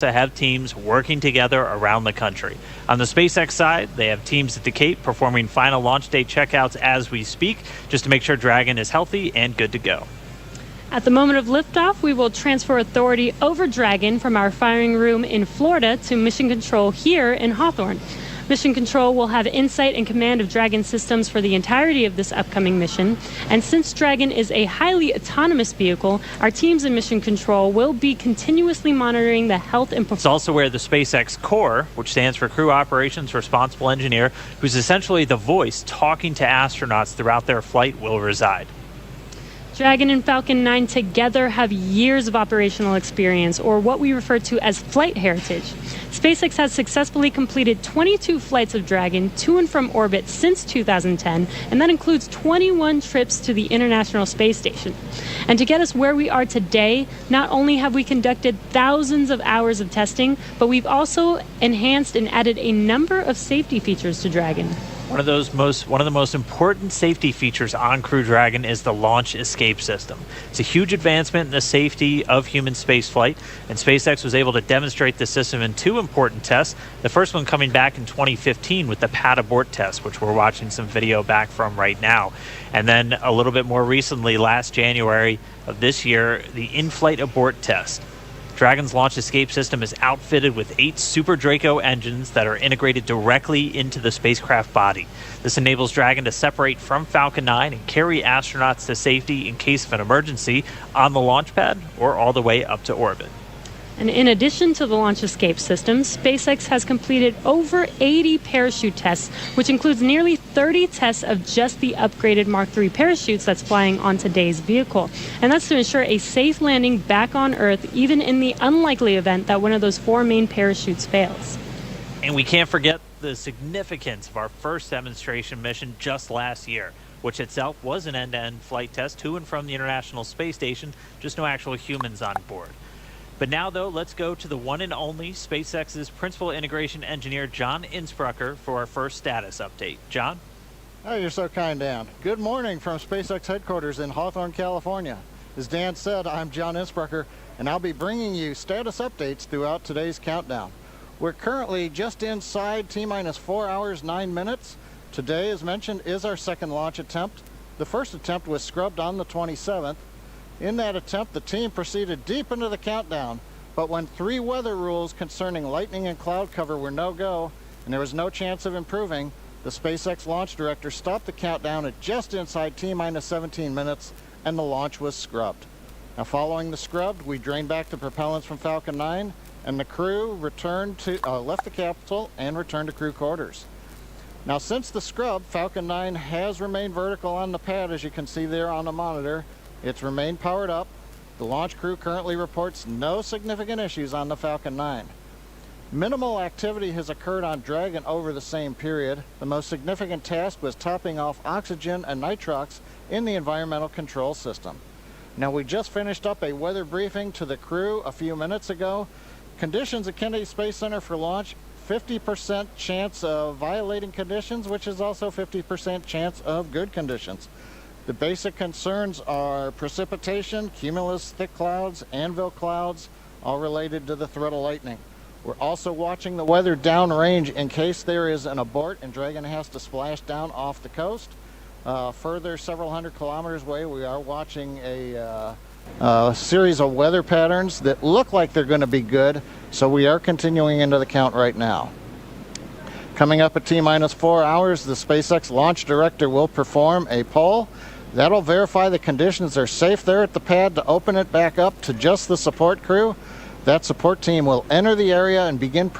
to have teams working together around the country. On the SpaceX side, they have teams at the Cape performing final launch day checkouts as we speak, just to make sure Dragon is healthy and good to go. At the moment of liftoff, we will transfer authority over Dragon from our firing room in Florida to Mission Control here in Hawthorne. Mission Control will have insight and command of Dragon systems for the entirety of this upcoming mission. And since Dragon is a highly autonomous vehicle, our teams in Mission Control will be continuously monitoring the health and performance. It's also where the SpaceX Core, which stands for Crew Operations Responsible Engineer, who's essentially the voice talking to astronauts throughout their flight, will reside. Dragon and Falcon 9 together have years of operational experience, or what we refer to as flight heritage. SpaceX has successfully completed 22 flights of Dragon to and from orbit since 2010, and that includes 21 trips to the International Space Station. And to get us where we are today, not only have we conducted thousands of hours of testing, but we've also enhanced and added a number of safety features to Dragon. One of the most important safety features on Crew Dragon is the launch escape system. It's a huge advancement in the safety of human spaceflight, and SpaceX was able to demonstrate the system in two important tests. The first one coming back in 2015 with the pad abort test, which we're watching some video back from right now. And then a little bit more recently, last January of this year, the in-flight abort test. Dragon's launch escape system is outfitted with 8 Super Draco engines that are integrated directly into the spacecraft body. This enables Dragon to separate from Falcon 9 and carry astronauts to safety in case of an emergency on the launch pad or all the way up to orbit. And in addition to the launch escape system, SpaceX has completed over 80 parachute tests, which includes nearly 30 tests of just the upgraded Mark III parachutes that's flying on today's vehicle. And that's to ensure a safe landing back on Earth, even in the unlikely event that one of those 4 main parachutes fails. And we can't forget the significance of our first demonstration mission just last year, which itself was an end-to-end flight test to and from the International Space Station, just no actual humans on board. But now, though, let's go to the one and only SpaceX's Principal Integration Engineer, John Innsbrucker, for our first status update. John? Oh, you're so kind, Dan. Good morning from SpaceX headquarters in Hawthorne, California. As Dan said, I'm John Innsbrucker, and I'll be bringing you status updates throughout today's countdown. We're currently just inside T-minus 4 hours, 9 minutes. Today, as mentioned, is our second launch attempt. The first attempt was scrubbed on the 27th. In that attempt, the team proceeded deep into the countdown, but when 3 weather rules concerning lightning and cloud cover were no-go, and there was no chance of improving, the SpaceX launch director stopped the countdown at just inside T-minus 17 minutes, and the launch was scrubbed. Now, following the scrub, we drained back the propellants from Falcon 9, and the crew returned to, left the capsule and returned to crew quarters. Now, since the scrub, Falcon 9 has remained vertical on the pad, as you can see there on the monitor. It's remained powered up. The launch crew currently reports no significant issues on the Falcon 9. Minimal activity has occurred on Dragon over the same period. The most significant task was topping off oxygen and nitrox in the environmental control system. Now, we just finished up a weather briefing to the crew a few minutes ago. Conditions at Kennedy Space Center for launch, 50% chance of violating conditions, which is also 50% chance of good conditions. The basic concerns are precipitation, cumulus thick clouds, anvil clouds, all related to the threat of lightning. We're also watching the weather downrange in case there is an abort and Dragon has to splash down off the coast. Further, several hundred kilometers away, we are watching a series of weather patterns that look like they're going to be good, so we are continuing into the count right now. Coming up at T-minus 4 hours, the SpaceX launch director will perform a poll. That'll verify the conditions are safe there at the pad to open it back up to just the support crew. That support team will enter the area and begin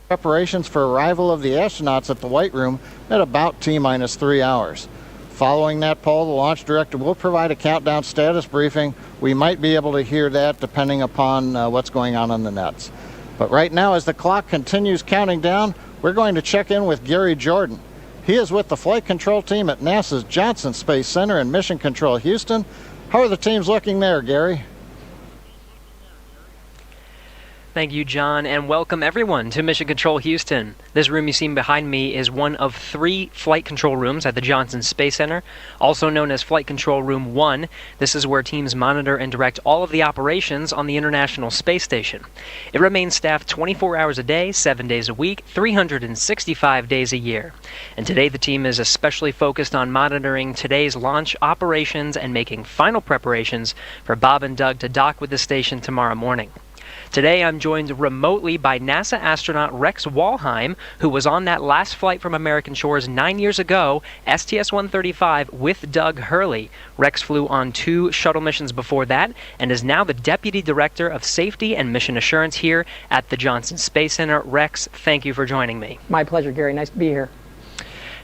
preparations for arrival of the astronauts at the White Room at about T-minus 3 hours. Following that poll, the launch director will provide a countdown status briefing. We might be able to hear that depending upon what's going on the nets. But right now, as the clock continues counting down, we're going to check in with Gary Jordan. He is with the flight control team at NASA's Johnson Space Center in Mission Control, Houston. How are the teams looking there, Gary? Thank you, John, and welcome everyone to Mission Control Houston. This room you see behind me is one of 3 flight control rooms at the Johnson Space Center, also known as Flight Control Room 1. This is where teams monitor and direct all of the operations on the International Space Station. It remains staffed 24 hours a day, 7 days a week, 365 days a year. And today the team is especially focused on monitoring today's launch operations and making final preparations for Bob and Doug to dock with the station tomorrow morning. Today I'm joined remotely by NASA astronaut Rex Walheim, who was on that last flight from American shores 9 years ago, STS-135, with Doug Hurley. Rex flew on 2 shuttle missions before that and is now the Deputy Director of Safety and Mission Assurance here at the Johnson Space Center. Rex, thank you for joining me. My pleasure, Gary. Nice to be here.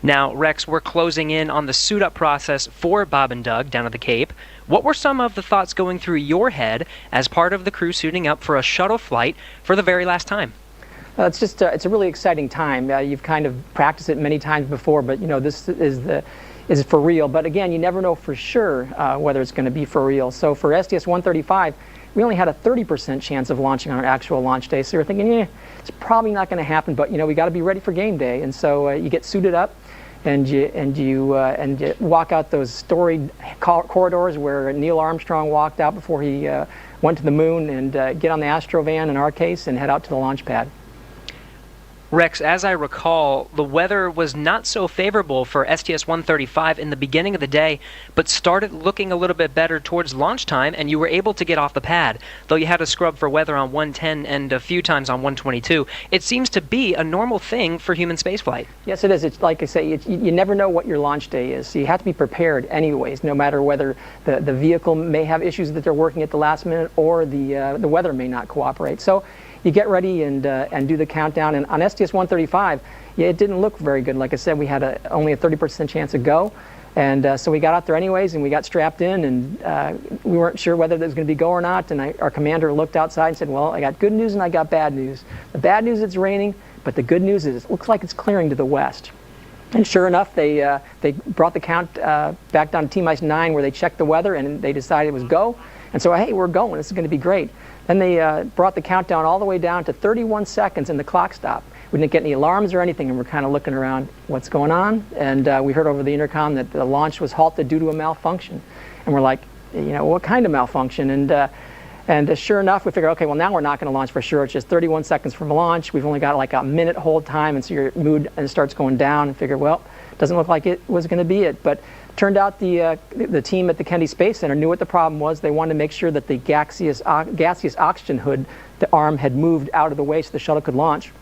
Now, Rex, we're closing in on the suit-up process for Bob and Doug down at the Cape. What were some of the thoughts going through your head as part of the crew suiting up for a shuttle flight for the very last time? It's just it's a really exciting time. You've kind of practiced it many times before, but this is for real. But again, you never know for sure whether it's going to be for real. So for STS-135, we only had a 30% chance of launching on our actual launch day. So we're thinking, it's probably not going to happen. But we got to be ready for game day. And so you get suited up. And you walk out those storied corridors where Neil Armstrong walked out before he went to the moon, and get on the Astrovan in our case and head out to the launch pad. Rex, as I recall, the weather was not so favorable for STS-135 in the beginning of the day, but started looking a little bit better towards launch time, and you were able to get off the pad. Though you had to scrub for weather on 110 and a few times on 122, it seems to be a normal thing for human spaceflight. Yes, it is. It's like I say, you never know what your launch day is, so you have to be prepared anyways, no matter whether the vehicle may have issues that they're working at the last minute or the weather may not cooperate. So you get ready and do the countdown. And on STS-135, it didn't look very good. Like I said, we had only a 30% chance of go. And so we got out there anyways, and we got strapped in, and we weren't sure whether it was going to be go or not. And our commander looked outside and said, well, I got good news and I got bad news. The bad news, it's raining, but the good news is it looks like it's clearing to the west. And sure enough, they brought the count back down to T-9, where they checked the weather, and they decided it was go. And so, hey, we're going. This is going to be great. Then they brought the countdown all the way down to 31 seconds, and the clock stopped. We didn't get any alarms or anything, and we're kind of looking around, what's going on? And we heard over the intercom that the launch was halted due to a malfunction. And we're like, what kind of malfunction? And sure enough, we figured, okay, well, now we're not going to launch for sure. It's just 31 seconds from launch. We've only got like a minute hold time, and so your mood starts going down, and figure, well, doesn't look like it was going to be it. But turned out the team at the Kennedy Space Center knew what the problem was. They wanted to make sure that the gaseous oxygen hood, the arm, had moved out of the way so the shuttle could launch.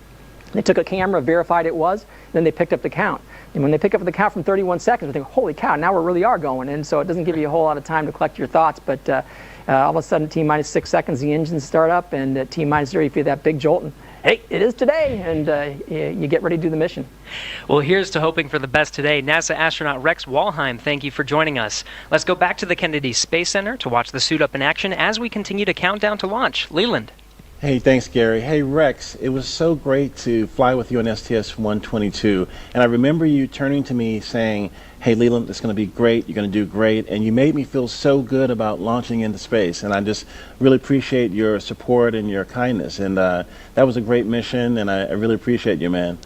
They took a camera, verified it was, and then they picked up the count. And when they pick up the count from 31 seconds, we think, holy cow, now we really are going. And so it doesn't give you a whole lot of time to collect your thoughts, but all of a sudden, T-6 seconds, the engines start up, and at T-0, you feel that big jolt, and hey, it is today, and you get ready to do the mission. Well, here's to hoping for the best today. NASA astronaut Rex Walheim, thank you for joining us. Let's go back to the Kennedy Space Center to watch the suit up in action as we continue to count down to launch. Leland. Hey, thanks, Gary. Hey, Rex, it was so great to fly with you on STS-122, and I remember you turning to me saying, hey, Leland, it's going to be great, you're going to do great, and you made me feel so good about launching into space, and I just really appreciate your support and your kindness, and that was a great mission, and I really appreciate you, man.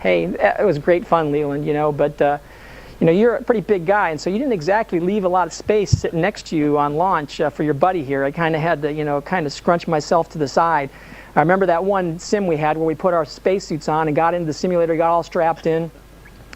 Hey, it was great fun, Leland, but you're a pretty big guy, and so you didn't exactly leave a lot of space sitting next to you on launch for your buddy here. I kind of had to, kind of scrunch myself to the side. I remember that one sim we had where we put our spacesuits on and got into the simulator, got all strapped in,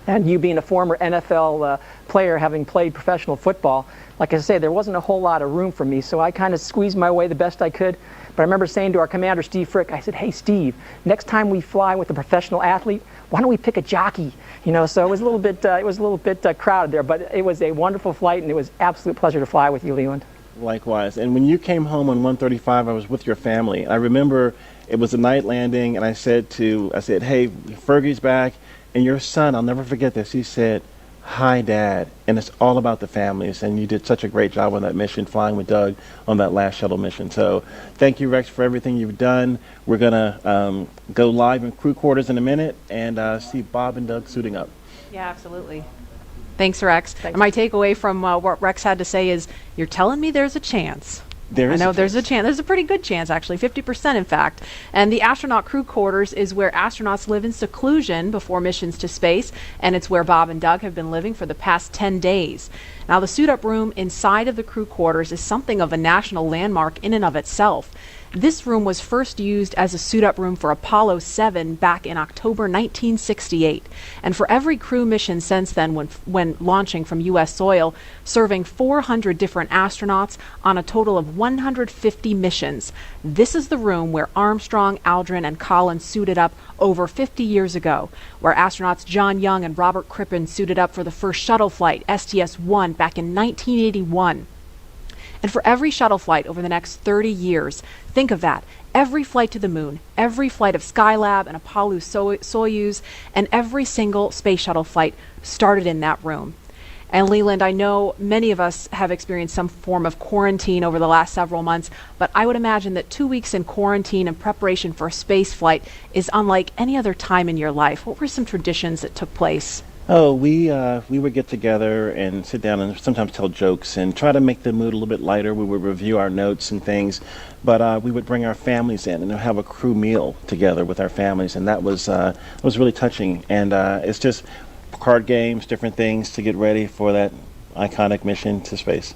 and you being a former NFL player, having played professional football, like I say, there wasn't a whole lot of room for me, so I kind of squeezed my way the best I could. But I remember saying to our commander, Steve Frick, I said, hey, Steve, next time we fly with a professional athlete, why don't we pick a jockey? So it was a little bit crowded there, but it was a wonderful flight, and it was absolute pleasure to fly with you, Leland. Likewise. And when you came home on 135, I was with your family. I remember it was a night landing, and I said, hey, Fergie's back, and your son, I'll never forget this, he said, hi, Dad, and it's all about the families, and you did such a great job on that mission, flying with Doug on that last shuttle mission. So thank you, Rex, for everything you've done. We're going to go live in crew quarters in a minute and see Bob and Doug suiting up. Yeah, absolutely. Thanks, Rex. Thanks. And my takeaway from what Rex had to say is, you're telling me there's a chance. There is I know a there's a chance. chance. There's a pretty good chance, actually, 50% in fact. And the astronaut crew quarters is where astronauts live in seclusion before missions to space, and it's where Bob and Doug have been living for the past 10 days. Now, the suit-up room inside of the crew quarters is something of a national landmark in and of itself. This room was first used as a suit-up room for Apollo 7 back in October 1968. And for every crew mission since then, when launching from U.S. soil, serving 400 different astronauts on a total of 150 missions, this is the room where Armstrong, Aldrin, and Collins suited up over 50 years ago, where astronauts John Young and Robert Crippen suited up for the first shuttle flight, STS-1, back in 1981. And for every shuttle flight over the next 30 years, think of that. Every flight to the moon, every flight of Skylab and Apollo Soyuz, and every single space shuttle flight started in that room. And Leland, I know many of us have experienced some form of quarantine over the last several months, but I would imagine that 2 weeks in quarantine in preparation for a space flight is unlike any other time in your life. What were some traditions that took place? Oh, we would get together and sit down and sometimes tell jokes and try to make the mood a little bit lighter. We would review our notes and things, but we would bring our families in and have a crew meal together with our families, and that was really touching. And it's just card games, different things to get ready for that iconic mission to space.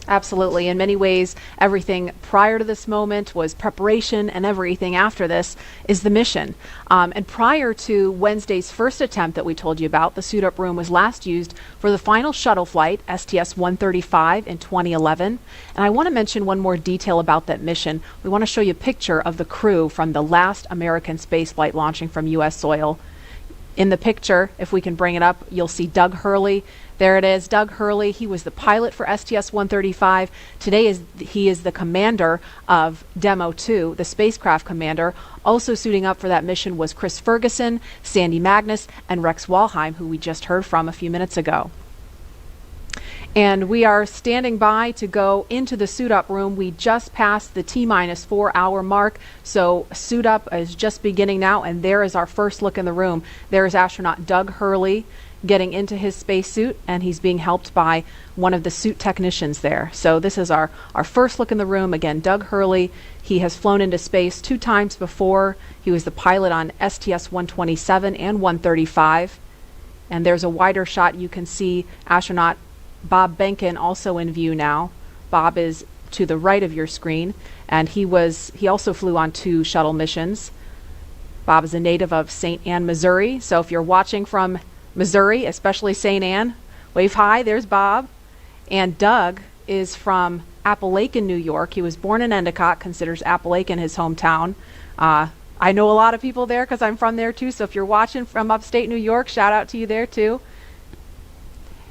Absolutely. In many ways, everything prior to this moment was preparation, and everything after this is the mission. And prior to Wednesday's first attempt that we told you about, the suit-up room was last used for the final shuttle flight, STS-135, in 2011. And I want to mention one more detail about that mission. We want to show you a picture of the crew from the last American space flight launching from U.S. soil. In the picture, if we can bring it up, you'll see Doug Hurley. There it is, Doug Hurley. He was the pilot for STS-135. Today he is the commander of Demo 2, the spacecraft commander. Also suiting up for that mission was Chris Ferguson, Sandy Magnus, and Rex Walheim, who we just heard from a few minutes ago. And we are standing by to go into the suit-up room. We just passed the T-minus 4 hour mark, so suit-up is just beginning now, and there is our first look in the room. There is astronaut Doug Hurley getting into his spacesuit, and he's being helped by one of the suit technicians there. So this is our first look in the room. Again, Doug Hurley, he has flown into space 2 times before. He was the pilot on STS-127 and 135. And there's a wider shot. You can see astronaut Bob Behnken also in view now. Bob is to the right of your screen, and he also flew on 2 shuttle missions. Bob is a native of St. Anne, Missouri. So if you're watching from Missouri, especially St. Anne, wave hi. There's Bob. And Doug is from Appalachian, New York. He was born in Endicott, considers Appalachian his hometown. I know a lot of people there because I'm from there too. So if you're watching from upstate New York, shout out to you there too.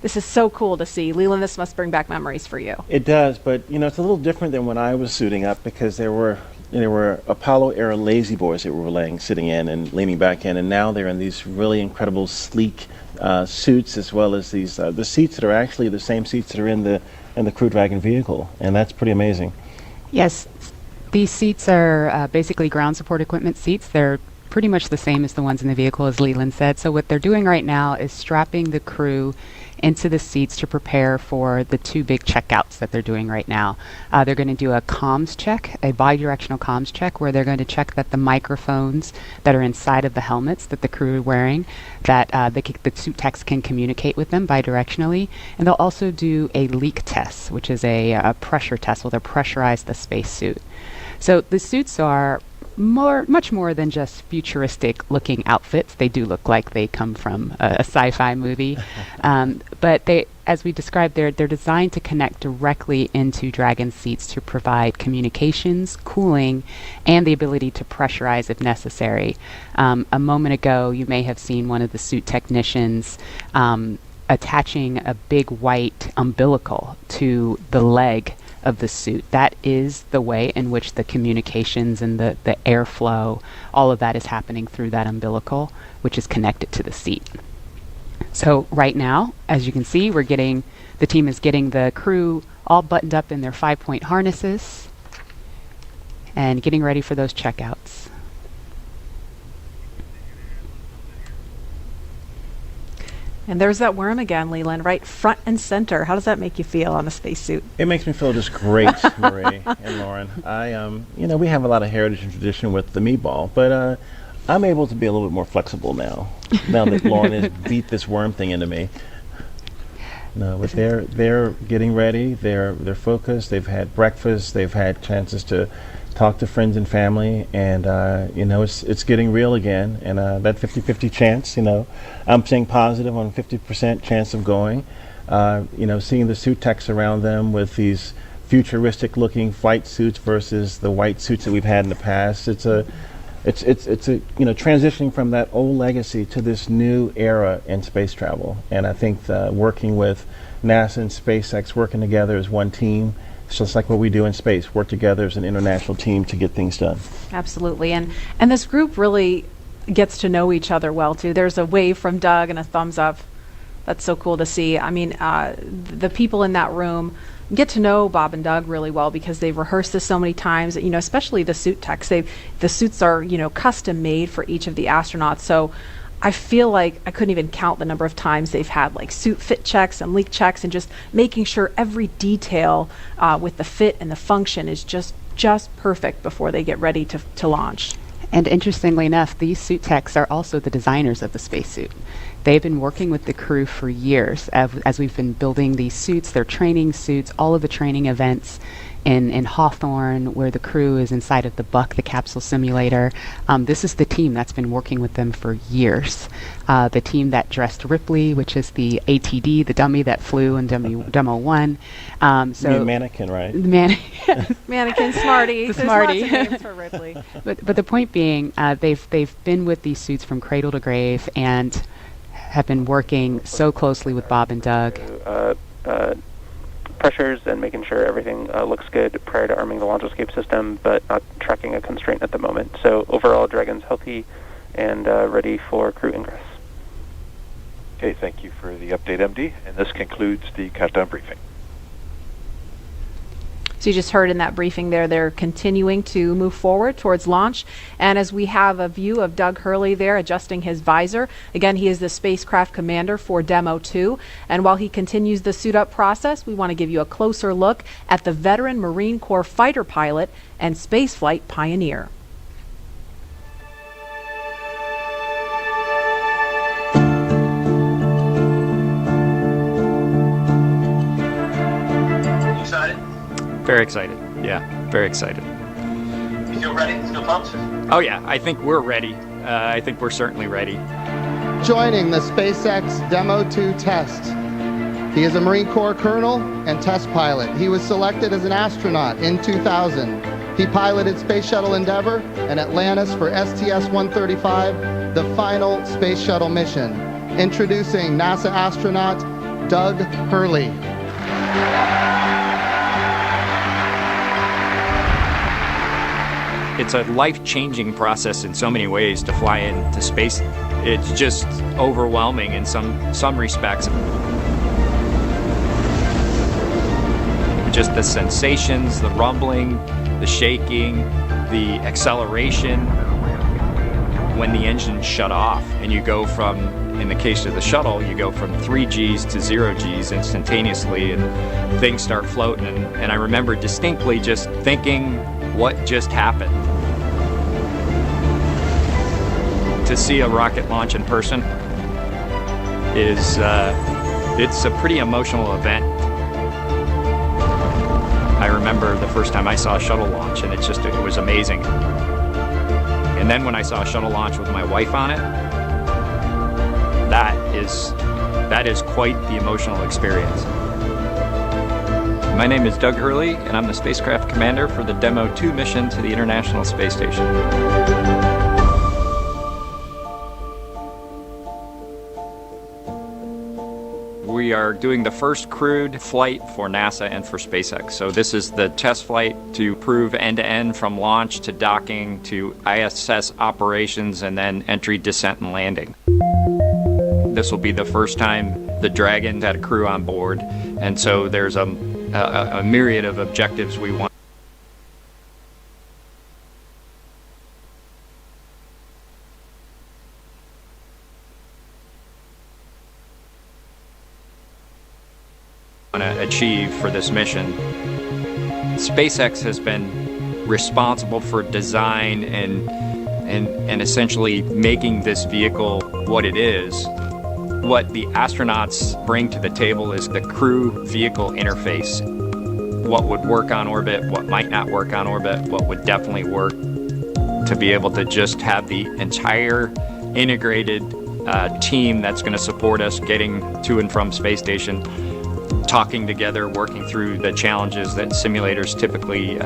This is so cool to see. Leland, this must bring back memories for you. It does, but it's a little different than when I was suiting up, because there were Apollo era lazy boys that were sitting in and leaning back in, and now they're in these really incredible sleek suits, as well as these the seats that are actually the same seats that are in the Crew Dragon vehicle, and that's pretty amazing. Yes, these seats are basically ground support equipment seats. They're pretty much the same as the ones in the vehicle, as Leland said. So what they're doing right now is strapping the crew into the seats to prepare for the 2 big checkouts that they're doing right now. They're going to do a comms check, a bidirectional comms check, where they're going to check that the microphones that are inside of the helmets that the crew are wearing, that the suit techs can communicate with them bidirectionally. And they'll also do a leak test, which is a pressure test where they'll pressurize the spacesuit. So the suits are much more than just futuristic looking outfits. They do look like they come from a sci-fi movie, but they, as we described, they're designed to connect directly into Dragon seats to provide communications, cooling, and the ability to pressurize if necessary. A moment ago, you may have seen one of the suit technicians attaching a big white umbilical to the leg of the suit. That is the way in which the communications and the airflow, all of that is happening through that umbilical, which is connected to the seat. So right now, as you can see, the team is getting the crew all buttoned up in their 5-point harnesses and getting ready for those checkouts. And there's that worm again, Leland, right front and center. How does that make you feel on a spacesuit? It makes me feel just great, Marie and Lauren. We have a lot of heritage and tradition with the meatball, but I'm able to be a little bit more flexible now that Lauren has beat this worm thing into me. No, but they're getting ready. They're focused. They've had breakfast. They've had chances to talk to friends and family, and it's getting real again. And that 50-50 chance, I'm saying positive on 50% chance of going. Seeing the suit techs around them with these futuristic-looking flight suits versus the white suits that we've had in the past. It's transitioning from that old legacy to this new era in space travel. And I think working with NASA and SpaceX, working together as one team, it's just like what we do in space, work together as an international team to get things done. Absolutely. And this group really gets to know each other well, too. There's a wave from Doug and a thumbs up. That's so cool to see. I mean, the people in that room get to know Bob and Doug really well because they've rehearsed this so many times, especially the suit techs. The suits are, custom made for each of the astronauts. So I feel like I couldn't even count the number of times they've had like suit fit checks and leak checks and just making sure every detail with the fit and the function is just perfect before they get ready to launch. And interestingly enough, these suit techs are also the designers of the spacesuit. They've been working with the crew for years as we've been building these suits, their training suits, all of the training events in Hawthorne, where the crew is inside of the Buck, the capsule simulator. This is the team that's been working with them for years. The team that dressed Ripley, which is the ATD, the dummy that flew in Demo 1. The mannequin, right? The mannequin, Smarty. The Smarty. There's lots of names for Ripley. But the point being, they've been with these suits from cradle to grave and have been working so closely with Bob and Doug. Pressures and making sure everything looks good prior to arming the launch escape system, but not tracking a constraint at the moment. So overall, Dragon's healthy and ready for crew ingress. Okay, thank you for the update, MD. And this concludes the countdown briefing. So you just heard in that briefing there, they're continuing to move forward towards launch. And as we have a view of Doug Hurley there adjusting his visor, again, he is the spacecraft commander for Demo 2. And while he continues the suit up process, we want to give you a closer look at the veteran Marine Corps fighter pilot and spaceflight pioneer. Very excited. Yeah, very excited. You feel ready? Still pumped? Oh yeah, I think we're ready. I think we're certainly ready. Joining the SpaceX Demo 2 test. He is a Marine Corps colonel and test pilot. He was selected as an astronaut in 2000. He piloted Space Shuttle Endeavour and Atlantis for STS-135, the final space shuttle mission. Introducing NASA astronaut Doug Hurley. It's a life-changing process in so many ways to fly into space. It's just overwhelming in some respects. Just the sensations, the rumbling, the shaking, the acceleration. When the engine shut off and you go from, in the case of the shuttle, you go from 3 Gs to 0 Gs instantaneously and things start floating. And I remember distinctly just thinking, what just happened? To see a rocket launch in person is, it's a pretty emotional event. I remember the first time I saw a shuttle launch and it was amazing. And then when I saw a shuttle launch with my wife on it, that is quite the emotional experience. My name is Doug Hurley, and I'm the spacecraft commander for the Demo 2 mission to the International Space Station. We are doing the first crewed flight for NASA and for SpaceX. So this is the test flight to prove end-to-end from launch to docking to ISS operations and then entry, descent, and landing. This will be the first time the Dragon had a crew on board, and so there's a myriad of objectives we want. want to achieve for this mission. SpaceX has been responsible for design and essentially making this vehicle what it is. What the astronauts bring to the table is the crew vehicle interface. What would work on orbit, what might not work on orbit, what would definitely work, to be able to just have the entire integrated team that's going to support us getting to and from space station, talking together, working through the challenges that simulators typically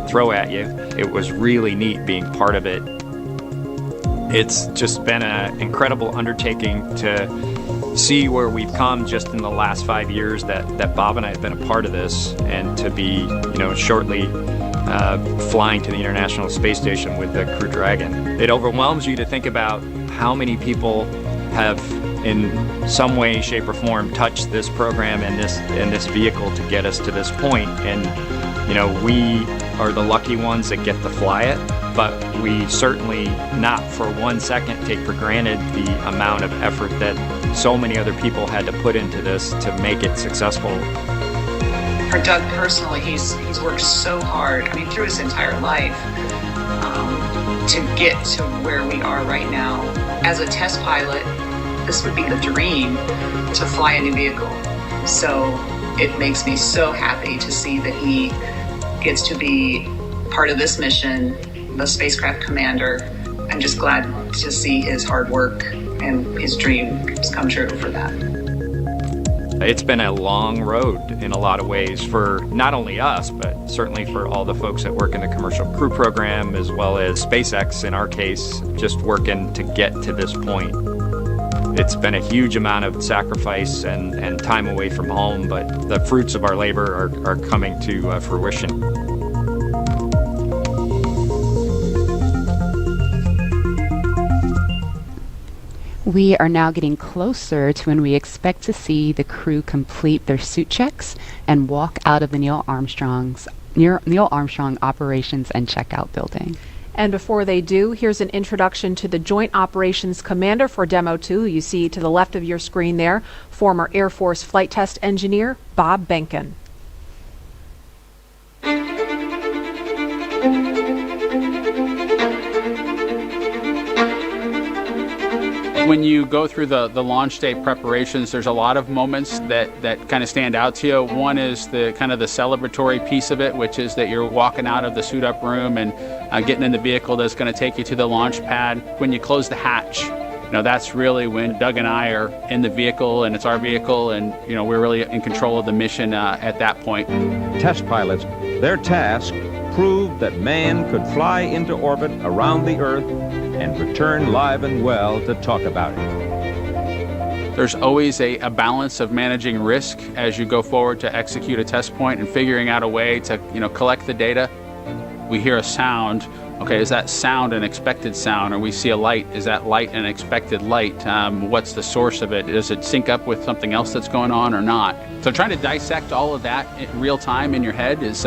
throw at you. It was really neat being part of it. It's just been an incredible undertaking to see where we've come just in the last 5 years that Bob and I have been a part of this, and to be, shortly flying to the International Space Station with the Crew Dragon. It overwhelms you to think about how many people have in some way, shape, or form touched this program and this vehicle to get us to this point. And we are the lucky ones that get to fly it, but we certainly not for 1 second take for granted the amount of effort that so many other people had to put into this to make it successful. For Doug personally, he's worked so hard, through his entire life, to get to where we are right now. As a test pilot, this would be the dream, to fly a new vehicle. So it makes me so happy to see that he gets to be part of this mission, the spacecraft commander. I'm just glad to see his hard work and his dreams come true for that. It's been a long road in a lot of ways for not only us, but certainly for all the folks that work in the commercial crew program, as well as SpaceX in our case, just working to get to this point. It's been a huge amount of sacrifice and time away from home, but the fruits of our labor are coming to fruition. We are now getting closer to when we expect to see the crew complete their suit checks and walk out of the Neil Armstrong Operations and Checkout building. And before they do, here's an introduction to the Joint Operations Commander for Demo 2. You see to the left of your screen there, former Air Force flight test engineer Bob Benken. When you go through the launch day preparations, there's a lot of moments that kind of stand out to you. One is the kind of the celebratory piece of it, which is that you're walking out of the suit up room and getting in the vehicle that's going to take you to the launch pad. When you close the hatch, that's really when Doug and I are in the vehicle, and it's our vehicle, and we're really in control of the mission at that point. Test pilots, their task proved that man could fly into orbit around the Earth and return live and well to talk about it. There's always a balance of managing risk as you go forward to execute a test point and figuring out a way to collect the data. We hear a sound. Okay, is that sound an expected sound? Or we see a light, is that light an expected light? What's the source of it? Does it sync up with something else that's going on or not? So trying to dissect all of that in real time in your head is,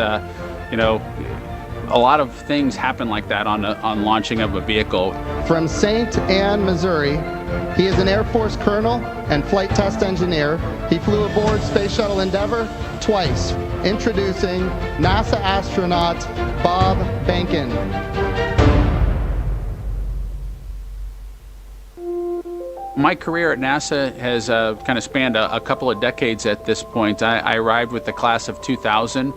a lot of things happen like that on launching of a vehicle. From St. Anne, Missouri, he is an Air Force colonel and flight test engineer. He flew aboard Space Shuttle Endeavour twice. Introducing NASA astronaut Bob Benken. My career at NASA has kind of spanned a couple of decades at this point. I arrived with the class of 2000,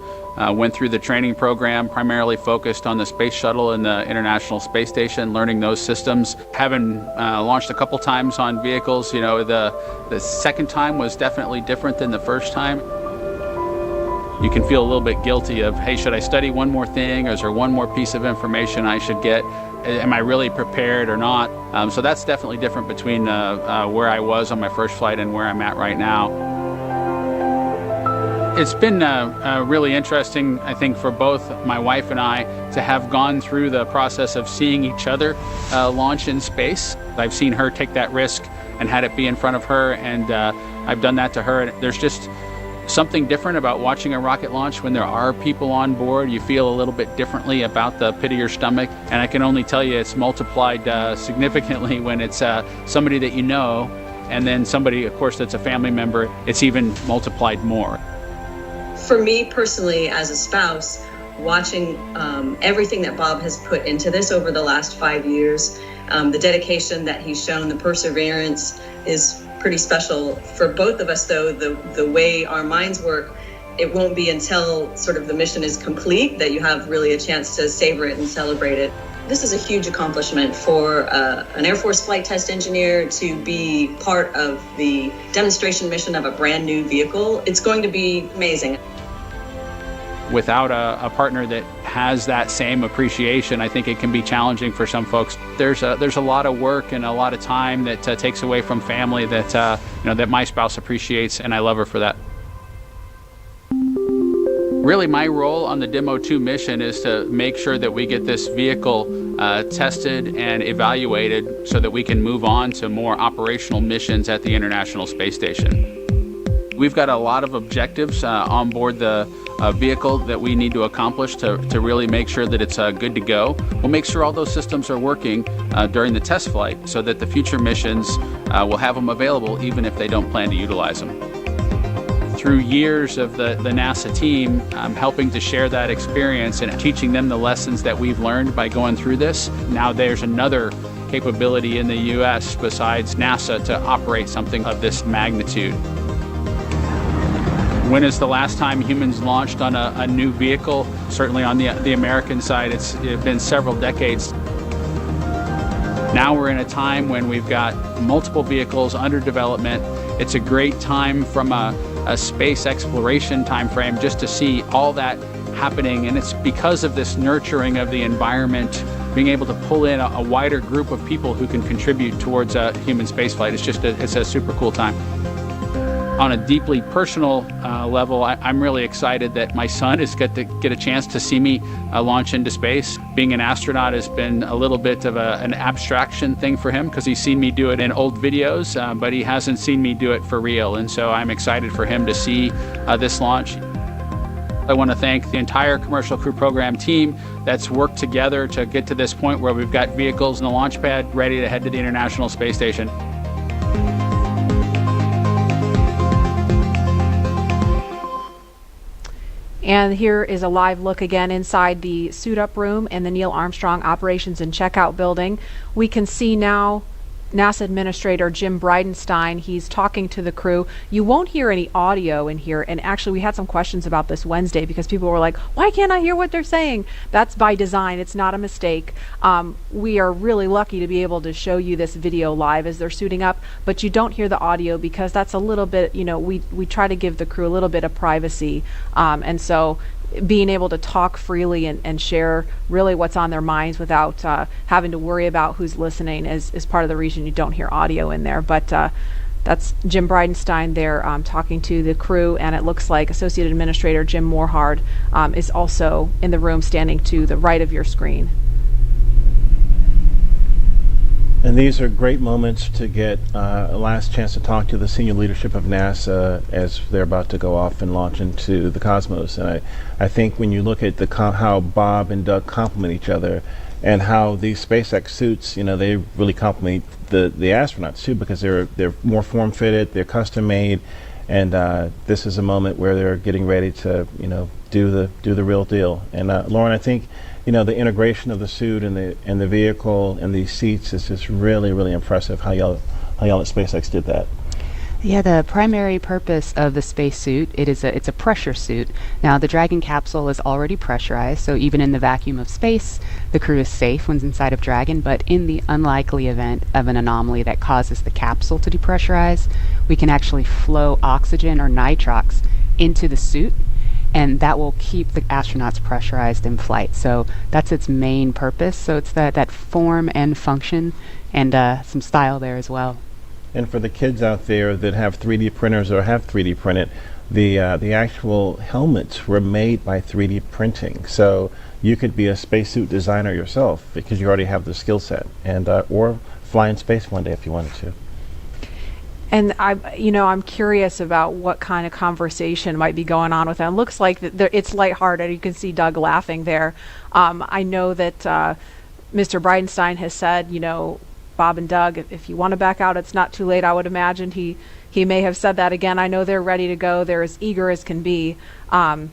went through the training program, primarily focused on the Space Shuttle and the International Space Station, learning those systems. Having launched a couple times on vehicles, the second time was definitely different than the first time. You can feel a little bit guilty of, hey, should I study one more thing, or is there one more piece of information I should get? Am I really prepared or not? So that's definitely different between where I was on my first flight and where I'm at right now. It's been really interesting, I think, for both my wife and I to have gone through the process of seeing each other launch in space. I've seen her take that risk and had it be in front of her, and I've done that to her. And there's just something different about watching a rocket launch when there are people on board. You feel a little bit differently about the pit of your stomach, and I can only tell you it's multiplied significantly when it's somebody that you know, and then somebody, of course, that's a family member. It's even multiplied more. For me personally, as a spouse, watching everything that Bob has put into this over the last 5 years, the dedication that he's shown, the perseverance is pretty special. For both of us, though, the way our minds work, it won't be until sort of the mission is complete that you have really a chance to savor it and celebrate it. This is a huge accomplishment for an Air Force flight test engineer to be part of the demonstration mission of a brand new vehicle. It's going to be amazing. Without a partner that has that same appreciation, I think it can be challenging for some folks. There's a lot of work and a lot of time that takes away from family that that my spouse appreciates, and I love her for that. Really, my role on the Demo 2 mission is to make sure that we get this vehicle tested and evaluated so that we can move on to more operational missions at the International Space Station. We've got a lot of objectives on board the vehicle that we need to accomplish to really make sure that it's good to go. We'll make sure all those systems are working during the test flight so that the future missions will have them available even if they don't plan to utilize them. Through years of the NASA team, I'm helping to share that experience and teaching them the lessons that we've learned by going through this. Now there's another capability in the U.S. besides NASA to operate something of this magnitude. When is the last time humans launched on a new vehicle? Certainly on the American side, it's been several decades. Now we're in a time when we've got multiple vehicles under development. It's a great time from a space exploration time frame just to see all that happening, and it's because of this nurturing of the environment, being able to pull in a wider group of people who can contribute towards human spaceflight. It's a super cool time. On a deeply personal level, I'm really excited that my son is going to get a chance to see me launch into space. Being an astronaut has been a little bit of an abstraction thing for him because he's seen me do it in old videos, but he hasn't seen me do it for real. And so I'm excited for him to see this launch. I want to thank the entire Commercial Crew Program team that's worked together to get to this point where we've got vehicles in the launch pad ready to head to the International Space Station. And here is a live look again inside the suit-up room in the Neil Armstrong Operations and Checkout Building. We can see now NASA Administrator Jim Bridenstine. He's talking to the crew. You won't hear any audio in here, and actually we had some questions about this Wednesday because people were like, why can't I hear what they're saying? That's by design. It's not a mistake. We are really lucky to be able to show you this video live as they're suiting up, but you don't hear the audio because that's a little bit, we try to give the crew a little bit of privacy, and so being able to talk freely and share really what's on their minds without having to worry about who's listening is part of the reason you don't hear audio in there. But that's Jim Bridenstine there talking to the crew, and it looks like Associate Administrator Jim Morehard is also in the room standing to the right of your screen. And these are great moments to get a last chance to talk to the senior leadership of NASA as they're about to go off and launch into the cosmos. And I think when you look at how Bob and Doug complement each other and how these SpaceX suits, they really complement the astronauts too, because they're more form-fitted, they're custom-made, and this is a moment where they're getting ready to do the real deal. And Lauren, I think the integration of the suit and the vehicle and these seats is just really, really impressive how y'all at SpaceX did that. Yeah, the primary purpose of the spacesuit, it's a pressure suit. Now, the Dragon capsule is already pressurized, so even in the vacuum of space, the crew is safe when inside of Dragon, but in the unlikely event of an anomaly that causes the capsule to depressurize, we can actually flow oxygen or nitrox into the suit, and that will keep the astronauts pressurized in flight. So that's its main purpose. So it's that form and function, and some style there as well. And for the kids out there that have 3D printers or have 3D printed, the actual helmets were made by 3D printing. So you could be a spacesuit designer yourself because you already have the skill set, and or fly in space one day if you wanted to. And I'm curious about what kind of conversation might be going on with them. Looks like it's lighthearted. You can see Doug laughing there. I know that Mr. Bridenstine has said, Bob and Doug, if you want to back out, it's not too late. I would imagine he he may have said that again. I know they're ready to go. They're as eager as can be. And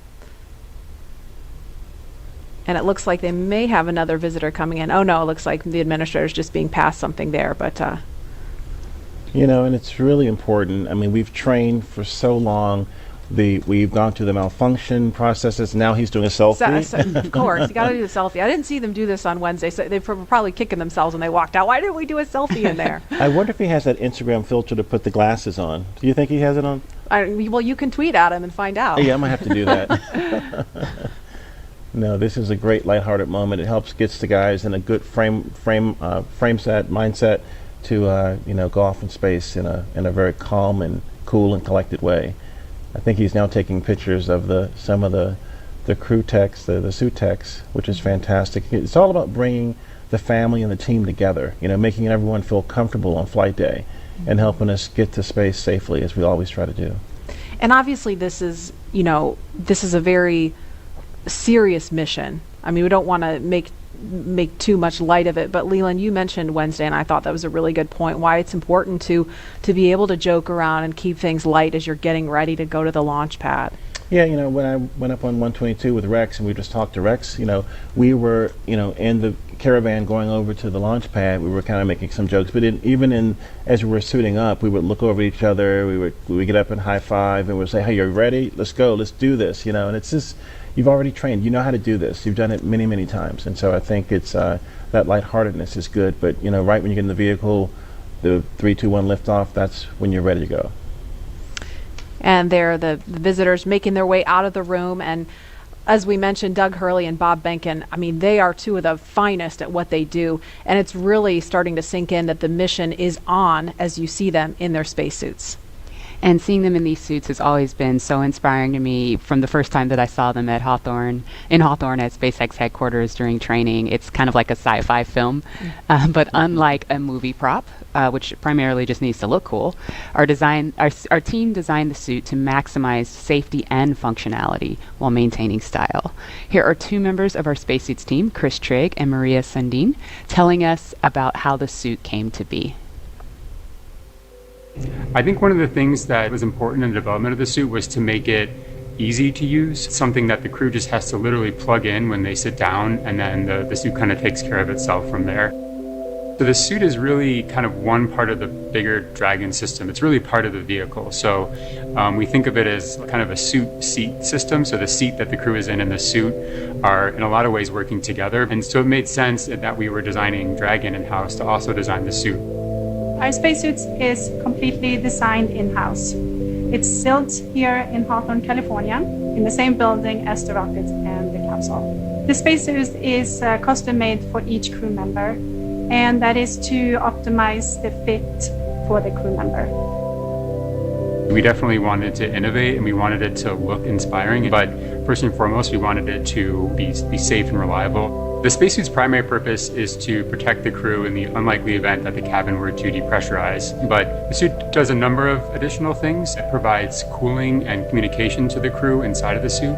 it looks like they may have another visitor coming in. Oh no, it looks like the administrator's just being passed something there, but you know, and it's really important. I mean, we've trained for so long. We've gone through the malfunction processes. Now he's doing a selfie. Of course, you got to do the selfie. I didn't see them do this on Wednesday, so they were probably kicking themselves when they walked out. Why didn't we do a selfie in there? I wonder if he has that Instagram filter to put the glasses on. Do you think he has it on? Well, you can tweet at him and find out. Yeah, I might have to do that. No, this is a great lighthearted moment. It gets the guys in a good mindset to go off in space in a very calm and cool and collected way. I think he's now taking pictures of some of the crew techs, the suit techs, which is fantastic. It's all about bringing the family and the team together, making everyone feel comfortable on flight day and helping us get to space safely, as we always try to do. And obviously this is a very serious mission. I mean, we don't want to make too much light of it, but Leland, you mentioned Wednesday, and I thought that was a really good point, why it's important to be able to joke around and keep things light as you're getting ready to go to the launch pad. Yeah, when I went up on 122 with Rex and we just talked to Rex, we were, in the caravan going over to the launch pad, we were kind of making some jokes, but as we were suiting up, we would look over at each other, we would get up and high five, and we'd say, hey, you're ready? Let's go, let's do this, and it's just, you've already trained, you know how to do this, you've done it many, many times, and so I think it's, that lightheartedness is good, but, right when you get in the vehicle, the 3, 2, 1 liftoff, that's when you're ready to go. And they're the visitors making their way out of the room, and as we mentioned, Doug Hurley and Bob Benkin, I mean, they are two of the finest at what they do, and it's really starting to sink in that the mission is on as you see them in their spacesuits. And seeing them in these suits has always been so inspiring to me from the first time that I saw them at Hawthorne at SpaceX headquarters during training. It's kind of like a sci-fi film, but unlike a movie prop, which primarily just needs to look cool, our team designed the suit to maximize safety and functionality while maintaining style. Here are two members of our spacesuits team, Chris Trigg and Maria Sundin, telling us about how the suit came to be. I think one of the things that was important in the development of the suit was to make it easy to use, something that the crew just has to literally plug in when they sit down, and then the suit kind of takes care of itself from there. So the suit is really kind of one part of the bigger Dragon system. It's really part of the vehicle. So we think of it as kind of a suit seat system. So the seat that the crew is in and the suit are in a lot of ways working together. And so it made sense that we were designing Dragon in-house to also design the suit. Our spacesuits is completely designed in-house. It's built here in Hawthorne, California, in the same building as the rocket and the capsule. The spacesuit is custom made for each crew member, and that is to optimize the fit for the crew member. We definitely wanted to innovate, and we wanted it to look inspiring, but first and foremost, we wanted it to be safe and reliable. The spacesuit's primary purpose is to protect the crew in the unlikely event that the cabin were to depressurize. But the suit does a number of additional things. It provides cooling and communication to the crew inside of the suit,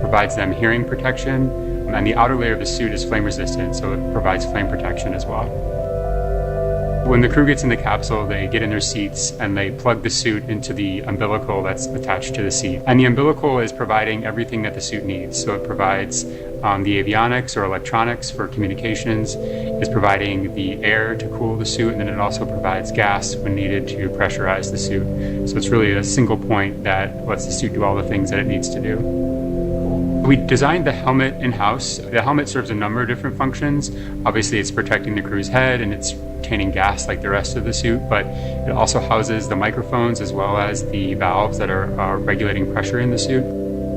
provides them hearing protection, and the outer layer of the suit is flame resistant, so it provides flame protection as well. When the crew gets in the capsule, they get in their seats and they plug the suit into the umbilical that's attached to the seat. And the umbilical is providing everything that the suit needs. So it provides the avionics or electronics for communications, is providing the air to cool the suit, and then it also provides gas when needed to pressurize the suit. So it's really a single point that lets the suit do all the things that it needs to do. We designed the helmet in-house. The helmet serves a number of different functions. Obviously, it's protecting the crew's head and it's retaining gas like the rest of the suit, but it also houses the microphones as well as the valves that are regulating pressure in the suit.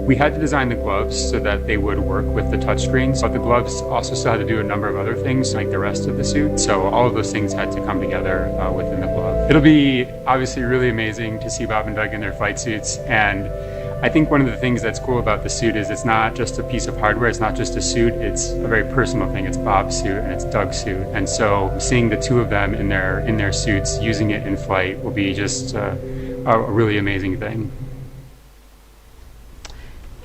We had to design the gloves so that they would work with the touchscreens, but the gloves also still had to do a number of other things like the rest of the suit. So all of those things had to come together within the glove. It'll be obviously really amazing to see Bob and Doug in their flight suits, and I think one of the things that's cool about the suit is it's not just a piece of hardware, it's not just a suit, it's a very personal thing. It's Bob's suit and it's Doug's suit. And so seeing the two of them in their suits using it in flight will be just a really amazing thing.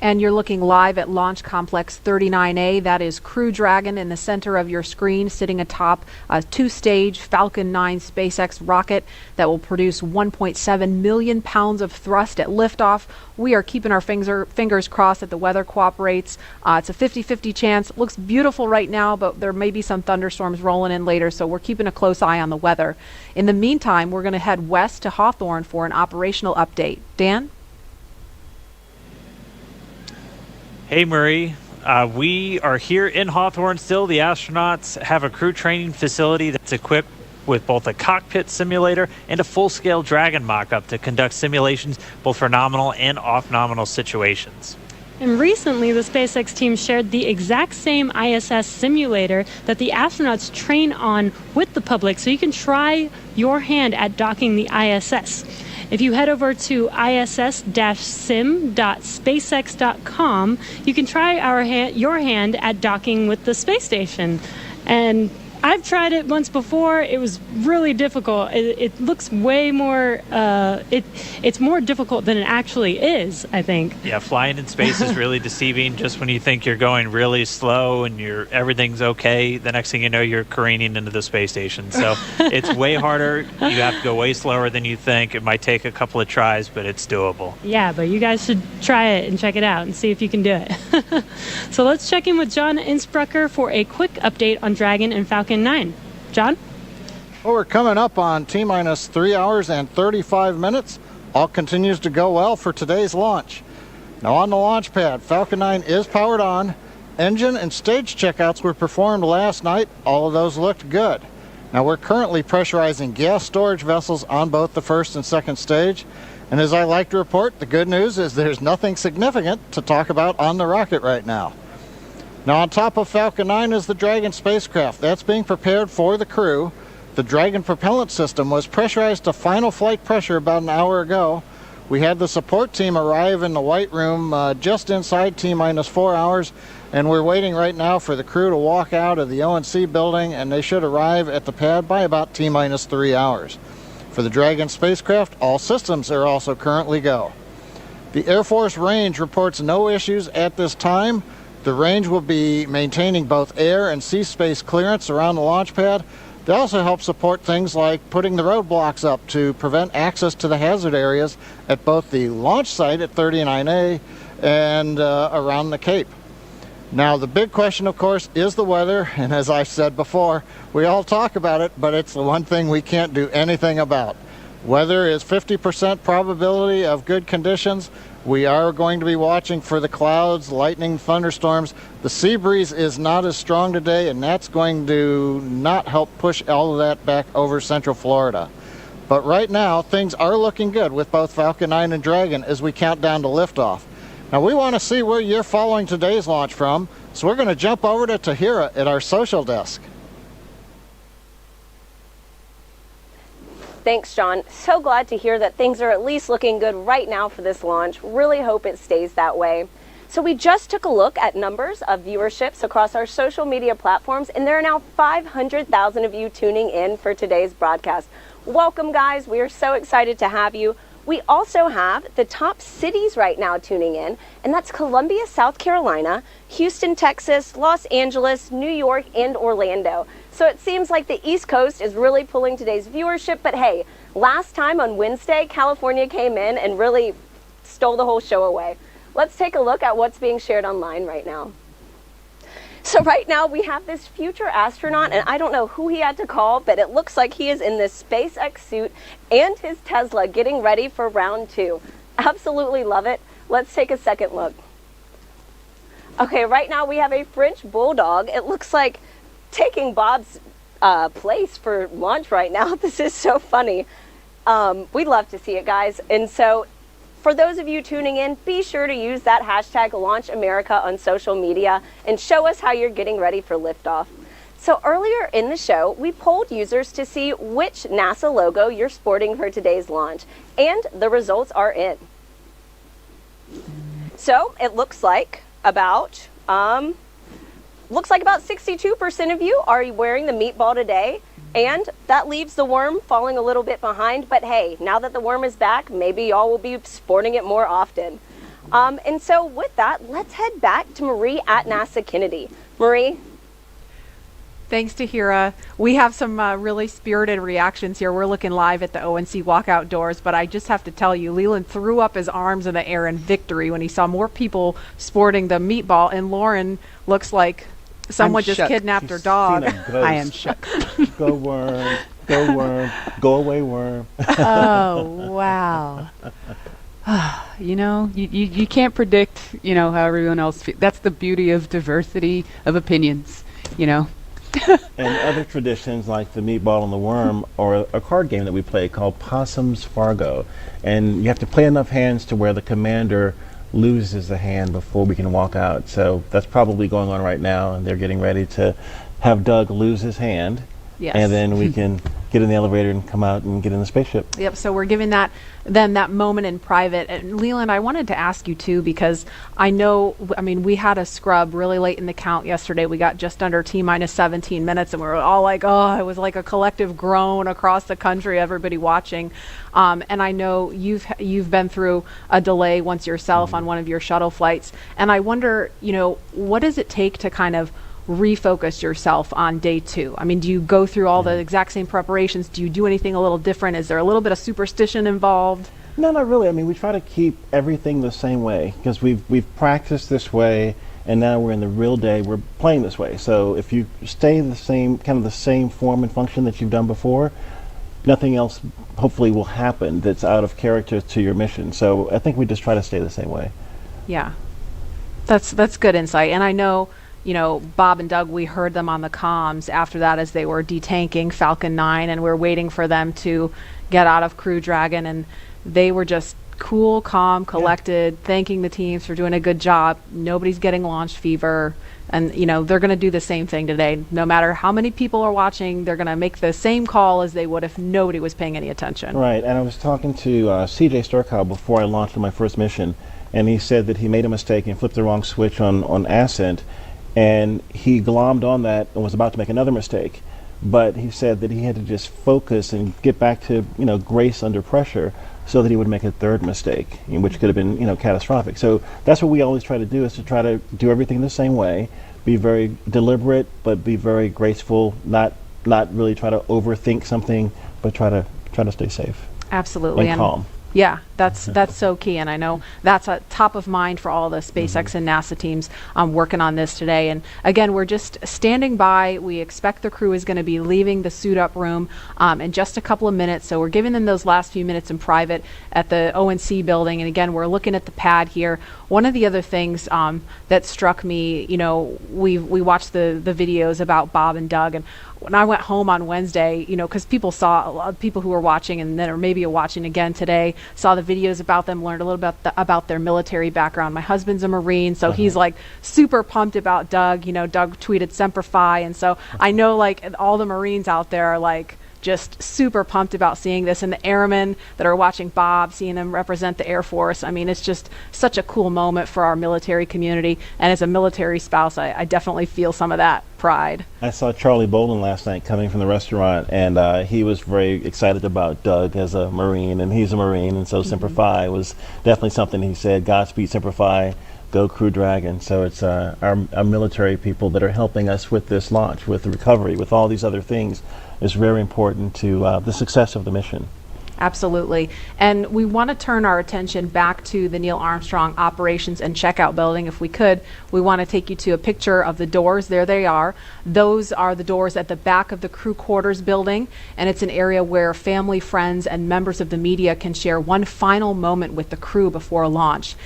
And you're looking live at Launch Complex 39A. That is Crew Dragon in the center of your screen, sitting atop a two-stage Falcon 9 SpaceX rocket that will produce 1.7 million pounds of thrust at liftoff. We are keeping our fingers crossed that the weather cooperates. It's a 50-50 chance. It looks beautiful right now, but there may be some thunderstorms rolling in later, so we're keeping a close eye on the weather. In the meantime, we're going to head west to Hawthorne for an operational update. Dan? Hey, Marie. We are here in Hawthorne still. The astronauts have a crew training facility that's equipped with both a cockpit simulator and a full-scale Dragon mock-up to conduct simulations both for nominal and off-nominal situations. And recently, the SpaceX team shared the exact same ISS simulator that the astronauts train on with the public, so you can try your hand at docking the ISS. If you head over to iss-sim.spacex.com, you can try your hand at docking with the space station. And I've tried it once before. It was really difficult. It looks way more, it's more difficult than it actually is, I think. Yeah, flying in space is really deceiving. Just when you think you're going really slow and everything's okay, the next thing you know, you're careening into the space station. So it's way harder. You have to go way slower than you think. It might take a couple of tries, but it's doable. Yeah, but you guys should try it and check it out and see if you can do it. So let's check in with John Innsbrucker for a quick update on Dragon and Falcon 9. John? Well, we're coming up on T-minus 3 hours and 35 minutes. All continues to go well for today's launch. Now on the launch pad, Falcon 9 is powered on. Engine and stage checkouts were performed last night. All of those looked good. Now we're currently pressurizing gas storage vessels on both the first and second stage. And as I like to report, the good news is there's nothing significant to talk about on the rocket right now. Now on top of Falcon 9 is the Dragon spacecraft. That's being prepared for the crew. The Dragon propellant system was pressurized to final flight pressure about an hour ago. We had the support team arrive in the White Room just inside T-minus 4 hours, and we're waiting right now for the crew to walk out of the O&C building, and they should arrive at the pad by about T-minus 3 hours. For the Dragon spacecraft, all systems are also currently go. The Air Force range reports no issues at this time. The range will be maintaining both air and sea space clearance around the launch pad. They also help support things like putting the roadblocks up to prevent access to the hazard areas at both the launch site at 39A and around the Cape. Now the big question, of course, is the weather, and as I've said before, we all talk about it, but it's the one thing we can't do anything about. Weather is 50% probability of good conditions. We are going to be watching for the clouds, lightning, thunderstorms. The sea breeze is not as strong today, and that's going to not help push all of that back over Central Florida. But right now, things are looking good with both Falcon 9 and Dragon as we count down to liftoff. Now, we want to see where you're following today's launch from, so we're going to jump over to Tahira at our social desk. Thanks, John. So glad to hear that things are at least looking good right now for this launch. Really hope it stays that way. So we just took a look at numbers of viewerships across our social media platforms, and there are now 500,000 of you tuning in for today's broadcast. Welcome, guys. We are so excited to have you. We also have the top cities right now tuning in, and that's Columbia, South Carolina, Houston, Texas, Los Angeles, New York, and Orlando. So it seems like the East Coast is really pulling today's viewership, but hey, last time on Wednesday, California came in and really stole the whole show away. Let's take a look at what's being shared online right now. So right now we have this future astronaut, and I don't know who he had to call, but it looks like he is in this SpaceX suit and his Tesla getting ready for round 2. Absolutely love it. Let's take a second look. Okay, right now we have a French bulldog. It looks like taking Bob's place for launch right now. This is so funny. We'd love to see it, guys. And so for those of you tuning in, be sure to use that hashtag LaunchAmerica on social media and show us how you're getting ready for liftoff. So earlier in the show, we polled users to see which NASA logo you're sporting for today's launch, and the results are in. So it looks like about 62% of you are wearing the meatball today, and that leaves the worm falling a little bit behind. But hey, now that the worm is back, maybe y'all will be sporting it more often. And so with that, let's head back to Marie at NASA Kennedy. Marie? Thanks, Tahira. We have some really spirited reactions here. We're looking live at the ONC walkout doors, but I just have to tell you, Leland threw up his arms in the air in victory when he saw more people sporting the meatball, and Lauren looks like someone just kidnapped her dog. I am shook. Go worm, go worm, go away worm. Oh, wow. You know, you can't predict, you know, how everyone else feels. That's the beauty of diversity of opinions, you know. And other traditions like the meatball and the worm, or a card game that we play called Possum's Fargo. And you have to play enough hands to where the commander loses a hand before we can walk out. So that's probably going on right now, and they're getting ready to have Doug lose his hand. Yes. And then we can get in the elevator and come out and get in the spaceship. Yep, so we're giving them that moment in private. And Leland, I wanted to ask you too, because I know, I mean, we had a scrub really late in the count yesterday. We got just under T-minus 17 minutes, and we were all like, oh, it was like a collective groan across the country, everybody watching. And I know you've been through a delay once yourself on one of your shuttle flights. And I wonder, you know, what does it take to kind of refocus yourself on day 2? I mean, do you go through all the exact same preparations? Do you do anything a little different? Is there a little bit of superstition involved? No, not really. I mean, we try to keep everything the same way because we've practiced this way, and now we're in the real day. We're playing this way. So if you stay the same, kind of the same form and function that you've done before, nothing else hopefully will happen that's out of character to your mission. So I think we just try to stay the same way. Yeah, that's good insight. And I know, you know, Bob and Doug, we heard them on the comms after that as they were detanking Falcon 9, and we're waiting for them to get out of Crew Dragon, and they were just cool, calm, collected, thanking the teams for doing a good job. Nobody's getting launch fever, and you know, they're going to do the same thing today. No matter how many people are watching, they're going to make the same call as they would if nobody was paying any attention. Right, and I was talking to CJ Sturkow before I launched on my first mission, and he said that he made a mistake and flipped the wrong switch on Ascent, and he glommed on that and was about to make another mistake. But he said that he had to just focus and get back to, you know, grace under pressure so that he would make a third mistake, which could have been, you know, catastrophic. So that's what we always try to do, is to try to do everything the same way, be very deliberate, but be very graceful, not really try to overthink something, but try to stay safe. Absolutely. And calm. Yeah, that's so key, and I know that's top of mind for all the SpaceX and NASA teams working on this today. And again, we're just standing by. We expect the crew is going to be leaving the suit-up room in just a couple of minutes, so we're giving them those last few minutes in private at the ONC building. And again, we're looking at the pad here. One of the other things that struck me, you know, we watched the videos about Bob and Doug, and when I went home on Wednesday, you know, because people saw, a lot of people who were watching and then, or maybe watching again today, saw the videos about them, learned a little bit about their military background. My husband's a Marine, so he's like super pumped about Doug. You know, Doug tweeted Semper Fi, and so I know like all the Marines out there are like just super pumped about seeing this, and the airmen that are watching Bob, seeing them represent the Air Force. I mean, it's just such a cool moment for our military community, and as a military spouse, I definitely feel some of that pride. I saw Charlie Bolden last night coming from the restaurant, and he was very excited about Doug as a Marine, and he's a Marine, and so Semper Fi was definitely something he said. Godspeed Semper Fi, go Crew Dragon. So it's our military people that are helping us with this launch, with the recovery, with all these other things, is very important to the success of the mission. Absolutely. And we want to turn our attention back to the Neil Armstrong Operations and Checkout Building. If we could, we want to take you to a picture of the doors. There they are. Those are the doors at the back of the crew quarters building, and it's an area where family, friends, and members of the media can share one final moment with the crew before launch.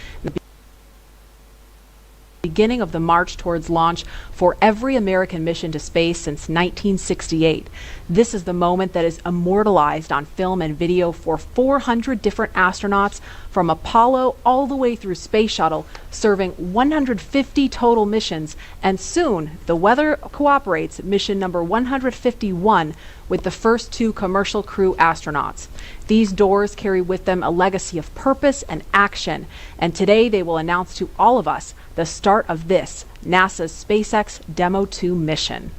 Beginning of the march towards launch for every American mission to space since 1968. This is the moment that is immortalized on film and video for 400 different astronauts from Apollo all the way through Space Shuttle, serving 150 total missions, and soon, if the weather cooperates, mission number 151 with the first 2 commercial crew astronauts. These doors carry with them a legacy of purpose and action, and today they will announce to all of us the start of this, NASA's SpaceX Demo 2 mission.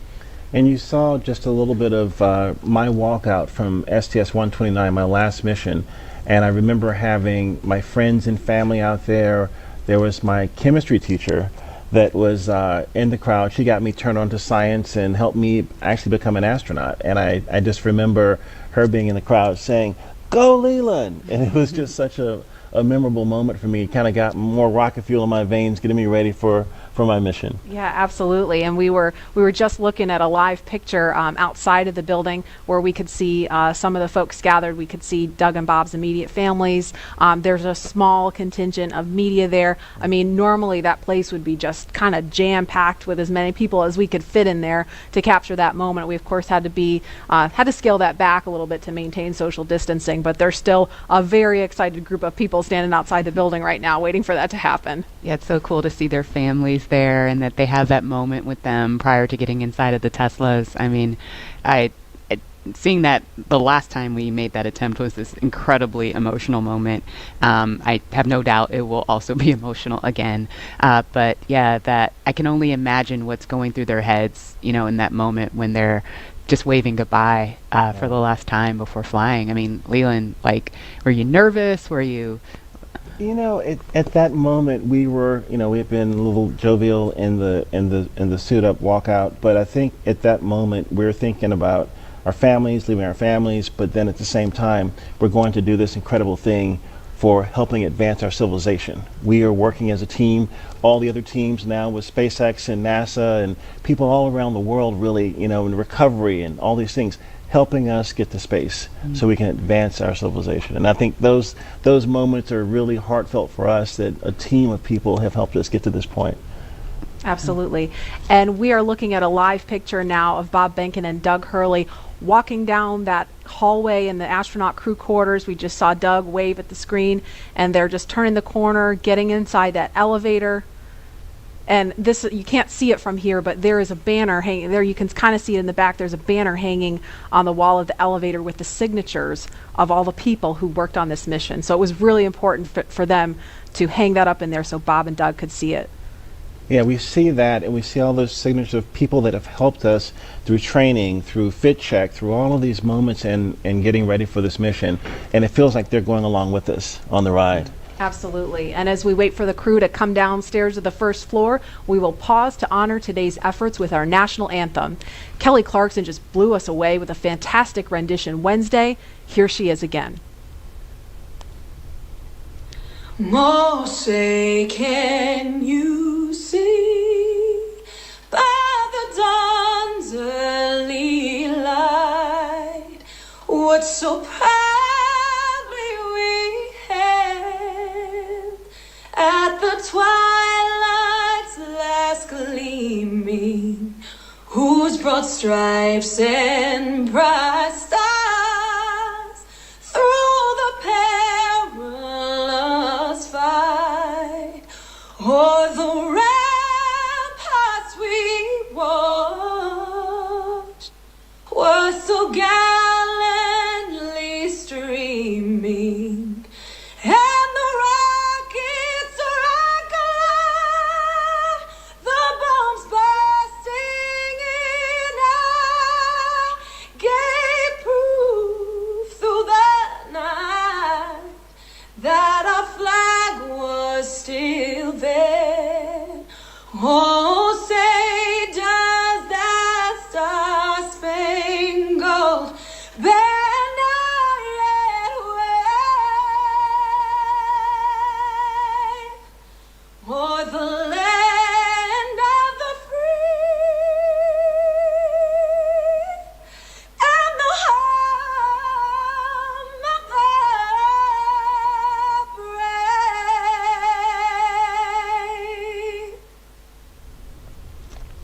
And you saw just a little bit of my walkout from STS-129, my last mission, and I remember having my friends and family out there there was my chemistry teacher that was in the crowd. She got me turned on to science and helped me actually become an astronaut. And I just remember her being in the crowd saying, "Go Leland!" And it was just such a memorable moment for me. It kind of got more rocket fuel in my veins, getting me ready for my mission. Yeah, absolutely. And we were just looking at a live picture outside of the building where we could see some of the folks gathered. We could see Doug and Bob's immediate families. There's a small contingent of media there. I mean, normally that place would be just kind of jam-packed with as many people as we could fit in there to capture that moment. We of course had to scale that back a little bit to maintain social distancing, but there's still a very excited group of people standing outside the building right now waiting for that to happen. Yeah, it's so cool to see their families there and that they have that moment with them prior to getting inside of the Teslas. I mean, seeing that the last time we made that attempt was this incredibly emotional moment. I have no doubt it will also be emotional again. But yeah, that I can only imagine what's going through their heads, in that moment when they're just waving goodbye for the last time before flying. I mean, Leland, were you nervous? Were you... At that moment we were, we had been a little jovial in the suit up walkout, but I think at that moment we were thinking about our families, leaving our families, but then at the same time we're going to do this incredible thing for helping advance our civilization. We are working as a team, all the other teams now with SpaceX and NASA and people all around the world really, in recovery and all these things, helping us get to space so we can advance our civilization. And I think those moments are really heartfelt for us, that a team of people have helped us get to this point. Absolutely. And we are looking at a live picture now of Bob Behnken and Doug Hurley walking down that hallway in the astronaut crew quarters. We just saw Doug wave at the screen, and they're just turning the corner, getting inside that elevator. And this, you can't see it from here, but there is a banner hanging there. You can kind of see it in the back. There's a banner hanging on the wall of the elevator with the signatures of all the people who worked on this mission. So it was really important for them to hang that up in there so Bob and Doug could see it. Yeah, we see that, and we see all those signatures of people that have helped us through training, through fit check, through all of these moments and getting ready for this mission. And it feels like they're going along with us on the ride. Absolutely. And as we wait for the crew to come downstairs to the first floor, we will pause to honor today's efforts with our national anthem. Kelly Clarkson just blew us away with a fantastic rendition Wednesday. Here she is again. Moshe, can you see by the dawn's early light what so proudly we hailed at the twilight's last gleaming, whose broad stripes and bright stars through the perilous fight o'er the ramparts we watched were so gallantly streaming, and the rockets regular, the bombs bursting in air, gave proof through the night that our flag was still there. Oh, say does that star-spangled banner yet wave o'er the land of the free and the home of the brave?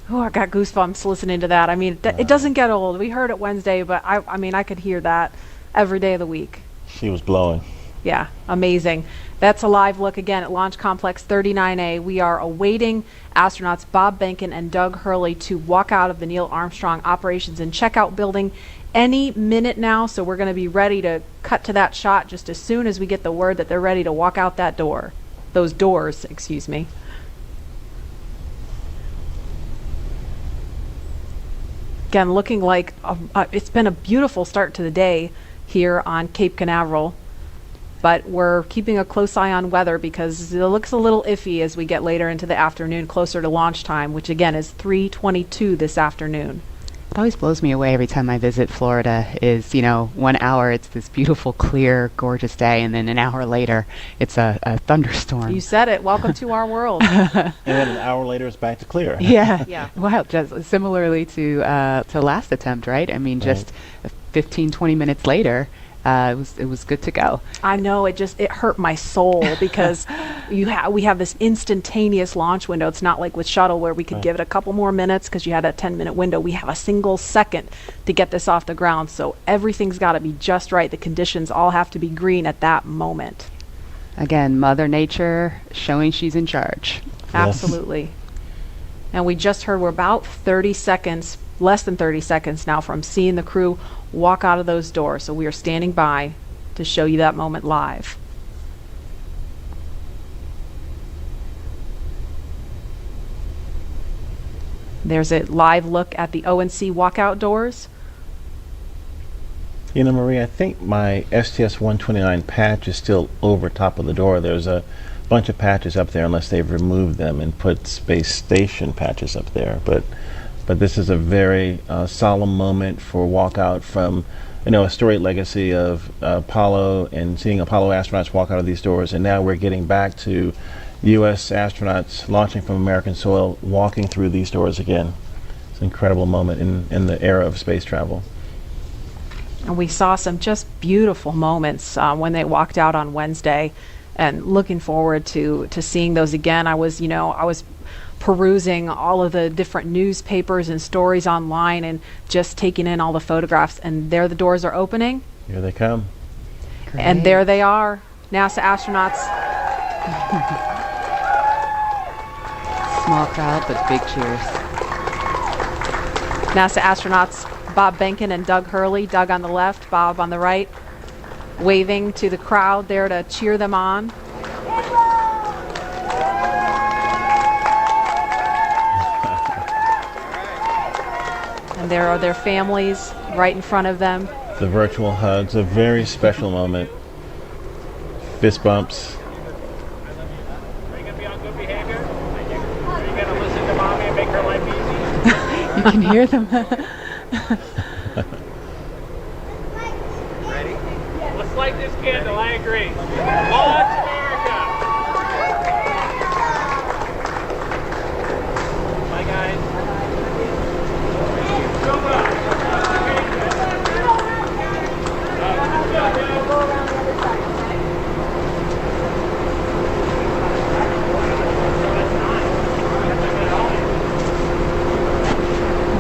Oh, I got goosebumps listening to that. I mean, it doesn't get old. We heard it Wednesday, but I mean, I could hear that every day of the week. She was blowing. Yeah, amazing. That's a live look again at Launch Complex 39A. We are awaiting astronauts Bob Behnken and Doug Hurley to walk out of the Neil Armstrong Operations and Checkout building any minute now. So we're going to be ready to cut to that shot just as soon as we get the word that they're ready to walk out that door. Those doors, excuse me. Again, looking like it's been a beautiful start to the day here on Cape Canaveral. But we're keeping a close eye on weather because it looks a little iffy as we get later into the afternoon, closer to launch time, which again is 3:22 this afternoon. It always blows me away every time I visit Florida is, 1 hour it's this beautiful, clear, gorgeous day, and then an hour later it's a thunderstorm. You said it. Welcome to our world. And then an hour later it's back to clear. Yeah. Yeah. Wow. Just similarly to last attempt, right? I mean, just 15, 20 minutes later, it was good to go. I know, it hurt my soul because we have this instantaneous launch window. It's not like with shuttle where we could give it a couple more minutes because you had a 10-minute window. We have a single second to get this off the ground, so everything's got to be just right. The conditions all have to be green at that moment. Again, Mother Nature showing she's in charge. Absolutely. And we just heard we're about 30 seconds, less than 30 seconds now from seeing the crew walk out of those doors. So we are standing by to show you that moment live. There's a live look at the O&C walkout doors. Marie, I think my STS-129 patch is still over top of the door. There's a bunch of patches up there unless they've removed them and put space station patches up there. But this is a very solemn moment for walkout from, a storied legacy of Apollo and seeing Apollo astronauts walk out of these doors. And now we're getting back to U.S. astronauts launching from American soil, walking through these doors again. It's an incredible moment in the era of space travel. And we saw some just beautiful moments when they walked out on Wednesday, and looking forward to seeing those again. I was perusing all of the different newspapers and stories online and just taking in all the photographs, and there the doors are opening. Here they come. Great. And there they are, NASA astronauts. Small crowd, but big cheers. NASA astronauts Bob Behnken and Doug Hurley, Doug on the left, Bob on the right, waving to the crowd there to cheer them on. And there are their families right in front of them. The virtual hugs, a very special moment. Fist bumps. Are you going to be on good behavior? Are you going to listen to mommy and make her life easy? You can hear them. Ready? Let's light this candle, I agree. Launch America! Bye, guys.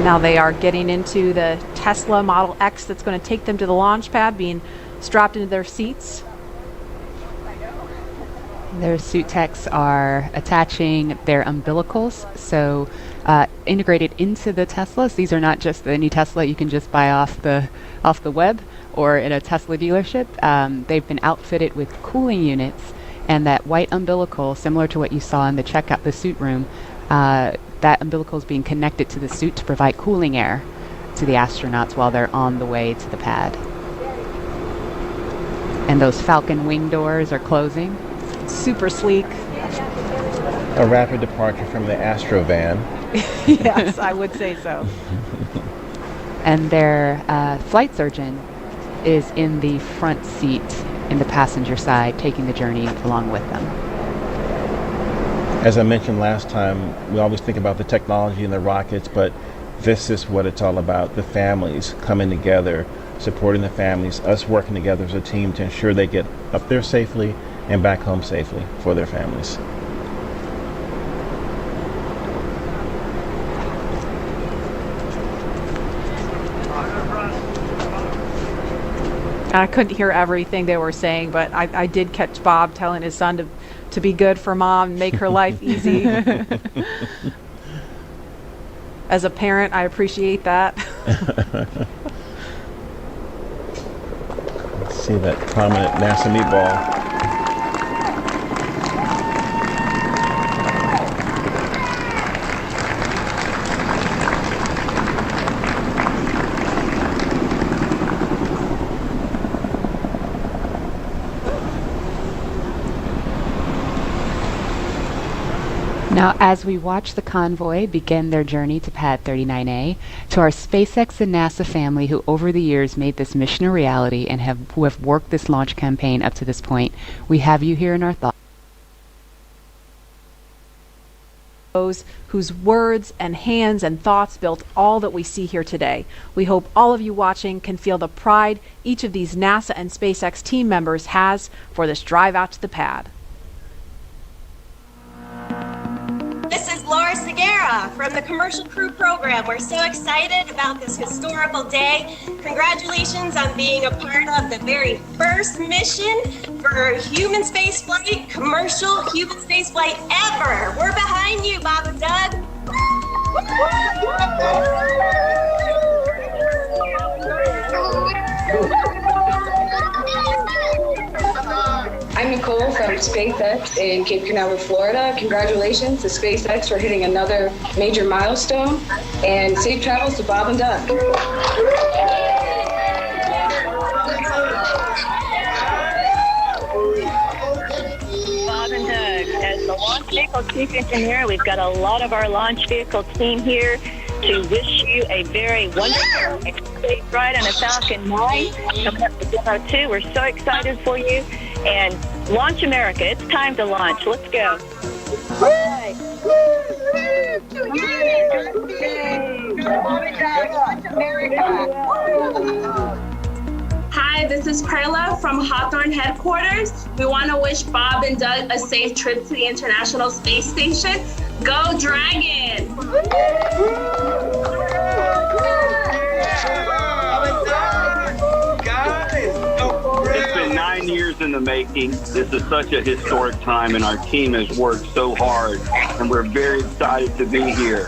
Now they are getting into the Tesla Model X that's going to take them to the launch pad, being strapped into their seats. Their suit techs are attaching their umbilicals, so integrated into the Teslas. These are not just any Tesla you can just buy off the web or in a Tesla dealership. They've been outfitted with cooling units, and that white umbilical, similar to what you saw in the suit room, that umbilical is being connected to the suit to provide cooling air to the astronauts while they're on the way to the pad. And those Falcon wing doors are closing. Super sleek. A rapid departure from the Astro van. Yes, I would say so. And their flight surgeon is in the front seat in the passenger side, taking the journey along with them. As I mentioned last time, we always think about the technology and the rockets, but this is what it's all about. The families coming together, supporting the families, us working together as a team to ensure they get up there safely and back home safely for their families. I couldn't hear everything they were saying, but I did catch Bob telling his son to be good for mom and make her life easy. As a parent, I appreciate that. Let's see that prominent NASA meatball. Now, as we watch the convoy begin their journey to Pad 39A, to our SpaceX and NASA family who over the years made this mission a reality and who have worked this launch campaign up to this point, we have you here in our thoughts. Those whose words and hands and thoughts built all that we see here today. We hope all of you watching can feel the pride each of these NASA and SpaceX team members has for this drive out to the pad. This is Laura Segura from the Commercial Crew Program. We're so excited about this historical day. Congratulations on being a part of the very first mission for human spaceflight, commercial human spaceflight ever. We're behind you, Bob and Doug. I'm Nicole from SpaceX in Cape Canaveral, Florida. Congratulations to SpaceX for hitting another major milestone, and safe travels to Bob and Doug. Bob and Doug, as the launch vehicle chief engineer, we've got a lot of our launch vehicle team here to wish you a very wonderful safe ride on a Falcon 9 coming up to Demo 2. We're so excited for you. And launch America. It's time to launch. Let's go. Hi. Hi, this is Perla from Hawthorne headquarters. We want to wish Bob and Doug a safe trip to the International Space Station. Go Dragon! It's been 9 years in the making. This is such a historic time, and our team has worked so hard, and we're very excited to be here.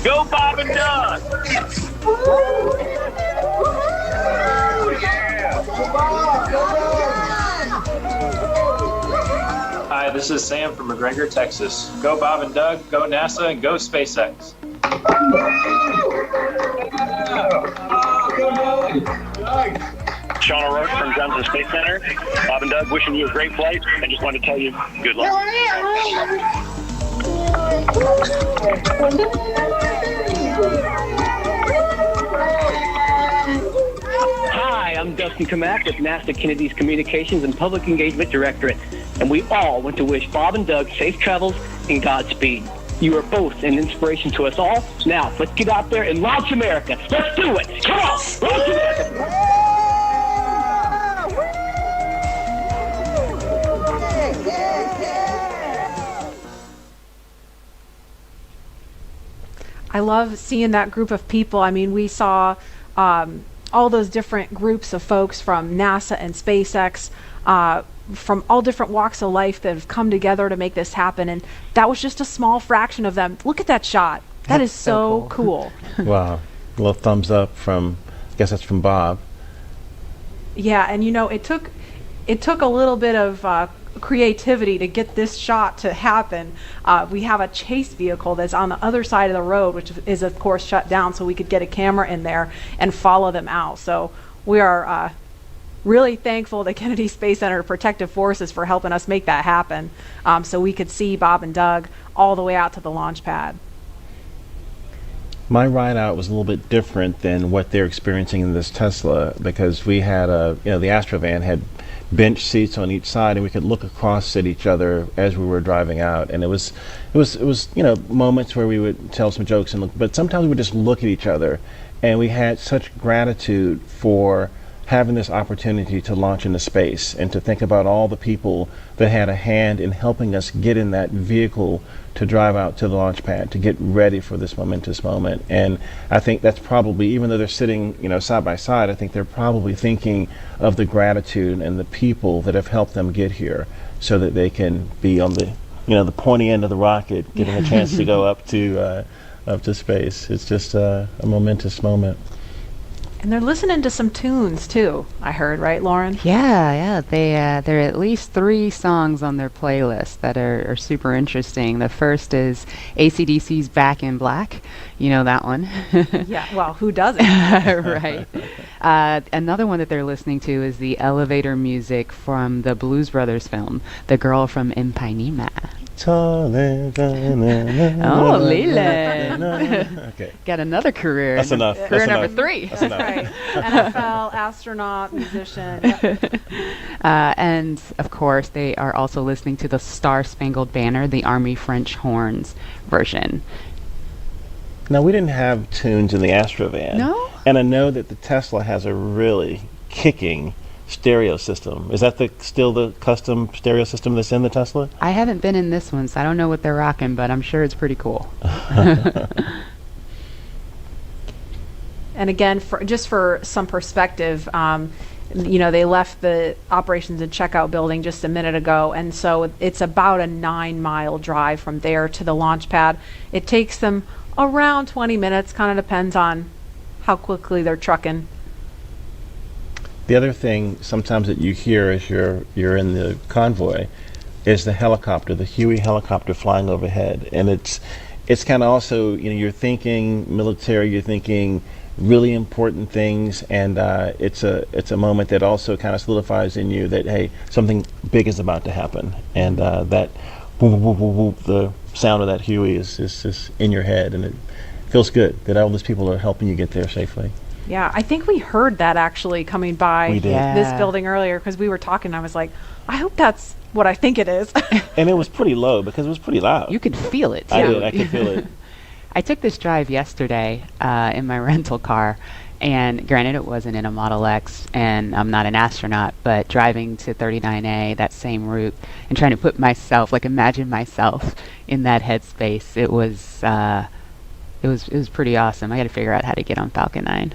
Go Bob and Doug! Hi, this is Sam from McGregor, Texas. Go Bob and Doug, go NASA, and go SpaceX. Sean O'Rourke from Johnson Space Center. Bob and Doug, wishing you a great flight. I just wanted to tell you good luck. Hi, I'm Dustin Kamak with NASA Kennedy's Communications and Public Engagement Directorate, and we all want to wish Bob and Doug safe travels and Godspeed. You are both an inspiration to us all. Now, let's get out there and launch America. Let's do it. Come on, launch America. I love seeing that group of people. I mean, we saw all those different groups of folks from NASA and SpaceX, from all different walks of life that have come together to make this happen. And that was just a small fraction of them. Look at that shot. That is so cool. Wow. A little thumbs up from, I guess that's from Bob. Yeah, and you know, it took a little bit of creativity to get this shot to happen. We have a chase vehicle that's on the other side of the road, which is of course shut down, so we could get a camera in there and follow them out. So we are really thankful to Kennedy Space Center Protective Forces for helping us make that happen, so we could see Bob and Doug all the way out to the launch pad. My ride out was a little bit different than what they're experiencing in this Tesla, because we had the Astrovan had bench seats on each side, and we could look across at each other as we were driving out. And it was moments where we would tell some jokes and look, but sometimes we would just look at each other, and we had such gratitude for having this opportunity to launch into space and to think about all the people that had a hand in helping us get in that vehicle to drive out to the launch pad to get ready for this momentous moment. And I think that's probably, even though they're sitting side by side, I think they're probably thinking of the gratitude and the people that have helped them get here, so that they can be on the the pointy end of the rocket, getting a chance to go up to space. It's just a momentous moment. And they're listening to some tunes too, I heard, right, Lauren? Yeah. There are at least 3 songs on their playlist that are super interesting. The first is AC/DC's Back in Black. You know that one. Yeah, well, who doesn't? Right. Another one that they're listening to is the elevator music from the Blues Brothers film, The Girl from Ipanema. Taller than Oh, Leland. Okay. Got another career. That's enough. Career That's number enough. 3. That's That's enough. right. NFL, astronaut, musician. Yep. And of course, they are also listening to the Star Spangled Banner, the Army French Horns version. Now, we didn't have tunes in the Astrovan. No? And I know that the Tesla has a really kicking stereo system. Is that still the custom stereo system that's in the Tesla? I haven't been in this one, so I don't know what they're rocking, but I'm sure it's pretty cool. And again, just for some perspective, they left the operations and checkout building just a minute ago, and so it's about a 9-mile drive from there to the launch pad. It takes them around 20 minutes, kind of depends on how quickly they're trucking. The other thing sometimes that you hear as you're in the convoy is the helicopter, the Huey helicopter flying overhead, and it's kind of also, you're thinking military, you're thinking really important things, and it's a moment that also kind of solidifies in you that, hey, something big is about to happen, and that whoop, whoop, whoop, whoop, the sound of that Huey is in your head, and it feels good that all these people are helping you get there safely. Yeah, I think we heard that actually coming by We did. this building earlier, because we were talking, I was like, I hope that's what I think it is. And it was pretty low because it was pretty loud. You could feel it, too. I could feel it. I took this drive yesterday in my rental car, and granted it wasn't in a Model X, and I'm not an astronaut, but driving to 39A, that same route, and trying to imagine myself in that headspace, it was pretty awesome. I got to figure out how to get on Falcon 9.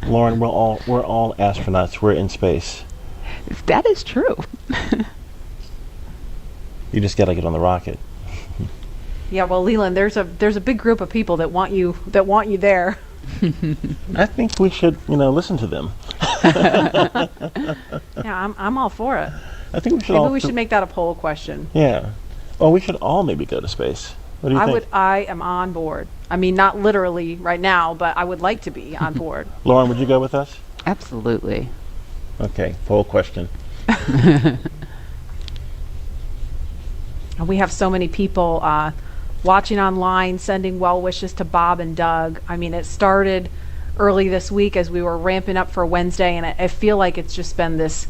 Lauren, we're all astronauts. We're in space. That is true. You just got to get on the rocket. Yeah, well, Leland, there's a big group of people that want you there. I think we should, listen to them. Yeah, I'm all for it. I think we should. Maybe we should make that a poll question. Yeah. Well, we should all maybe go to space. What do you think? I am on board. I mean, not literally right now, but I would like to be on board. Lauren, would you go with us? Absolutely. Okay, poll question. We have so many people watching online, sending well wishes to Bob and Doug. I mean, it started early this week as we were ramping up for Wednesday, and I feel like it's just been this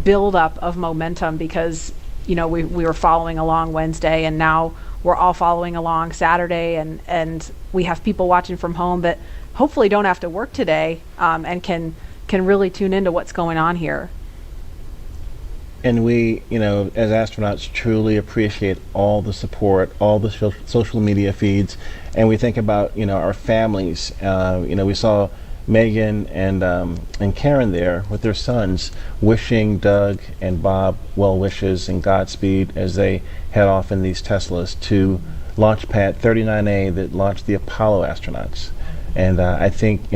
buildup of momentum because, we were following along Wednesday, and now we're all following along Saturday, and we have people watching from home that hopefully don't have to work today and can really tune into what's going on here. And we, as astronauts, truly appreciate all the support, all the social media feeds, and we think about, our families. We saw Megan and Karen there with their sons, wishing Doug and Bob well wishes and Godspeed as they head off in these Teslas to launch pad 39A that launched the Apollo astronauts. And I think,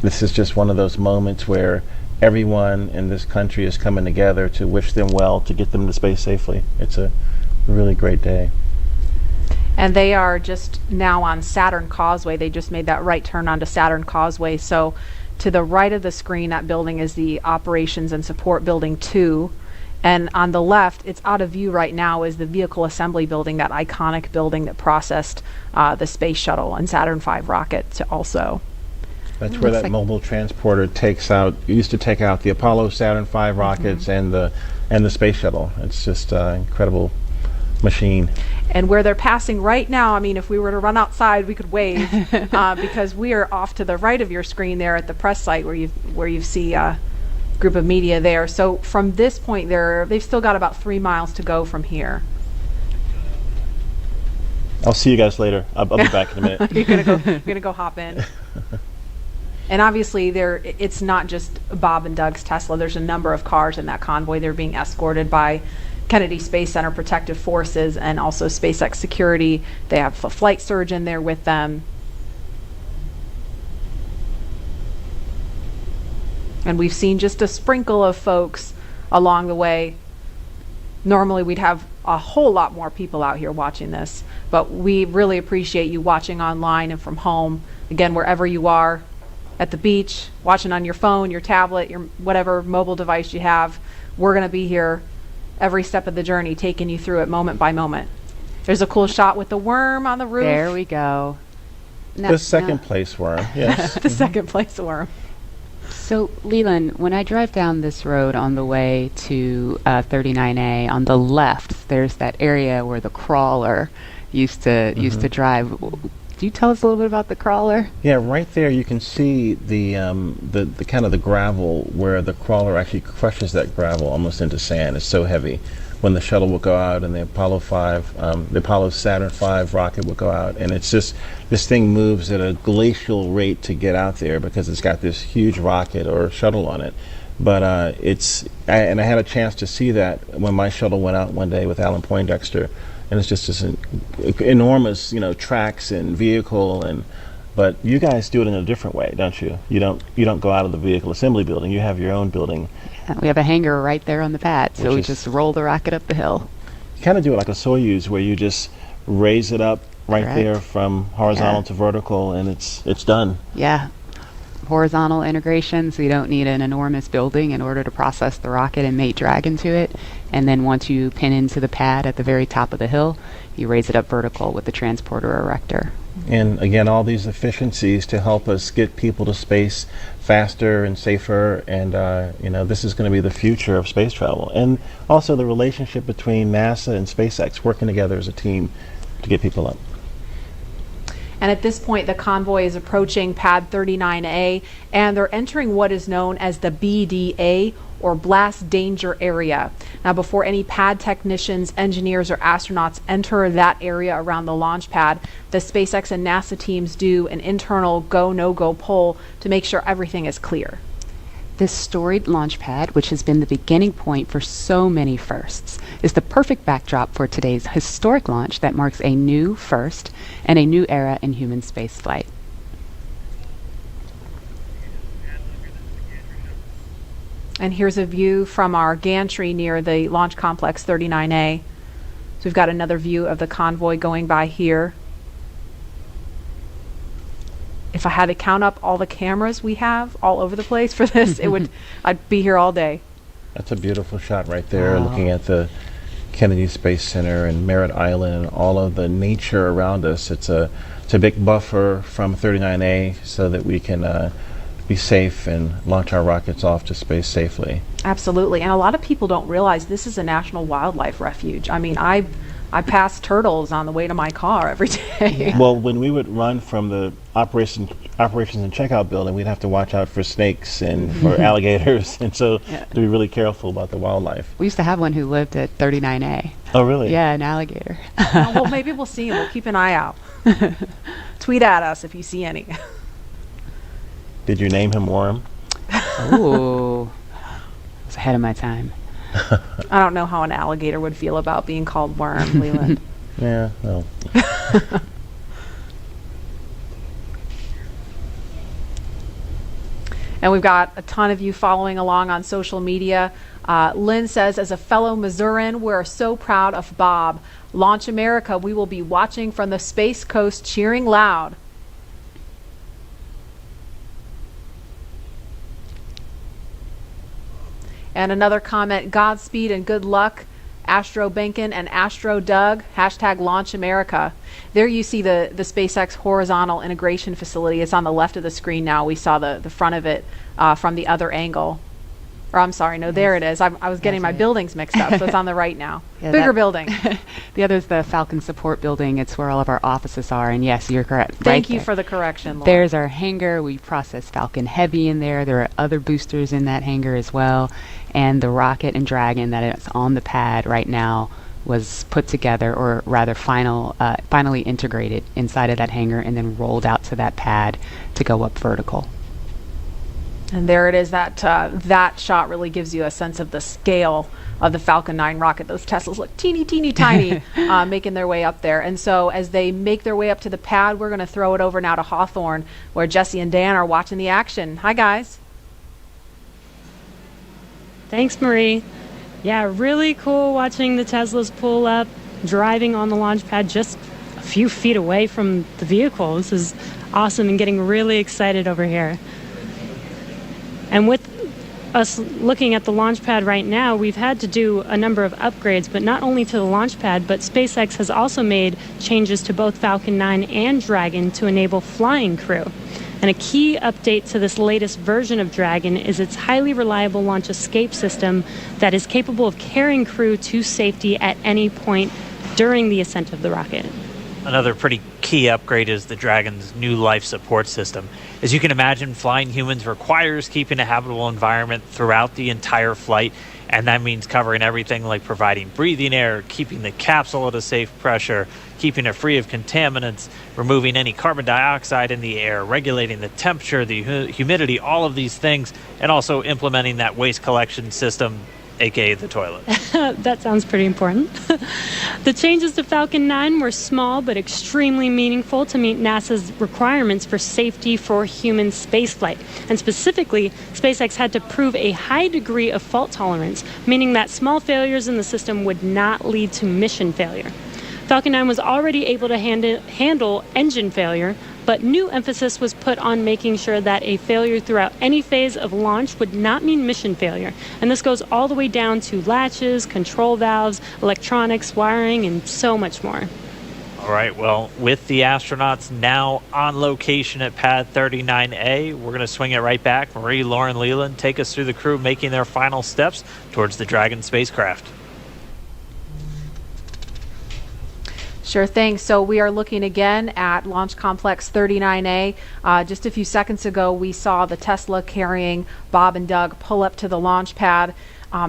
this is just one of those moments where everyone in this country is coming together to wish them well, to get them to space safely. It's a really great day. And they are just now on Saturn Causeway. They just made that right turn onto Saturn Causeway. So to the right of the screen, that building is the Operations and Support Building 2. And on the left, it's out of view right now, is the Vehicle Assembly Building, that iconic building that processed the Space Shuttle and Saturn V rocket also. That's where that mobile transporter used to take out the Apollo, Saturn V rockets and the Space Shuttle. It's just an incredible machine. And where they're passing right now, I mean, if we were to run outside, we could wave because we are off to the right of your screen there at the press site where you see a group of media there. So from this point they've still got about 3 miles to go from here. I'll see you guys later. I'll be back in a minute. You're gonna go hop in. And obviously it's not just Bob and Doug's Tesla. There's a number of cars in that convoy. They're being escorted by Kennedy Space Center Protective Forces and also SpaceX Security. They have a flight surgeon there with them. And we've seen just a sprinkle of folks along the way. Normally we'd have a whole lot more people out here watching this, but we really appreciate you watching online and from home. Again, wherever you are, at the beach, watching on your phone, your tablet, your whatever mobile device you have, we're going to be here every step of the journey, taking you through it moment by moment. There's a cool shot with the worm on the roof. There we go. The second place worm, yes. The second place worm. So, Leland, when I drive down this road on the way to 39A, on the left, there's that area where the crawler used to drive. Do you tell us a little bit about the crawler? Yeah, right there you can see the kind of the gravel where the crawler actually crushes that gravel almost into sand. It's so heavy. When the shuttle will go out and the Apollo Saturn V rocket will go out, and it's just, this thing moves at a glacial rate to get out there because it's got this huge rocket or shuttle on it. But I had a chance to see that when my shuttle went out one day with Alan Poindexter, and it's just this enormous, tracks and vehicle, but you guys do it in a different way, don't you? You don't go out of the vehicle assembly building. You have your own building. We have a hangar right there on the pad, so we just roll the rocket up the hill. You kind of do it like a Soyuz, where you just raise it up right there from horizontal to vertical, and it's done. Yeah. Horizontal integration, so you don't need an enormous building in order to process the rocket and mate Dragon to it. And then once you pin into the pad at the very top of the hill, you raise it up vertical with the transporter erector. And again, all these efficiencies to help us get people to space faster and safer, and this is going to be the future of space travel. And also the relationship between NASA and SpaceX working together as a team to get people up. And at this point, the convoy is approaching pad 39A, and they're entering what is known as the BDA, or blast danger area. Now, before any pad technicians, engineers, or astronauts enter that area around the launch pad, the SpaceX and NASA teams do an internal go-no-go poll to make sure everything is clear. This storied launch pad, which has been the beginning point for so many firsts, is the perfect backdrop for today's historic launch that marks a new first and a new era in human spaceflight. And here's a view from our gantry near the Launch Complex 39A. So we've got another view of the convoy going by here. If I had to count up all the cameras we have all over the place for this, I'd be here all day. That's a beautiful shot right there, looking at the Kennedy Space Center and Merritt Island and all of the nature around us. It's a big buffer from 39A so that we can be safe and launch our rockets off to space safely. Absolutely, and a lot of people don't realize this is a national wildlife refuge. I mean, I pass turtles on the way to my car every day. Yeah. Well, when we would run from the operations and checkout building, we'd have to watch out for snakes and for alligators, and so to be really careful about the wildlife. We used to have one who lived at 39A. Oh, really? Yeah, an alligator. Well, maybe we'll see him. We'll keep an eye out. Tweet at us if you see any. Did you name him Worm? Ooh, I was ahead of my time. I don't know how an alligator would feel about being called Worm, Leland. Yeah, well. And we've got a ton of you following along on social media. Lynn says, as a fellow Missourian, we're so proud of Bob. Launch America, we will be watching from the Space Coast, cheering loud. And another comment, Godspeed and good luck, Astro Benkin and Astro Doug, hashtag Launch America. There you see the SpaceX horizontal integration facility. It's on the left of the screen now. We saw the front of it from the other angle. Or I'm sorry, no, there it is. I was getting my buildings mixed up, so it's on the right now. Yeah, bigger building. The other is the Falcon Support Building. It's where all of our offices are, and yes, you're correct. Thank you for the correction, Laura. There's our hangar. We process Falcon Heavy in there. There are other boosters in that hangar as well. And the rocket and Dragon that is on the pad right now was put together, or rather finally integrated inside of that hangar and then rolled out to that pad to go up vertical. And there it is. That shot really gives you a sense of the scale of the Falcon 9 rocket. Those Teslas look teeny, teeny, tiny, making their way up there. And so as they make their way up to the pad, we're going to throw it over now to Hawthorne, where Jesse and Dan are watching the action. Hi, guys. Thanks, Marie. Yeah, really cool watching the Teslas pull up, driving on the launch pad just a few feet away from the vehicle. This is awesome and getting really excited over here. And with us looking at the launch pad right now, we've had to do a number of upgrades, but not only to the launch pad, but SpaceX has also made changes to both Falcon 9 and Dragon to enable flying crew. And a key update to this latest version of Dragon is its highly reliable launch escape system that is capable of carrying crew to safety at any point during the ascent of the rocket. Another pretty key upgrade is the Dragon's new life support system. As you can imagine, flying humans requires keeping a habitable environment throughout the entire flight, and that means covering everything like providing breathing air, keeping the capsule at a safe pressure, keeping it free of contaminants, removing any carbon dioxide in the air, regulating the temperature, the humidity, all of these things, and also implementing that waste collection system, aka the toilet. That sounds pretty important. The changes to Falcon 9 were small but extremely meaningful to meet NASA's requirements for safety for human spaceflight. And specifically, SpaceX had to prove a high degree of fault tolerance, meaning that small failures in the system would not lead to mission failure. Falcon 9 was already able to handle engine failure, but new emphasis was put on making sure that a failure throughout any phase of launch would not mean mission failure. And this goes all the way down to latches, control valves, electronics, wiring, and so much more. All right, well, with the astronauts now on location at Pad 39A, we're going to swing it right back. Marie, Lauren, Leland, take us through the crew making their final steps towards the Dragon spacecraft. Sure thing. So we are looking again at Launch Complex 39A. Just a few seconds ago, we saw the Tesla carrying Bob and Doug pull up to the launch pad.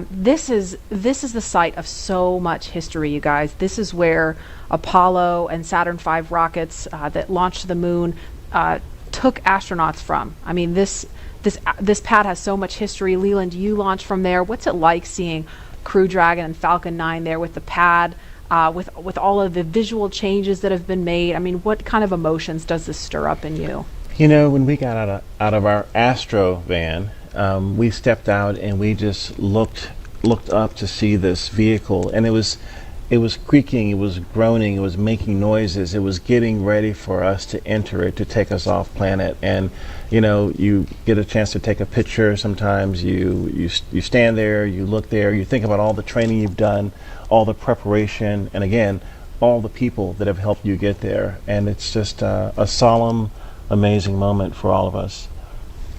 This is the site of so much history, you guys. This is where Apollo and Saturn V rockets that launched to the moon took astronauts from. I mean, this pad has so much history. Leland, you launched from there. What's it like seeing Crew Dragon and Falcon 9 there with the pad? With all of the visual changes that have been made? I mean, what kind of emotions does this stir up in you? You know, when we got out of our Astro van, we stepped out and we just looked up to see this vehicle, and it was creaking, it was groaning, it was making noises, it was getting ready for us to enter it, to take us off planet. And you know, you get a chance to take a picture. Sometimes you stand there, you look there, you think about all the training you've done, all the preparation, and again, all the people that have helped you get there. And it's just a solemn, amazing moment for all of us.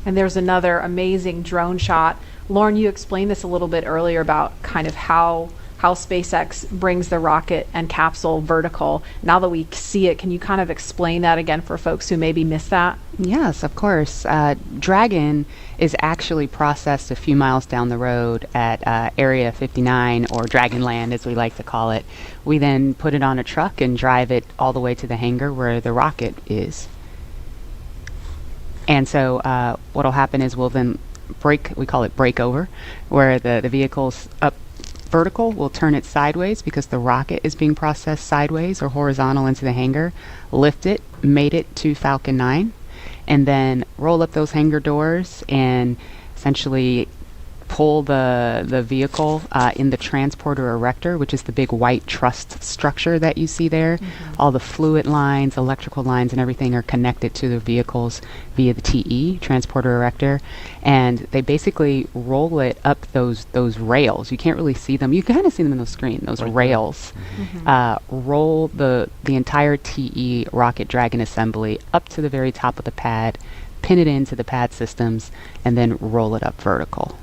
And there's another amazing drone shot. Lauren, you explained this a little bit earlier about kind of how SpaceX brings the rocket and capsule vertical. Now that we see it, can you kind of explain that again for folks who maybe missed that? Yes, of course. Dragon is actually processed a few miles down the road at Area 59, or Dragonland as we like to call it. We then put it on a truck and drive it all the way to the hangar where the rocket is. And so what will happen is we'll then we call it breakover, where the vehicle's up vertical, we'll turn it sideways because the rocket is being processed sideways or horizontal into the hangar, lift it, mate it to Falcon 9, and then roll up those hangar doors and essentially pull the vehicle in the transporter erector, which is the big white truss structure that you see there. Mm-hmm. All the fluid lines, electrical lines, and everything are connected to the vehicles via the TE, transporter erector, and they basically roll it up those rails. You can't really see them. You kind of see them in the screen, those rails. Mm-hmm. Roll the entire TE Rocket Dragon assembly up to the very top of the pad, pin it into the pad systems, and then roll it up vertical.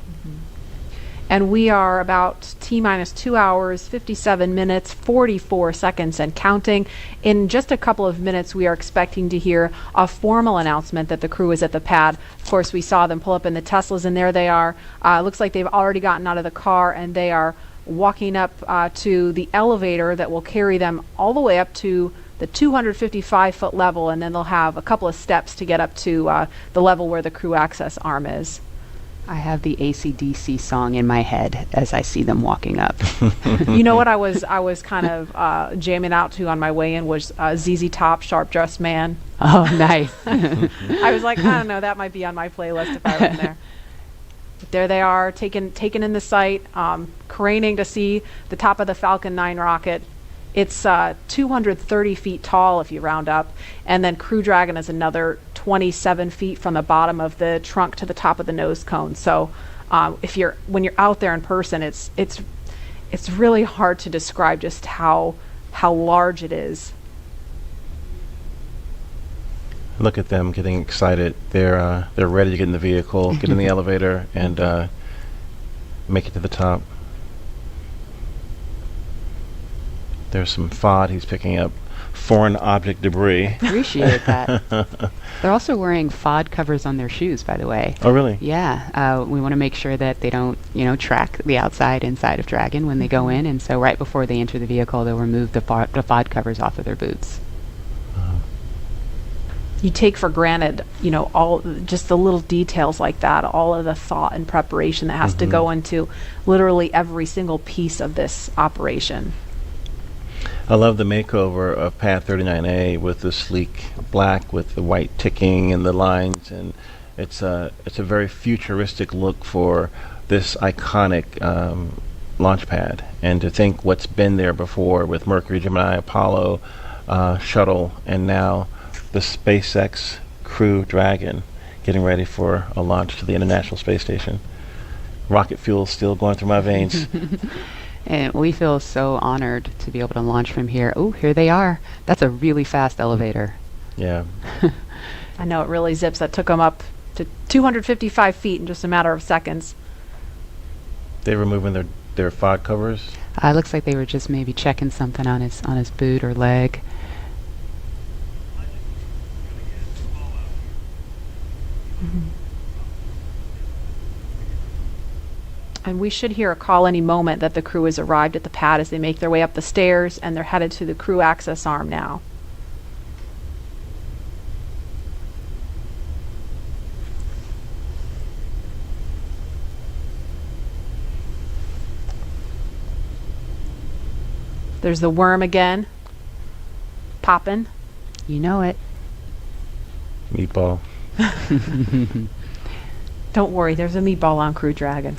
And we are about T-minus 2 hours, 57 minutes, 44 seconds and counting. In just a couple of minutes, we are expecting to hear a formal announcement that the crew is at the pad. Of course, we saw them pull up in the Teslas, and there they are. Looks like they've already gotten out of the car, and they are walking up to the elevator that will carry them all the way up to the 255-foot level, and then they'll have a couple of steps to get up to the level where the crew access arm is. I have the AC/DC song in my head as I see them walking up. You know what I was kind of jamming out to on my way in was ZZ Top, Sharp Dressed Man. Oh, nice. I was like, I don't know, that might be on my playlist if I were in there. But there they are, taken in the sight, craning to see the top of the Falcon 9 rocket. It's 230 feet tall if you round up, and then Crew Dragon is another 27 feet from the bottom of the trunk to the top of the nose cone. So when you're out there in person, it's really hard to describe just how large it is. Look at them getting excited. They're ready to get in the vehicle, get in the elevator, and make it to the top. There's some FOD he's picking up. Foreign object debris. Appreciate that. They're also wearing FOD covers on their shoes, by the way. Oh, really? Yeah. We want to make sure that they don't, track the inside of Dragon when they go in. And so right before they enter the vehicle, they'll remove the FOD covers off of their boots. You take for granted, all just the little details like that, all of the thought and preparation that has to go into literally every single piece of this operation. I love the makeover of Pad 39A with the sleek black with the white ticking and the lines, and it's a very futuristic look for this iconic launch pad. And to think what's been there before with Mercury, Gemini, Apollo, shuttle, and now the SpaceX Crew Dragon getting ready for a launch to the International Space Station. Rocket fuel still going through my veins. And we feel so honored to be able to launch from here. Oh, here they are. That's a really fast elevator. Yeah. I know, it really zips. That took them up to 255 feet in just a matter of seconds. They're removing their FOD covers? Looks like they were just maybe checking something on his boot or leg. And we should hear a call any moment that the crew has arrived at the pad as they make their way up the stairs, and they're headed to the crew access arm now. There's the worm again, popping. You know it. Meatball. Don't worry, there's a meatball on Crew Dragon.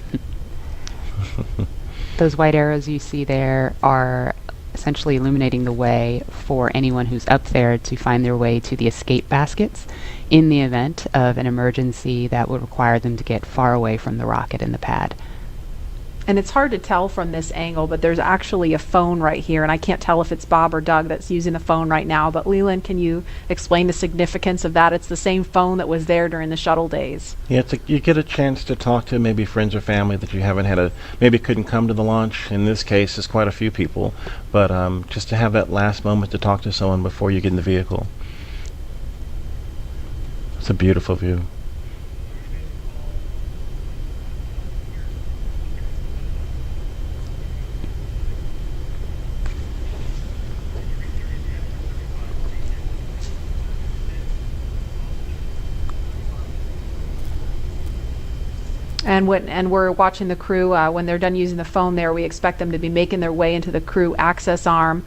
Those white arrows you see there are essentially illuminating the way for anyone who's up there to find their way to the escape baskets in the event of an emergency that would require them to get far away from the rocket and the pad. And it's hard to tell from this angle, but there's actually a phone right here, and I can't tell if it's Bob or Doug that's using the phone right now. But Leland, can you explain the significance of that? It's the same phone that was there during the shuttle days. Yeah, you get a chance to talk to maybe friends or family that you haven't had maybe couldn't come to the launch. In this case, it's quite a few people. But just to have that last moment to talk to someone before you get in the vehicle. It's a beautiful view. And we're watching the crew when they're done using the phone there. We expect them to be making their way into the crew access arm.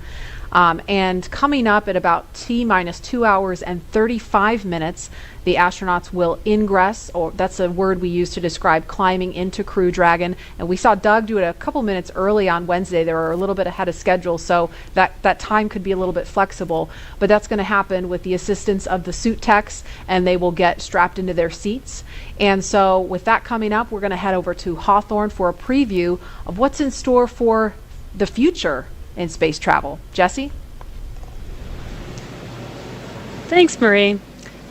And coming up at about T-minus 2 hours and 35 minutes, the astronauts will ingress, or that's a word we use to describe climbing into Crew Dragon. And we saw Doug do it a couple minutes early on Wednesday. They were a little bit ahead of schedule, so that time could be a little bit flexible. But that's going to happen with the assistance of the suit techs, and they will get strapped into their seats. And so with that coming up, we're going to head over to Hawthorne for a preview of what's in store for the future in space travel. Jesse? Thanks, Marie.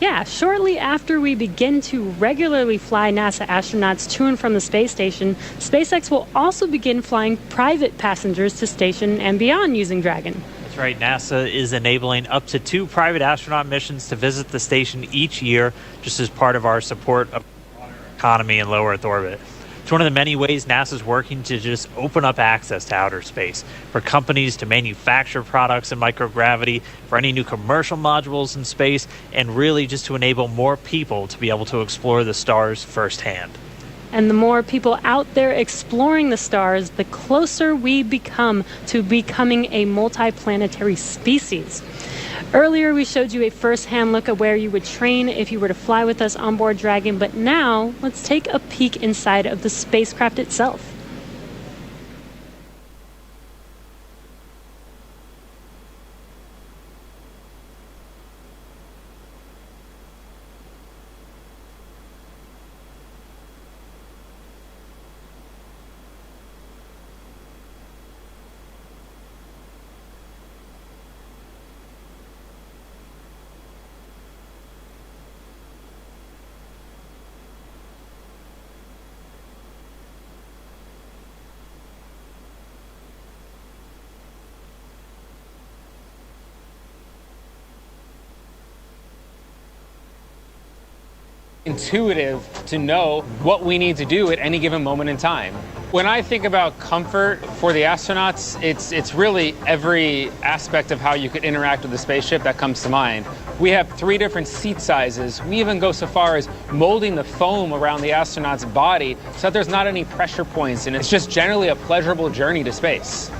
Yeah, shortly after we begin to regularly fly NASA astronauts to and from the space station, SpaceX will also begin flying private passengers to station and beyond using Dragon. That's right. NASA is enabling up to 2 private astronaut missions to visit the station each year, just as part of our support of the economy in low Earth orbit. It's one of the many ways NASA's working to just open up access to outer space for companies to manufacture products in microgravity, for any new commercial modules in space, and really just to enable more people to be able to explore the stars firsthand. And the more people out there exploring the stars, the closer we become to becoming a multiplanetary species. Earlier, we showed you a first-hand look at where you would train if you were to fly with us on board Dragon, but now let's take a peek inside of the spacecraft itself. Intuitive to know what we need to do at any given moment in time. When I think about comfort for the astronauts, it's really every aspect of how you could interact with the spaceship that comes to mind. We have 3 different seat sizes. We even go so far as molding the foam around the astronaut's body so that there's not any pressure points, and it's just generally a pleasurable journey to space.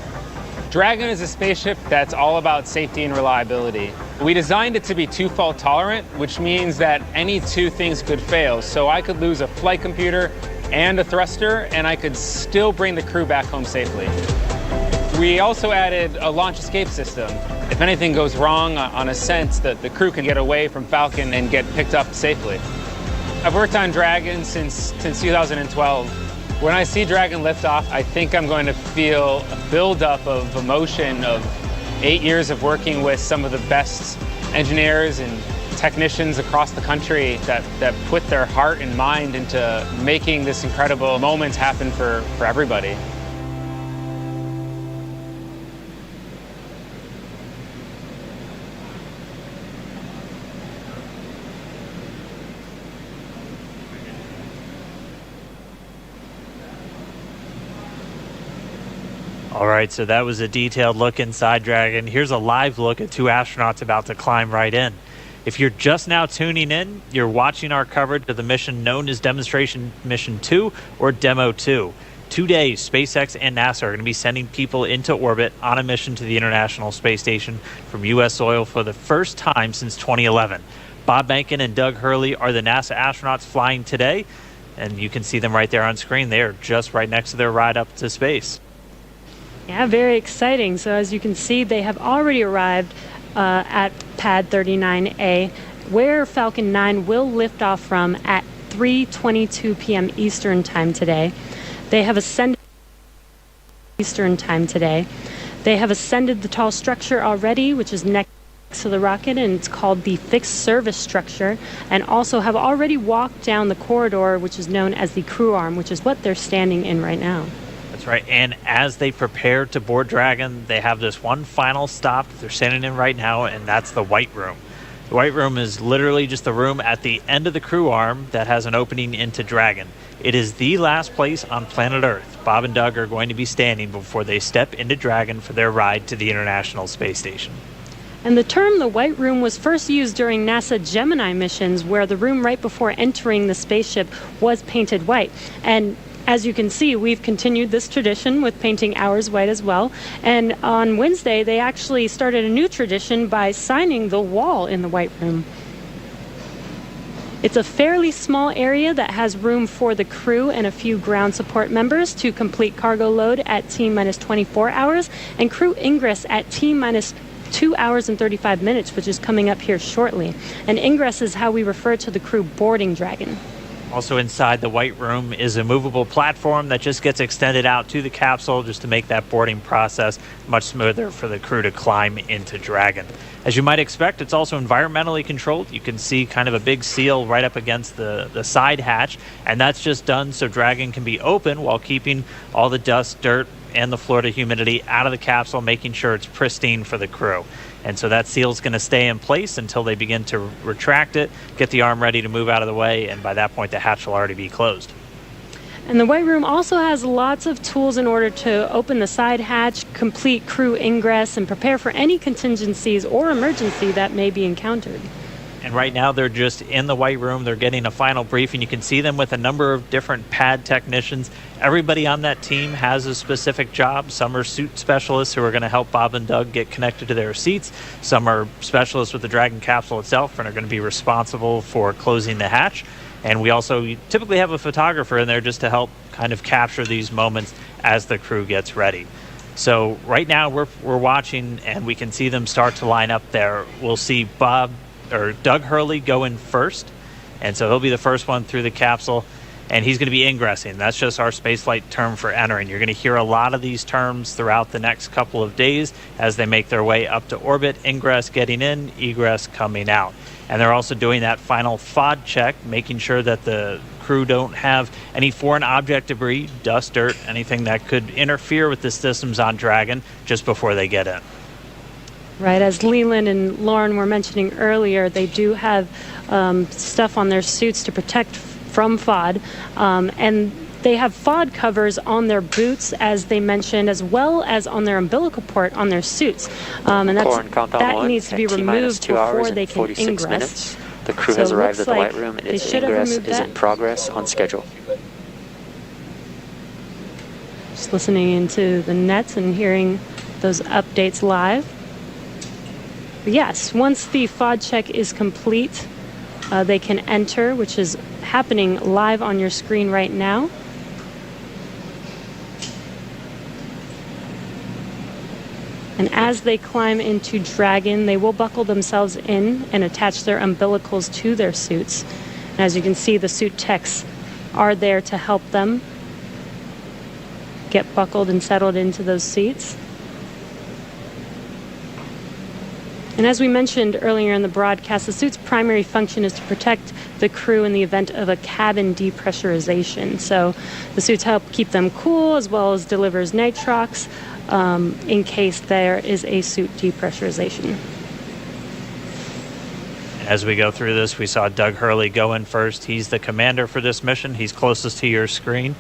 Dragon is a spaceship that's all about safety and reliability. We designed it to be 2-fault tolerant, which means that any 2 things could fail. So I could lose a flight computer and a thruster, and I could still bring the crew back home safely. We also added a launch escape system. If anything goes wrong on ascent, the crew can get away from Falcon and get picked up safely. I've worked on Dragon since 2012. When I see Dragon lift off, I think I'm going to feel a buildup of emotion of 8 years of working with some of the best engineers and technicians across the country that put their heart and mind into making this incredible moment happen for everybody. All right, so that was a detailed look inside Dragon. Here's a live look at 2 astronauts about to climb right in. If you're just now tuning in, you're watching our coverage of the mission known as Demonstration Mission 2 or Demo 2. 2 days, SpaceX and NASA are going to be sending people into orbit on a mission to the International Space Station from U.S. soil for the first time since 2011. Bob Behnken and Doug Hurley are the NASA astronauts flying today, and you can see them right there on screen. They are just right next to their ride up to space. Yeah, very exciting. So as you can see, they have already arrived at pad 39A, where Falcon 9 will lift off from at 3:22 p.m. Eastern Time today. They have ascended the tall structure already, which is next to the rocket, and it's called the fixed service structure, and also have already walked down the corridor, which is known as the crew arm, which is what they're standing in right now. That's right, and as they prepare to board Dragon, they have this one final stop that they're standing in right now, and that's the White Room. The White Room is literally just the room at the end of the crew arm that has an opening into Dragon. It is the last place on planet Earth Bob and Doug are going to be standing before they step into Dragon for their ride to the International Space Station. And the term the White Room was first used during NASA Gemini missions, where the room right before entering the spaceship was painted white. And as you can see, we've continued this tradition with painting ours white as well. And on Wednesday, they actually started a new tradition by signing the wall in the White Room. It's a fairly small area that has room for the crew and a few ground support members to complete cargo load at T-minus 24 hours and crew ingress at T-minus 2 hours and 35 minutes, which is coming up here shortly. And ingress is how we refer to the crew boarding Dragon. Also inside the White Room is a movable platform that just gets extended out to the capsule just to make that boarding process much smoother for the crew to climb into Dragon. As you might expect, it's also environmentally controlled. You can see kind of a big seal right up against the side hatch, and that's just done so Dragon can be open while keeping all the dust, dirt, and the Florida humidity out of the capsule, making sure it's pristine for the crew. And so that seal is going to stay in place until they begin to retract it, get the arm ready to move out of the way, and by that point the hatch will already be closed. And the White Room also has lots of tools in order to open the side hatch, complete crew ingress, and prepare for any contingencies or emergency that may be encountered. And right now they're just in the White Room. They're getting a final briefing. You can see them with a number of different pad technicians. Everybody on that team has a specific job. Some are suit specialists who are going to help Bob and Doug get connected to their seats. Some are specialists with the Dragon capsule itself and are going to be responsible for closing the hatch. And we also typically have a photographer in there just to help kind of capture these moments as the crew gets ready. So right now we're watching, and we can see them start to line up there. We'll see Doug Hurley go in first, and so he'll be the first one through the capsule, and he's going to be ingressing. That's just our spaceflight term for entering. You're going to hear a lot of these terms throughout the next couple of days as they make their way up to orbit. Ingress getting in, egress coming out. And they're also doing that final FOD check, making sure that the crew don't have any foreign object debris, dust, dirt, anything that could interfere with the systems on Dragon just before they get in. Right, as Leland and Lauren were mentioning earlier, they do have stuff on their suits to protect from FOD, and they have FOD covers on their boots, as they mentioned, as well as on their umbilical port on their suits, and that needs to be removed before they can ingress. Minutes. The crew has arrived at the light room, and its ingress is in progress on schedule. Just listening into the nets and hearing those updates live. But yes, once the FOD check is complete, they can enter, which is happening live on your screen right now. And as they climb into Dragon, they will buckle themselves in and attach their umbilicals to their suits. And as you can see, the suit techs are there to help them get buckled and settled into those seats. And as we mentioned earlier in the broadcast, the suit's primary function is to protect the crew in the event of a cabin depressurization. So the suits help keep them cool, as well as delivers nitrox in case there is a suit depressurization. As we go through this, we saw Doug Hurley go in first. He's the commander for this mission. He's closest to your screen.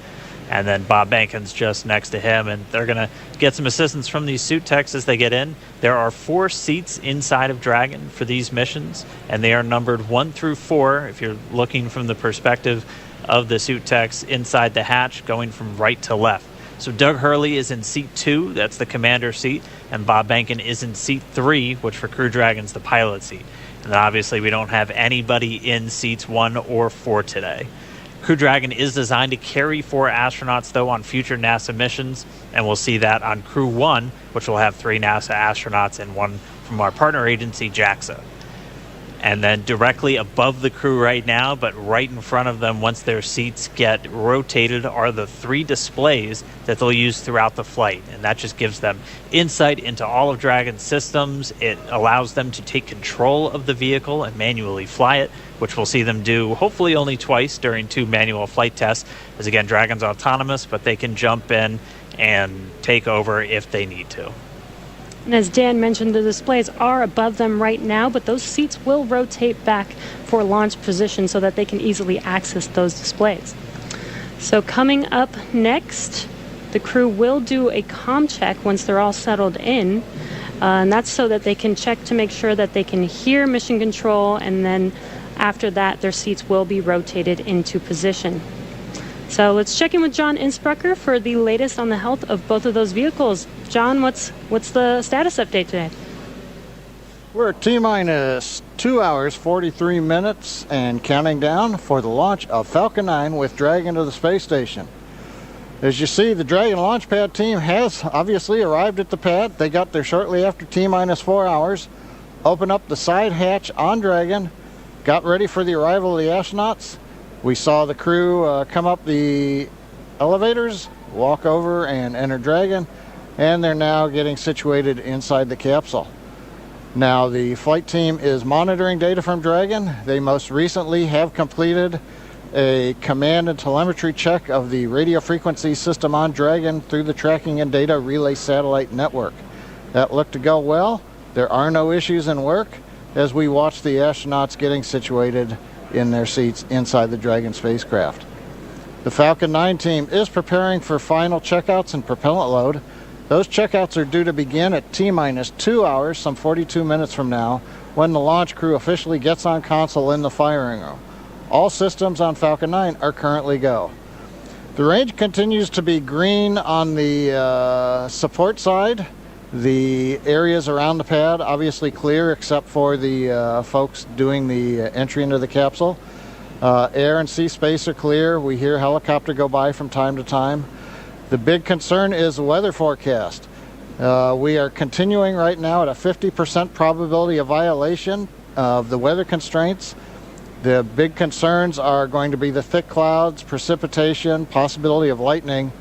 And then Bob Bankin's just next to him, and they're going to get some assistance from these suit techs as they get in. There are 4 seats inside of Dragon for these missions, and they are numbered 1 through 4 if you're looking from the perspective of the suit techs inside the hatch, going from right to left. So Doug Hurley is in seat 2, that's the commander seat, and Bob Bankin is in seat 3, which for Crew Dragon's the pilot seat. And then obviously we don't have anybody in seats 1 or 4 today. Crew Dragon is designed to carry 4 astronauts, though, on future NASA missions, and we'll see that on Crew 1, which will have 3 NASA astronauts and 1 from our partner agency, JAXA. And then directly above the crew right now, but right in front of them, once their seats get rotated, are the 3 displays that they'll use throughout the flight. And that just gives them insight into all of Dragon's systems. It allows them to take control of the vehicle and manually fly it, which we'll see them do hopefully only twice during 2 manual flight tests. As again, Dragon's autonomous, but they can jump in and take over if they need to. And as Dan mentioned, the displays are above them right now, but those seats will rotate back for launch position so that they can easily access those displays. So coming up next, the crew will do a comm check once they're all settled in, and that's so that they can check to make sure that they can hear mission control, and then after that, their seats will be rotated into position. So let's check in with John Innsbrucker for the latest on the health of both of those vehicles. John, what's the status update today? We're at T-minus 2 hours, 43 minutes, and counting down for the launch of Falcon 9 with Dragon to the space station. As you see, the Dragon launch pad team has obviously arrived at the pad. They got there shortly after T-minus 4 hours, opened up the side hatch on Dragon, got ready for the arrival of the astronauts. We saw the crew come up the elevators, walk over and enter Dragon, and they're now getting situated inside the capsule. Now the flight team is monitoring data from Dragon. They most recently have completed a command and telemetry check of the radio frequency system on Dragon through the tracking and data relay satellite network. That looked to go well. There are no issues in work as we watch the astronauts getting situated in their seats inside the Dragon spacecraft. The Falcon 9 team is preparing for final checkouts and propellant load. Those checkouts are due to begin at T-minus 2 hours, some 42 minutes from now, when the launch crew officially gets on console in the firing room. All systems on Falcon 9 are currently go. The range continues to be green on the support side. The areas around the pad obviously clear except for the folks doing the entry into the capsule. Air and sea space are clear. We hear helicopter go by from time to time. The big concern is the weather forecast. We are continuing right now at a 50% probability of violation of the weather constraints. The big concerns are going to be the thick clouds, precipitation, possibility of lightning.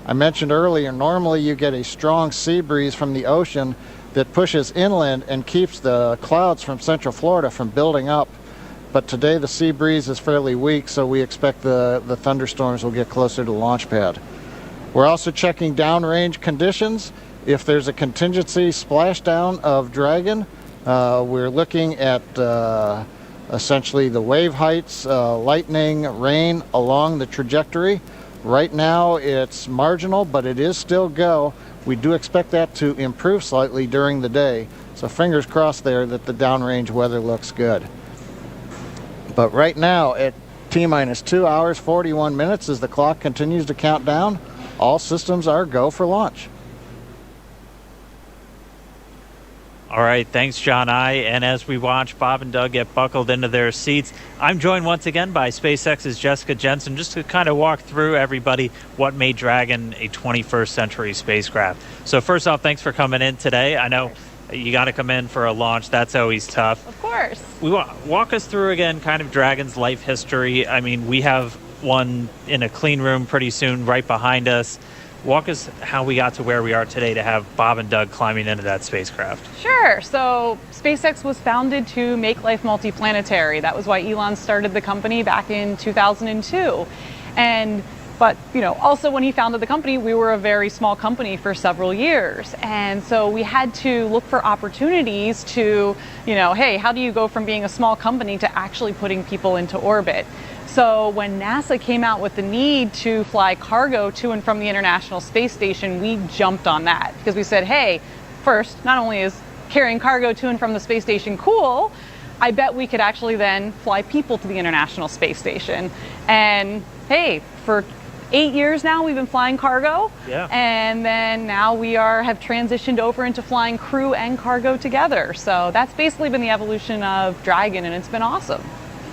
I mentioned earlier, normally you get a strong sea breeze from the ocean that pushes inland and keeps the clouds from Central Florida from building up. But today the sea breeze is fairly weak, so we expect the thunderstorms will get closer to the launch pad. We're also checking downrange conditions. If there's a contingency splashdown of Dragon, we're looking at essentially the wave heights, lightning, rain along the trajectory. Right now it's marginal, but it is still go. We do expect that to improve slightly during the day. So fingers crossed there that the downrange weather looks good. But right now at T-minus 2 hours, 41 minutes as the clock continues to count down, all systems are go for launch. All right, thanks, John I. And as we watch Bob and Doug get buckled into their seats, I'm joined once again by SpaceX's Jessica Jensen, just to kind of walk through everybody what made Dragon a 21st century spacecraft. So first off, thanks for coming in today. I know you got to come in for a launch. That's always tough. Of course. Walk us through again kind of Dragon's life history. I mean, we have one in a clean room pretty soon right behind us. Walk us how we got to where we are today to have Bob and Doug climbing into that spacecraft. Sure. So SpaceX was founded to make life multiplanetary. That was why Elon started the company back in 2002. But also when he founded the company, we were a very small company for several years. And so we had to look for opportunities to, hey, how do you go from being a small company to actually putting people into orbit? So when NASA came out with the need to fly cargo to and from the International Space Station, we jumped on that because we said, hey, first, not only is carrying cargo to and from the space station cool, I bet we could actually then fly people to the International Space Station. And hey, for 8 years now we've been flying cargo. Yeah. And then now we have transitioned over into flying crew and cargo together. So that's basically been the evolution of Dragon, and it's been awesome.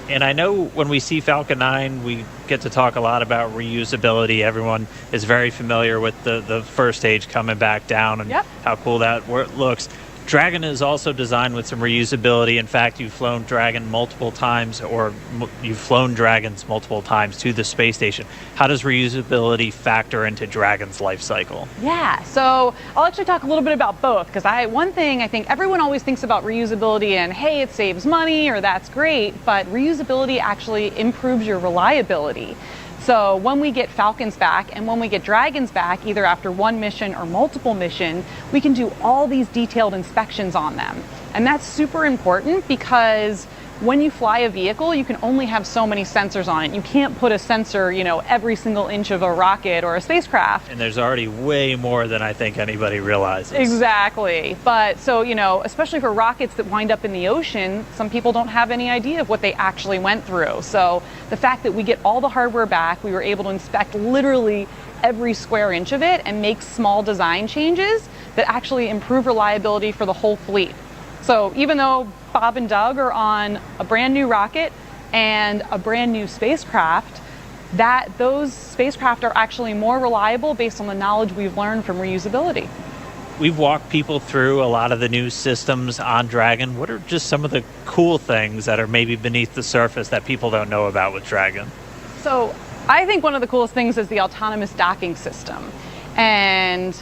And I know when we see Falcon 9, we get to talk a lot about reusability. Everyone is very familiar with the first stage coming back down and how cool that looks. Dragon is also designed with some reusability. In fact, you've flown Dragon multiple times, or you've flown Dragons multiple times to the space station. How does reusability factor into Dragon's life cycle? Yeah, so I'll actually talk a little bit about both, because one thing I think everyone always thinks about reusability and, hey, it saves money or that's great, but reusability actually improves your reliability. So when we get Falcons back and when we get Dragons back, either after one mission or multiple mission, we can do all these detailed inspections on them. And that's super important because when you fly a vehicle, you can only have so many sensors on it. You can't put a sensor, every single inch of a rocket or a spacecraft. And there's already way more than I think anybody realizes. Exactly. But so, especially for rockets that wind up in the ocean, some people don't have any idea of what they actually went through. So the fact that we get all the hardware back, we were able to inspect literally every square inch of it and make small design changes that actually improve reliability for the whole fleet. So even though Bob and Doug are on a brand new rocket and a brand new spacecraft, those spacecraft are actually more reliable based on the knowledge we've learned from reusability. We've walked people through a lot of the new systems on Dragon. What are just some of the cool things that are maybe beneath the surface that people don't know about with Dragon? So I think one of the coolest things is the autonomous docking system. And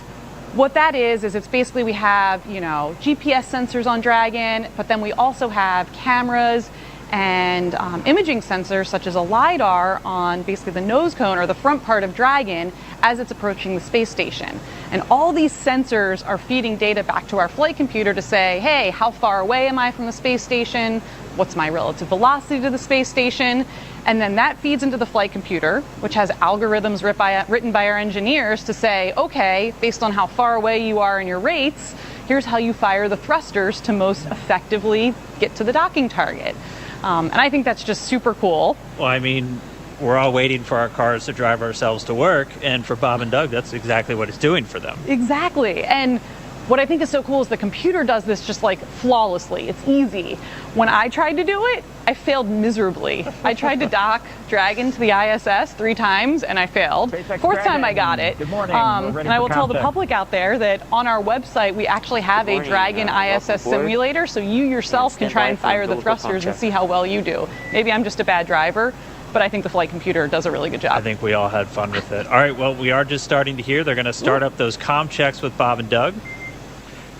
what that is it's basically we have, GPS sensors on Dragon, but then we also have cameras and imaging sensors such as a LiDAR on basically the nose cone or the front part of Dragon as it's approaching the space station. And all these sensors are feeding data back to our flight computer to say, hey, how far away am I from the space station? What's my relative velocity to the space station? And then that feeds into the flight computer, which has algorithms written by our engineers to say, okay, based on how far away you are in your rates, here's how you fire the thrusters to most effectively get to the docking target. And I think that's just super cool. Well, I mean, we're all waiting for our cars to drive ourselves to work, and for Bob and Doug, that's exactly what it's doing for them. Exactly. And what I think is so cool is the computer does this just like flawlessly. It's easy. When I tried to do it, I failed miserably. I tried to dock Dragon to the ISS 3 times and I failed. SpaceX Fourth Dragon. time I got it. Good morning. And I will tell the public out there that on our website we actually have a Dragon ISS simulator, so you yourself can try and fire the thrusters and see how well you do. Maybe I'm just a bad driver, but I think the flight computer does a really good job. I think we all had fun with it. All right, well, we are just starting to hear. They're going to start up those comm checks with Bob and Doug.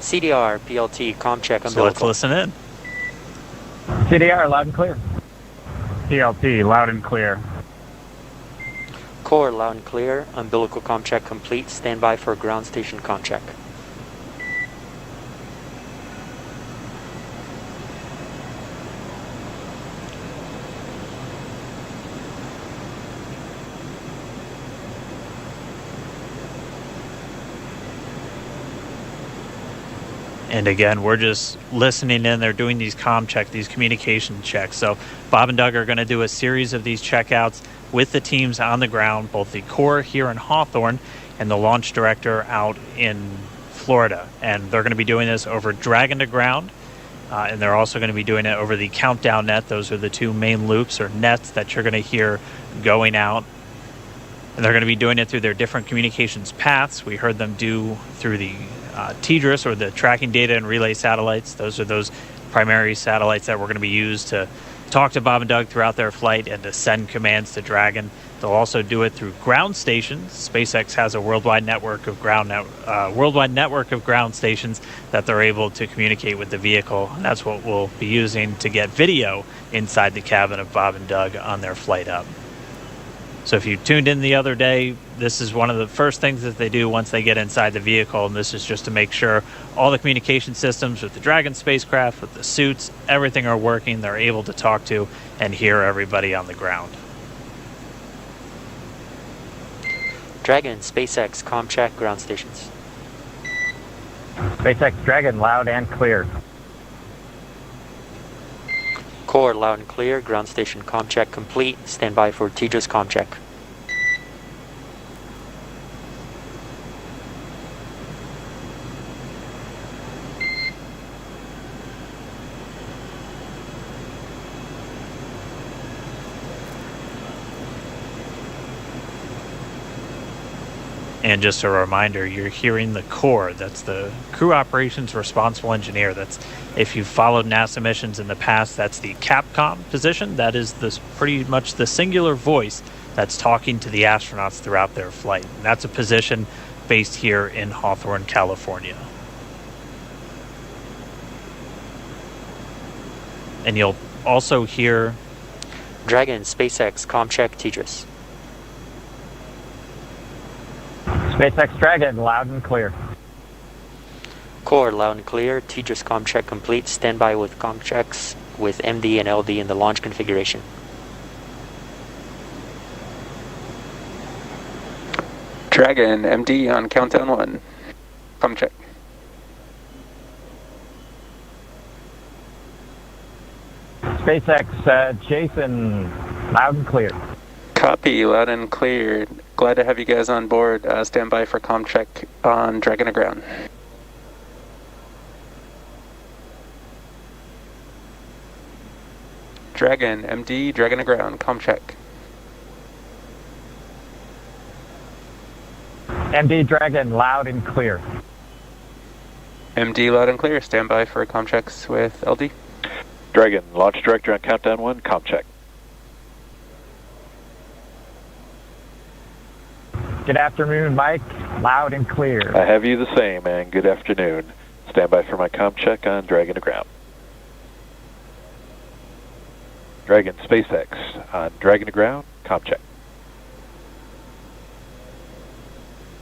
CDR, PLT, comm check, umbilical. So let's listen in. CDR, loud and clear. PLT, loud and clear. Core, loud and clear. Umbilical comm check complete. Stand by for ground station comm check. And again, we're just listening in. They're doing these these communication checks. So Bob and Doug are going to do a series of these checkouts with the teams on the ground, both the Corps here in Hawthorne and the launch director out in Florida. And they're going to be doing this over Dragon to ground. And they're also going to be doing it over the countdown net. Those are the two main loops or nets that you're going to hear going out. And they're going to be doing it through their different communications paths. We heard them do through the TDRS, or the tracking data and relay satellites. Those are those primary satellites that we're going to be used to talk to Bob and Doug throughout their flight and to send commands to Dragon. They'll also do it through ground stations. SpaceX has a worldwide network of ground stations that they're able to communicate with the vehicle. And that's what we'll be using to get video inside the cabin of Bob and Doug on their flight up. So if you tuned in the other day, this is one of the first things that they do once they get inside the vehicle, and this is just to make sure all the communication systems with the Dragon spacecraft, with the suits, everything are working. They're able to talk to and hear everybody on the ground. Dragon, SpaceX, comm check, ground stations. SpaceX Dragon, loud and clear. Core, loud and clear, ground station comm check complete. Stand by for TDRS comm check. And just a reminder, you're hearing the Corps. That's the Crew Operations Responsible Engineer. That's, if you've followed NASA missions in the past, that's the CAPCOM position. That is pretty much the singular voice that's talking to the astronauts throughout their flight. And that's a position based here in Hawthorne, California. And you'll also hear Dragon, SpaceX, comm check, TDRS. SpaceX Dragon, loud and clear. Core, loud and clear. TDRS comm check complete. Stand by with comm checks with MD and LD in the launch configuration. Dragon, MD on countdown 1. Comm check. SpaceX Jason, loud and clear. Copy, loud and clear. Glad to have you guys on board. Stand by for comm check on Dragon to ground. Dragon, MD, Dragon to ground, comm check. MD Dragon, loud and clear. MD, loud and clear. Stand by for comm checks with LD. Dragon, launch director on countdown 1, comm check. Good afternoon, Mike. Loud and clear. I have you the same, and good afternoon. Stand by for my comm check on Dragon to ground. Dragon, SpaceX on Dragon to ground, comm check.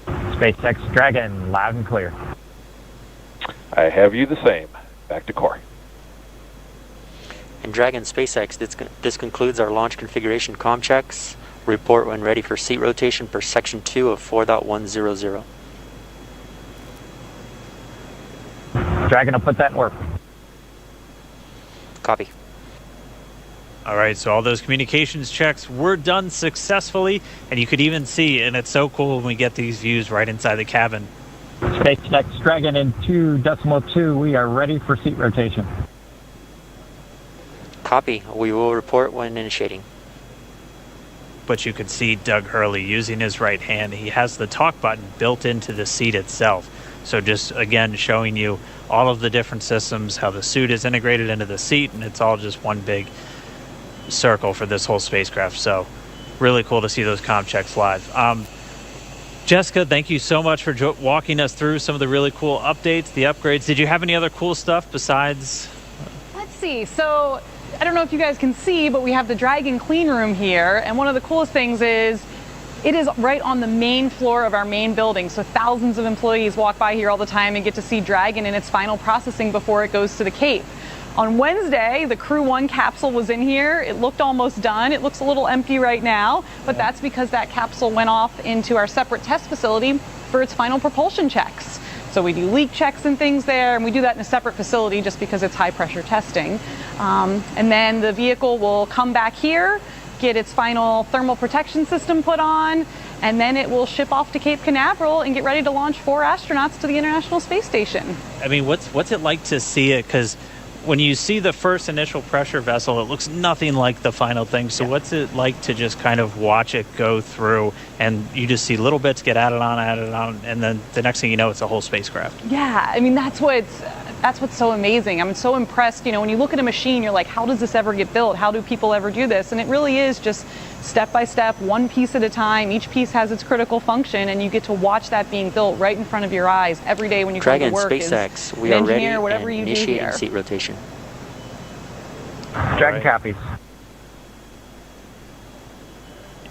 SpaceX Dragon, loud and clear. I have you the same. Back to core. And Dragon, SpaceX, this concludes our launch configuration comm checks. Report when ready for seat rotation per section 2 of 4.100. Dragon will put that in work. Copy. All right, so all those communications checks were done successfully, and you could even see, and it's so cool when we get these views right inside the cabin. SpaceX Dragon in 2.2, we are ready for seat rotation. Copy. We will report when initiating. But you can see Doug Hurley using his right hand. He has the talk button built into the seat itself. So just, again, showing you all of the different systems, how the suit is integrated into the seat, and it's all just one big circle for this whole spacecraft. So really cool to see those comm checks live. Jessica, thank you so much for walking us through some of the really cool updates, the upgrades. Did you have any other cool stuff besides? Let's see. So I don't know if you guys can see, but we have the Dragon clean room here. And one of the coolest things is it is right on the main floor of our main building. So thousands of employees walk by here all the time and get to see Dragon in its final processing before it goes to the Cape. On Wednesday, the Crew 1 capsule was in here. It looked almost done. It looks a little empty right now, but that's because that capsule went off into our separate test facility for its final propulsion checks. So we do leak checks and things there, and we do that in a separate facility just because it's high pressure testing. And then the vehicle will come back here, get its final thermal protection system put on, and then it will ship off to Cape Canaveral and get ready to launch 4 astronauts to the International Space Station. I mean, what's it like to see it? Because when you see the first initial pressure vessel, it looks nothing like the final thing. So what's it like to just kind of watch it go through, and you just see little bits get added on, and then the next thing you know, it's a whole spacecraft? Yeah, I mean, that's what's so amazing. I'm so impressed. You know, when you look at a machine, you're like, how does this ever get built? How do people ever do this? And it really is just step by step, one piece at a time. Each piece has its critical function, and you get to watch that being built right in front of your eyes every day when you come to work. Dragon, SpaceX, we are ready and initiating seat rotation. Dragon copies.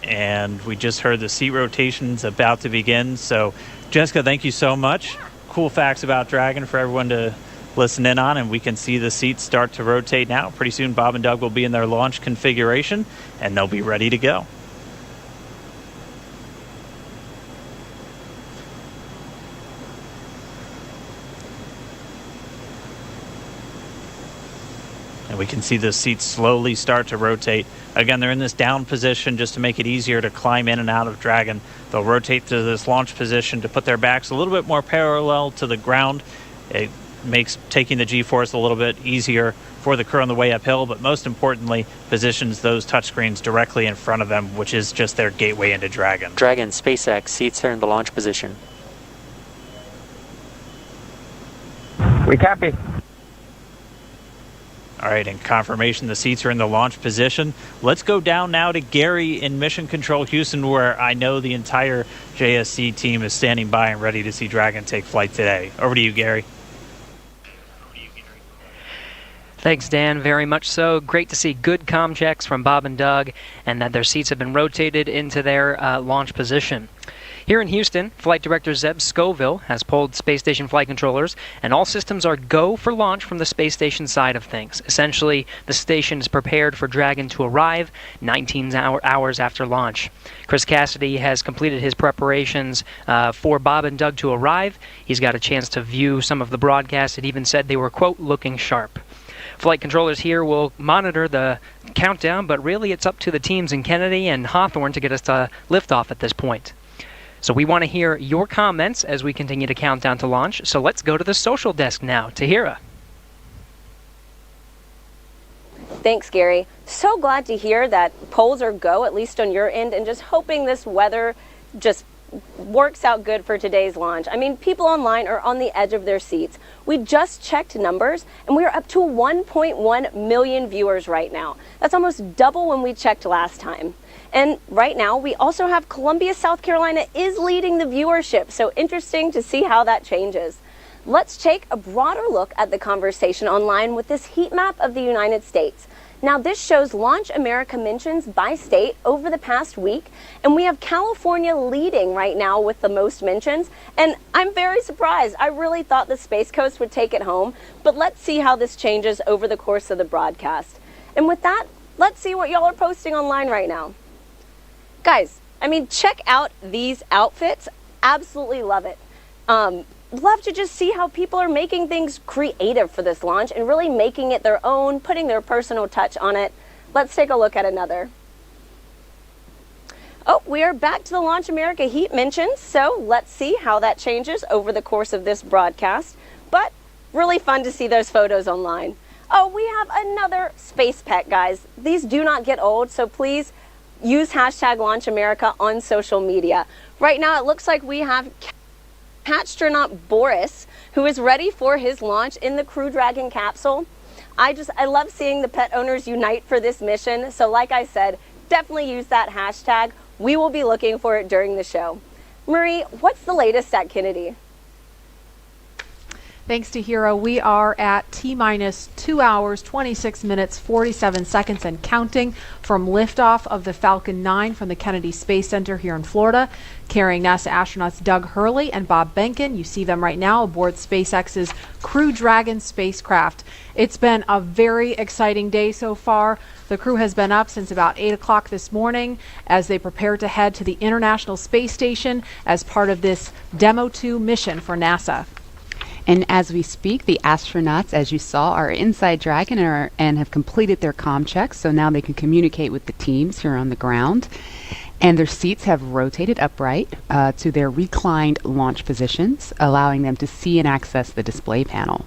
And we just heard the seat rotation's about to begin. So, Jessica, thank you so much. Cool facts about Dragon for everyone to listen in on, and we can see the seats start to rotate now. Pretty soon, Bob and Doug will be in their launch configuration, and they'll be ready to go. And we can see the seats slowly start to rotate. Again, they're in this down position just to make it easier to climb in and out of Dragon. They'll rotate to this launch position to put their backs a little bit more parallel to the ground. It makes taking the G-force a little bit easier for the crew on the way uphill, but most importantly, positions those touchscreens directly in front of them, which is just their gateway into Dragon. Dragon, SpaceX, seats are in the launch position. We copy. All right, in confirmation, the seats are in the launch position. Let's go down now to Gary in Mission Control Houston, where I know the entire JSC team is standing by and ready to see Dragon take flight today. Over to you, Gary. Thanks, Dan. Very much so. Great to see good comm checks from Bob and Doug, and that their seats have been rotated into their launch position. Here in Houston, Flight Director Zeb Scoville has pulled space station flight controllers, and all systems are go for launch from the space station side of things. Essentially, the station is prepared for Dragon to arrive 19 hours after launch. Chris Cassidy has completed his preparations for Bob and Doug to arrive. He's got a chance to view some of the broadcasts. It even said they were, quote, looking sharp. Flight controllers here will monitor the countdown, but really it's up to the teams in Kennedy and Hawthorne to get us to liftoff at this point. So we want to hear your comments as we continue to count down to launch. So let's go to the social desk now. Tahira. Thanks, Gary. So glad to hear that polls are go, at least on your end, and just hoping this weather just works out good for today's launch. I mean, people online are on the edge of their seats. We just checked numbers, and we are up to 1.1 million viewers right now. That's almost double when we checked last time. And right now, we also have Columbia, South Carolina is leading the viewership, so interesting to see how that changes. Let's take a broader look at the conversation online with this heat map of the United States. Now, this shows Launch America mentions by state over the past week, and we have California leading right now with the most mentions, and I'm very surprised. I really thought the Space Coast would take it home, but let's see how this changes over the course of the broadcast. And with that, let's see what y'all are posting online right now. Guys, I mean, check out these outfits. Absolutely love it. Love to just see how people are making things creative for this launch and really making it their own, putting their personal touch on it. Let's take a look at another. Oh, we are back to the Launch America heat mentions, so let's see how that changes over the course of this broadcast. But really fun to see those photos online. Oh, we have another space pet, guys. These do not get old, so please use hashtag Launch America on social media. Right now, it looks like we have astronaut Boris, who is ready for his launch in the Crew Dragon capsule. I love seeing the pet owners unite for this mission. So like I said, definitely use that hashtag. We will be looking for it during the show. Marie, what's the latest at Kennedy? Thanks to Hero, we are at T-minus 2 hours, 26 minutes, 47 seconds and counting from liftoff of the Falcon 9 from the Kennedy Space Center here in Florida, carrying NASA astronauts Doug Hurley and Bob Behnken. You see them right now aboard SpaceX's Crew Dragon spacecraft. It's been a very exciting day so far. The crew has been up since about 8 o'clock this morning as they prepare to head to the International Space Station as part of this Demo 2 mission for NASA. And as we speak, the astronauts, as you saw, are inside Dragon and have completed their comm checks, so now they can communicate with the teams here on the ground. And their seats have rotated upright to their reclined launch positions, allowing them to see and access the display panel.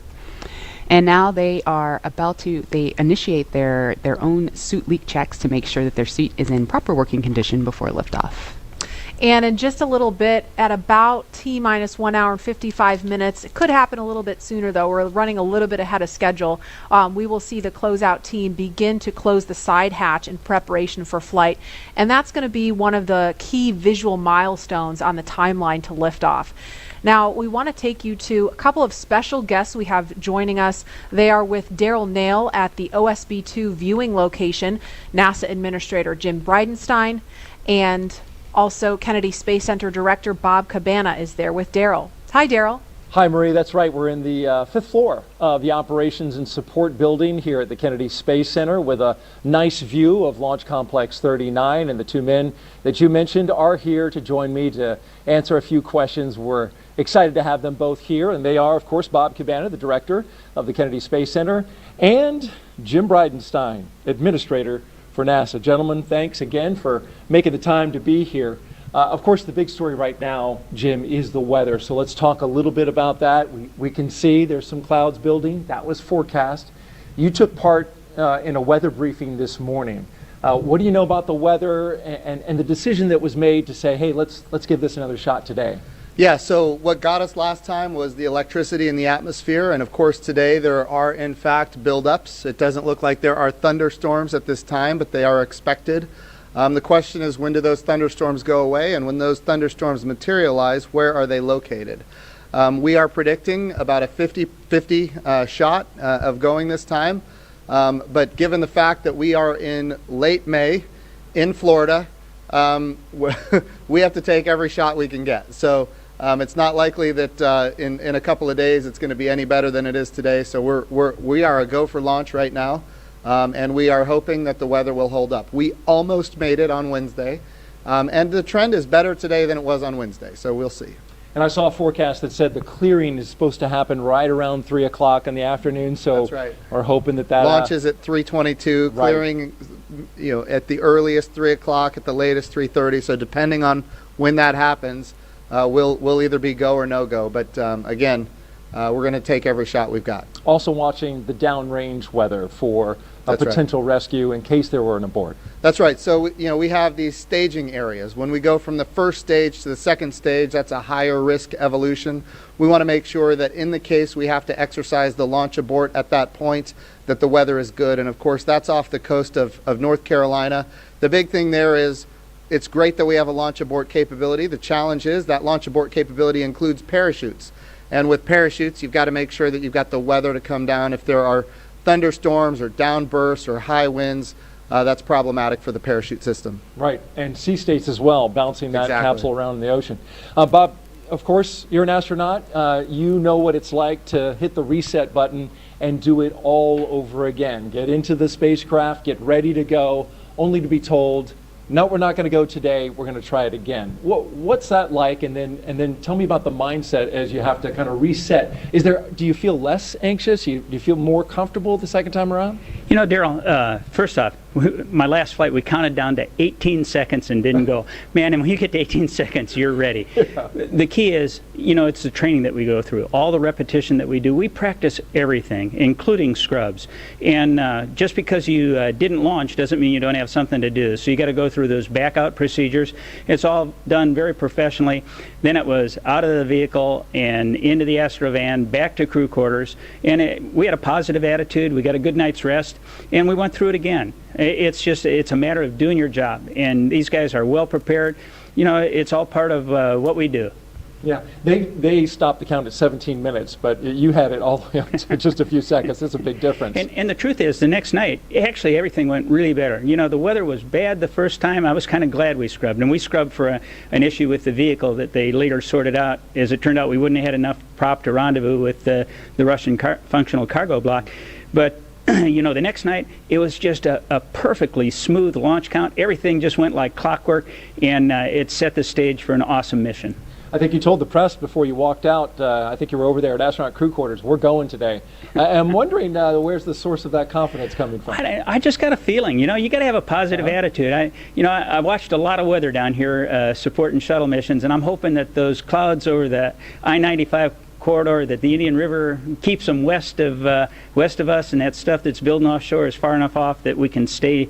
And now they are about to, they initiate their own suit leak checks to make sure that their seat is in proper working condition before liftoff. And in just a little bit, at about T-minus 1 hour and 55 minutes, it could happen a little bit sooner though, we're running a little bit ahead of schedule, we will see the closeout team begin to close the side hatch in preparation for flight. And that's going to be one of the key visual milestones on the timeline to liftoff. Now, we want to take you to a couple of special guests we have joining us. They are with Daryl Nail at the OSB-2 viewing location, NASA Administrator Jim Bridenstine, and also Kennedy Space Center Director Bob Cabana is there with Daryl. Hi, Daryl. Hi, Marie. That's right. We're in the 5th floor of the Operations and Support Building here at the Kennedy Space Center with a nice view of Launch Complex 39. And the two men that you mentioned are here to join me to answer a few questions. We're excited to have them both here. And they are, of course, Bob Cabana, the director of the Kennedy Space Center, and Jim Bridenstine, administrator for NASA. Gentlemen, thanks again for making the time to be here. Of course, the big story right now, Jim, is the weather. So let's talk a little bit about that. We can see there's some clouds building. That was forecast. You took part in a weather briefing this morning. What do you know about the weather and the decision that was made to say, hey, let's give this another shot today? Yeah, so what got us last time was the electricity in the atmosphere, and of course today there are in fact buildups. It doesn't look like there are thunderstorms at this time, but they are expected. The question is, when do those thunderstorms go away, and when those thunderstorms materialize, where are they located? We are predicting about a 50-50 shot of going this time, but given the fact that we are in late May in Florida, we have to take every shot we can get. So it's not likely that in a couple of days it's going to be any better than it is today. So we are a go for launch right now, and we are hoping that the weather will hold up. We almost made it on Wednesday, and the trend is better today than it was on Wednesday. So we'll see. And I saw a forecast that said the clearing is supposed to happen right around 3 o'clock in the afternoon. So that's right. We're hoping that launch is at 3:22, clearing, at the earliest 3 o'clock, at the latest 3:30. So depending on when that happens, we'll either be go or no go. But again, we're going to take every shot we've got. Also watching the downrange weather for a potential rescue in case there were an abort. That's right. So we have these staging areas. When we go from the first stage to the second stage, that's a higher risk evolution. We want to make sure that in the case we have to exercise the launch abort at that point, that the weather is good. And of course, that's off the coast of North Carolina. The big thing there is, it's great that we have a launch abort capability. The challenge is that launch abort capability includes parachutes. And with parachutes, you've got to make sure that you've got the weather to come down. If there are thunderstorms or downbursts or high winds, that's problematic for the parachute system. Right, and sea states as well, bouncing that capsule around in the ocean. Bob, of course, you're an astronaut. You know what it's like to hit the reset button and do it all over again. Get into the spacecraft, get ready to go, only to be told, no, we're not going to go today. We're going to try it again. What's that like? And then tell me about the mindset as you have to kind of reset. Do you feel less anxious? Do you feel more comfortable the second time around? You know, Daryl, first off, my last flight, we counted down to 18 seconds and didn't go. Man, and when you get to 18 seconds, you're ready. Yeah. The key is, it's the training that we go through. All the repetition that we do, we practice everything, including scrubs. And just because you didn't launch doesn't mean you don't have something to do. So you got to go through those back out procedures. It's all done very professionally. Then it was out of the vehicle and into the Astrovan, back to crew quarters. And we had a positive attitude. We got a good night's rest. And we went through it again. It's a matter of doing your job. And these guys are well prepared. It's all part of what we do. Yeah, they stopped the count at 17 minutes, but you had it all the way up to just a few seconds. That's a big difference. And the truth is, the next night, actually everything went really better. The weather was bad the first time. I was kind of glad we scrubbed. And we scrubbed for an issue with the vehicle that they later sorted out. As it turned out, we wouldn't have had enough prop to rendezvous with the Russian functional cargo block. But the next night, it was just a perfectly smooth launch count. Everything just went like clockwork, and it set the stage for an awesome mission. I think you told the press before you walked out, I think you were over there at astronaut crew quarters, we're going today. I'm wondering where's the source of that confidence coming from? I just got a feeling, you got to have a positive attitude. I watched a lot of weather down here supporting shuttle missions, and I'm hoping that those clouds over the I-95 corridor, that the Indian River keeps them west of us, and that stuff that's building offshore is far enough off that we can stay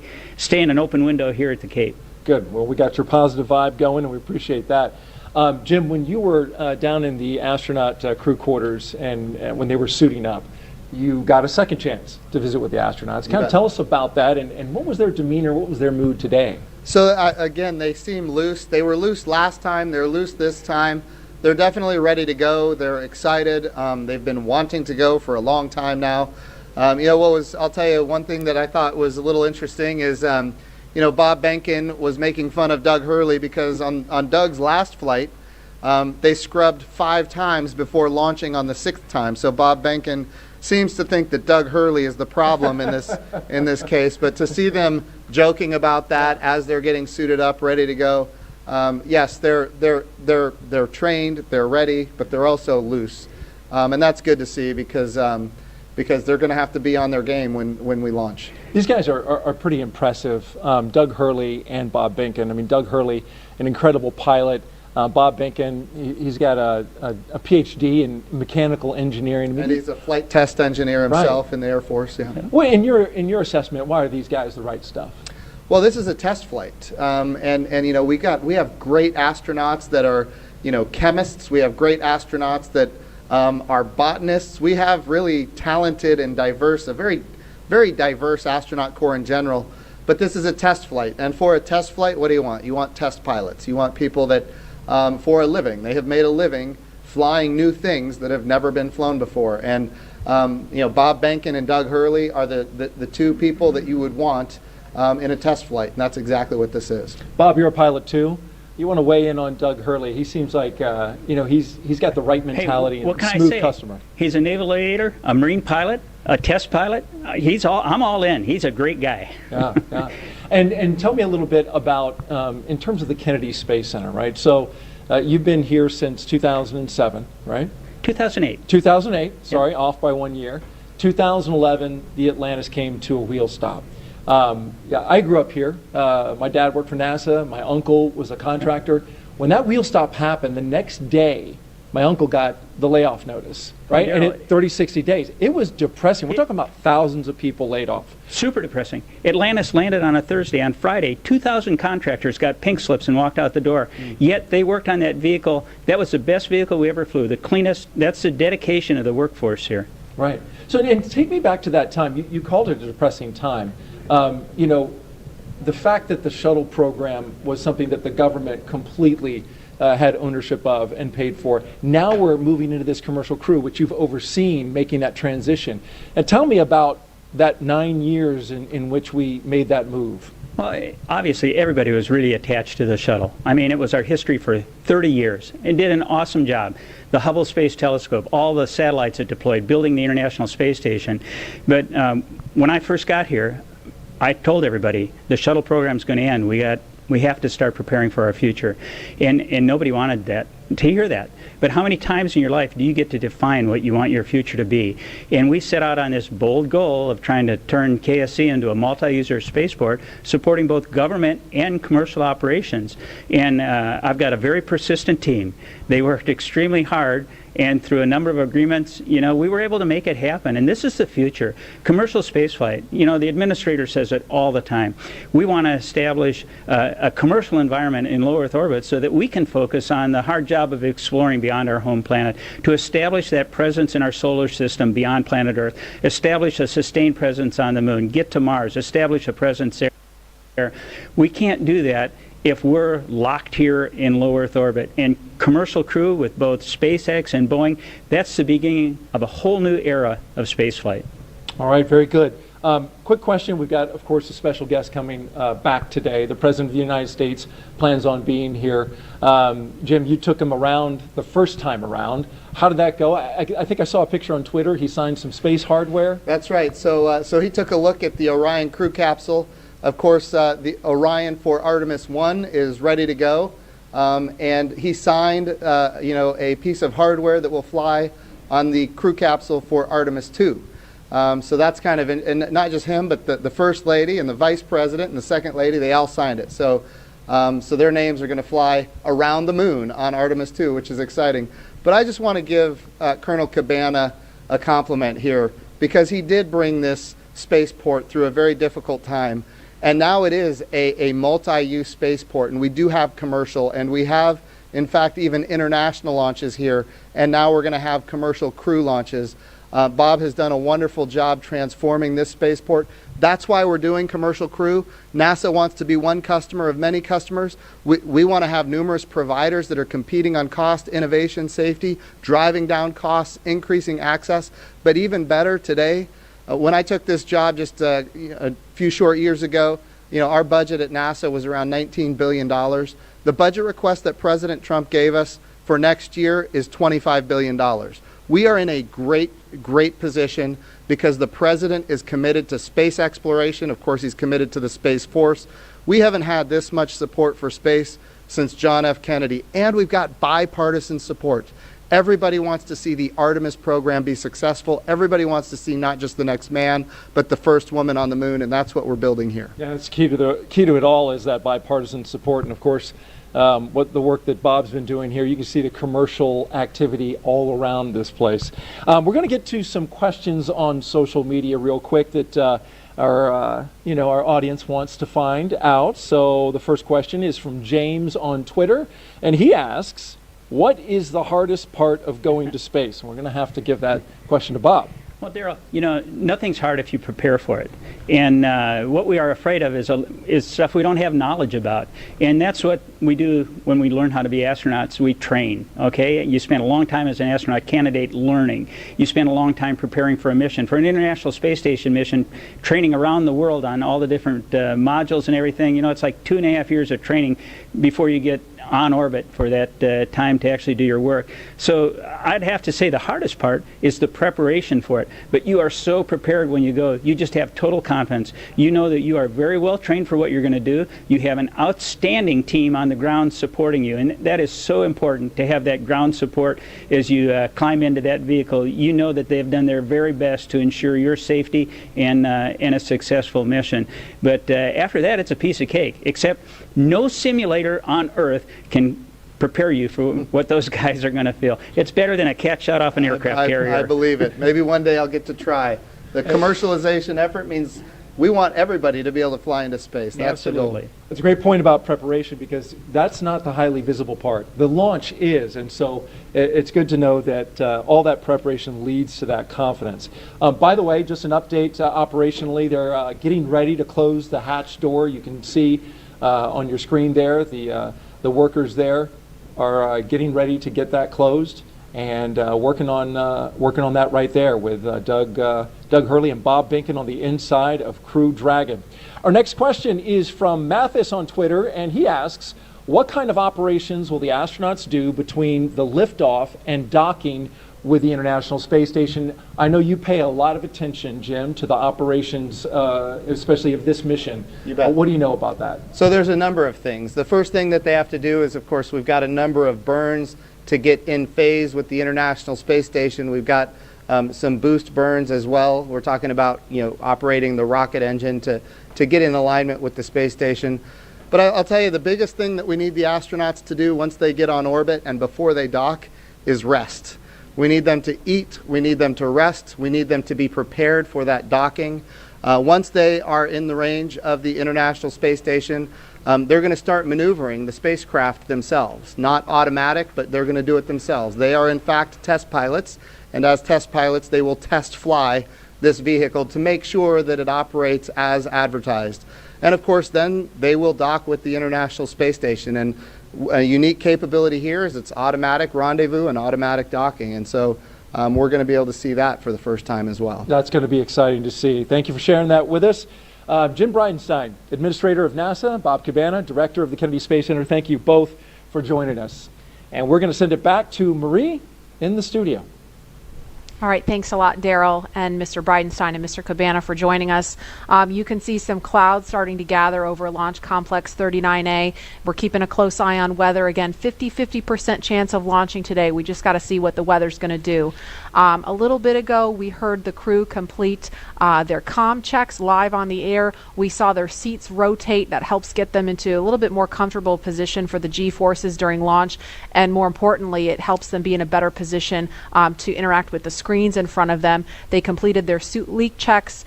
in an open window here at the Cape. Good. Well, we got your positive vibe going, and we appreciate that. Jim, when you were down in the astronaut crew quarters and when they were suiting up, you got a second chance to visit with the astronauts. Kind of tell us about that, and what was their demeanor, what was their mood today? So again, they seem loose. They were loose last time, they're loose this time. They're definitely ready to go. They're excited. They've been wanting to go for a long time now. I'll tell you one thing that I thought was a little interesting is, Bob Behnken was making fun of Doug Hurley because on Doug's last flight, they scrubbed 5 times before launching on the 6th time. So Bob Behnken seems to think that Doug Hurley is the problem in this case. But to see them joking about that as they're getting suited up, ready to go, yes, they're trained, they're ready, but they're also loose, and that's good to see because they're going to have to be on their game when we launch. These guys are pretty impressive. Doug Hurley and Bob Behnken. I mean, Doug Hurley, an incredible pilot. Bob Behnken, he's got a PhD in mechanical engineering. And he's a flight test engineer himself in the Air Force. Yeah. Well, in your assessment, why are these guys the right stuff? Well, this is a test flight, and we have great astronauts that are chemists. We have great astronauts that are botanists. We have really talented and diverse, a very very diverse astronaut corps in general. But this is a test flight, and for a test flight, what do you want? You want test pilots. You want people that, for a living, they have made a living flying new things that have never been flown before. And Bob Behnken and Doug Hurley are the 2 people that you would want in a test flight, and that's exactly what this is. Bob, you're a pilot too. You want to weigh in on Doug Hurley? He seems like he's got the right mentality and smooth customer. He's a naval aviator, a marine pilot, a test pilot. I'm all in. He's a great guy. Yeah. And tell me a little bit about in terms of the Kennedy Space Center, right? So you've been here since 2007, right? 2008. 2008. Sorry, off by 1 year. 2011, the Atlantis came to a wheel stop. I grew up here. My dad worked for NASA. My uncle was a contractor. When that wheel stop happened, the next day, my uncle got the layoff notice, right? And it 30, 60 days. It was depressing. We're talking about thousands of people laid off. Super depressing. Atlantis landed on a Thursday. On Friday, 2,000 contractors got pink slips and walked out the door. Yet they worked on that vehicle. That was the best vehicle we ever flew, the cleanest. That's the dedication of the workforce here. Right. So, and take me back to that time. You called it a depressing time. The fact that the shuttle program was something that the government completely had ownership of and paid for. Now we're moving into this commercial crew, which you've overseen making that transition. And tell me about that 9 years in which we made that move. Well, obviously everybody was really attached to the shuttle. I mean, it was our history for 30 years. It did an awesome job. The Hubble Space Telescope, all the satellites it deployed, building the International Space Station. But when I first got here, I told everybody the shuttle program's going to end. We have to start preparing for our future, and nobody wanted to hear that. But how many times in your life do you get to define what you want your future to be? And we set out on this bold goal of trying to turn KSC into a multi-user spaceport, supporting both government and commercial operations. And I've got a very persistent team. They worked extremely hard. And through a number of agreements, we were able to make it happen. And this is the future. Commercial spaceflight, the administrator says it all the time. We want to establish a commercial environment in low Earth orbit so that we can focus on the hard job of exploring beyond our home planet, to establish that presence in our solar system beyond planet Earth, establish a sustained presence on the moon, get to Mars, establish a presence there. We can't do that if we're locked here in low Earth orbit. And commercial crew with both SpaceX and Boeing, that's the beginning of a whole new era of spaceflight. All right, very good. Quick question. We've got, of course, a special guest coming back today. The President of the United States plans on being here. Jim, you took him around the first time around. How did that go? I think I saw a picture on Twitter. He signed some space hardware. That's right. So he took a look at the Orion crew capsule. Of course, the Orion for Artemis 1 is ready to go. and he signed, a piece of hardware that will fly on the crew capsule for Artemis 2. So that's kind of, and not just him, but the First Lady and the Vice President and the Second Lady, they all signed it. So their names are going to fly around the moon on Artemis 2, which is exciting. But I just want to give Colonel Cabana a compliment here, because he did bring this spaceport through a very difficult time. And now it is a multi-use spaceport, and we do have commercial, and we have, in fact, even international launches here, and now we're going to have commercial crew launches. Bob has done a wonderful job transforming this spaceport. That's why we're doing commercial crew. NASA wants to be one customer of many customers. We want to have numerous providers that are competing on cost, innovation, safety, driving down costs, increasing access. But even better today, when I took this job just a few short years ago, our budget at NASA was around $19 billion. The budget request that President Trump gave us for next year is $25 billion. We are in a great position because the president is committed to space exploration. Of course, he's committed to the Space Force. We haven't had this much support for space since John F. Kennedy, and we've got bipartisan support. Everybody wants to see the Artemis program be successful. Everybody wants to see not just the next man, but the first woman on the moon, and that's what we're building here. Yeah, it's key to it all is that bipartisan support, and of course, what the work that Bob's been doing here. You can see the commercial activity all around this place. We're going to get to some questions on social media real quick that our audience wants to find out. So the first question is from James on Twitter, and he asks, what is the hardest part of going to space? And we're going to have to give that question to Bob. Well, Daryl, nothing's hard if you prepare for it. And what we are afraid of is stuff we don't have knowledge about. And that's what we do when we learn how to be astronauts. We train, okay? You spend a long time as an astronaut candidate learning. You spend a long time preparing for a mission. For an International Space Station mission, training around the world on all the different modules and everything, it's like 2.5 years of training before you get on orbit for that time to actually do your work. So I'd have to say the hardest part is the preparation for it. But you are so prepared when you go. You just have total confidence. You know that you are very well trained for what you're going to do. You have an outstanding team on the ground supporting you. And that is so important to have that ground support as you climb into that vehicle. You know that they've done their very best to ensure your safety and a successful mission. But after that, it's a piece of cake, except no simulator on Earth can prepare you for what those guys are going to feel. It's better than a cat shot off an aircraft carrier. I believe it. Maybe one day I'll get to try. The commercialization effort means we want everybody to be able to fly into space. That's Absolutely. the goal. It's a great point about preparation, because that's not the highly visible part. The launch is, and so it's good to know that all that preparation leads to that confidence. By the way, just an update operationally, they're getting ready to close the hatch door. You can see on your screen there, the workers there are getting ready to get that closed, and working on that right there with Doug Hurley and Bob Binken on the inside of Crew Dragon. Our next question is from Mathis on Twitter, and he asks, what kind of operations will the astronauts do between the liftoff and docking with the International Space Station? I know you pay a lot of attention, Jim, to the operations, especially of this mission. You bet. What do you know about that? So there's a number of things. The first thing that they have to do is, of course, we've got a number of burns to get in phase with the International Space Station. We've got some boost burns as well. We're talking about operating the rocket engine to get in alignment with the space station. But I'll tell you, the biggest thing that we need the astronauts to do once they get on orbit and before they dock is rest. We need them to eat, we need them to rest, we need them to be prepared for that docking. Once they are in the range of the International Space Station, they're going to start maneuvering the spacecraft themselves. Not automatic, but they're going to do it themselves. They are in fact test pilots, and as test pilots they will test fly this vehicle to make sure that it operates as advertised. And of course then they will dock with the International Space Station. And a unique capability here is it's automatic rendezvous and automatic docking, and so we're going to be able to see that for the first time as well. That's going to be exciting to see. Thank you for sharing that with us. Jim Bridenstine, Administrator of NASA, Bob Cabana, Director of the Kennedy Space Center, thank you both for joining us. And we're going to send it back to Marie in the studio. All right, thanks a lot, Daryl and Mr. Bridenstine and Mr. Cabana for joining us. You can see some clouds starting to gather over Launch Complex 39A. We're keeping a close eye on weather. Again, 50% chance of launching today. We just got to see what the weather's going to do. A little bit ago, we heard the crew complete their comm checks live on the air. We saw their seats rotate. That helps get them into a little bit more comfortable position for the G-forces during launch. And more importantly, it helps them be in a better position to interact with the screens in front of them. They completed their suit leak checks.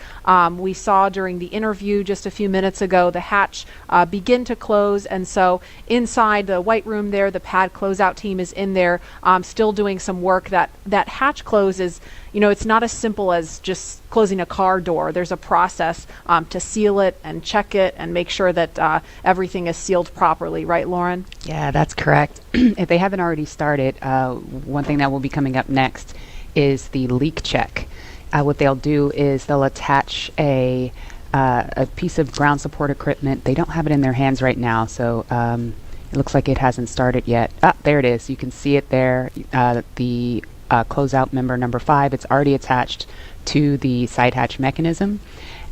We saw during the interview just a few minutes ago the hatch begin to close, and so inside the white room there, the pad closeout team is in there still doing some work. That hatch close is, you know, it's not as simple as just closing a car door. There's a process to seal it and check it and make sure that everything is sealed properly, right, Lauren? Yeah, that's correct. If they haven't already started, one thing that will be coming up next is the leak check. What they'll do is they'll attach a piece of ground support equipment. They don't have it in their hands right now, so it looks like it hasn't started yet. Ah, there it is. You can see it there. The closeout member number 5, it's already attached to the side hatch mechanism.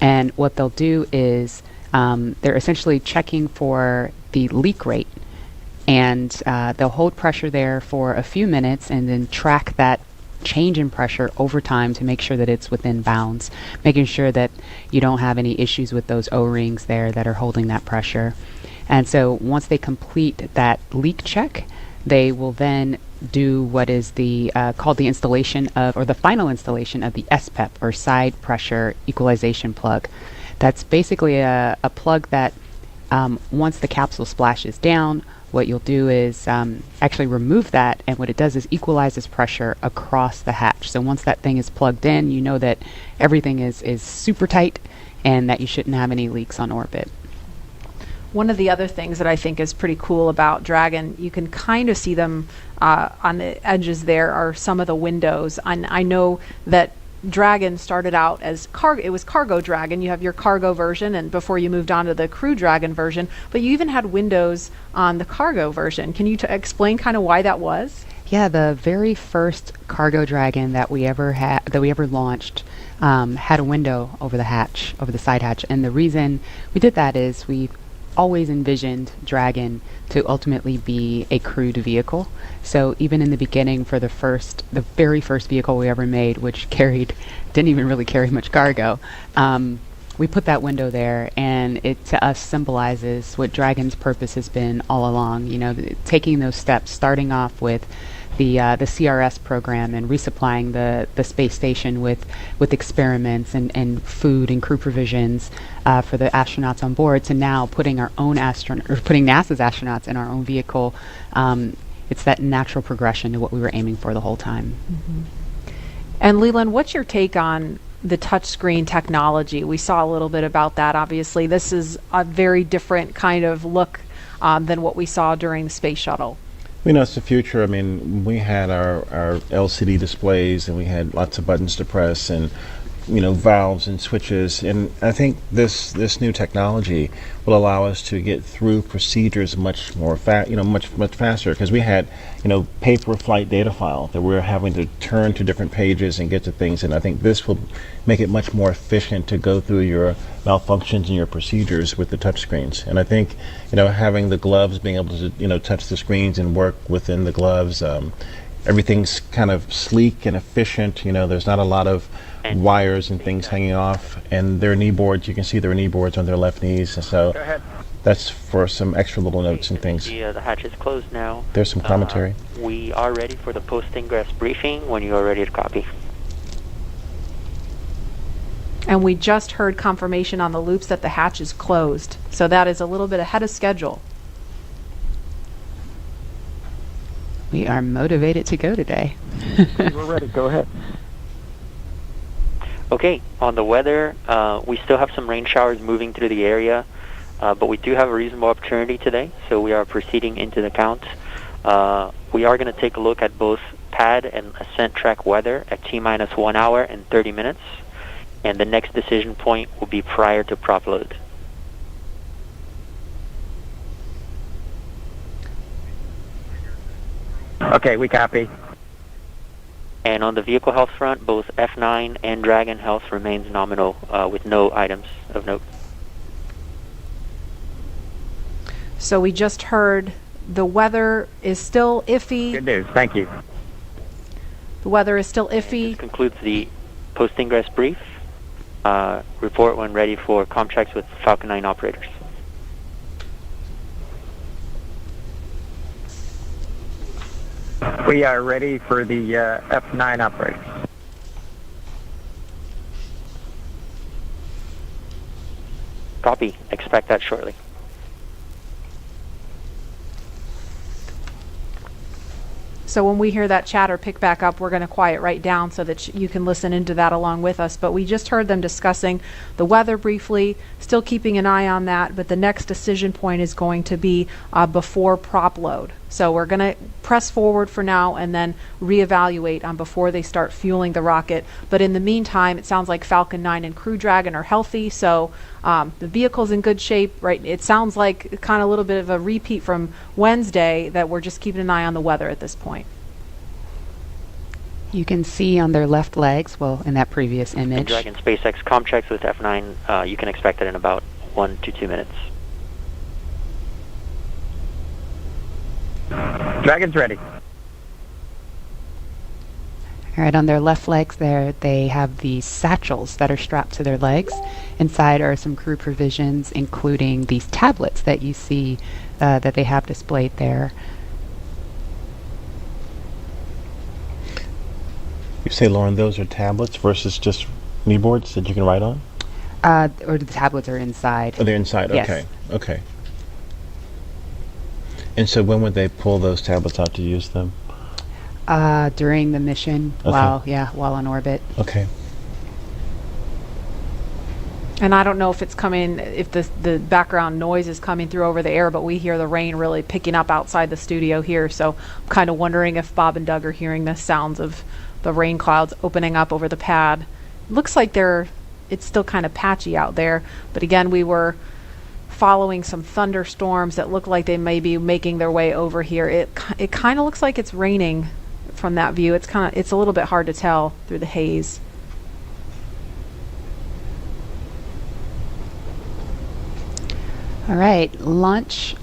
And what they'll do is they're essentially checking for the leak rate. And they'll hold pressure there for a few minutes and then track that change in pressure over time to make sure that it's within bounds, making sure that you don't have any issues with those O-rings there that are holding that pressure. And so once they complete that leak check, they will then do what is the called the installation of, or the final installation of the SPEP, or side pressure equalization plug. That's basically a plug that once the capsule splashes down, what you'll do is actually remove that, and what it does is equalizes pressure across the hatch. So once that thing is plugged in, you know that everything is super tight and that you shouldn't have any leaks on orbit. One of the other things that I think is pretty cool about Dragon, you can kind of see them on the edges there are some of the windows. And I know that Dragon started out as cargo. It was Cargo Dragon. You have your cargo version, and before you moved on to the Crew Dragon version, but you even had windows on the cargo version. Can you explain kind of why that was? Yeah, the very first Cargo Dragon that we ever launched had a window over the hatch, over the side hatch, and the reason we did that is we always envisioned Dragon to ultimately be a crewed vehicle. So even in the beginning, for the very first vehicle we ever made, which didn't even really carry much cargo, we put that window there, and it to us symbolizes what Dragon's purpose has been all along. You know, taking those steps, starting off with the CRS program and resupplying the space station with experiments and food and crew provisions for the astronauts on board, to now putting our own putting NASA's astronauts in our own vehicle. It's that natural progression to what we were aiming for the whole time. Mm-hmm. And Leland, what's your take on the touchscreen technology? We saw a little bit about that. Obviously, this is a very different kind of look than what we saw during the space shuttle. You know, it's the future. I mean, we had our LCD displays, and we had lots of buttons to press, and you know, valves and switches. And I think this new technology will allow us to get through procedures much more much faster, because we had, you know, paper flight data file that we're having to turn to different pages and get to things. And I think this will make it much more efficient to go through your malfunctions and your procedures with the touch screens. And I think, you know, having the gloves, being able to, you know, touch the screens and work within the gloves, everything's kind of sleek and efficient. You know, there's not a lot of wires and things hanging off, and their knee boards, you can see their knee boards on their left knees. So that's for some extra little notes and things. The hatch is closed now. There's some commentary. We are ready for the post-ingress briefing when you are ready to copy. And we just heard confirmation on the loops that the hatch is closed. So that is a little bit ahead of schedule. We are motivated to go today. We're ready. Go ahead. Okay, on the weather, we still have some rain showers moving through the area, but we do have a reasonable opportunity today, so we are proceeding into the count. We are going to take a look at both pad and ascent track weather at T-minus 1 hour and 30 minutes, and the next decision point will be prior to prop load. Okay, we copy. And on the vehicle health front, both F9 and Dragon health remains nominal with no items of note. So we just heard the weather is still iffy. Good news. Thank you. The weather is still iffy. This concludes the post-ingress brief. Report when ready for comm checks with Falcon 9 operators. We are ready for the F9 operators. Copy. Expect that shortly. So when we hear that chatter pick back up, we're going to quiet right down so that you can listen into that along with us. But we just heard them discussing the weather briefly, still keeping an eye on that, but the next decision point is going to be before prop load. So we're going to press forward for now and then reevaluate on before they start fueling the rocket. But in the meantime, it sounds like Falcon 9 and Crew Dragon are healthy, so the vehicle's in good shape, right? It sounds like kind of a little bit of a repeat from Wednesday, that we're just keeping an eye on the weather at this point. You can see on their left legs, well, in that previous image. And Dragon SpaceX comm checks with F9, you can expect it in about 1 to 2 minutes. Dragon's ready. All right, on their left legs there, they have these satchels that are strapped to their legs. Inside are some crew provisions, including these tablets that you see that they have displayed there. You say, Lauren, those are tablets versus just kneeboards that you can write on? Or the tablets are inside. Oh, they're inside. Yes. Okay. Okay. And so when would they pull those tablets out to use them? During the mission, Okay. while on orbit. Okay. And I don't know if it's coming, if the background noise is coming through over the air, but we hear the rain really picking up outside the studio here. So I'm kind of wondering if Bob and Doug are hearing the sounds of the rain clouds opening up over the pad. Looks like it's still kind of patchy out there. But again, we were following some thunderstorms that look like they may be making their way over here. It kind of looks like it's raining from that view. It's a little bit hard to tell through the haze. All right, launch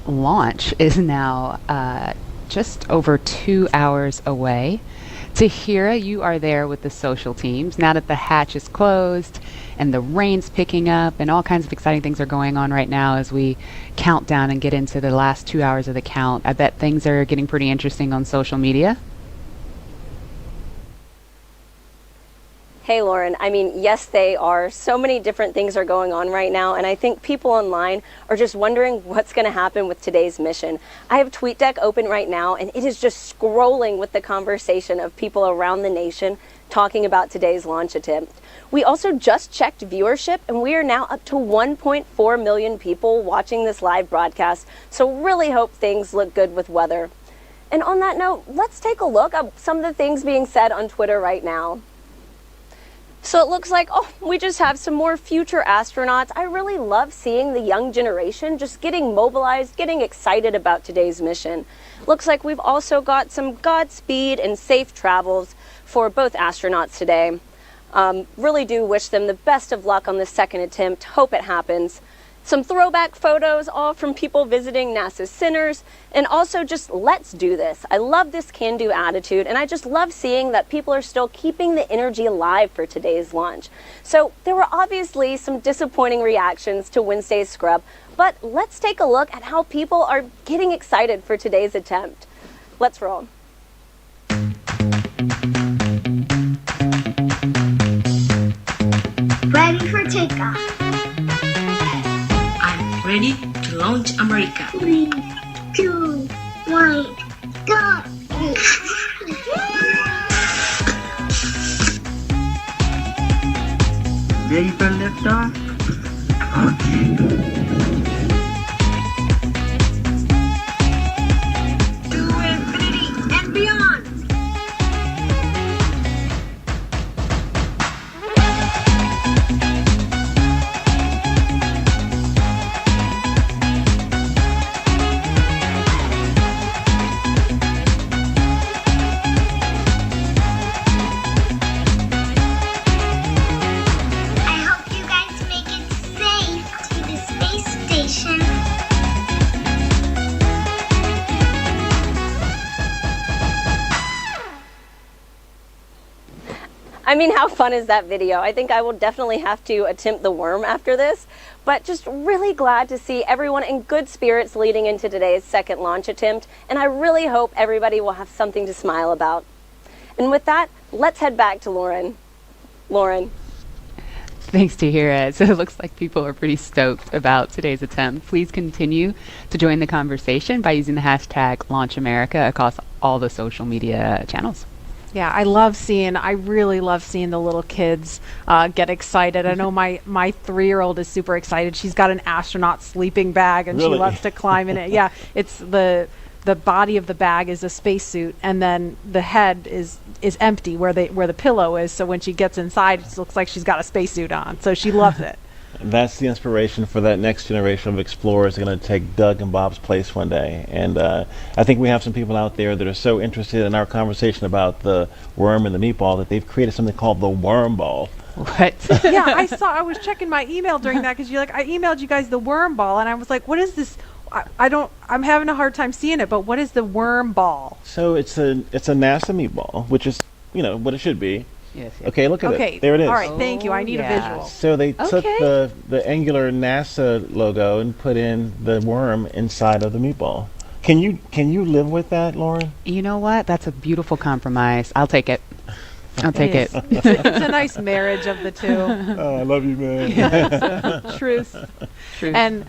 is now just over 2 hours away. Tahira, you are there with the social teams. Now that the hatch is closed and the rain's picking up and all kinds of exciting things are going on right now as we count down and get into the last 2 hours of the count, I bet things are getting pretty interesting on social media. Hey, Lauren. I mean, yes, they are. So many different things are going on right now, and I think people online are just wondering what's going to happen with today's mission. I have TweetDeck open right now, and it is just scrolling with the conversation of people around the nation talking about today's launch attempt. We also just checked viewership, and we are now up to 1.4 million people watching this live broadcast, so really hope things look good with weather. And on that note, let's take a look at some of the things being said on Twitter right now. So it looks like, we just have some more future astronauts. I really love seeing the young generation just getting mobilized, getting excited about today's mission. Looks like we've also got some Godspeed and safe travels for both astronauts today. Really do wish them the best of luck on this second attempt. Hope it happens. Some throwback photos, all from people visiting NASA's centers, and also just let's do this. I love this can-do attitude, and I just love seeing that people are still keeping the energy alive for today's launch. So there were obviously some disappointing reactions to Wednesday's scrub, but let's take a look at how people are getting excited for today's attempt. Let's roll. Ready for takeoff. Ready to launch America. 3, 2, 1, go! Ready for liftoff? To infinity and beyond! I mean, how fun is that video? I think I will definitely have to attempt the worm after this, but just really glad to see everyone in good spirits leading into today's second launch attempt, and I really hope everybody will have something to smile about. And with that, let's head back to Lauren. Lauren. Thanks, Tahira. So it looks like people are pretty stoked about today's attempt. Please continue to join the conversation by using the hashtag #LaunchAmerica across all the social media channels. Yeah, I really love seeing the little kids get excited. I know my 3-year-old is super excited. She's got an astronaut sleeping bag and Really? she loves to climb in it. Yeah, it's the body of the bag is a spacesuit, and then the head is empty where the pillow is. So when she gets inside, it looks like she's got a spacesuit on. So she loves it. That's the inspiration for that next generation of explorers going to take Doug and Bob's place one day. And I think we have some people out there that are so interested in our conversation about the worm and the meatball that they've created something called the worm ball. What? Yeah, I was checking my email during that because I emailed you guys the worm ball, and I was like, what is this? I'm having a hard time seeing it, but what is the worm ball? So it's a NASA meatball, which is, what it should be. Yes. Okay, look at Okay, it. There it is. all right, thank you. I need a visual. So they took the angular NASA logo and put in the worm inside of the meatball. Can you live with that, Lauren? You know what? That's a beautiful compromise. I'll take it. I'll take it. It's a nice marriage of the two. Oh, I love you, man. Yes. Truth. And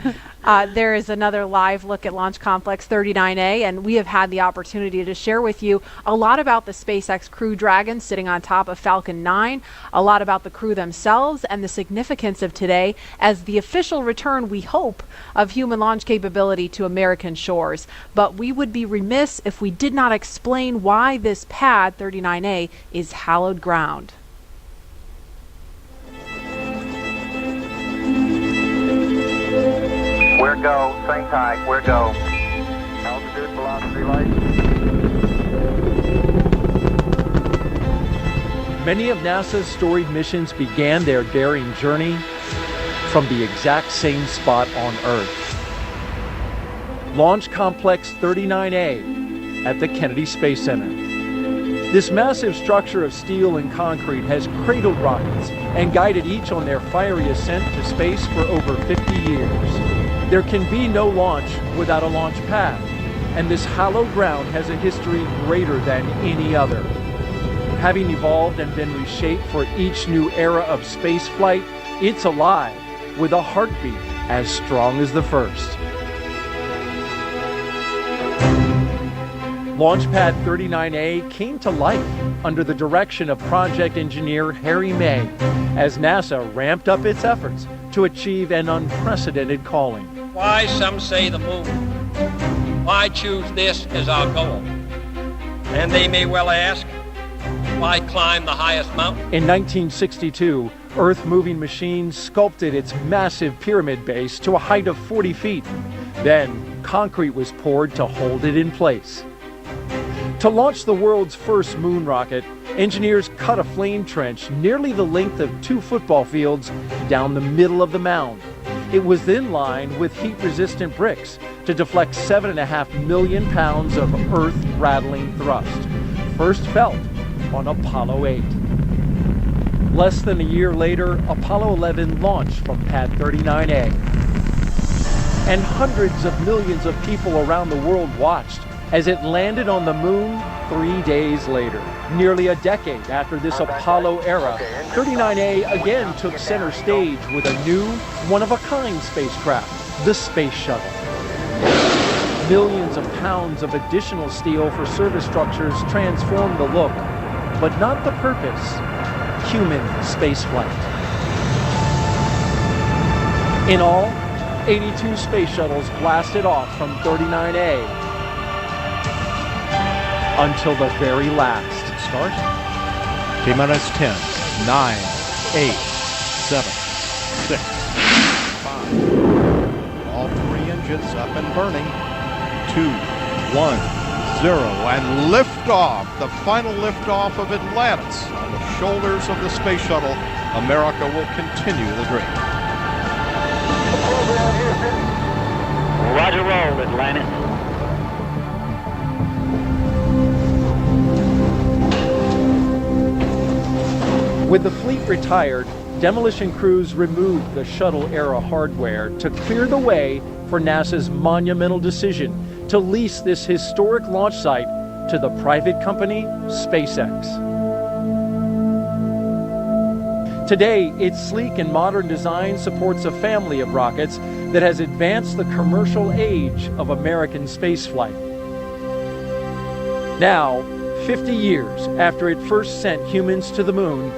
there is another live look at Launch Complex 39A, and we have had the opportunity to share with you a lot about the SpaceX Crew Dragon sitting on top of Falcon 9, a lot about the crew themselves, and the significance of today as the official return, we hope, of human launch capability to American shores. But we would be remiss if we did not explain why this pad 39A is hallowed ground. We're go, same tide, we're go. Altitude, velocity, light. Many of NASA's storied missions began their daring journey from the exact same spot on Earth. Launch Complex 39A at the Kennedy Space Center. This massive structure of steel and concrete has cradled rockets and guided each on their fiery ascent to space for over 50 years. There can be no launch without a launch pad, and this hallowed ground has a history greater than any other. Having evolved and been reshaped for each new era of space flight, it's alive with a heartbeat as strong as the first. Launchpad 39A came to life under the direction of project engineer Harry May as NASA ramped up its efforts to achieve an unprecedented calling. Why, some say the moon. Why choose this as our goal? And they may well ask, why climb the highest mountain? In 1962, Earth-moving machines sculpted its massive pyramid base to a height of 40 feet. Then, concrete was poured to hold it in place. To launch the world's first moon rocket, engineers cut a flame trench nearly the length of 2 football fields down the middle of the mound. It was then lined with heat-resistant bricks to deflect 7.5 million pounds of earth-rattling thrust, first felt on Apollo 8. Less than a year later, Apollo 11 launched from Pad 39A. And hundreds of millions of people around the world watched as it landed on the moon 3 days later. Nearly a decade after this Apollo era, 39A again took center stage with a new, one-of-a-kind spacecraft, the Space Shuttle. Millions of pounds of additional steel for service structures transformed the look, but not the purpose: human spaceflight. In all, 82 space shuttles blasted off from 39A until the very last. Start. T-minus 10, 9, 8, 7, 6, 5. All 3 engines up and burning. 2, 1, 0, and liftoff. The final liftoff of Atlantis on the shoulders of the space shuttle. America will continue the dream. Roger, roll, Atlantis. With the fleet retired, demolition crews removed the shuttle-era hardware to clear the way for NASA's monumental decision to lease this historic launch site to the private company SpaceX. Today, its sleek and modern design supports a family of rockets that has advanced the commercial age of American spaceflight. Now, 50 years after it first sent humans to the moon,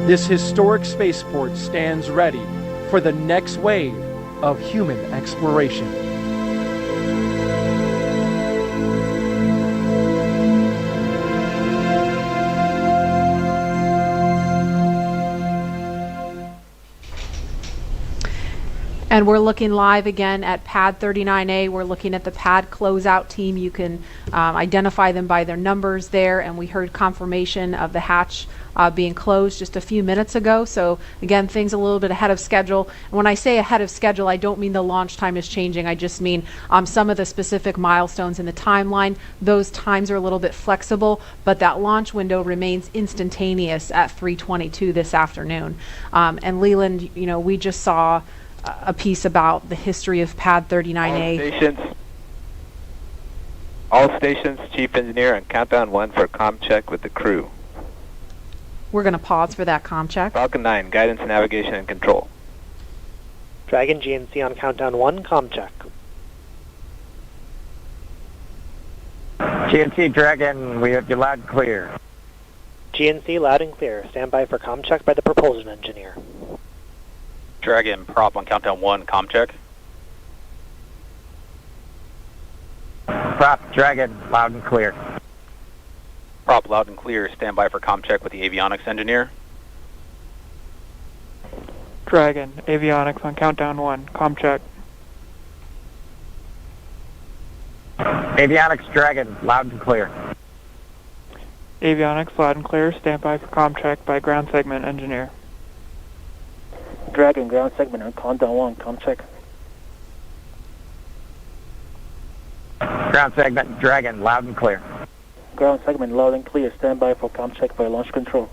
this historic spaceport stands ready for the next wave of human exploration. And we're looking live again at pad 39A. We're looking at the pad closeout team. You can identify them by their numbers there. And we heard confirmation of the hatch being closed just a few minutes ago. So again, things a little bit ahead of schedule. And when I say ahead of schedule, I don't mean the launch time is changing. I just mean some of the specific milestones in the timeline. Those times are a little bit flexible, but that launch window remains instantaneous at 3:22 this afternoon. And Leland, you know, we just saw a piece about the history of pad 39A. All stations, Chief Engineer on countdown 1 for comm check with the crew. We're going to pause for that comm check. Falcon 9, guidance, navigation, and control. Dragon GNC on countdown 1, comm check. GNC Dragon, we have you loud and clear. GNC loud and clear. Stand by for comm check by the propulsion engineer. Dragon, prop on countdown 1, comm check. Prop, Dragon, loud and clear. Prop, loud and clear. Stand by for comm check with the avionics engineer. Dragon, avionics on countdown 1, comm check. Avionics, Dragon, loud and clear. Avionics, loud and clear. Stand by for comm check by ground segment engineer. Dragon, ground segment on countdown 1, comm check. Ground segment, Dragon, loud and clear. Ground segment loud and clear. Stand by for comm check by launch control.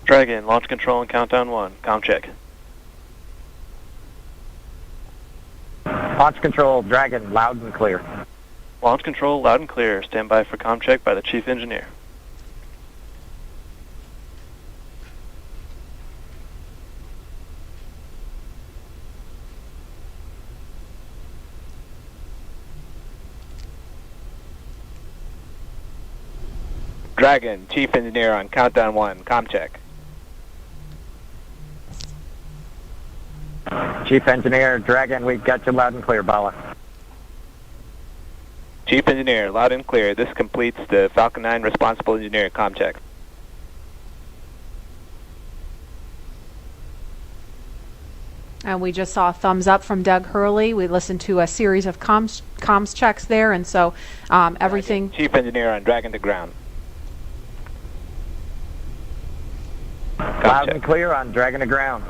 Dragon, launch control on countdown 1, comm check. Launch control, Dragon, loud and clear. Launch control, loud and clear. Stand by for comm check by the Chief Engineer. Dragon, Chief Engineer on countdown 1, comm check. Chief Engineer, Dragon, we've got you loud and clear, Bala. Chief Engineer, loud and clear. This completes the Falcon 9 responsible engineer comm check. And we just saw a thumbs up from Doug Hurley. We listened to a series of comms checks there, and so everything. Chief Engineer on Dragon to ground. Loud and clear on Dragon to ground.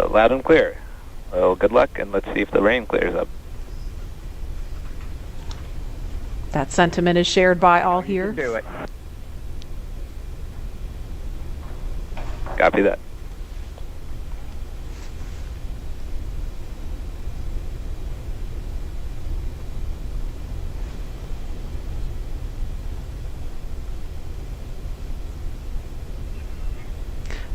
Loud and clear. Well, good luck, and let's see if the rain clears up. That sentiment is shared by all here. Do it. Copy that.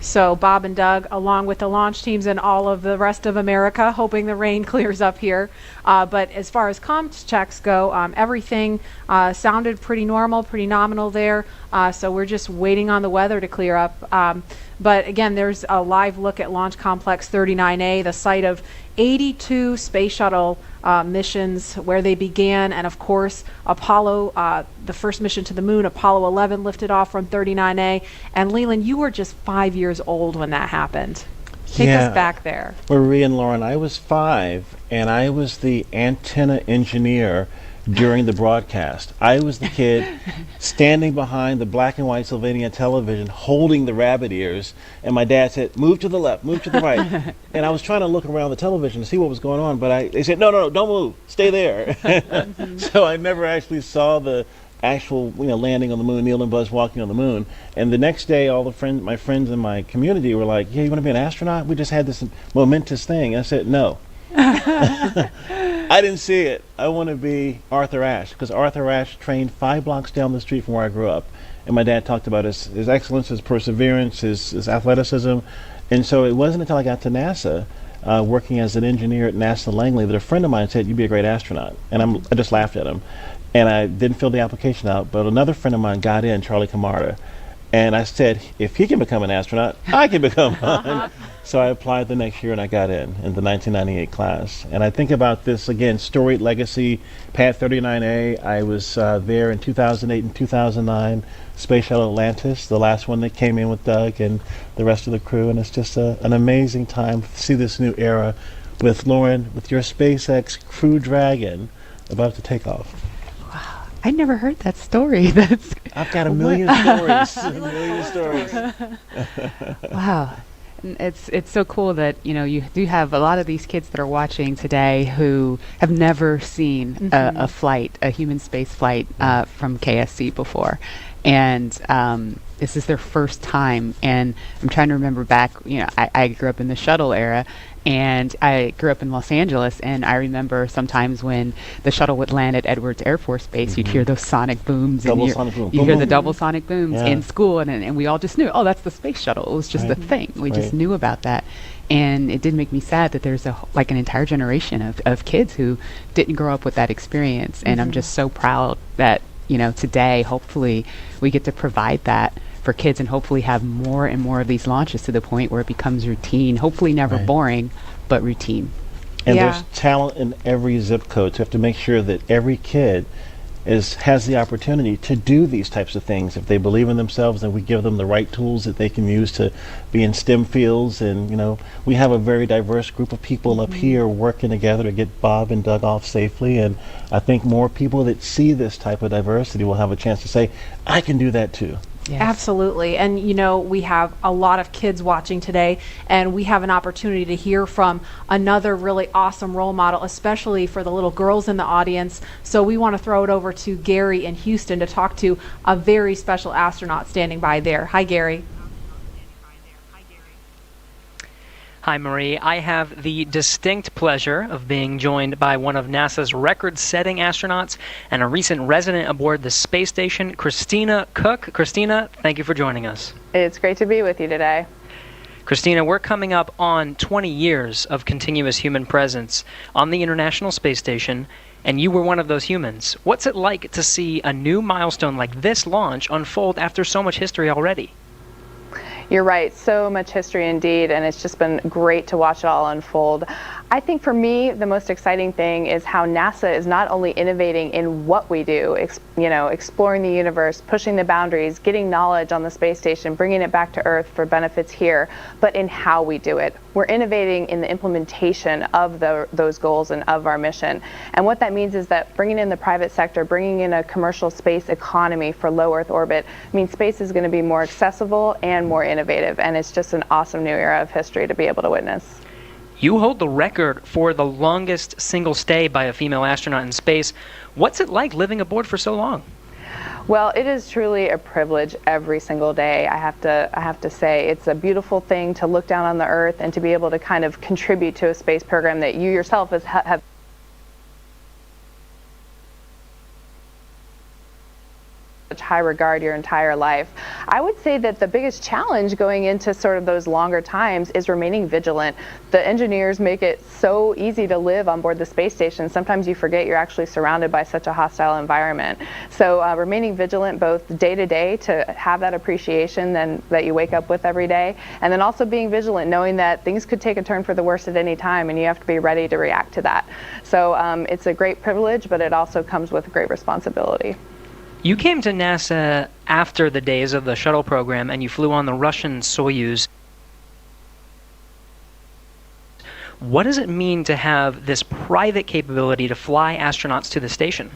So Bob and Doug, along with the launch teams and all of the rest of America, hoping the rain clears up here. But as far as comms checks go, everything sounded pretty normal, pretty nominal there. So we're just waiting on the weather to clear up. But again, there's a live look at Launch Complex 39A, the site of 82 space shuttle missions where they began, and of course Apollo, the first mission to the moon, Apollo 11 lifted off from 39A. And Leland, you were just 5 years old when that happened. Take us back there. Marie and Lauren, I was 5, and I was the antenna engineer during the broadcast. I was the kid standing behind the black and white Sylvania television holding the rabbit ears, and my dad said, move to the left, move to the right. And I was trying to look around the television to see what was going on, but they said, no, don't move, stay there. So I never actually saw the actual landing on the moon, Neil and Buzz walking on the moon. And the next day, all my friends in my community were like, "Yeah, you want to be an astronaut? We just had this momentous thing." I said, "No." I didn't see it. I want to be Arthur Ashe, because Arthur Ashe trained 5 blocks down the street from where I grew up. And my dad talked about his excellence, his perseverance, his athleticism. And so it wasn't until I got to NASA, working as an engineer at NASA Langley, that a friend of mine said, "You'd be a great astronaut." And I just laughed at him. And I didn't fill the application out, but another friend of mine got in, Charlie Camarda. And I said, if he can become an astronaut, I can become one. So I applied the next year and I got in the 1998 class. And I think about this, again, storied legacy, Pad 39A. I was there in 2008 and 2009, Space Shuttle Atlantis, the last one that came in with Doug and the rest of the crew. And it's just an amazing time to see this new era with Lauren, with your SpaceX Crew Dragon about to take off. I never heard that story. I've got a million stories. A million stories. Wow. It's so cool that you do have a lot of these kids that are watching today who have never seen a flight, a human space flight from KSC before, and this is their first time. And I'm trying to remember back. I grew up in the shuttle era, and I grew up in Los Angeles, and I remember sometimes when the shuttle would land at Edwards Air Force Base, you'd hear those sonic booms. You hear the double sonic booms in school, and we all just knew, oh, that's the space shuttle. It was just a thing. We just knew about that. And it did make me sad that there's an entire generation of kids who didn't grow up with that experience. And I'm just so proud that, today, hopefully, we get to provide that for kids and hopefully have more and more of these launches to the point where it becomes routine, hopefully never boring, but routine. And there's talent in every zip code, so you have to make sure that every kid has the opportunity to do these types of things. If they believe in themselves, and we give them the right tools that they can use to be in STEM fields. And we have a very diverse group of people up here working together to get Bob and Doug off safely. And I think more people that see this type of diversity will have a chance to say, I can do that too. Yes. Absolutely. And we have a lot of kids watching today, and we have an opportunity to hear from another really awesome role model, especially for the little girls in the audience. So we want to throw it over to Gary in Houston to talk to a very special astronaut standing by there. Hi, Gary. Hi, Marie. I have the distinct pleasure of being joined by one of NASA's record-setting astronauts and a recent resident aboard the space station, Christina Cook. Christina, thank you for joining us. It's great to be with you today. Christina, we're coming up on 20 years of continuous human presence on the International Space Station, and you were one of those humans. What's it like to see a new milestone like this launch unfold after so much history already? You're right, so much history indeed, and it's just been great to watch it all unfold. I think for me, the most exciting thing is how NASA is not only innovating in what we do, exploring the universe, pushing the boundaries, getting knowledge on the space station, bringing it back to Earth for benefits here, but in how we do it. We're innovating in the implementation of those goals and of our mission. And what that means is that bringing in the private sector, bringing in a commercial space economy for low Earth orbit, means space is going to be more accessible and more innovative. And it's just an awesome new era of history to be able to witness. You hold the record for the longest single stay by a female astronaut in space. What's it like living aboard for so long? Well, it is truly a privilege every single day. I have to say it's a beautiful thing to look down on the Earth and to be able to kind of contribute to a space program that you yourself have such high regard your entire life. I would say that the biggest challenge going into sort of those longer times is remaining vigilant. The engineers make it so easy to live on board the space station. Sometimes you forget you're actually surrounded by such a hostile environment. So remaining vigilant both day to day to have that appreciation that you wake up with every day, and then also being vigilant knowing that things could take a turn for the worse at any time and you have to be ready to react to that. So it's a great privilege, but it also comes with great responsibility. You came to NASA after the days of the shuttle program, and you flew on the Russian Soyuz. What does it mean to have this private capability to fly astronauts to the station?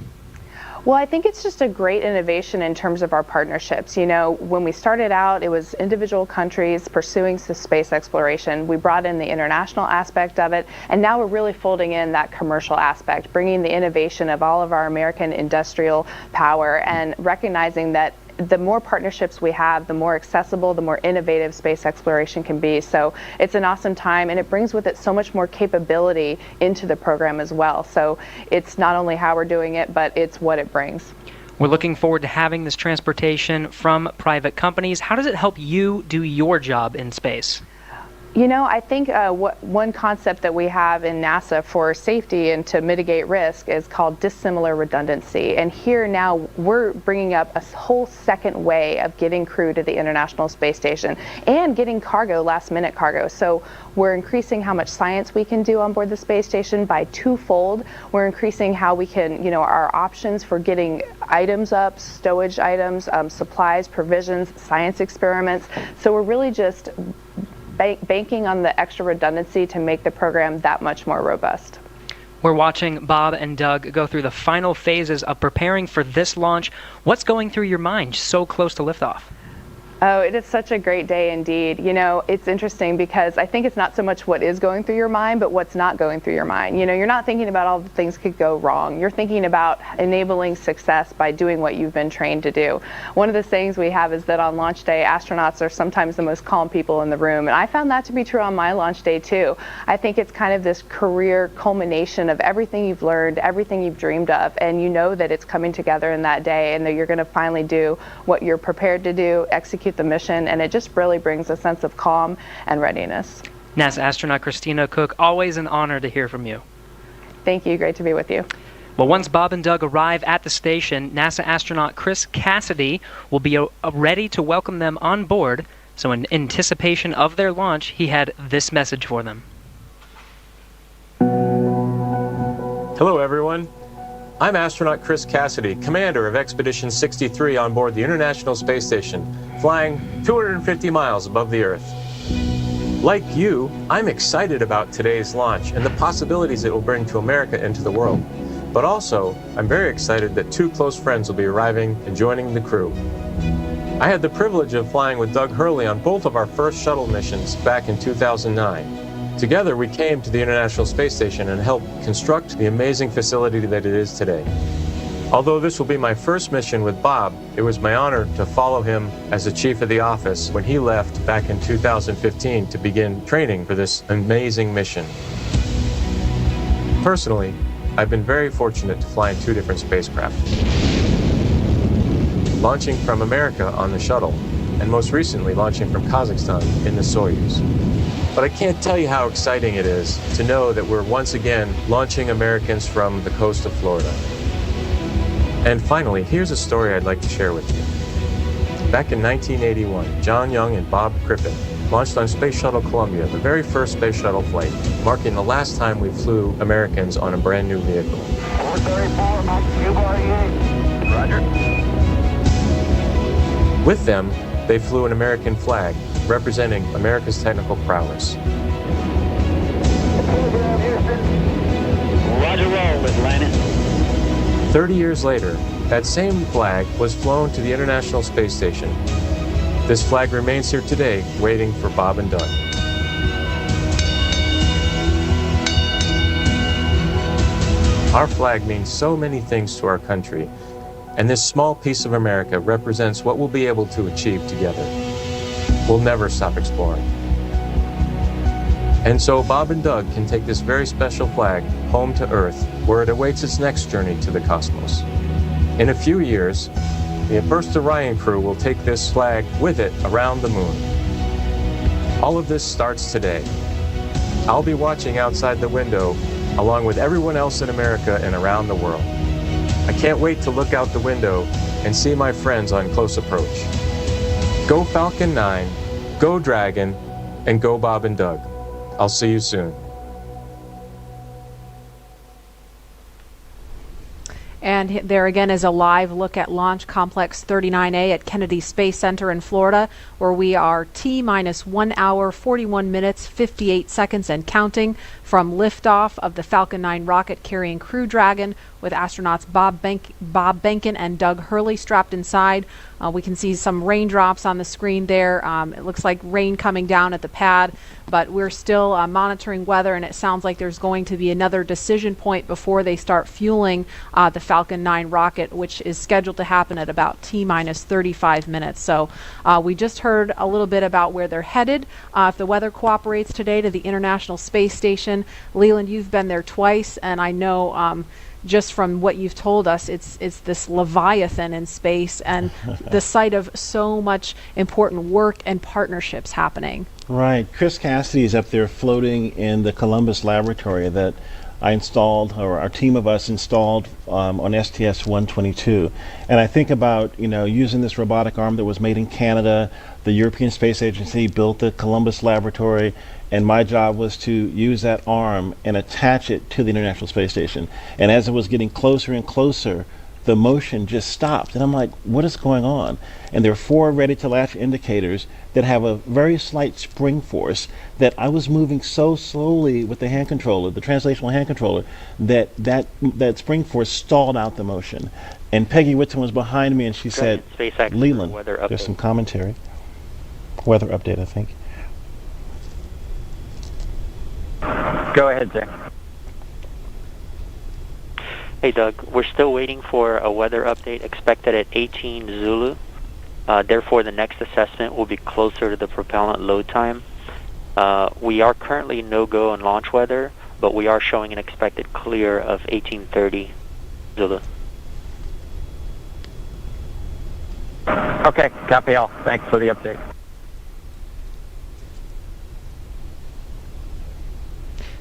Well, I think it's just a great innovation in terms of our partnerships. You know, when we started out, it was individual countries pursuing space exploration. We brought in the international aspect of it, and now we're really folding in that commercial aspect, bringing the innovation of all of our American industrial power and recognizing that the more partnerships we have, the more accessible, the more innovative space exploration can be. So it's an awesome time, and it brings with it so much more capability into the program as well. So it's not only how we're doing it, but it's what it brings. We're looking forward to having this transportation from private companies. How does it help you do your job in space? You know, I think one concept that we have in NASA for safety and to mitigate risk is called dissimilar redundancy. And here now we're bringing up a whole second way of getting crew to the International Space Station and getting cargo, last minute cargo. So we're increasing how much science we can do on board the space station by twofold. We're increasing how we can, you know, our options for getting items up, stowage items, supplies, provisions, science experiments. So we're really just banking on the extra redundancy to make the program that much more robust. We're watching Bob and Doug go through the final phases of preparing for this launch. What's going through your mind so close to liftoff? Oh, it is such a great day indeed. You know, it's interesting because I think it's not so much what is going through your mind, but what's not going through your mind. You know, you're not thinking about all the things could go wrong. You're thinking about enabling success by doing what you've been trained to do. One of the sayings we have is that on launch day, astronauts are sometimes the most calm people in the room. And I found that to be true on my launch day too. I think it's kind of this career culmination of everything you've learned, everything you've dreamed of, and you know that it's coming together in that day and that you're going to finally do what you're prepared to do, execute the mission, and it just really brings a sense of calm and readiness. NASA astronaut Christina Cook, always an honor to hear from you. Thank you. Great to be with you. Well, once Bob and Doug arrive at the station, NASA astronaut Chris Cassidy will be ready to welcome them on board. So in anticipation of their launch, he had this message for them. Hello, everyone. I'm astronaut Chris Cassidy, commander of Expedition 63 on board the International Space Station, flying 250 miles above the Earth. Like you, I'm excited about today's launch and the possibilities it will bring to America and to the world. But also, I'm very excited that two close friends will be arriving and joining the crew. I had the privilege of flying with Doug Hurley on both of our first shuttle missions back in 2009. Together, we came to the International Space Station and helped construct the amazing facility that it is today. Although this will be my first mission with Bob, it was my honor to follow him as the chief of the office when he left back in 2015 to begin training for this amazing mission. Personally, I've been very fortunate to fly in two different spacecraft. Launching from America on the shuttle, and most recently launching from Kazakhstan in the Soyuz. But I can't tell you how exciting it is to know that we're once again launching Americans from the coast of Florida. And finally, here's a story I'd like to share with you. Back in 1981, John Young and Bob Crippen launched on Space Shuttle Columbia, the very first space shuttle flight, marking the last time we flew Americans on a brand new vehicle. 434, Mike, Roger. With them, they flew an American flag, representing America's technical prowess. Roger, roll, Atlanta. 30 years later, that same flag was flown to the International Space Station. This flag remains here today, waiting for Bob and Doug. Our flag means so many things to our country, and this small piece of America represents what we'll be able to achieve together. We'll never stop exploring. And so Bob and Doug can take this very special flag home to Earth, where it awaits its next journey to the cosmos. In a few years, the first Orion crew will take this flag with it around the moon. All of this starts today. I'll be watching outside the window along with everyone else in America and around the world. I can't wait to look out the window and see my friends on close approach. Go Falcon 9, go Dragon, and go Bob and Doug. I'll see you soon. And there again is a live look at Launch Complex 39A at Kennedy Space Center in Florida, where we are T-minus 1 hour, 41 minutes, 58 seconds and counting from liftoff of the Falcon 9 rocket carrying Crew Dragon with astronauts Bob Behnken and Doug Hurley strapped inside. We can see some raindrops on the screen there. It looks like rain coming down at the pad, but we're still monitoring weather, and it sounds like there's going to be another decision point before they start fueling the Falcon 9 rocket, which is scheduled to happen at about T-minus 35 minutes. So we just heard a little bit about where they're headed. If the weather cooperates today, to the International Space Station. Leland, you've been there twice, and I know just from what you've told us, it's this leviathan in space and the site of so much important work and partnerships happening. Right. Chris Cassidy is up there floating in the Columbus laboratory that I installed, or our team of us installed on STS-122. And I think about, using this robotic arm that was made in Canada. The European Space Agency built the Columbus laboratory, and my job was to use that arm and attach it to the International Space Station. And as it was getting closer and closer, the motion just stopped. And I'm like, what is going on? And there are 4 ready-to-latch indicators that have a very slight spring force that I was moving so slowly with the hand controller, the translational hand controller, that spring force stalled out the motion. And Peggy Whitson was behind me, and she said, SpaceX Leland, weather update. there's some commentary. Weather update, I think. Go ahead, Jay. Hey, Doug. We're still waiting for a weather update expected at 18 Zulu. Therefore, the next assessment will be closer to the propellant load time. We are currently no-go on launch weather, but we are showing an expected clear of 1830 Zulu. Okay, copy all. Thanks for the update.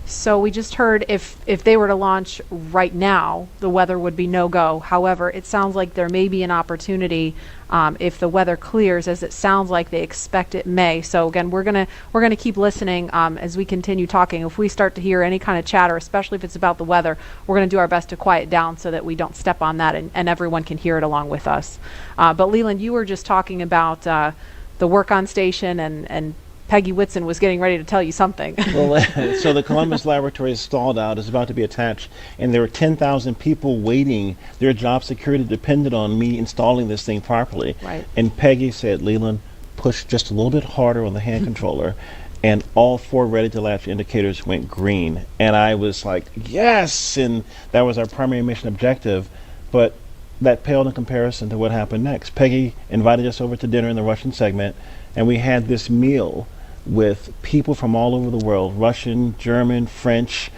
So we just heard if they were to launch right now, the weather would be no-go. However, it sounds like there may be an opportunity if the weather clears, as it sounds like they expect it may. So again, we're gonna keep listening as we continue talking. If we start to hear any kind of chatter, especially if it's about the weather, we're gonna do our best to quiet down so that we don't step on that and everyone can hear it along with us. But Leland, you were just talking about the work on station, and Peggy Whitson was getting ready to tell you something. Well, so the Columbus laboratory is stalled out, is about to be attached, and there were 10,000 people waiting. Their job security depended on me installing this thing properly. Right. And Peggy said, Leland, push just a little bit harder on the hand controller, and all 4 ready-to-latch indicators went green. And I was like, yes! And that was our primary mission objective. But that paled in comparison to what happened next. Peggy invited us over to dinner in the Russian segment, and we had this meal with people from all over the world, Russian, German, French,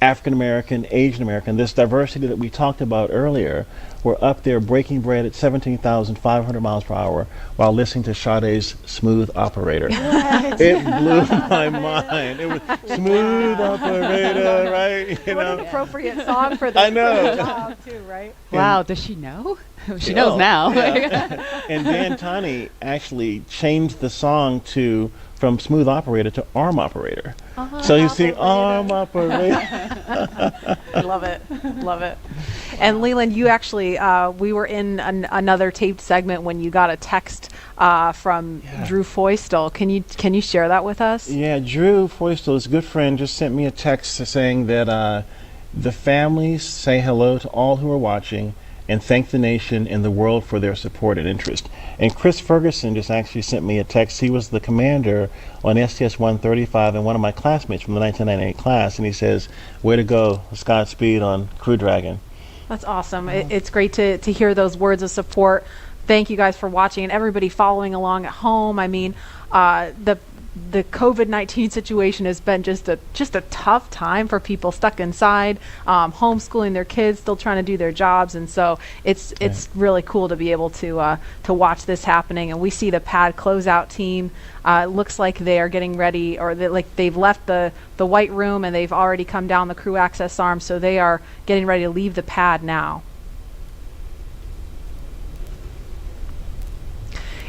African American, Asian American. This diversity that we talked about earlier, were up there breaking bread at 17,500 miles per hour while listening to Sade's Smooth Operator. What? It blew my mind. It was Smooth Operator, right? What an appropriate song for this I know. job too, right? Wow, does she know? She knows now. Yeah. And Dan Tani actually changed the song from Smooth Operator to Arm Operator. So you see Arm Operator. I love it. Love it. And Leland, you actually, we were in another taped segment when you got a text from Drew Foystel. Can you share that with us? Yeah, Drew Foystel, his good friend, just sent me a text saying that the families say hello to all who are watching and thank the nation and the world for their support and interest. And Chris Ferguson just actually sent me a text. He was the commander on STS-135 and one of my classmates from the 1998 class, and he says, way to go, Godspeed on Crew Dragon. That's awesome. It's great to hear those words of support. Thank you guys for watching and everybody following along at home. I mean, the COVID-19 situation has been just a tough time for people stuck inside, homeschooling their kids, still trying to do their jobs, and so it's really cool to be able to watch this happening. And we see the pad closeout team. Looks like they are getting ready, or they've left the white room and they've already come down the crew access arm, so they are getting ready to leave the pad now.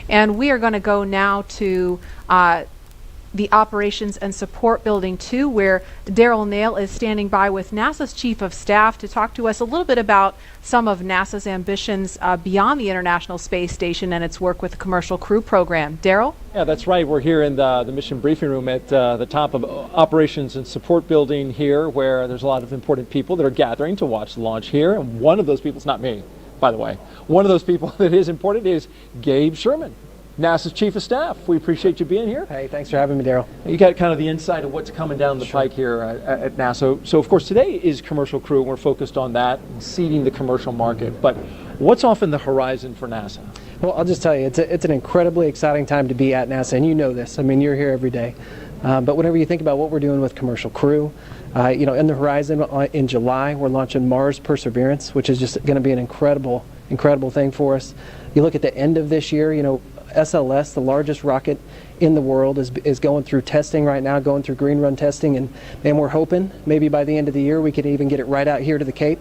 And we are going to go now to the Operations and Support Building 2, where Daryl Nail is standing by with NASA's Chief of Staff to talk to us a little bit about some of NASA's ambitions beyond the International Space Station and its work with the Commercial Crew Program. Daryl? Yeah, that's right. We're here in the mission briefing room at the top of Operations and Support Building here, where there's a lot of important people that are gathering to watch the launch here. And one of those people, it's not me, by the way, one of those people that is important is Gabe Sherman, NASA's Chief of Staff. We appreciate you being here. Hey, thanks for having me, Daryl. You got kind of the insight of what's coming down the pike here at NASA. So, of course, today is Commercial Crew. We're focused on that and seeding the commercial market. But what's off in the horizon for NASA? Well, I'll just tell you, it's an incredibly exciting time to be at NASA, and you know this. I mean, you're here every day. But whenever you think about what we're doing with Commercial Crew, in the horizon in July, we're launching Mars Perseverance, which is just going to be an incredible thing for us. You look at the end of this year, SLS, the largest rocket in the world, is going through testing right now, going through green run testing, and we're hoping maybe by the end of the year we could even get it right out here to the Cape,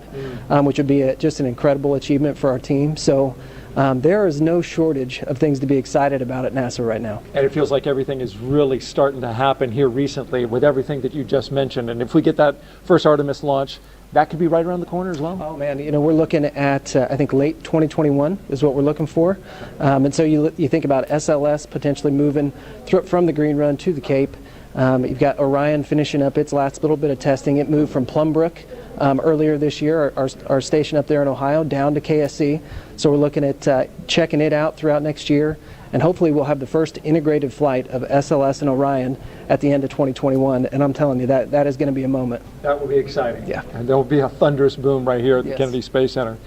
which would be just an incredible achievement for our team. So there is no shortage of things to be excited about at NASA right now. And it feels like everything is really starting to happen here recently with everything that you just mentioned. And if we get that first Artemis launch, that could be right around the corner as well. Oh man, we're looking at I think late 2021 is what we're looking for. And so you think about SLS potentially moving from the green run to the Cape. You've got Orion finishing up its last little bit of testing. It moved from Plumbrook earlier this year, our station up there in Ohio, down to KSC. So we're looking at checking it out throughout next year. And hopefully we'll have the first integrated flight of SLS and Orion at the end of 2021. And I'm telling you, that is going to be a moment. That will be exciting. Yeah. And there will be a thunderous boom right here at the Kennedy Space Center.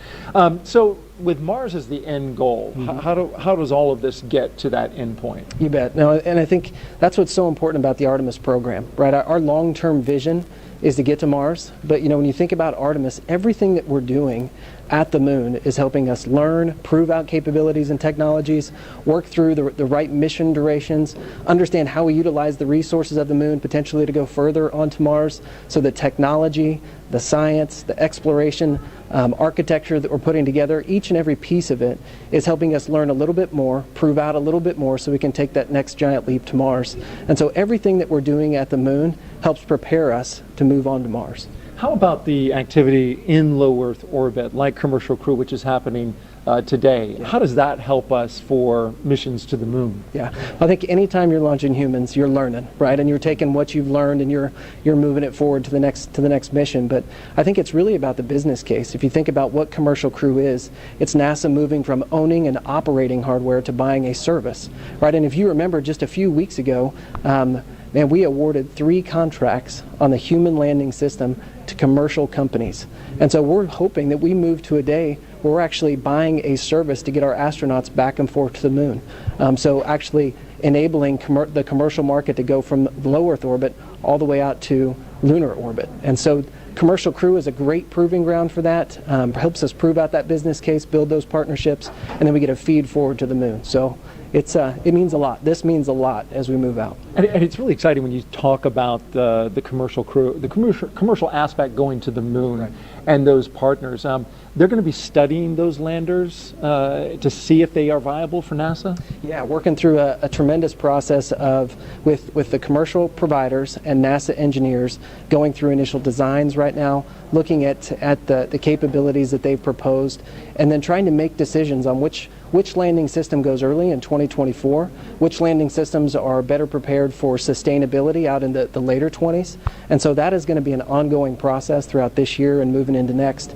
So with Mars as the end goal, how does all of this get to that end point? You bet. No, and I think that's what's so important about the Artemis program, right? Our long-term vision is to get to Mars. But when you think about Artemis, everything that we're doing at the moon is helping us learn, prove out capabilities and technologies, work through the right mission durations, understand how we utilize the resources of the moon potentially to go further onto Mars. So the technology, the science, the exploration, architecture that we're putting together, each and every piece of it is helping us learn a little bit more, prove out a little bit more so we can take that next giant leap to Mars. And so everything that we're doing at the moon helps prepare us to move on to Mars. How about the activity in low Earth orbit, like Commercial Crew, which is happening today? How does that help us for missions to the moon? Yeah, I think anytime you're launching humans, you're learning, right? And you're taking what you've learned and you're moving it forward to the next mission. But I think it's really about the business case. If you think about what Commercial Crew is, it's NASA moving from owning and operating hardware to buying a service, right? And if you remember just a few weeks ago, we awarded 3 contracts on the human landing system to commercial companies. And so we're hoping that we move to a day where we're actually buying a service to get our astronauts back and forth to the moon. So actually enabling the commercial market to go from low Earth orbit all the way out to lunar orbit. And so Commercial Crew is a great proving ground for that, helps us prove out that business case, build those partnerships, and then we get a feed forward to the moon. So it means a lot. This means a lot as we move out. And it's really exciting when you talk about the Commercial Crew, the commercial aspect going to the moon, and those partners. They're going to be studying those landers to see if they are viable for NASA? Yeah, working through a tremendous process with the commercial providers and NASA engineers, going through initial designs right now, looking at the capabilities that they've proposed, and then trying to make decisions on which landing system goes early in 2024, which landing systems are better prepared for sustainability out in the later 20s. And so that is going to be an ongoing process throughout this year and moving into next.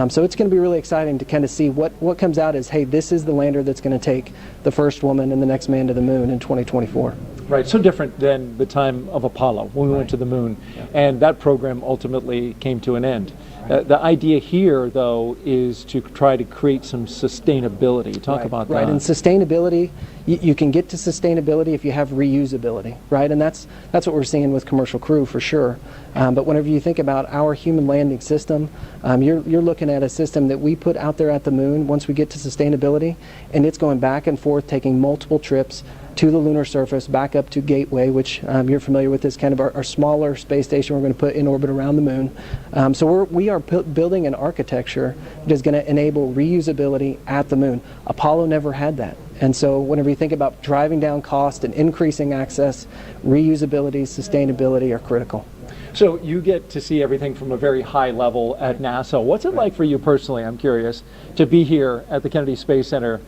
So it's going to be really exciting to kind of see what comes out as, hey, this is the lander that's going to take the first woman and the next man to the moon in 2024. Right, so different than the time of Apollo when we went to the moon, and that program ultimately came to an end. The idea here, though, is to try to create some sustainability. Talk about that. Right, and sustainability, you can get to sustainability if you have reusability, right? And that's what we're seeing with Commercial Crew for sure. But whenever you think about our human landing system, you're looking at a system that we put out there at the moon once we get to sustainability, and it's going back and forth, taking multiple trips to the lunar surface, back up to Gateway, which you're familiar with, is kind of our smaller space station we're going to put in orbit around the moon. So we are building an architecture that is going to enable reusability at the moon. Apollo never had that. And so whenever you think about driving down cost and increasing access, reusability, sustainability are critical. So you get to see everything from a very high level at NASA. What's it like for you personally, I'm curious, to be here at the Kennedy Space Center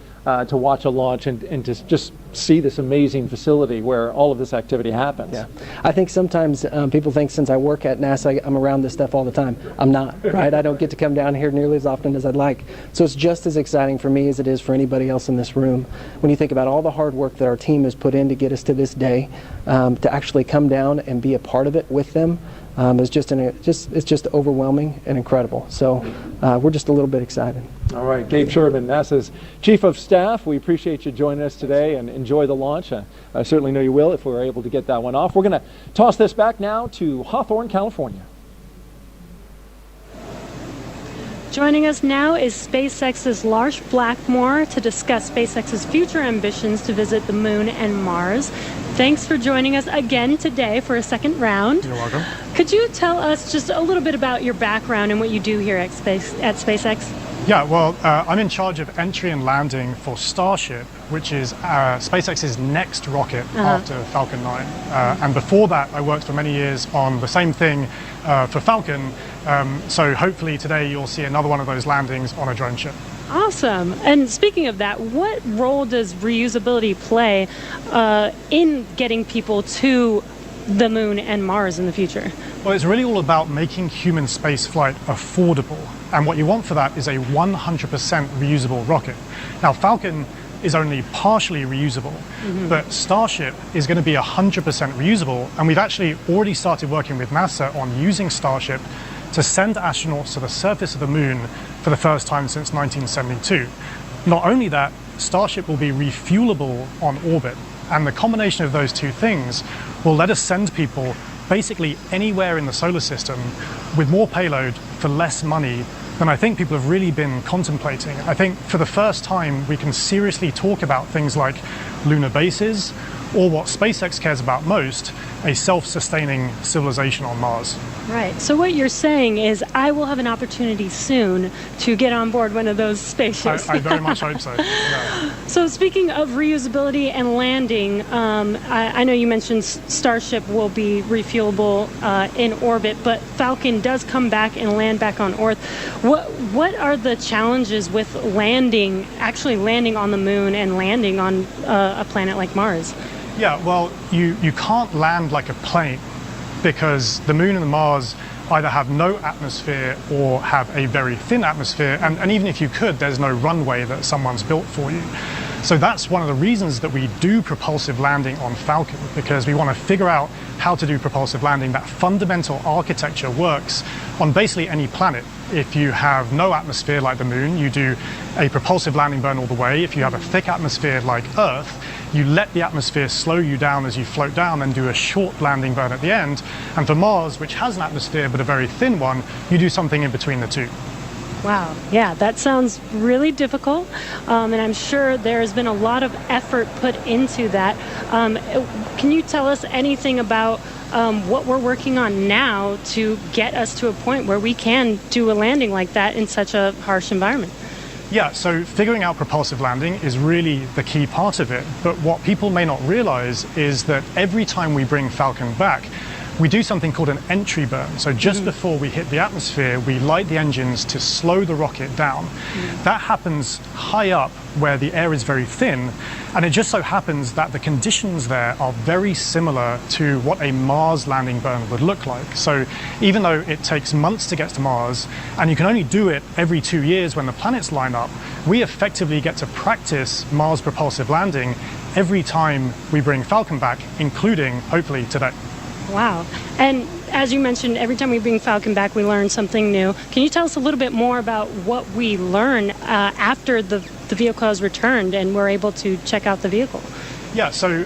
to watch a launch and to just see this amazing facility where all of this activity happens? Yeah, I think sometimes people think since I work at NASA, I'm around this stuff all the time. I'm not, right? I don't get to come down here nearly as often as I'd like. So it's just as exciting for me as it is for anybody else in this room. When you think about all the hard work that our team has put in to get us to this day, to actually come down and be a part of it with them, it's just overwhelming and incredible. So we're just a little bit excited. All right, Gabe Sherman, NASA's Chief of Staff, we appreciate you joining us today and enjoy the launch. I certainly know you will if we're able to get that one off. We're going to toss this back now to Hawthorne, California. Joining us now is SpaceX's Lars Blackmore to discuss SpaceX's future ambitions to visit the Moon and Mars. Thanks for joining us again today for a second round. You're welcome. Could you tell us just a little bit about your background and what you do here at SpaceX? Yeah, well, I'm in charge of entry and landing for Starship, which is SpaceX's next rocket after Falcon 9. And before that, I worked for many years on the same thing for Falcon. So hopefully today you'll see another one of those landings on a drone ship. Awesome. And speaking of that, what role does reusability play in getting people to the Moon and Mars in the future? Well, it's really all about making human spaceflight affordable. And what you want for that is a 100% reusable rocket. Now, Falcon is only partially reusable, but Starship is going to be 100% reusable. And we've actually already started working with NASA on using Starship to send astronauts to the surface of the Moon for the first time since 1972. Not only that, Starship will be refuelable on orbit. And the combination of those two things will let us send people basically anywhere in the solar system with more payload for less money than I think people have really been contemplating. I think for the first time we can seriously talk about things like lunar bases, or what SpaceX cares about most, a self-sustaining civilization on Mars. Right. So what you're saying is I will have an opportunity soon to get on board one of those spaceships. I very much hope so. Yeah. So speaking of reusability and landing, I know you mentioned Starship will be refuelable in orbit, but Falcon does come back and land back on Earth. What are the challenges with actually landing on the Moon and landing on a planet like Mars? Yeah, well, you can't land like a plane because the Moon and the Mars either have no atmosphere or have a very thin atmosphere, and even if you could, there's no runway that someone's built for you. So that's one of the reasons that we do propulsive landing on Falcon, because we want to figure out how to do propulsive landing. That fundamental architecture works on basically any planet. If you have no atmosphere like the Moon, you do a propulsive landing burn all the way. If you have a thick atmosphere like Earth, you let the atmosphere slow you down as you float down and do a short landing burn at the end. And for Mars, which has an atmosphere but a very thin one, you do something in between the two. Wow. Yeah, that sounds really difficult. And I'm sure there's been a lot of effort put into that. Can you tell us anything about what we're working on now to get us to a point where we can do a landing like that in such a harsh environment? Yeah, so figuring out propulsive landing is really the key part of it. But what people may not realize is that every time we bring Falcon back, we do something called an entry burn. So just before we hit the atmosphere, we light the engines to slow the rocket down. That happens high up where the air is very thin, and it just so happens that the conditions there are very similar to what a Mars landing burn would look like. So even though it takes months to get to Mars, and you can only do it every 2 years when the planets line up, we effectively get to practice Mars propulsive landing every time we bring Falcon back, including, hopefully, today. Wow. And as you mentioned, every time we bring Falcon back, we learn something new. Can you tell us a little bit more about what we learn after the vehicle has returned and we're able to check out the vehicle? Yeah, so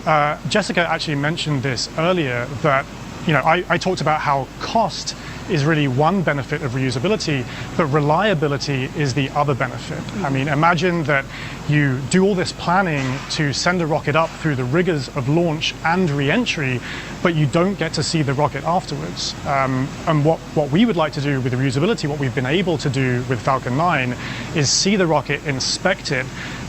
Jessica actually mentioned this earlier, that I talked about how cost is really one benefit of reusability, but reliability is the other benefit. I mean, imagine that you do all this planning to send a rocket up through the rigors of launch and re-entry, but you don't get to see the rocket afterwards. And what we would like to do with reusability, what we've been able to do with Falcon 9, is see the rocket, inspect it,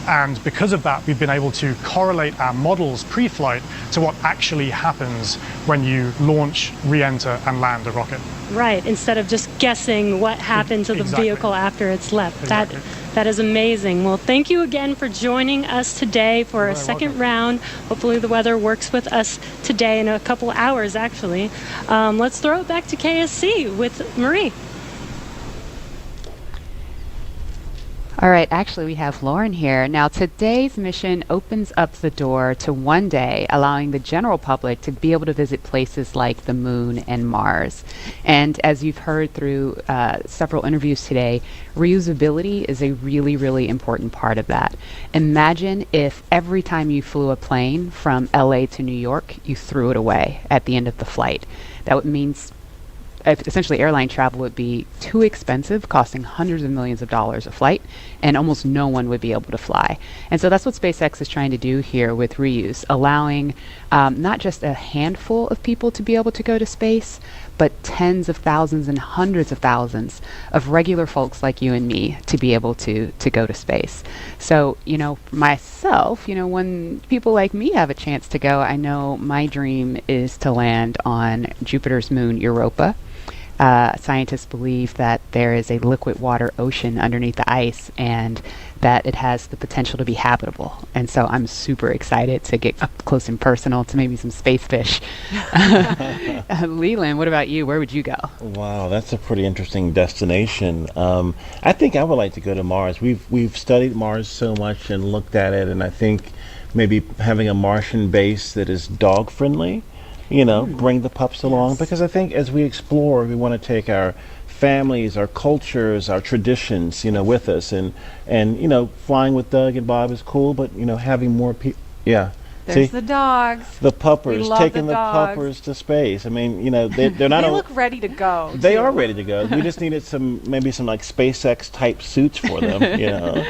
and because of that, we've been able to correlate our models pre-flight to what actually happens when you launch, re-enter, and land a rocket. Right, instead of just guessing what happened to the vehicle after it's left. That is amazing. Well, thank you again for joining us today for a second round. Hopefully the weather works with us today in a couple hours, actually. Let's throw it back to KSC with Marie. All right, actually we have Lauren here. Now today's mission opens up the door to one day, allowing the general public to be able to visit places like the moon and Mars. And as you've heard through several interviews today, reusability is a really, really important part of that. Imagine if every time you flew a plane from LA to New York, you threw it away at the end of the flight. That would mean essentially airline travel would be too expensive, costing hundreds of millions of dollars a flight, and almost no one would be able to fly. And so that's what SpaceX is trying to do here with reuse, allowing not just a handful of people to be able to go to space, but tens of thousands and hundreds of thousands of regular folks like you and me to be able to go to space. So, you know, myself, you know, when people like me have a chance to go, I know my dream is to land on Jupiter's moon, Europa. Scientists believe that there is a liquid water ocean underneath the ice and that it has the potential to be habitable. And so I'm super excited to get up close and personal to maybe some space fish. Leland, what about you? Where would you go? Wow, that's a pretty interesting destination. I think I would like to go to Mars. We've studied Mars so much and looked at it, and I think maybe having a Martian base that is dog friendly, you know, bring the pups along, because I think as we explore, we want to take our families, our cultures, our traditions, you know, with us, and you know, flying with Doug and Bob is cool, but you know, having more people, There's the dogs. The puppers, taking the dogs. puppers to space. I mean, you know, they're not. They look ready to go. They are ready to go. We just needed maybe some like SpaceX type suits for them, you know.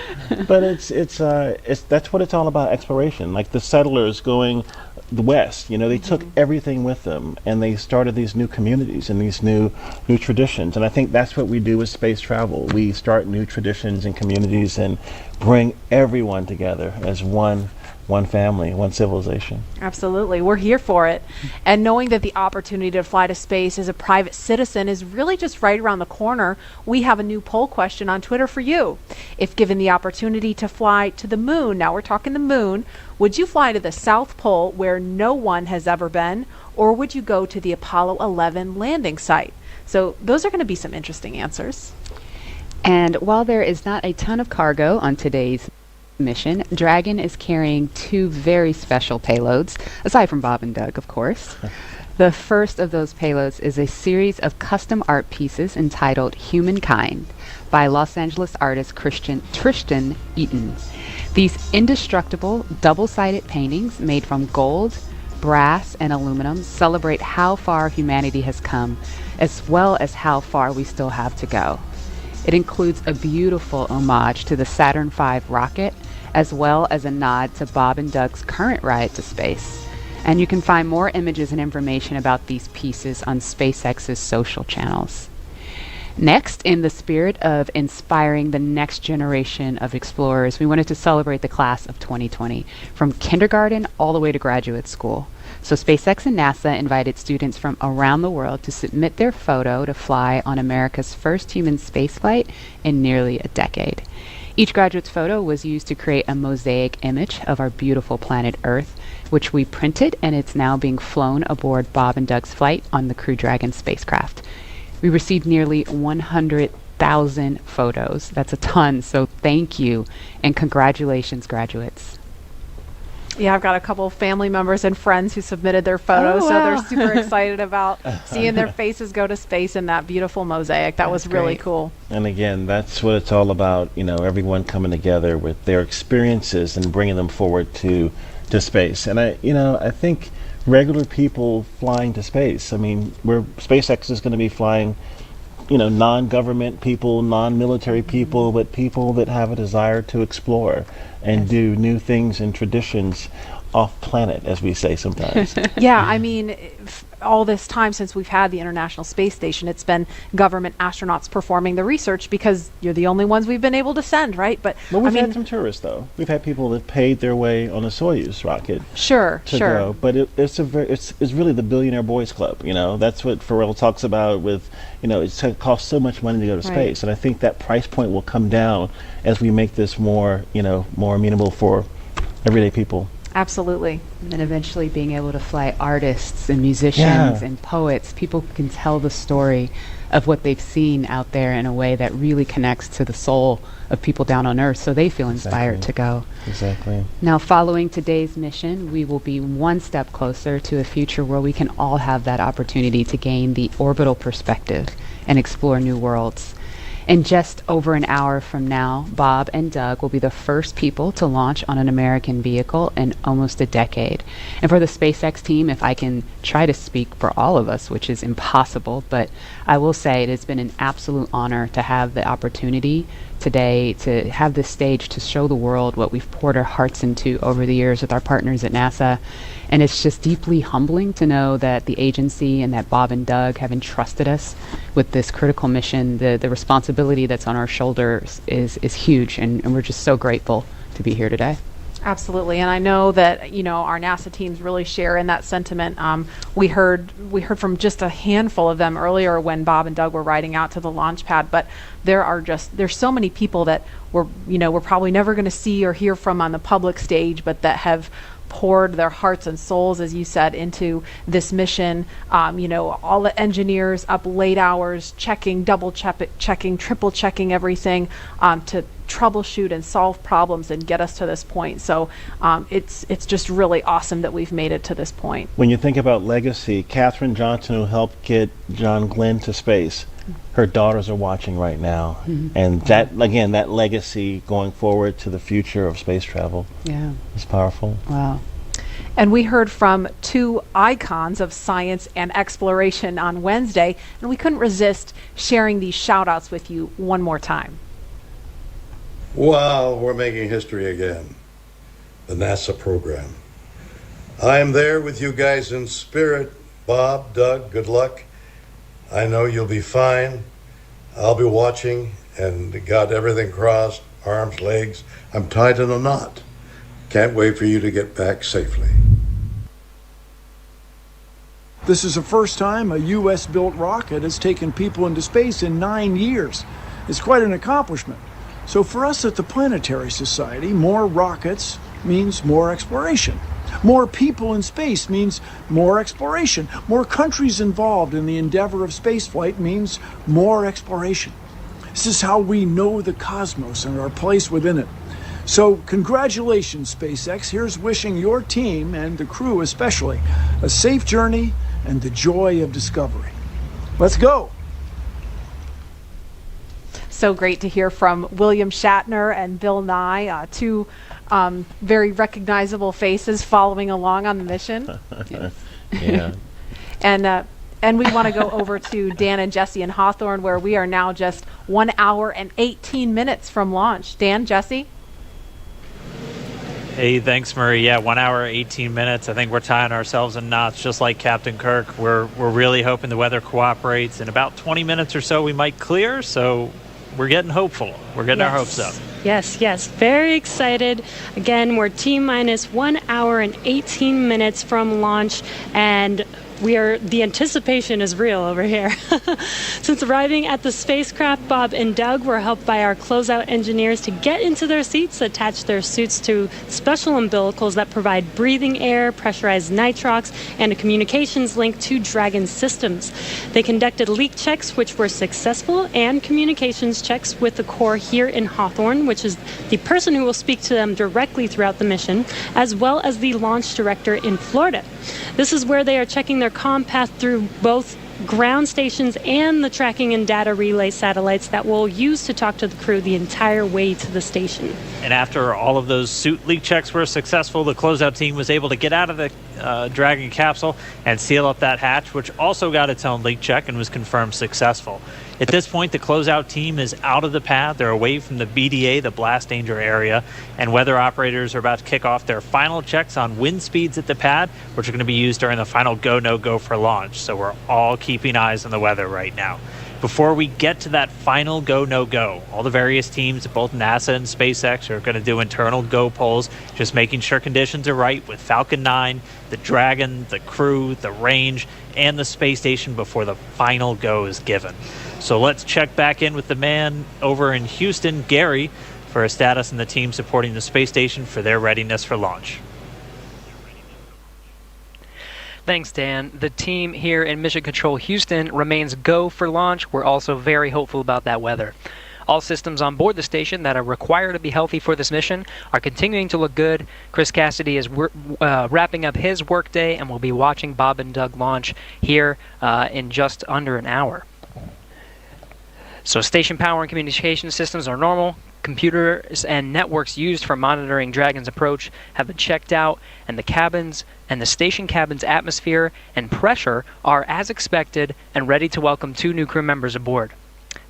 But it's that's what it's all about, exploration. Like the settlers going west, you know, they took everything with them and they started these new communities and these new traditions. And I think that's what we do with space travel. We start new traditions and communities and bring everyone together as one family, one civilization. Absolutely. We're here for it. And knowing that the opportunity to fly to space as a private citizen is really just right around the corner, we have a new poll question on Twitter for you. If given the opportunity to fly to the moon, now we're talking the moon, would you fly to the South Pole where no one has ever been, or would you go to the Apollo 11 landing site? So those are going to be some interesting answers. And while there is not a ton of cargo on today's mission, Dragon is carrying two very special payloads, aside from Bob and Doug, of course. The first of those payloads is a series of custom art pieces entitled Humankind by Los Angeles artist Tristan Eaton. These indestructible, double-sided paintings made from gold, brass, and aluminum celebrate how far humanity has come, as well as how far we still have to go. It includes a beautiful homage to the Saturn V rocket, as well as a nod to Bob and Doug's current ride to space. And you can find more images and information about these pieces on SpaceX's social channels. Next, in the spirit of inspiring the next generation of explorers, we wanted to celebrate the class of 2020, from kindergarten all the way to graduate school. So SpaceX and NASA invited students from around the world to submit their photo to fly on America's first human spaceflight in nearly a decade. Each graduate's photo was used to create a mosaic image of our beautiful planet Earth, which we printed, and it's now being flown aboard Bob and Doug's flight on the Crew Dragon spacecraft. We received nearly 100,000 photos. That's a ton, so thank you, and congratulations, graduates. Yeah, I've got a couple of family members and friends who submitted their photos, so they're super excited about seeing their faces go to space in that beautiful mosaic. That was really cool. And again, that's what it's all about, you know, everyone coming together with their experiences and bringing them forward to space. And I think regular people flying to space. I mean, SpaceX is going to be flying, non-government people, non-military people, but people that have a desire to explore and do new things and traditions off planet, as we say sometimes. Yeah, I mean, all this time since we've had the International Space Station, it's been government astronauts performing the research because you're the only ones we've been able to send, right? But we've had some tourists, though. We've had people that paid their way on a Soyuz rocket. Sure. Go. But it's really the billionaire boys club. That's what Pharrell talks about with, it costs so much money to go to space, and I think that price point will come down as we make this more amenable for everyday people. Absolutely. And eventually being able to fly artists and musicians and poets, people can tell the story of what they've seen out there in a way that really connects to the soul of people down on Earth, so they feel inspired to go. Exactly. Now, following today's mission, we will be one step closer to a future where we can all have that opportunity to gain the orbital perspective and explore new worlds. In just over an hour from now, Bob and Doug will be the first people to launch on an American vehicle in almost a decade. And for the SpaceX team, if I can try to speak for all of us, which is impossible, but I will say it has been an absolute honor to have the opportunity today to have this stage to show the world what we've poured our hearts into over the years with our partners at NASA. And it's just deeply humbling to know that the agency and that Bob and Doug have entrusted us with this critical mission. The responsibility that's on our shoulders is huge, and we're just so grateful to be here today. Absolutely, and I know that our NASA teams really share in that sentiment. We heard from just a handful of them earlier when Bob and Doug were riding out to the launch pad, but there's so many people that we're probably never going to see or hear from on the public stage, but that have poured their hearts and souls, as you said, into this mission. All the engineers up late hours checking, double checking, triple checking everything to troubleshoot and solve problems and get us to this point. So it's just really awesome that we've made it to this point. When you think about legacy, Katherine Johnson, who helped get John Glenn to space, her daughters are watching right now. And that legacy going forward to the future of space travel is powerful. Wow. And we heard from two icons of science and exploration on Wednesday, and we couldn't resist sharing these shout outs with you one more time. Wow, we're making history again. The NASA program. I am there with you guys in spirit. Bob, Doug, good luck. I know you'll be fine. I'll be watching and got everything crossed, arms, legs. I'm tied in a knot. Can't wait for you to get back safely. This is the first time a U.S.-built rocket has taken people into space in 9 years. It's quite an accomplishment. So for us at the Planetary Society, more rockets means more exploration. More people in space means more exploration. More countries involved in the endeavor of spaceflight means more exploration. This is how we know the cosmos and our place within it. So congratulations, SpaceX. Here's wishing your team, and the crew especially, a safe journey and the joy of discovery. Let's go. So great to hear from William Shatner and Bill Nye, two very recognizable faces following along on the mission. Yeah. And we want to go over to Dan and Jesse in Hawthorne, where we are now just 1 hour and 18 minutes from launch. Dan, Jesse? Hey, thanks, Marie. Yeah, 1 hour, 18 minutes. I think we're tying ourselves in knots, just like Captain Kirk. We're really hoping the weather cooperates. In about 20 minutes or so, we might clear. So we're getting hopeful. We're getting our hopes up. Yes. Very excited. Again, we're T-minus 1 hour and 18 minutes from launch, and the anticipation is real over here. Since arriving at the spacecraft, Bob and Doug were helped by our closeout engineers to get into their seats, attach their suits to special umbilicals that provide breathing air, pressurized nitrox, and a communications link to Dragon systems. They conducted leak checks, which were successful, and communications checks with the Corps here in Hawthorne, which is the person who will speak to them directly throughout the mission, as well as the launch director in Florida. This is where they are checking their comm path through both ground stations, and the tracking and data relay satellites that we'll use to talk to the crew the entire way to the station. And after all of those suit leak checks were successful, the closeout team was able to get out of the Dragon capsule and seal up that hatch, which also got its own leak check and was confirmed successful. At this point, the closeout team is out of the pad. They're away from the BDA, the blast danger area, and weather operators are about to kick off their final checks on wind speeds at the pad, which are going to be used during the final go, no go for launch. So we're all keeping eyes on the weather right now. Before we get to that final go, no go, all the various teams at both NASA and SpaceX are going to do internal go polls, just making sure conditions are right with Falcon 9, the Dragon, the Crew, the range, and the space station before the final go is given. So let's check back in with the man over in Houston, Gary, for a status on the team supporting the space station for their readiness for launch. Thanks, Dan. The team here in Mission Control Houston remains go for launch. We're also very hopeful about that weather. All systems on board the station that are required to be healthy for this mission are continuing to look good. Chris Cassidy is wrapping up his workday, and we'll be watching Bob and Doug launch here in just under an hour. So station power and communication systems are normal. Computers and networks used for monitoring Dragon's approach have been checked out, and the cabins and the station cabin's atmosphere and pressure are as expected and ready to welcome 2 new crew members aboard.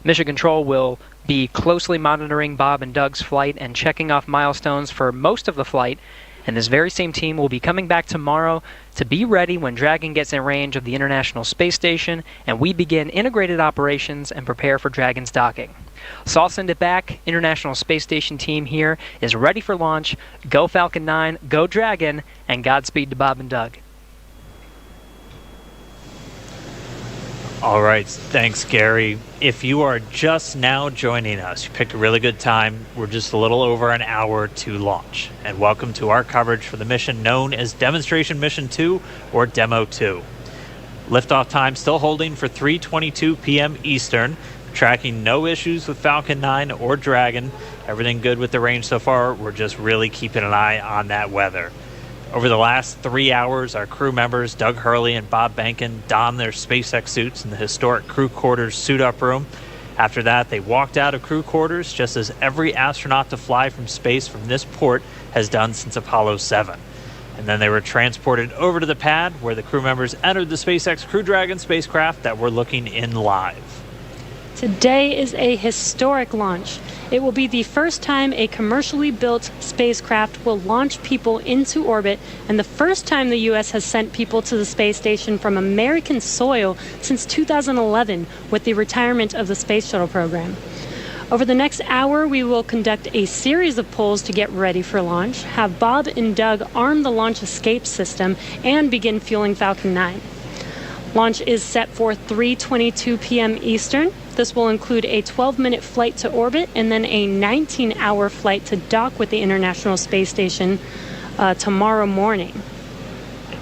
Mission Control will be closely monitoring Bob and Doug's flight and checking off milestones for most of the flight, and this very same team will be coming back tomorrow to be ready when Dragon gets in range of the International Space Station and we begin integrated operations and prepare for Dragon's docking. So I'll send it back. International Space Station team here is ready for launch. Go Falcon 9, go Dragon, and Godspeed to Bob and Doug. All right, thanks, Gary. If you are just now joining us, you picked a really good time. We're just a little over an hour to launch. And welcome to our coverage for the mission known as Demonstration Mission 2, or Demo 2. Liftoff time still holding for 3:22 p.m. Eastern. Tracking no issues with Falcon 9 or Dragon. Everything good with the range so far. We're just really keeping an eye on that weather. Over the last 3 hours, our crew members, Doug Hurley and Bob Bankin, donned their SpaceX suits in the historic crew quarters suit-up room. After that, they walked out of crew quarters, just as every astronaut to fly from space from this port has done since Apollo 7. And then they were transported over to the pad, where the crew members entered the SpaceX Crew Dragon spacecraft that we're looking in live. Today is a historic launch. It will be the first time a commercially built spacecraft will launch people into orbit, and the first time the U.S. has sent people to the space station from American soil since 2011 with the retirement of the Space Shuttle program. Over the next hour, we will conduct a series of polls to get ready for launch, have Bob and Doug arm the launch escape system, and begin fueling Falcon 9. Launch is set for 3:22 p.m. Eastern. This will include a 12-minute flight to orbit and then a 19-hour flight to dock with the International Space Station tomorrow morning.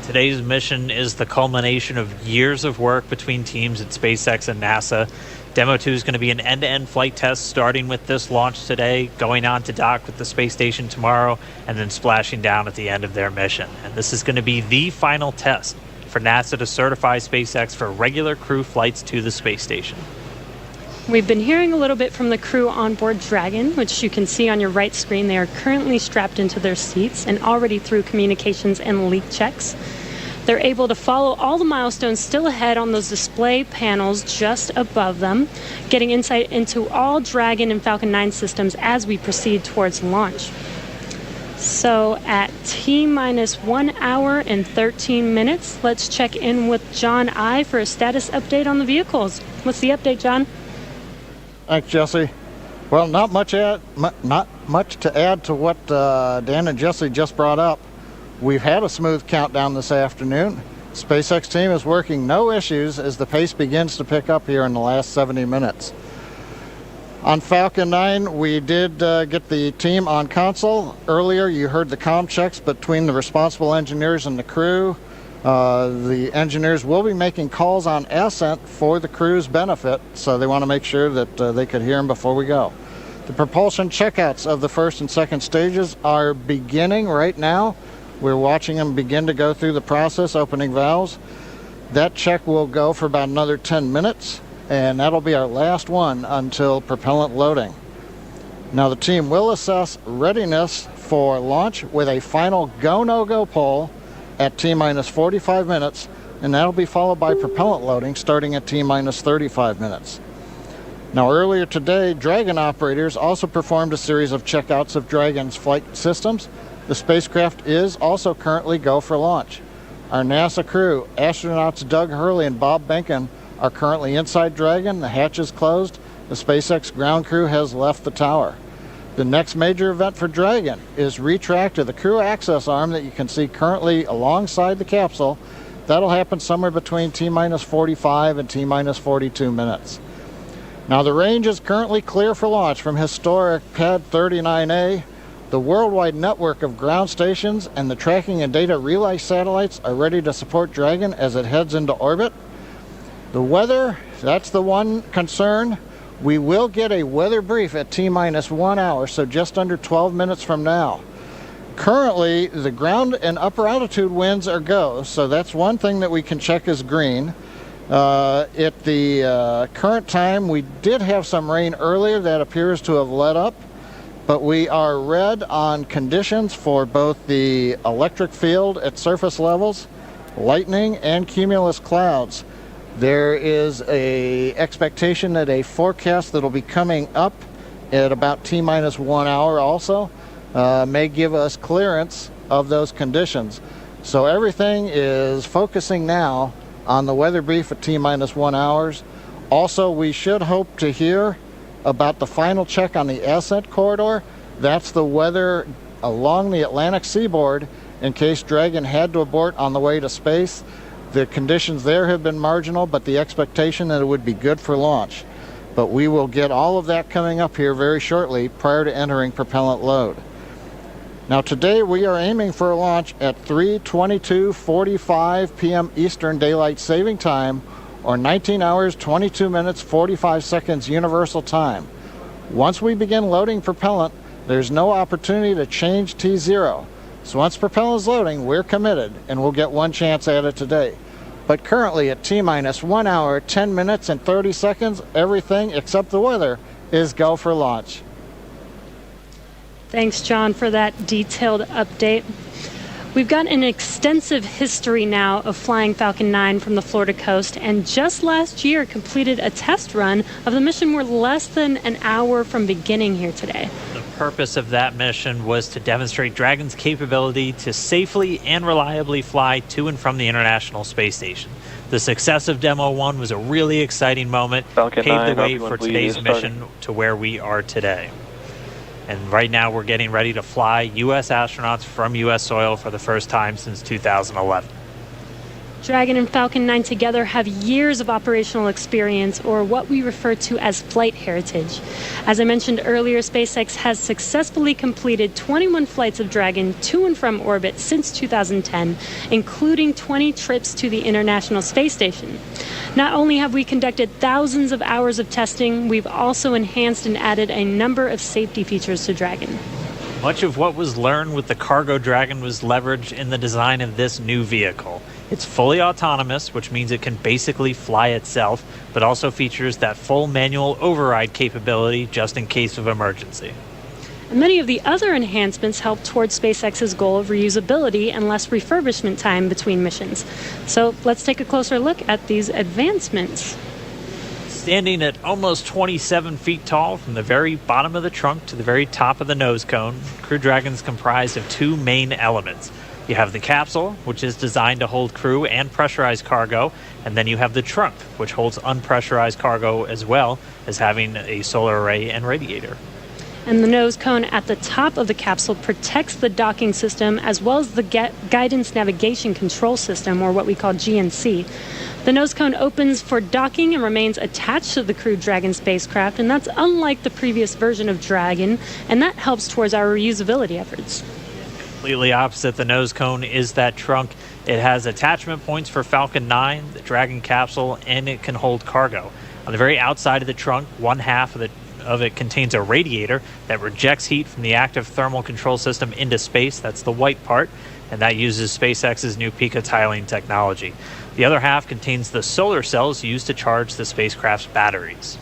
Today's mission is the culmination of years of work between teams at SpaceX and NASA. Demo 2 is going to be an end-to-end flight test starting with this launch today, going on to dock with the space station tomorrow, and then splashing down at the end of their mission. And this is going to be the final test for NASA to certify SpaceX for regular crew flights to the space station. We've been hearing a little bit from the crew on board Dragon, which you can see on your right screen. They are currently strapped into their seats and already through communications and leak checks. They're able to follow all the milestones still ahead on those display panels just above them, getting insight into all Dragon and Falcon 9 systems as we proceed towards launch. So at T-minus 1 hour and 13 minutes, let's check in with John I for a status update on the vehicles. What's the update, John? Thanks, Jesse. Well, not much to add to what Dan and Jesse just brought up. We've had a smooth countdown this afternoon. SpaceX team is working no issues as the pace begins to pick up here in the last 70 minutes. On Falcon 9, we did get the team on console. Earlier, you heard the comm checks between the responsible engineers and the crew. The engineers will be making calls on Ascent for the crew's benefit, so they want to make sure that they could hear them before we go. The propulsion checkouts of the first and second stages are beginning right now. We're watching them begin to go through the process, opening valves. That check will go for about another 10 minutes, and that'll be our last one until propellant loading. Now the team will assess readiness for launch with a final go-no-go poll at T-minus 45 minutes, and that'll be followed by propellant loading starting at T-minus 35 minutes. Now earlier today, Dragon operators also performed a series of checkouts of Dragon's flight systems. The spacecraft is also currently go for launch. Our NASA crew, astronauts Doug Hurley and Bob Behnken, are currently inside Dragon. The hatch is closed. The SpaceX ground crew has left the tower. The next major event for Dragon is retract to the crew access arm that you can see currently alongside the capsule. That'll happen somewhere between T-minus 45 and T-minus 42 minutes. Now the range is currently clear for launch from historic Pad 39A. The worldwide network of ground stations and the tracking and data relay satellites are ready to support Dragon as it heads into orbit. The weather, that's the one concern. We will get a weather brief at T-minus 1 hour, so just under 12 minutes from now. Currently, the ground and upper altitude winds are go, so that's one thing that we can check as green. At the current time, we did have some rain earlier that appears to have let up, but we are red on conditions for both the electric field at surface levels, lightning, and cumulus clouds. There is an expectation that a forecast that will be coming up at about T-minus 1 hour also may give us clearance of those conditions. So everything is focusing now on the weather brief at T-minus 1 hours. Also, we should hope to hear about the final check on the ascent corridor. That's the weather along the Atlantic seaboard in case Dragon had to abort on the way to space. The conditions there have been marginal, but the expectation that it would be good for launch. But we will get all of that coming up here very shortly prior to entering propellant load. Now today we are aiming for a launch at 3:22:45 p.m. Eastern Daylight Saving Time, or 19 hours, 22 minutes, 45 seconds Universal Time. Once we begin loading propellant, there's no opportunity to change T0. So once propellant is loading, we're committed, and we'll get one chance at it today. But currently at T-minus 1 hour, 10 minutes, and 30 seconds, everything except the weather is go for launch. Thanks, John, for that detailed update. We've got an extensive history now of flying Falcon 9 from the Florida coast, and just last year completed a test run of the mission. We're less than an hour from beginning here today. The purpose of that mission was to demonstrate Dragon's capability to safely and reliably fly to and from the International Space Station. The success of Demo 1 was a really exciting moment, Falcon paved 9, the way Falcon for 1, today's please, mission to where we are today. And right now we're getting ready to fly U.S. astronauts from U.S. soil for the first time since 2011. Dragon and Falcon 9 together have years of operational experience, or what we refer to as flight heritage. As I mentioned earlier, SpaceX has successfully completed 21 flights of Dragon to and from orbit since 2010, including 20 trips to the International Space Station. Not only have we conducted thousands of hours of testing, we've also enhanced and added a number of safety features to Dragon. Much of what was learned with the Cargo Dragon was leveraged in the design of this new vehicle. It's fully autonomous, which means it can basically fly itself, but also features that full manual override capability just in case of emergency. And many of the other enhancements help towards SpaceX's goal of reusability and less refurbishment time between missions. So let's take a closer look at these advancements. Standing at almost 27 feet tall from the very bottom of the trunk to the very top of the nose cone, Crew Dragon's comprised of two main elements. You have the capsule, which is designed to hold crew and pressurized cargo, and then you have the trunk, which holds unpressurized cargo as well as having a solar array and radiator. And the nose cone at the top of the capsule protects the docking system as well as the guidance navigation control system, or what we call GNC. The nose cone opens for docking and remains attached to the Crew Dragon spacecraft, and that's unlike the previous version of Dragon, and that helps towards our reusability efforts. Completely opposite the nose cone is that trunk. It has attachment points for Falcon 9, the Dragon capsule, and it can hold cargo. On the very outside of the trunk, one half of it contains a radiator that rejects heat from the active thermal control system into space. That's the white part. and that uses SpaceX's new Pika tiling technology. The other half contains the solar cells used to charge the spacecraft's batteries.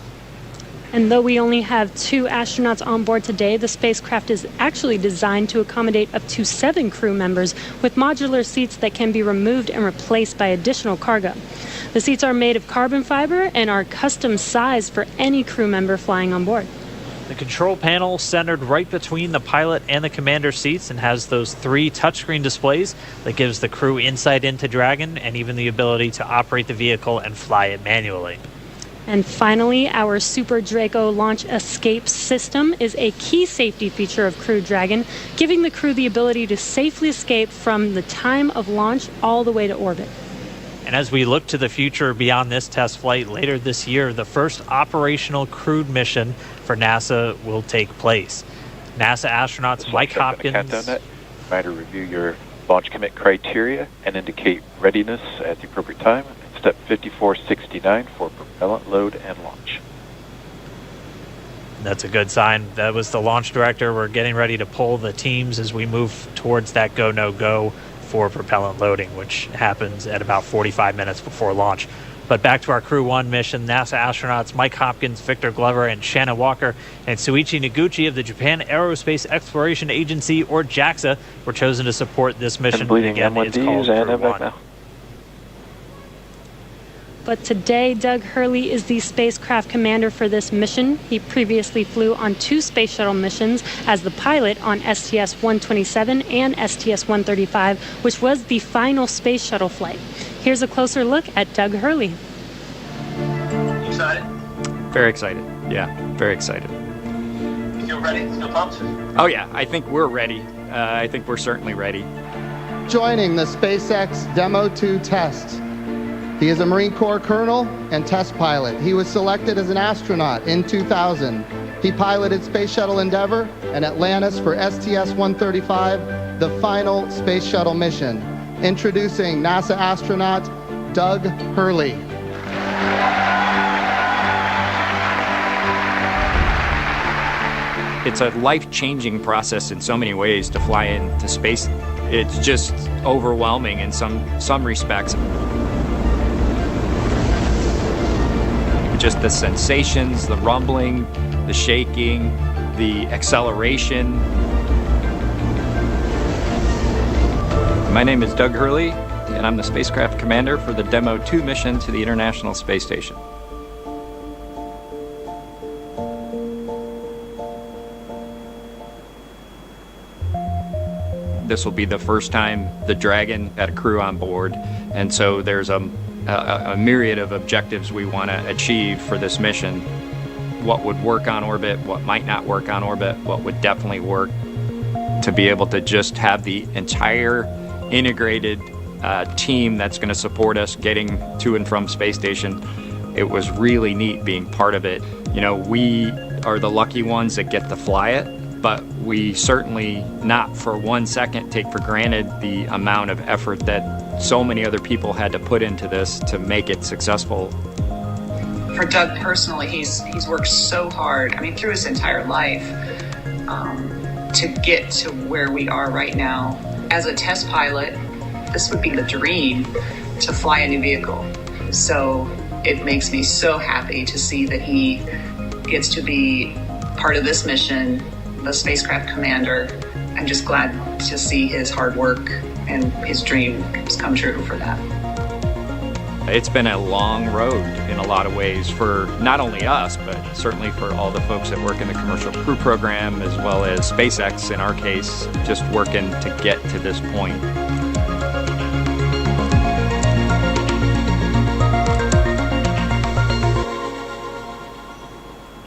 And though we only have 2 astronauts on board today, the spacecraft is actually designed to accommodate up to 7 crew members with modular seats that can be removed and replaced by additional cargo. The seats are made of carbon fiber and are custom sized for any crew member flying on board. The control panel centered right between the pilot and the commander seats and has those 3 touchscreen displays that gives the crew insight into Dragon and even the ability to operate the vehicle and fly it manually. And finally, our Super Draco launch escape system is a key safety feature of Crew Dragon, giving the crew the ability to safely escape from the time of launch all the way to orbit. And as we look to the future beyond this test flight later this year, the first operational crewed mission for NASA will take place. NASA astronauts Mike Hopkins... Reminder, review your launch commit criteria and indicate readiness at the appropriate time. Step 5469 for propellant load and launch. That's a good sign. That was the launch director. We're getting ready to pull the teams as we move towards that go, no go for propellant loading, which happens at about 45 minutes before launch. But back to our Crew 1 mission, NASA astronauts Mike Hopkins, Victor Glover, and Shanna Walker, and Suichi Noguchi of the Japan Aerospace Exploration Agency, or JAXA, were chosen to support this mission. Again, it's called Crew 1. But today, Doug Hurley is the spacecraft commander for this mission. He previously flew on 2 space shuttle missions as the pilot on STS-127 and STS-135, which was the final space shuttle flight. Here's a closer look at Doug Hurley. You excited? Very excited. Yeah, very excited. You feel ready? Feel pumped? Oh yeah, I think we're ready. I think we're certainly ready. Joining the SpaceX Demo 2 test. He is a Marine Corps colonel and test pilot. He was selected as an astronaut in 2000. He piloted Space Shuttle Endeavour and Atlantis for STS-135, the final space shuttle mission. Introducing NASA astronaut Doug Hurley. It's a life-changing process in so many ways to fly into space. It's just overwhelming in some respects. Just the sensations, the rumbling, the shaking, the acceleration. My name is Doug Hurley, and I'm the spacecraft commander for the Demo 2 mission to the International Space Station. This will be the first time the Dragon had a crew on board, and so there's a myriad of objectives we want to achieve for this mission. What would work on orbit, what might not work on orbit, what would definitely work. To be able to just have the entire integrated team that's going to support us getting to and from space station, it was really neat being part of it. You know, we are the lucky ones that get to fly it, but we certainly not for 1 second take for granted the amount of effort that so many other people had to put into this to make it successful. For Doug personally, he's worked so hard, I mean, through his entire life, to get to where we are right now. As a test pilot, this would be the dream to fly a new vehicle. So it makes me so happy to see that he gets to be part of this mission, the spacecraft commander. I'm just glad to see his hard work and his dreams come true for that. It's been a long road in a lot of ways for not only us, but certainly for all the folks that work in the commercial crew program, as well as SpaceX in our case, just working to get to this point.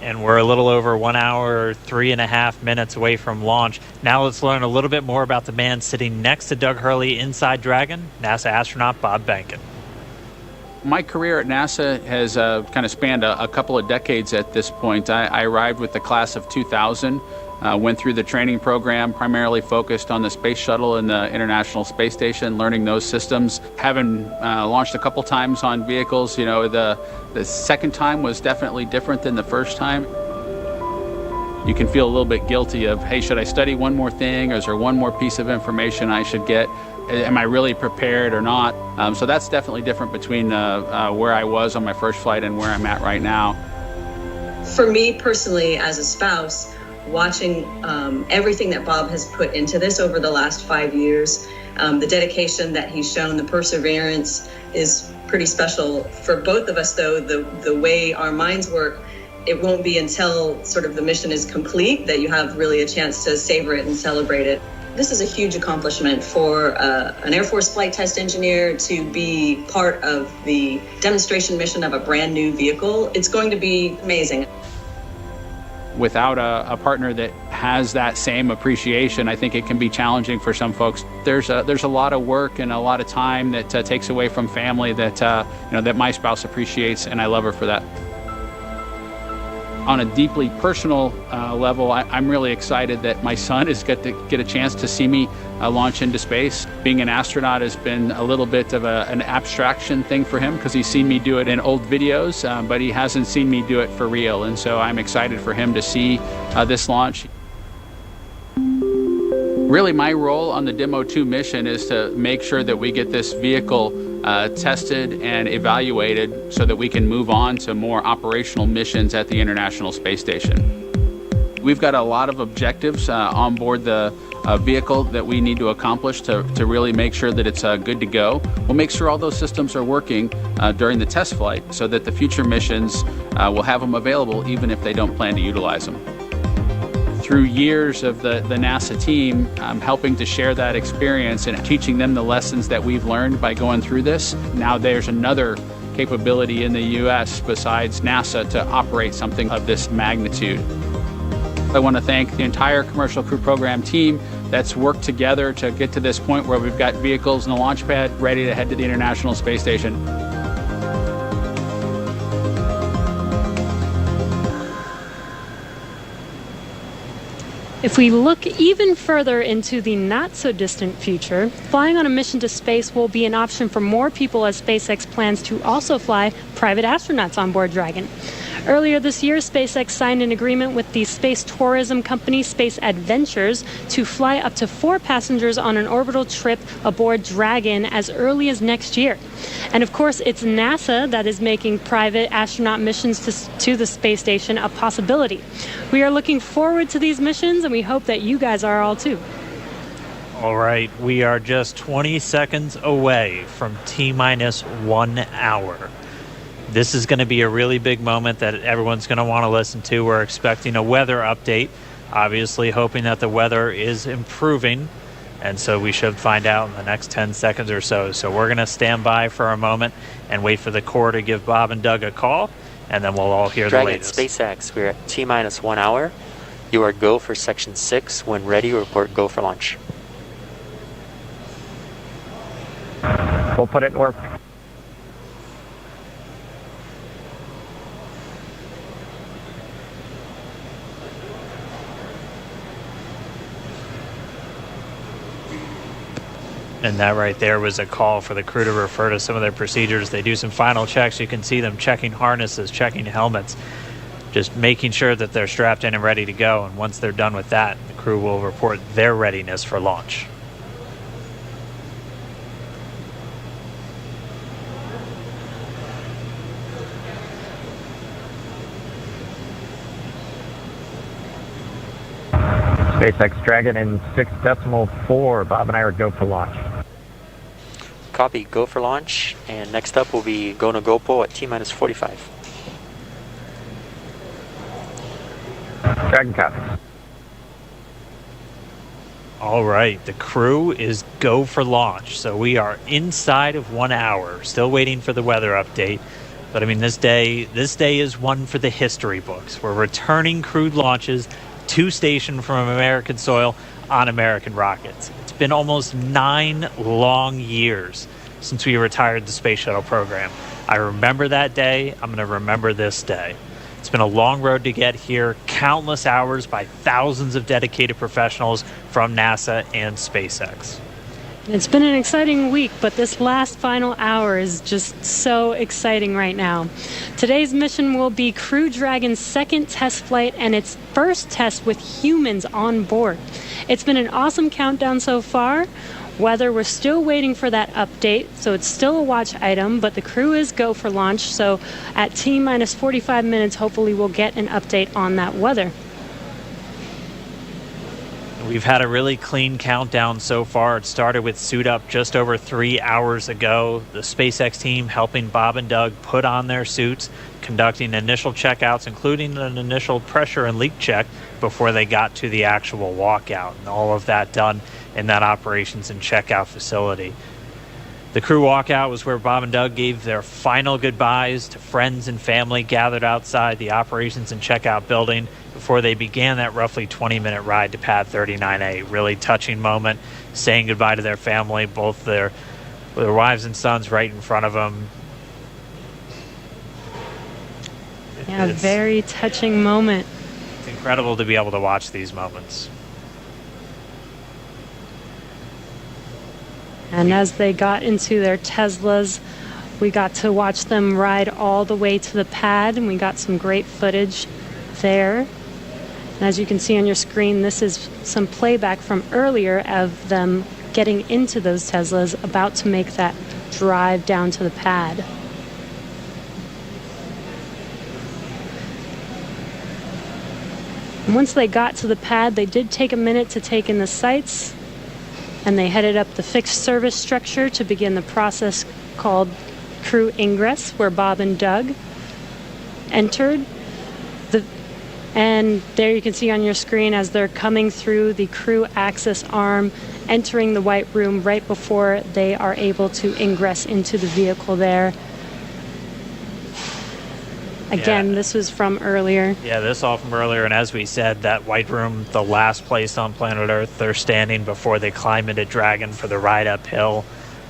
And we're a little over 1 hour, 3.5 minutes away from launch. Now let's learn a little bit more about the man sitting next to Doug Hurley inside Dragon, NASA astronaut Bob Behnken. My career at NASA has kind of spanned a couple of decades at this point. I arrived with the class of 2000, went through the training program, primarily focused on the space shuttle and the International Space Station, learning those systems. Having launched a couple times on vehicles, you know, the second time was definitely different than the first time. You can feel a little bit guilty of, hey, should I study one more thing, or is there one more piece of information I should get? am I really prepared or not? So that's definitely different between where I was on my first flight and where I'm at right now. For me personally, as a spouse, watching everything that Bob has put into this over the last 5 years, the dedication that he's shown, the perseverance is pretty special. For both of us, though, the way our minds work, it won't be until sort of the mission is complete that you have really a chance to savor it and celebrate it. This is a huge accomplishment for an Air Force flight test engineer to be part of the demonstration mission of a brand new vehicle. It's going to be amazing. Without a partner that has that same appreciation, I think it can be challenging for some folks. There's a lot of work and a lot of time that takes away from family that that my spouse appreciates, and I love her for that. On a deeply personal level, I'm really excited that my son is going to get a chance to see me launch into space. Being an astronaut has been a little bit of an abstraction thing for him because he's seen me do it in old videos, but he hasn't seen me do it for real. And so I'm excited for him to see this launch. Really, my role on the Demo 2 mission is to make sure that we get this vehicle tested and evaluated so that we can move on to more operational missions at the International Space Station. We've got a lot of objectives on board the vehicle that we need to accomplish to really make sure that it's good to go. We'll make sure all those systems are working during the test flight so that the future missions will have them available even if they don't plan to utilize them. Through years of the NASA team, helping to share that experience and teaching them the lessons that we've learned by going through this. Now there's another capability in the U.S. besides NASA to operate something of this magnitude. I want to thank the entire Commercial Crew Program team that's worked together to get to this point where we've got vehicles in the launch pad ready to head to the International Space Station. If we look even further into the not-so-distant future, flying on a mission to space will be an option for more people as SpaceX plans to also fly private astronauts on board Dragon. Earlier this year, SpaceX signed an agreement with the space tourism company Space Adventures to fly up to 4 passengers on an orbital trip aboard Dragon as early as next year. And of course, it's NASA that is making private astronaut missions to the space station a possibility. We are looking forward to these missions, and we hope that you guys are all too. All right, we are just 20 seconds away from T-minus 1 hour. This is going to be a really big moment that everyone's going to want to listen to. We're expecting a weather update, obviously hoping that the weather is improving, and so we should find out in the next 10 seconds or so. So we're going to stand by for a moment and wait for the Corps to give Bob and Doug a call, and then we'll all hear Dragon, the latest. SpaceX, we're at T-minus 1 hour. You are go for Section 6. When ready, report go for launch. We'll put it in orbit. And that right there was a call for the crew to refer to some of their procedures. They do some final checks. You can see them checking harnesses, checking helmets, just making sure that they're strapped in and ready to go. And once they're done with that, the crew will report their readiness for launch. SpaceX Dragon in 6.4. Bob and I are go for launch. Copy, go for launch. And next up will be go no GoPro at T-minus 45. Dragon copy. All right, the crew is go for launch. So we are inside of 1 hour, still waiting for the weather update. But I mean, this day is one for the history books. We're returning crewed launches to station from American soil on American rockets. It's been almost 9 long years since we retired the space shuttle program. I remember that day. I'm going to remember this day. It's been a long road to get here, countless hours by thousands of dedicated professionals from NASA and SpaceX. It's been an exciting week, but this last final hour is just so exciting right now. Today's mission will be Crew Dragon's second test flight and its first test with humans on board. It's been an awesome countdown so far. Weather, we're still waiting for that update, so it's still a watch item, but the crew is go for launch. So at T-minus 45 minutes, hopefully we'll get an update on that weather. We've had a really clean countdown so far. It started with suit up just over 3 hours ago. The SpaceX team helping Bob and Doug put on their suits, conducting initial checkouts, including an initial pressure and leak check before they got to the actual walkout. And all of that done in that operations and checkout facility. The crew walkout was where Bob and Doug gave their final goodbyes to friends and family gathered outside the operations and checkout building before they began that roughly 20-minute ride to pad 39A. Really touching moment, saying goodbye to their family, both their wives and sons right in front of them. Yeah, very touching moment. It's incredible to be able to watch these moments. And as they got into their Teslas, we got to watch them ride all the way to the pad, and we got some great footage there. And as you can see on your screen, this is some playback from earlier of them getting into those Teslas, about to make that drive down to the pad. And once they got to the pad, they did take a minute to take in the sights, and they headed up the fixed service structure to begin the process called crew ingress, where Bob and Doug entered. And there you can see on your screen as they're coming through the crew access arm, entering the white room right before they are able to ingress into the vehicle there. Again, this was from earlier. Yeah, this all from earlier, and as we said, that white room, the last place on planet Earth they're standing before they climb into Dragon for the ride uphill.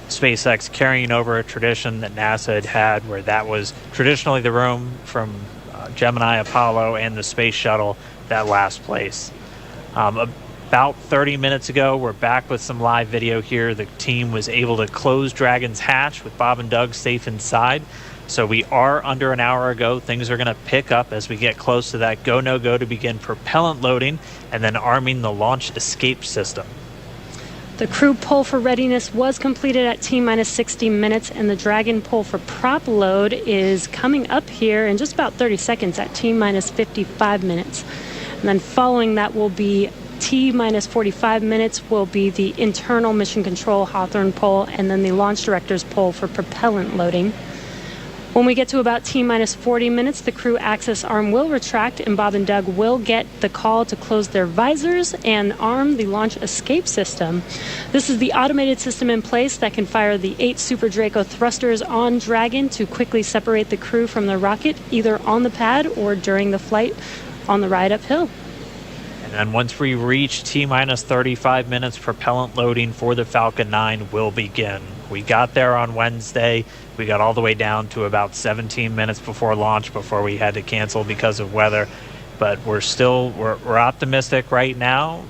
SpaceX carrying over a tradition that NASA had where that was traditionally the room from Gemini, Apollo, and the space shuttle, that last place. About 30 minutes ago, we're back with some live video here. The team was able to close Dragon's hatch with Bob and Doug safe inside. So we are under an hour ago. Things are going to pick up as we get close to that go, no go to begin propellant loading and then arming the launch escape system. The crew pull for readiness was completed at T-minus 60 minutes, and the Dragon pull for prop load is coming up here in just about 30 seconds at T-minus 55 minutes. And then following that will be T-minus 45 minutes will be the internal mission control Hawthorne pull, and then the launch director's pull for propellant loading. When we get to about T-minus 40 minutes, the crew access arm will retract, and Bob and Doug will get the call to close their visors and arm the launch escape system. This is the automated system in place that can fire the 8 Super Draco thrusters on Dragon to quickly separate the crew from the rocket, either on the pad or during the flight on the ride uphill. And then once we reach T-minus 35 minutes, propellant loading for the Falcon 9 will begin. We got there on Wednesday. We got all the way down to about 17 minutes before launch before we had to cancel because of weather. But we're optimistic right now.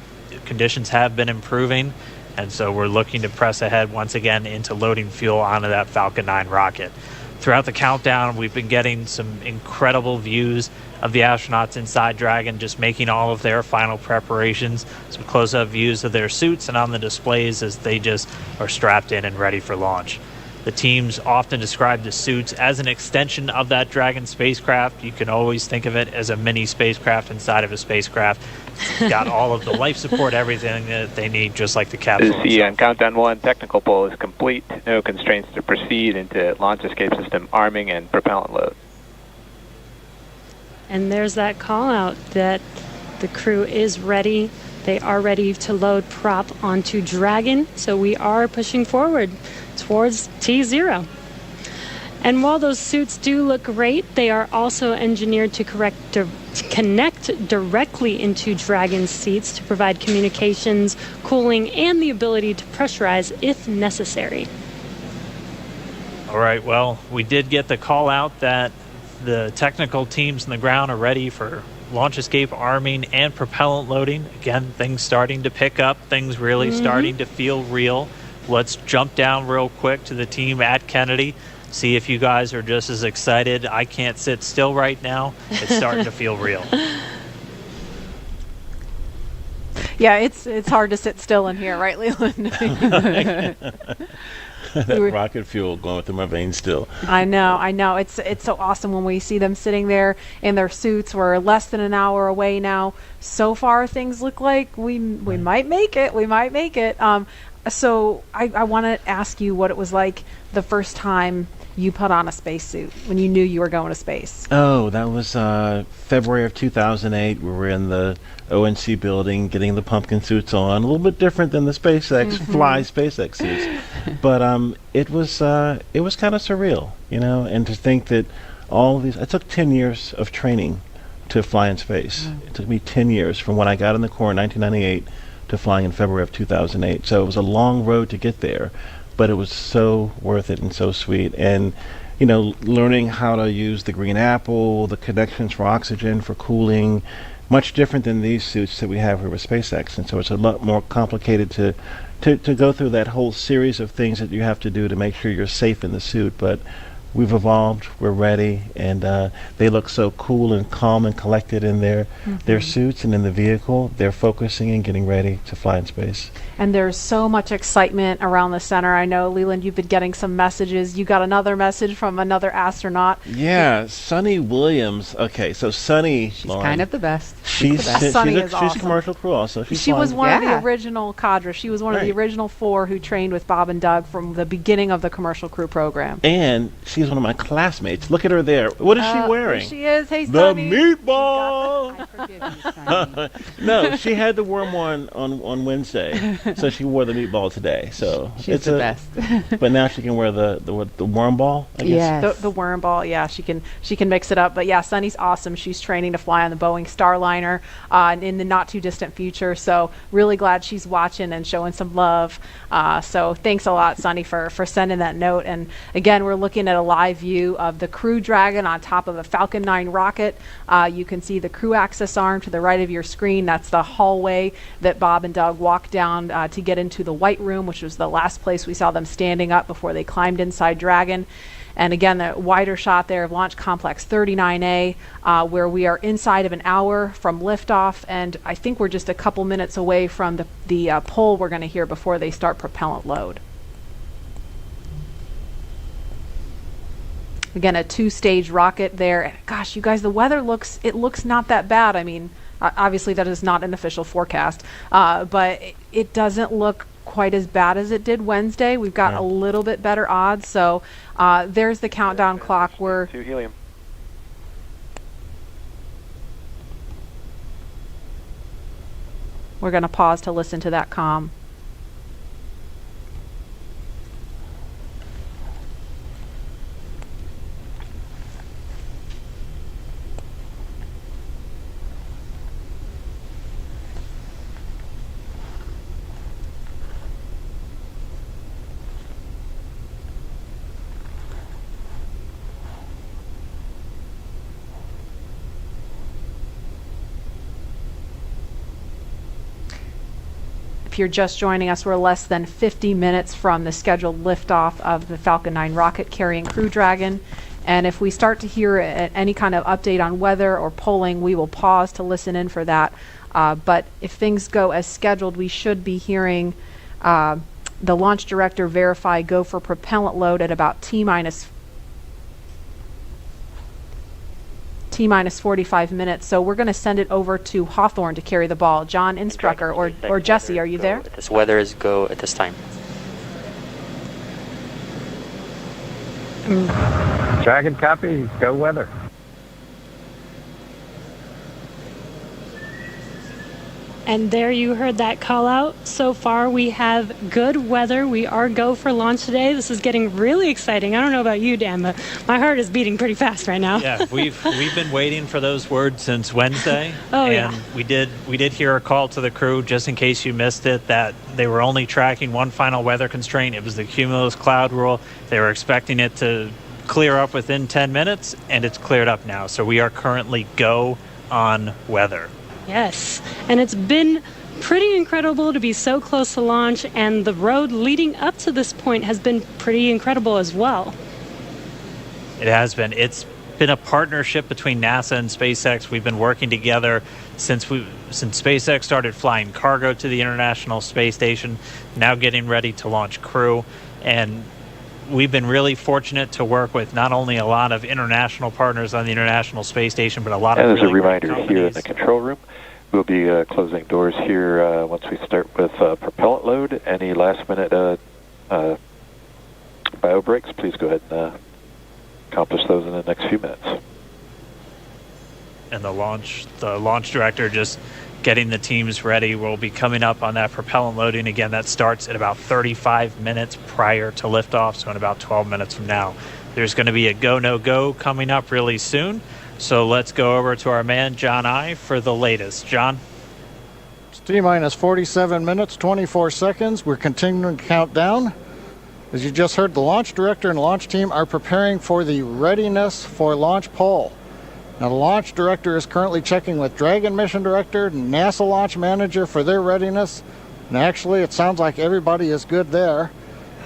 Conditions have been improving, and so we're looking to press ahead once again into loading fuel onto that Falcon 9 rocket. Throughout the countdown, we've been getting some incredible views of the astronauts inside Dragon, just making all of their final preparations, some close-up views of their suits and on the displays as they just are strapped in and ready for launch. The teams often describe the suits as an extension of that Dragon spacecraft. You can always think of it as a mini spacecraft inside of a spacecraft. It's got all of the life support, everything that they need, just like the capsule. On countdown 1, technical pull is complete. No constraints to proceed into launch escape system arming and propellant load. And there's that call out that the crew is ready. They are ready to load prop onto Dragon. So we are pushing forward towards T0. And while those suits do look great, they are also engineered to connect directly into Dragon seats to provide communications, cooling, and the ability to pressurize if necessary. All right, well, we did get the call out that the technical teams on the ground are ready for launch escape arming and propellant loading. Again, things starting to pick up, things really starting to feel real. Let's jump down real quick to the team at Kennedy, see if you guys are just as excited. I can't sit still right now. It's starting to feel real. Yeah, it's hard to sit still in here, right, Leland? That rocket fuel going through my veins still. I know. It's so awesome when we see them sitting there in their suits. We're less than an hour away now. So far, things look like we might make it. We might make it. So I want to ask you what it was like the first time you put on a spacesuit when you knew you were going to space. Oh, that was February of 2008. We were in the ONC building getting the pumpkin suits on. A little bit different than the SpaceX fly SpaceX suits, but it was kind of surreal, you know. And to think that all of these, it took 10 years of training to fly in space. It took me 10 years from when I got in the Corps in 1998 to flying in February of 2008. So it was a long road to get there, but it was so worth it and so sweet. And you know, learning how to use the green apple, the connections for oxygen, for cooling, much different than these suits that we have here with SpaceX. And so it's a lot more complicated to go through that whole series of things that you have to do to make sure you're safe in the suit. But we've evolved, we're ready, and they look so cool and calm and collected in their suits and in the vehicle. They're focusing and getting ready to fly in space. And there's so much excitement around the center. I know, Leland, you've been getting some messages. You got another message from another astronaut. Yeah, Sunny Williams. Okay, so Sunny, She's Lauren, kind of the best. She's Sunny is she's awesome. a commercial crew also. She was one of the original cadre. She was one of the Right. original 4 who trained with Bob and Doug from the beginning of the commercial crew program. And she's one of my classmates. Look at her there. What is she wearing? There she is. Hey, The Sunny. meatball. I forgive you, Sonny. No, she had the worm on Wednesday, so she wore the meatball today. So She's it's the best. But now she can wear the worm ball. I guess. Yes. The worm ball, yeah, she can mix it up. But yeah, Sunny's awesome. She's training to fly on the Boeing Starliner in the not too distant future. So really glad she's watching and showing some love. So thanks a lot, Sunny, for sending that note. And again, we're looking at a live view of the Crew Dragon on top of a Falcon 9 rocket. You can see the crew access arm to the right of your screen. That's the hallway that Bob and Doug walked down to get into the White Room, which was the last place we saw them standing up before they climbed inside Dragon. And again, the wider shot there of Launch Complex 39A, where we are inside of an hour from liftoff, and I think we're just a couple minutes away from the pull we're going to hear before they start propellant load. Again, a 2-stage rocket there. Gosh, you guys, the weather looks not that bad. I mean, obviously that is not an official forecast, but it doesn't look quite as bad as it did Wednesday. We've got a little bit better odds. So there's the countdown clock. We're to helium. going to pause to listen to that comm. If you're just joining us, we're less than 50 minutes from the scheduled liftoff of the Falcon 9 rocket carrying Crew Dragon. And if we start to hear any kind of update on weather or polling, we will pause to listen in for that. But if things go as scheduled, we should be hearing the launch director verify go for propellant load at about T-minus 45 minutes. So we're going to send it over to Hawthorne to carry the ball. John Insprucker or Jesse, are you there? This weather is go at this time. Dragon copy, go weather. And there you heard that call out. So far we have good weather. We are go for launch today. This is getting really exciting. I don't know about you, Dan, but my heart is beating pretty fast right now. Yeah, we've been waiting for those words since Wednesday. Oh, and yeah. we did hear a call to the crew, just in case you missed it, that they were only tracking one final weather constraint. It was the cumulus cloud rule. They were expecting it to clear up within 10 minutes, and it's cleared up now. So we are currently go on weather. Yes, and it's been pretty incredible to be so close to launch, and the road leading up to this point has been pretty incredible as well. It has been. It's been a partnership between NASA and SpaceX. We've been working together since SpaceX started flying cargo to the International Space Station, now getting ready to launch Crew. And we've been really fortunate to work with not only a lot of international partners on the International Space Station, but a lot of really great companies. And as a reminder, here in the control room, we'll be closing doors here once we start with propellant load. Any last-minute bio breaks, please go ahead and accomplish those in the next few minutes. And the launch director just getting the teams ready. We'll be coming up on that propellant loading. Again, that starts at about 35 minutes prior to liftoff, so in about 12 minutes from now. There's going to be a go, no-go coming up really soon. So let's go over to our man, John I, for the latest. John? It's T-minus 47 minutes, 24 seconds. We're continuing to count down. As you just heard, the launch director and launch team are preparing for the readiness for launch poll. Now, the launch director is currently checking with Dragon mission director and NASA launch manager for their readiness. And actually, it sounds like everybody is good there.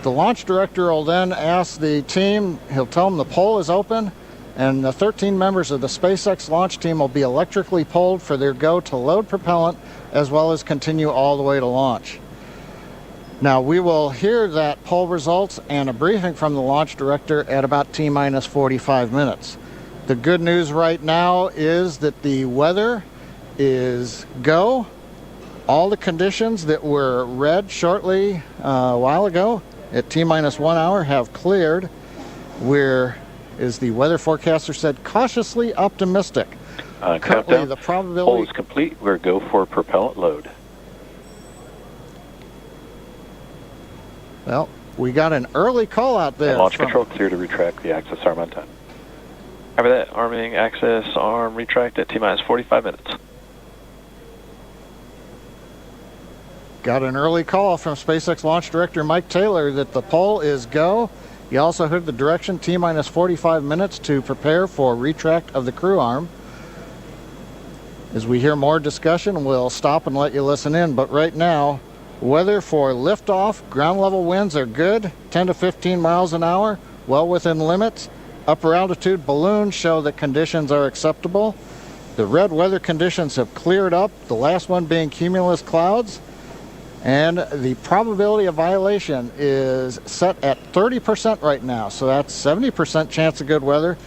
The launch director will then ask the team, he'll tell them the poll is open, and the 13 members of the SpaceX launch team will be electrically polled for their go to load propellant, as well as continue all the way to launch. Now, we will hear that poll results and a briefing from the launch director at about T-minus 45 minutes. The good news right now is that the weather is go. All the conditions that were read shortly a while ago at T-minus 1 hour have cleared. We're, as the weather forecaster said, cautiously optimistic. Currently, countdown. the probability... Poll is complete. We're go for propellant load. Well, we got an early call out there. And launch control clear to retract the access arm on time. Cover that. Arming access arm retract at T-minus 45 minutes. Got an early call from SpaceX launch director Mike Taylor that the poll is go. He also heard the direction T-minus 45 minutes to prepare for retract of the crew arm. As we hear more discussion, we'll stop and let you listen in. But right now, weather for liftoff, ground level winds are good, 10 to 15 miles an hour, well within limits. Upper altitude balloons show that conditions are acceptable. The red weather conditions have cleared up, the last one being cumulus clouds. And the probability of violation is set at 30% right now, so that's 70% chance of good weather.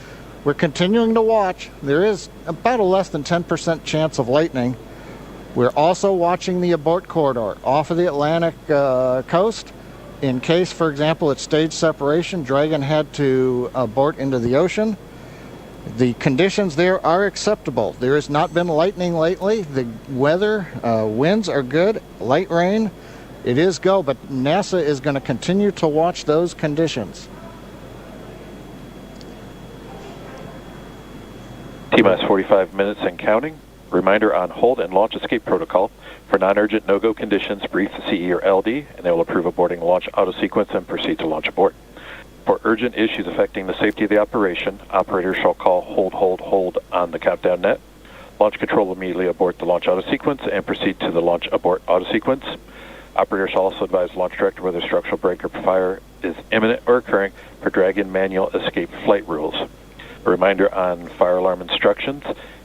We're continuing to watch. There is about a less than 10% chance of lightning. We're also watching the abort corridor off of the Atlantic coast. In case, for example, at stage separation, Dragon had to abort into the ocean. The conditions there are acceptable. There has not been lightning lately. The weather, winds are good, light rain. It is go, but NASA is going to continue to watch those conditions. T-minus 45 minutes and counting. Reminder on hold and launch escape protocol. For non-urgent no-go conditions, brief the CE or LD, and they will approve aborting launch auto-sequence and proceed to launch abort. For urgent issues affecting the safety of the operation, operators shall call hold on the countdown net. Launch control will immediately abort the launch auto-sequence and proceed to the launch abort auto-sequence. Operators shall also advise launch director whether structural break or fire is imminent or occurring for Dragon manual escape flight rules. A reminder on fire alarm instructions.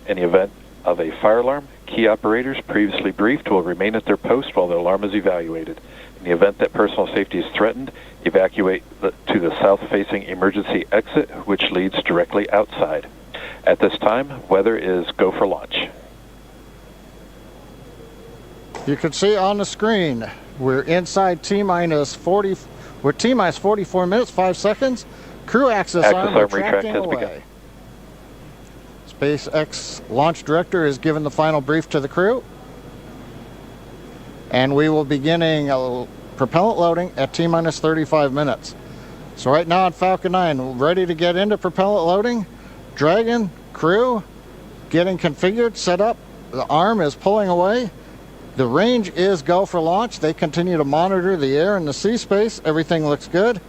In the event of a fire alarm, key operators previously briefed will remain at their post while the alarm is evaluated. In the event that personal safety is threatened, evacuate to the south-facing emergency exit, which leads directly outside. At this time, weather is go for launch. You can see on the screen, we're inside T-minus 40, we're T-minus 44 minutes, 5 seconds. Crew access arm retracting away. SpaceX launch director is given the final brief to the crew. And we will be beginning propellant loading at T-minus 35 minutes. So right now on Falcon 9, ready to get into propellant loading. Dragon, crew, getting configured, set up. The arm is pulling away. The range is go for launch. They continue to monitor the air and the sea space. Everything looks good.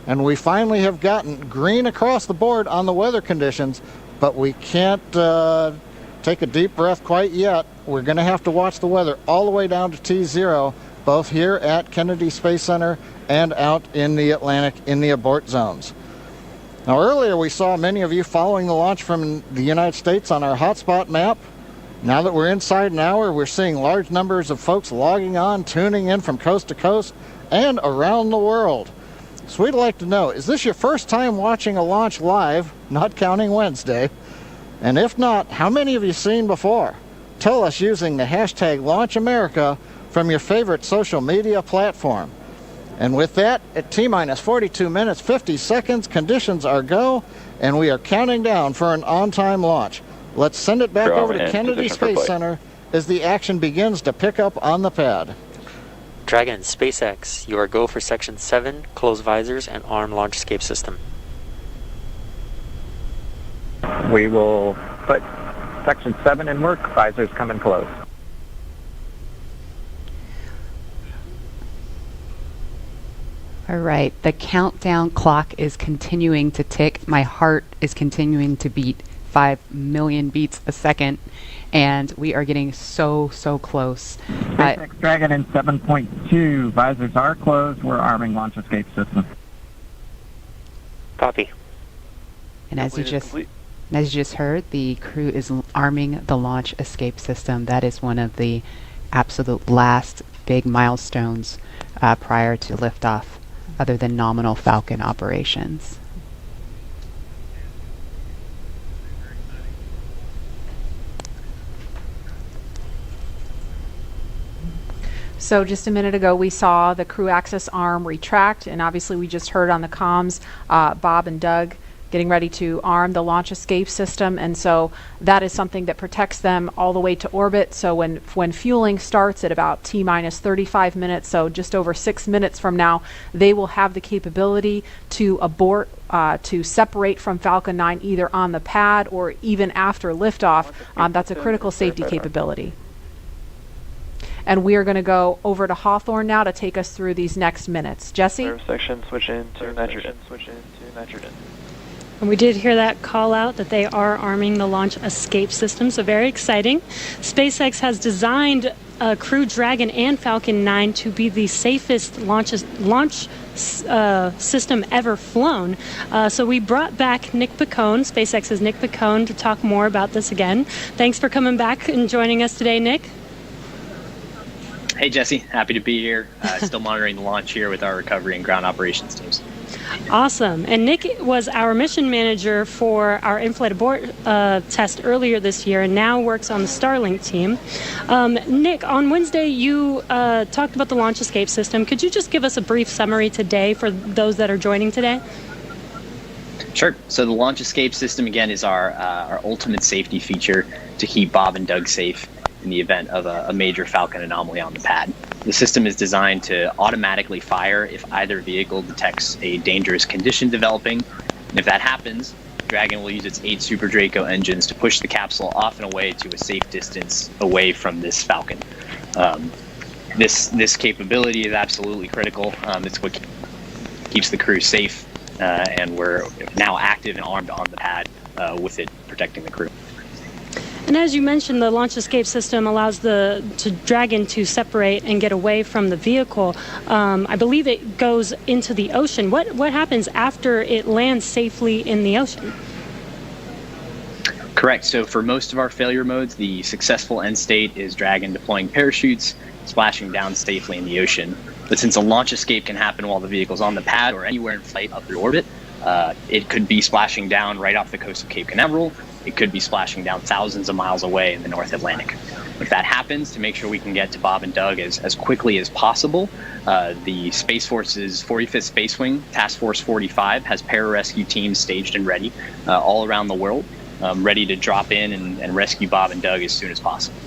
And we finally have gotten green across the board on the weather conditions, but we can't take a deep breath quite yet. We're going to have to watch the weather all the way down to T0, both here at Kennedy Space Center and out in the Atlantic in the abort zones. Now, earlier we saw many of you following the launch from the United States on our hotspot map. Now that we're inside an hour, we're seeing large numbers of folks logging on, tuning in from coast to coast and around the world. So we'd like to know, is this your first time watching a launch live, not counting Wednesday? And if not, how many have you seen before? Tell us using the hashtag LaunchAmerica from your favorite social media platform. And with that, at T-minus 42 minutes, 50 seconds, conditions are go, and we are counting down for an on-time launch. Let's send it back over to Kennedy Space Center as the action begins to pick up on the pad. Dragon, SpaceX, you are go for Section 7, close visors, and arm launch escape system. We will put Section 7 in work, visors come in close. All right, the countdown clock is continuing to tick. My heart is continuing to beat 5 million beats a second, and we are getting so close. SpaceX Dragon in 7.2, visors are closed. We're arming launch escape system. Copy. And as you just heard, the crew is arming the launch escape system. That is one of the absolute last big milestones prior to liftoff, other than nominal Falcon operations. So just a minute ago, we saw the crew access arm retract, and obviously we just heard on the comms Bob and Doug getting ready to arm the launch escape system, and so that is something that protects them all the way to orbit. So when fueling starts at about T-minus 35 minutes, so just over 6 minutes from now, they will have the capability to abort, to separate from Falcon 9 either on the pad or even after liftoff. That's a critical safety capability. And we are going to go over to Hawthorne now to take us through these next minutes. Jesse? Service section, switch into nitrogen. Switch into nitrogen. And we did hear that call out that they are arming the launch escape system, so very exciting. SpaceX has designed Crew Dragon and Falcon 9 to be the safest launch system ever flown. So we brought back Nick Picone, SpaceX's Nick Picone, to talk more about this again. Thanks for coming back and joining us today, Nick. Hey, Jesse. Happy to be here. Still monitoring the launch here with our recovery and ground operations teams. Awesome. And Nick was our mission manager for our in-flight abort test earlier this year and now works on the Starlink team. Nick, on Wednesday you talked about the launch escape system. Could you just give us a brief summary today for those that are joining today? Sure. So the launch escape system, again, is our ultimate safety feature to keep Bob and Doug safe in the event of a major Falcon anomaly on the pad. The system is designed to automatically fire if either vehicle detects a dangerous condition developing. And if that happens, Dragon will use its 8 Super Draco engines to push the capsule off and away to a safe distance away from this Falcon. This capability is absolutely critical. It's what keeps the crew safe, and we're now active and armed on the pad with it protecting the crew. And as you mentioned, the launch escape system allows the Dragon to separate and get away from the vehicle. I believe it goes into the ocean. What happens after it lands safely in the ocean? Correct. So for most of our failure modes, the successful end state is Dragon deploying parachutes, splashing down safely in the ocean. But since a launch escape can happen while the vehicle's on the pad or anywhere in flight up through orbit, it could be splashing down right off the coast of Cape Canaveral. It could be splashing down thousands of miles away in the North Atlantic. If that happens, to make sure we can get to Bob and Doug as quickly as possible, the Space Force's 45th Space Wing, Task Force 45, has pararescue teams staged and ready all around the world, ready to drop in and rescue Bob and Doug as soon as possible.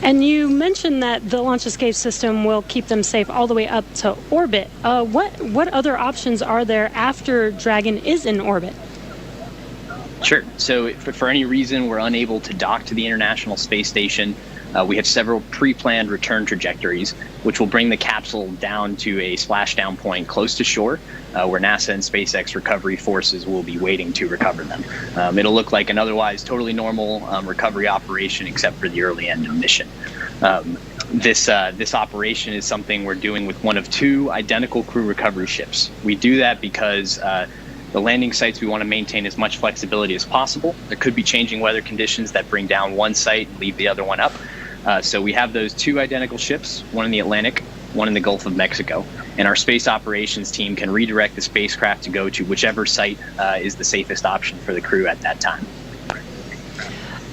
And you mentioned that the launch escape system will keep them safe all the way up to orbit. What other options are there after Dragon is in orbit? Sure. So if for any reason we're unable to dock to the International Space Station, we have several pre-planned return trajectories, which will bring the capsule down to a splashdown point close to shore, where NASA and SpaceX recovery forces will be waiting to recover them. It'll look like an otherwise totally normal recovery operation, except for the early end of mission. This operation is something we're doing with one of 2 identical crew recovery ships. We do that because The landing sites, we want to maintain as much flexibility as possible. There could be changing weather conditions that bring down one site and leave the other one up. So we have those two identical ships, one in the Atlantic, one in the Gulf of Mexico. And our space operations team can redirect the spacecraft to go to whichever site is the safest option for the crew at that time.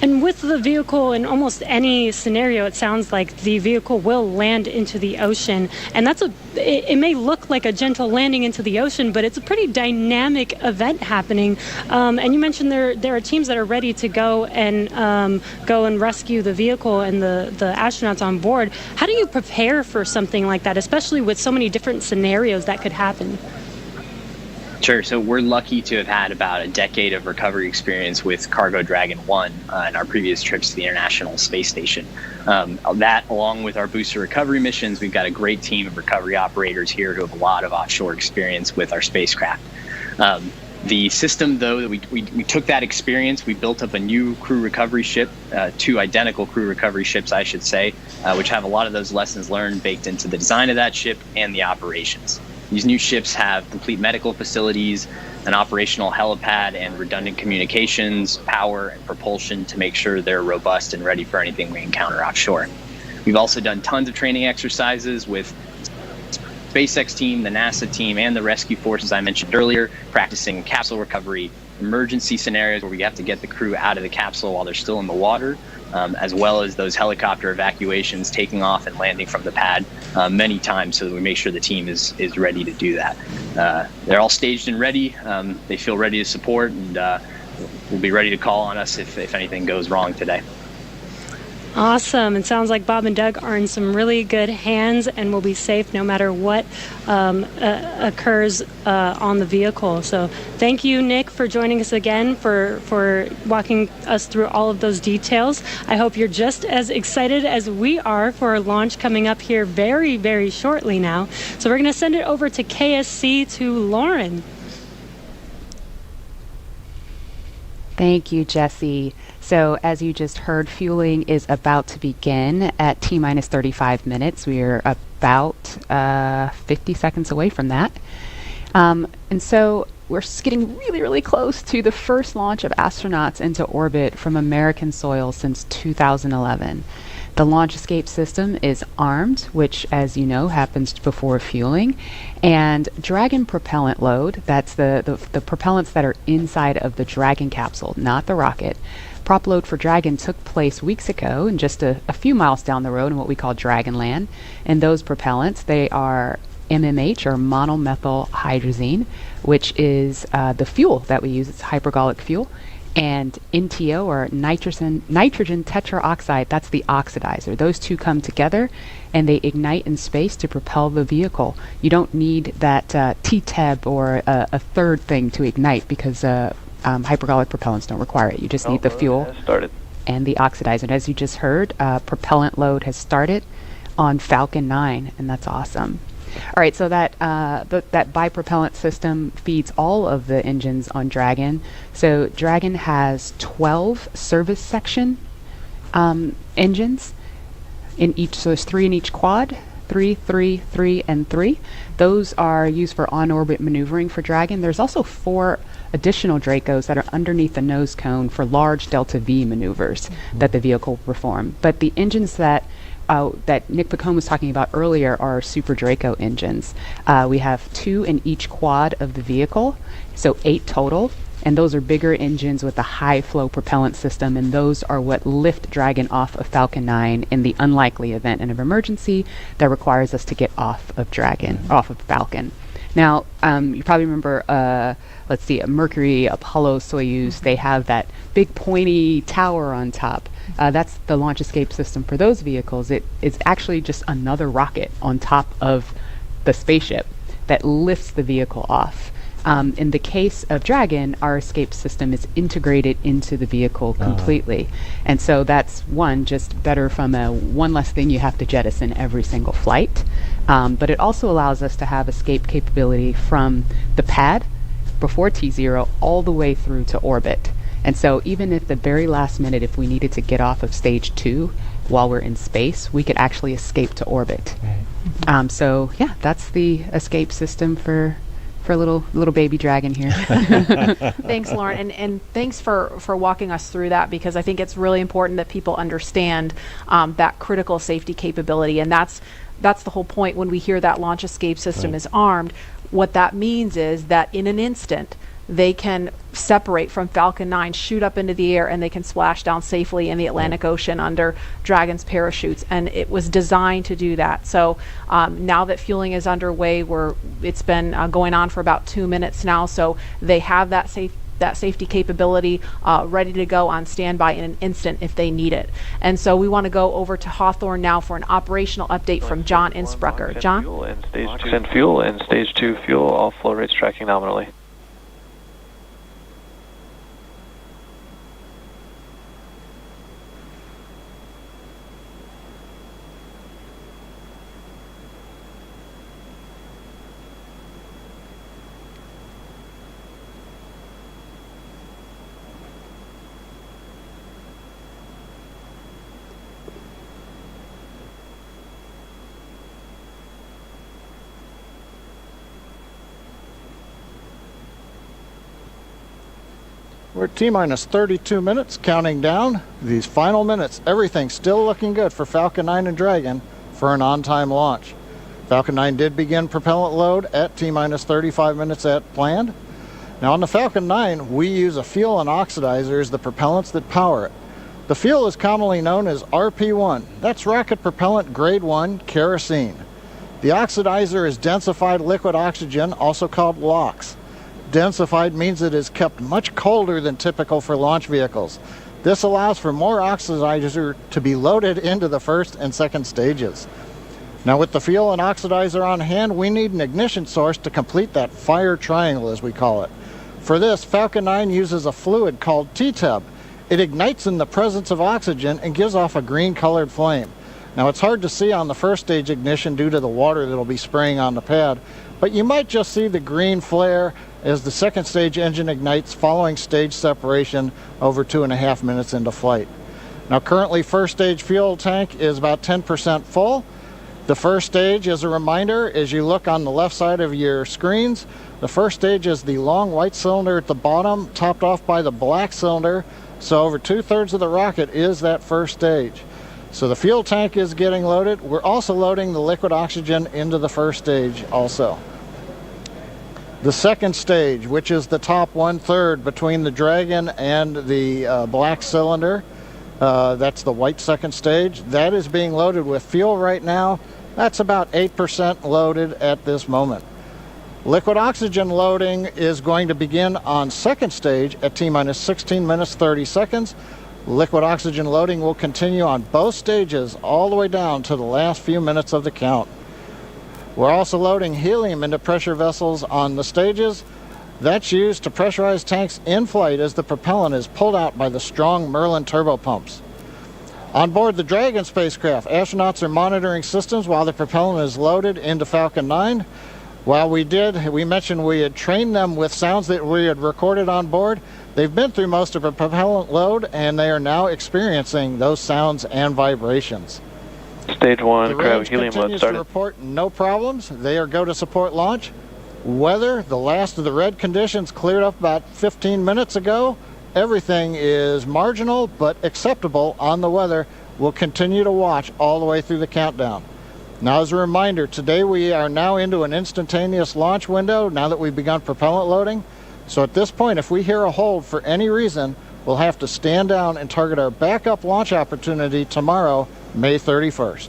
And with the vehicle, in almost any scenario, it sounds like the vehicle will land into the ocean. And it may look like a gentle landing into the ocean, but it's a pretty dynamic event happening. And you mentioned there are teams that are ready to go and rescue the vehicle and the astronauts on board. How do you prepare for something like that, especially with so many different scenarios that could happen? Sure. So we're lucky to have had about a decade of recovery experience with Cargo Dragon 1 in our previous trips to the International Space Station. That, along with our booster recovery missions, we've got a great team of recovery operators here who have a lot of offshore experience with our spacecraft. The system, though, that we took that experience, we built up a new crew recovery ship, two identical crew recovery ships, I should say, which have a lot of those lessons learned baked into the design of that ship and the operations. These new ships have complete medical facilities, an operational helipad, and redundant communications, power, and propulsion to make sure they're robust and ready for anything we encounter offshore. We've also done tons of training exercises with SpaceX team, the NASA team, and the rescue forces I mentioned earlier, practicing capsule recovery, emergency scenarios where we have to get the crew out of the capsule while they're still in the water, as well as those helicopter evacuations, taking off and landing from the pad many times so that we make sure the team is ready to do that. They're all staged and ready. They feel ready to support, and will be ready to call on us if anything goes wrong today. Awesome. It sounds like Bob and Doug are in some really good hands and will be safe no matter what occurs on the vehicle. So thank you, Nick, for joining us again, for walking us through all of those details. I hope you're just as excited as we are for our launch coming up here very, very shortly now. So we're going to send it over to KSC to Lauren. Thank you, Jesse. So as you just heard, fueling is about to begin at T-minus 35 minutes. We are about 50 seconds away from that. And so we're getting really, really close to the first launch of astronauts into orbit from American soil since 2011. The launch escape system is armed, which, as you know, happens before fueling. And Dragon propellant load, that's the propellants that are inside of the Dragon capsule, not the rocket. Prop load for Dragon took place weeks ago and just a few miles down the road in what we call Dragonland. And those propellants, they are MMH, or monomethyl hydrazine, which is the fuel that we use. It's hypergolic fuel. And NTO, or nitrogen tetraoxide, that's the oxidizer. Those two come together and they ignite in space to propel the vehicle. You don't need that TTEB or a third thing to ignite because hypergolic propellants don't require it. You just need the fuel and the oxidizer. And as you just heard, propellant load has started on Falcon 9, and that's awesome. All right, so that bipropellant system feeds all of the engines on Dragon. So Dragon has 12 service section engines in each. So there's 3 in each quad, 3, 3, 3, and 3. Those are used for on-orbit maneuvering for Dragon. There's also 4 additional Dracos that are underneath the nose cone for large Delta V maneuvers that the vehicle will perform. But the engines that Nick Pacone was talking about earlier are Super Draco engines. We have 2 in each quad of the vehicle, so 8 total. And those are bigger engines with a high flow propellant system, and those are what lift Dragon off of Falcon 9 in the unlikely event of emergency that requires us to get off of Falcon. Now, you probably remember, let's see, Mercury, Apollo, Soyuz, they have that big pointy tower on top. That's the launch escape system for those vehicles. It is actually just another rocket on top of the spaceship that lifts the vehicle off. In the case of Dragon, our escape system is integrated into the vehicle completely. And so that's just better from one less thing you have to jettison every single flight. But it also allows us to have escape capability from the pad before T0 all the way through to orbit. And so even at the very last minute, if we needed to get off of stage 2 while we're in space, we could actually escape to orbit. So yeah, that's the escape system for for a little baby dragon here. Thanks, Lauren, and thanks for walking us through that, because I think it's really important that people understand that critical safety capability, and that's the whole point when we hear that launch escape system is armed. What that means is that in an instant, they can separate from Falcon 9, shoot up into the air, and they can splash down safely in the Atlantic Ocean under Dragon's parachutes. And it was designed to do that. So now that fueling is underway, it's been going on for about 2 minutes now. So they have that safety capability ready to go on standby in an instant if they need it. And so we want to go over to Hawthorne now for an operational update from John Innsbrucker. John? Fuel and stage 2 fuel, all flow rates tracking nominally. We're T-minus 32 minutes, counting down. These final minutes, everything's still looking good for Falcon 9 and Dragon for an on-time launch. Falcon 9 did begin propellant load at T-minus 35 minutes at planned. Now on the Falcon 9, we use a fuel and oxidizer as the propellants that power it. The fuel is commonly known as RP1. That's rocket propellant grade 1 kerosene. The oxidizer is densified liquid oxygen, also called LOX. Densified means it is kept much colder than typical for launch vehicles. This allows for more oxidizer to be loaded into the first and second stages. Now with the fuel and oxidizer on hand, we need an ignition source to complete that fire triangle, as we call it. For this, Falcon 9 uses a fluid called T-Tub. It ignites in the presence of oxygen and gives off a green-colored flame. Now it's hard to see on the first stage ignition due to the water that will be spraying on the pad, but you might just see the green flare as the second stage engine ignites following stage separation over 2.5 minutes into flight. Now currently first stage fuel tank is about 10% full. The first stage, as a reminder, as you look on the left side of your screens, the first stage is the long white cylinder at the bottom, topped off by the black cylinder. So over 2/3 of the rocket is that first stage. So the fuel tank is getting loaded. We're also loading the liquid oxygen into the first stage also. The second stage, which is the top 1/3 between the Dragon and the black cylinder, that's the white second stage, that is being loaded with fuel right now. That's about 8% loaded at this moment. Liquid oxygen loading is going to begin on second stage at T-minus 16 minutes 30 seconds. Liquid oxygen loading will continue on both stages all the way down to the last few minutes of the count. We're also loading helium into pressure vessels on the stages. That's used to pressurize tanks in flight as the propellant is pulled out by the strong Merlin turbopumps. On board the Dragon spacecraft, astronauts are monitoring systems while the propellant is loaded into Falcon 9. While we mentioned we had trained them with sounds that we had recorded on board. They've been through most of a propellant load and they are now experiencing those sounds and vibrations. Stage 1, the cryo range helium load continues started. to report no problems. They are go to support launch. Weather, the last of the red conditions cleared up about 15 minutes ago. Everything is marginal but acceptable on the weather. We'll continue to watch all the way through the countdown. Now as a reminder, today we are now into an instantaneous launch window now that we've begun propellant loading. So at this point, if we hear a hold for any reason, we'll have to stand down and target our backup launch opportunity tomorrow, May 31st.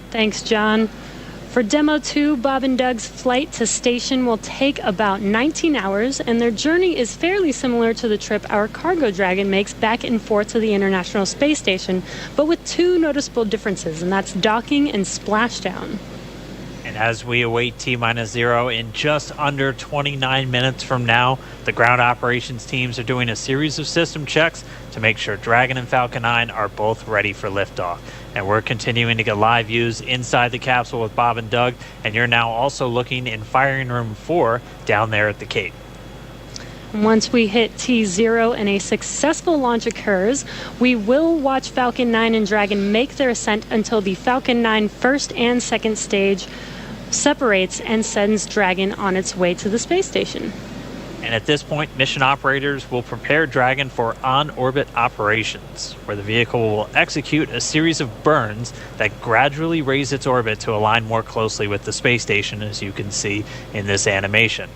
Thanks, John. For Demo 2, Bob and Doug's flight to station will take about 19 hours, and their journey is fairly similar to the trip our Cargo Dragon makes back and forth to the International Space Station, but with two noticeable differences, and that's docking and splashdown. And as we await T-minus 0 in just under 29 minutes from now, the ground operations teams are doing a series of system checks to make sure Dragon and Falcon 9 are both ready for liftoff. And we're continuing to get live views inside the capsule with Bob and Doug, and you're now also looking in firing room 4 down there at the Cape. Once we hit T0 and a successful launch occurs, we will watch Falcon 9 and Dragon make their ascent until the Falcon 9 first and second stage separates and sends Dragon on its way to the space station. And at this point, mission operators will prepare Dragon for on-orbit operations, where the vehicle will execute a series of burns that gradually raise its orbit to align more closely with the space station, as you can see in this animation.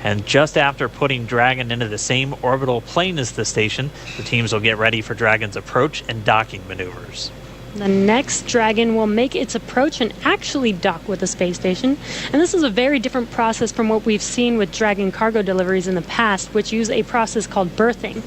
And just after putting Dragon into the same orbital plane as the station, the teams will get ready for Dragon's approach and docking maneuvers. The next Dragon will make its approach and actually dock with the space station. And this is a very different process from what we've seen with Dragon cargo deliveries in the past, which use a process called berthing.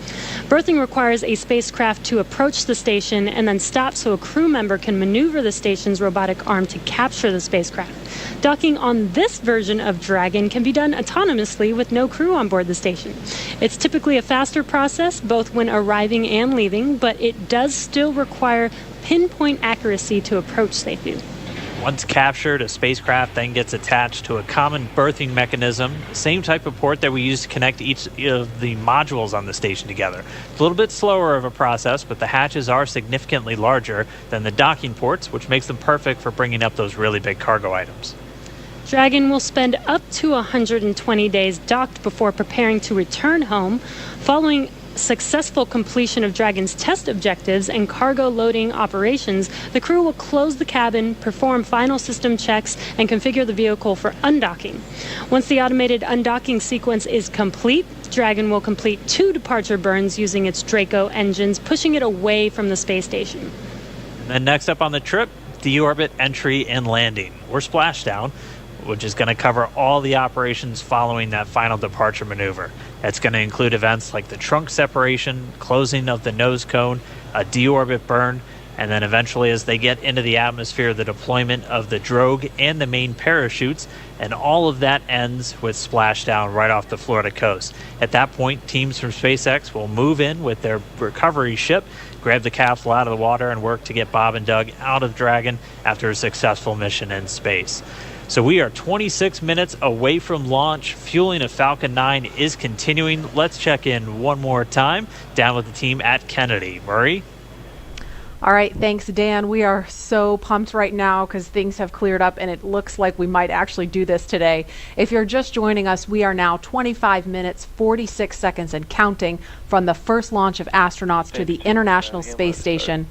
Berthing requires a spacecraft to approach the station and then stop so a crew member can maneuver the station's robotic arm to capture the spacecraft. Docking on this version of Dragon can be done autonomously with no crew on board the station. It's typically a faster process, both when arriving and leaving, but it does still require pinpoint accuracy to approach safely. Once captured, a spacecraft then gets attached to a common berthing mechanism, the same type of port that we use to connect each of the modules on the station together. It's a little bit slower of a process, but the hatches are significantly larger than the docking ports, which makes them perfect for bringing up those really big cargo items. Dragon will spend up to 120 days docked before preparing to return home. Following successful completion of Dragon's test objectives and cargo loading operations, the crew will close the cabin, perform final system checks, and configure the vehicle for undocking. Once the automated undocking sequence is complete, Dragon will complete 2 departure burns using its Draco engines, pushing it away from the space station. And then next up on the trip, deorbit entry and landing, or splashdown, which is going to cover all the operations following that final departure maneuver. It's going to include events like the trunk separation, closing of the nose cone, a deorbit burn, and then eventually as they get into the atmosphere, the deployment of the drogue and the main parachutes, and all of that ends with splashdown right off the Florida coast. At that point, teams from SpaceX will move in with their recovery ship, grab the capsule out of the water, and work to get Bob and Doug out of Dragon after a successful mission in space. So we are 26 minutes away from launch. Fueling of Falcon 9 is continuing. Let's check in one more time down with the team at Kennedy. Murray? All right, thanks, Dan. We are so pumped right now because things have cleared up and it looks like we might actually do this today. If you're just joining us, we are now 25 minutes, 46 seconds and counting from the first launch of astronauts to the International Space Station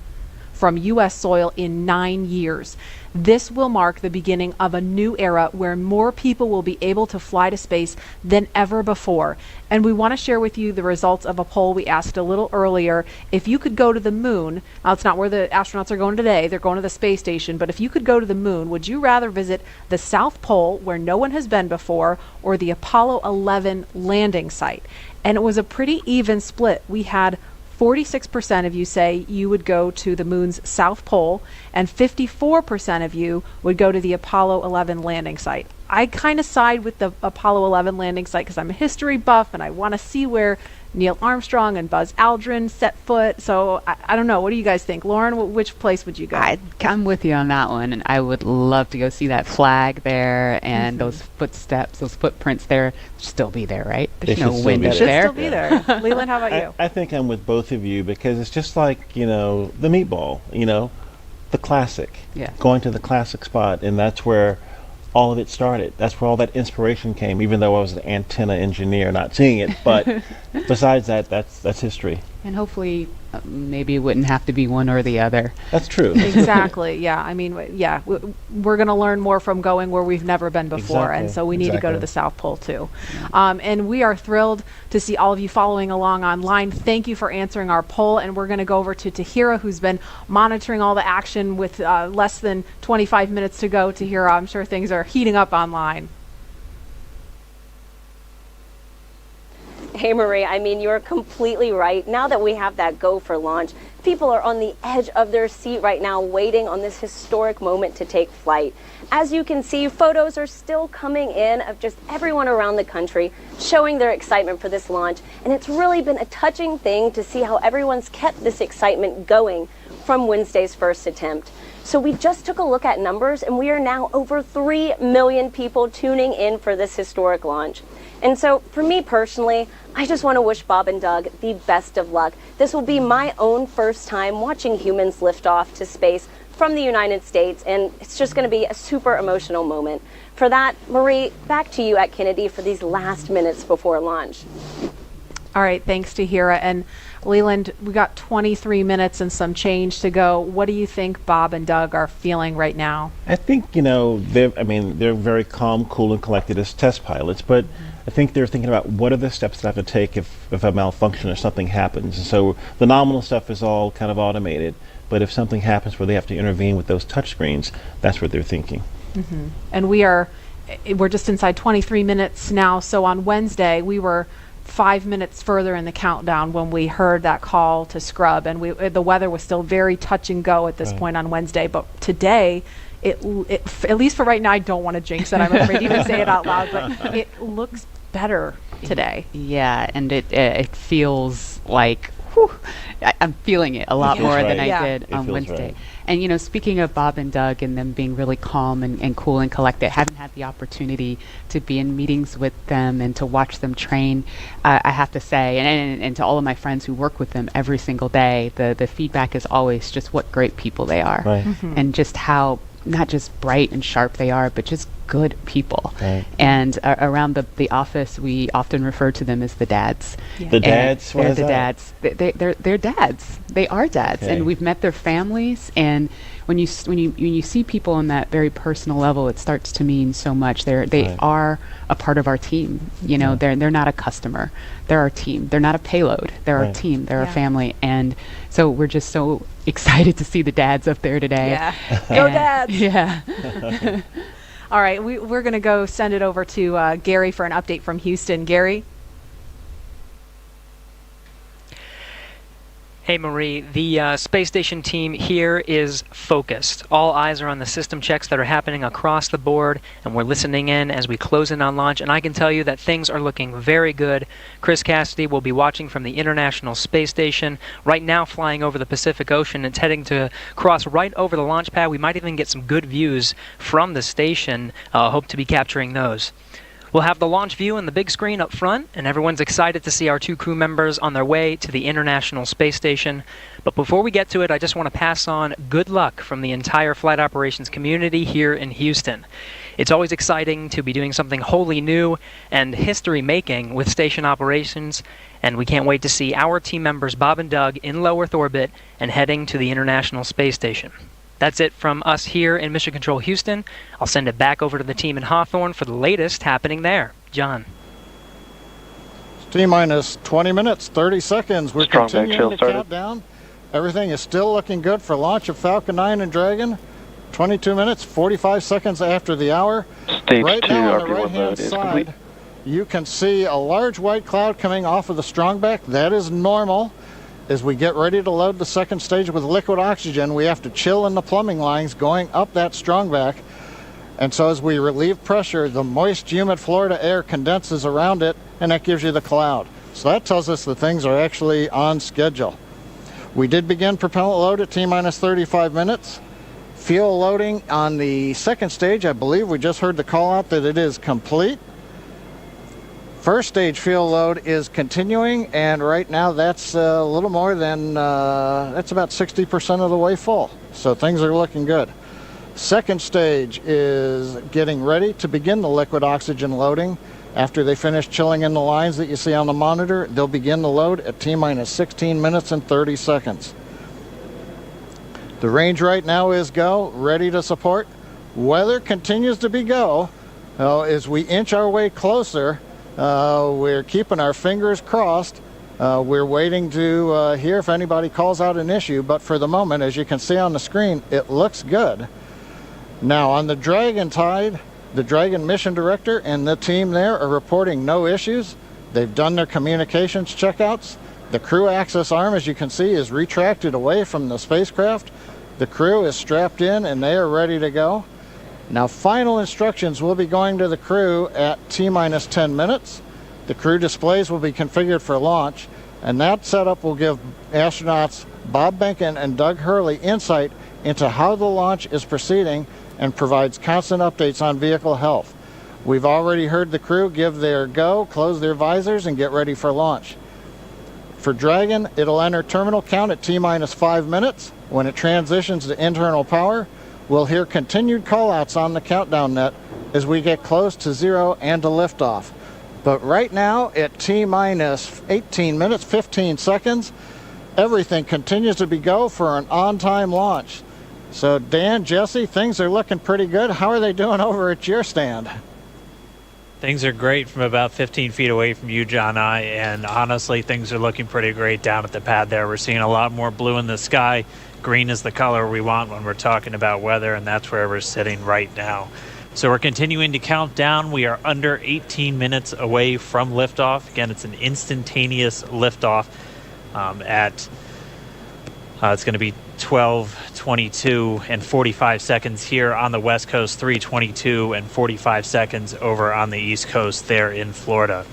from U.S. soil in 9 years. This will mark the beginning of a new era where more people will be able to fly to space than ever before. And we want to share with you the results of a poll we asked a little earlier. If you could go to the moon, now it's not where the astronauts are going today, they're going to the space station, but if you could go to the moon, would you rather visit the South Pole where no one has been before or the Apollo 11 landing site? And it was a pretty even split. We had 46% of you say you would go to the moon's South Pole, and 54% of you would go to the Apollo 11 landing site. I kind of side with the Apollo 11 landing site because I'm a history buff and I want to see where Neil Armstrong and Buzz Aldrin set foot. So I don't know. What do you guys think? Lauren, which place would you go? I'm with you on that one. And I would love to go see that flag there and those footsteps, those footprints there. Still be there, right? There's no wind there. Should still be there. Leland, how about you? I think I'm with both of you because it's just like, the meatball, the classic. Yeah. Going to the classic spot, and that's where all of it started. That's where all that inspiration came, even though I was an antenna engineer not seeing it. But besides that, that's history. And hopefully maybe it wouldn't have to be one or the other. That's true. Exactly. Yeah. I mean, yeah, we're going to learn more from going where we've never been before. Exactly. And so we need to go to the South Pole too. And we are thrilled to see all of you following along online. Thank you for answering our poll. And we're going to go over to Tahira, who's been monitoring all the action with less than 25 minutes to go. Tahira, I'm sure things are heating up online. Hey, Marie, I mean, you're completely right. Now that we have that go for launch, people are on the edge of their seat right now waiting on this historic moment to take flight. As you can see, photos are still coming in of just everyone around the country showing their excitement for this launch. And it's really been a touching thing to see how everyone's kept this excitement going from Wednesday's first attempt. So we just took a look at numbers, and we are now over 3 million people tuning in for this historic launch. And so for me personally, I just want to wish Bob and Doug the best of luck. This will be my own first time watching humans lift off to space from the United States, and it's just going to be a super emotional moment. For that, Marie, back to you at Kennedy for these last minutes before launch. All right, thanks, Tahira. And Leland, we got 23 minutes and some change to go. What do you think Bob and Doug are feeling right now? I think, they're very calm, cool, and collected as test pilots, but I think they're thinking about what are the steps that I have to take if a malfunction or something happens. And so the nominal stuff is all kind of automated, but if something happens where they have to intervene with those touch screens, that's what they're thinking. Mm-hmm. And we're just inside 23 minutes now. So on Wednesday, we were 5 minutes further in the countdown when we heard that call to scrub, and the weather was still very touch and go at this point on Wednesday. But today, it at least for right now, I don't want to jinx it. I'm afraid to even say it out loud, but it looks better today. Yeah, and it feels like I'm feeling it a lot more than I did on Wednesday. Right. And speaking of Bob and Doug and them being really calm and cool and collected, having had the opportunity to be in meetings with them and to watch them train, I have to say, and to all of my friends who work with them every single day, the feedback is always just what great people they are, right. And just how not just bright and sharp they are, but just good people. Right. And around the office, we often refer to them as the dads. Yeah. The dads? They're the dads. They're dads. They are dads. Okay. And we've met their families. And when you see people on that very personal level, it starts to mean so much. They are a part of our team. They're not a customer. They're our team. They're not a payload. They're our team. They're our family. And so we're just so excited to see the dads up there today. Yeah. Go dads. Yeah. All right, we're going to go send it over to Gary for an update from Houston. Gary? Hey Marie, the space station team here is focused. All eyes are on the system checks that are happening across the board, and we're listening in as we close in on launch, and I can tell you that things are looking very good. Chris Cassidy will be watching from the International Space Station, right now flying over the Pacific Ocean. It's heading to cross right over the launch pad. We might even get some good views from the station. Hope to be capturing those. We'll have the launch view and the big screen up front, and everyone's excited to see our 2 crew members on their way to the International Space Station. But before we get to it, I just want to pass on good luck from the entire flight operations community here in Houston. It's always exciting to be doing something wholly new and history-making with station operations, and we can't wait to see our team members Bob and Doug in low Earth orbit and heading to the International Space Station. That's it from us here in Mission Control Houston. I'll send it back over to the team in Hawthorne for the latest happening there. John. T-minus 20 minutes, 30 seconds. We're continuing to count down. Everything is still looking good for launch of Falcon 9 and Dragon. 22 minutes, 45 seconds after the hour. Stage right 2 now on the RP1 right-hand mode is side, complete. you can see a large white cloud coming off of the strongback. That is normal. As we get ready to load the second stage with liquid oxygen, we have to chill in the plumbing lines going up that strongback. And so as we relieve pressure, the moist, humid Florida air condenses around it, and that gives you the cloud. So that tells us that things are actually on schedule. We did begin propellant load at T-minus 35 minutes. Fuel loading on the second stage, I believe we just heard the call out that it is complete. First stage fuel load is continuing, and right now that's a little more than, that's about 60% of the way full. So things are looking good. Second stage is getting ready to begin the liquid oxygen loading. After they finish chilling in the lines that you see on the monitor, they'll begin the load at T-minus 16 minutes and 30 seconds. The range right now is go, ready to support. Weather continues to be go. As we inch our way closer, we're keeping our fingers crossed. We're waiting to hear if anybody calls out an issue, but for the moment, as you can see on the screen, it looks good. Now on the Dragon side, the Dragon mission director and the team there are reporting no issues. They've done their communications checkouts. The crew access arm, as you can see, is retracted away from the spacecraft. The crew is strapped in and they are ready to go. Now final instructions will be going to the crew at T-minus 10 minutes. The crew displays will be configured for launch, and that setup will give astronauts Bob Behnken and Doug Hurley insight into how the launch is proceeding and provides constant updates on vehicle health. We've already heard the crew give their go, close their visors, and get ready for launch. For Dragon, it'll enter terminal count at T-minus 5 minutes. When it transitions to internal power, we'll hear continued callouts on the countdown net as we get close to 0 and to liftoff. But right now, at T-minus 18 minutes, 15 seconds, everything continues to be go for an on-time launch. So Dan, Jesse, things are looking pretty good. How are they doing over at your stand? Things are great from about 15 feet away from you, John I, and honestly, things are looking pretty great down at the pad there. We're seeing a lot more blue in the sky. Green is the color we want when we're talking about weather, and that's where we're sitting right now. So we're continuing to count down. We are under 18 minutes away from liftoff. Again, it's an instantaneous liftoff it's going to be 12:22 and 45 seconds here on the West Coast, 3:22 and 45 seconds over on the East Coast there in Florida.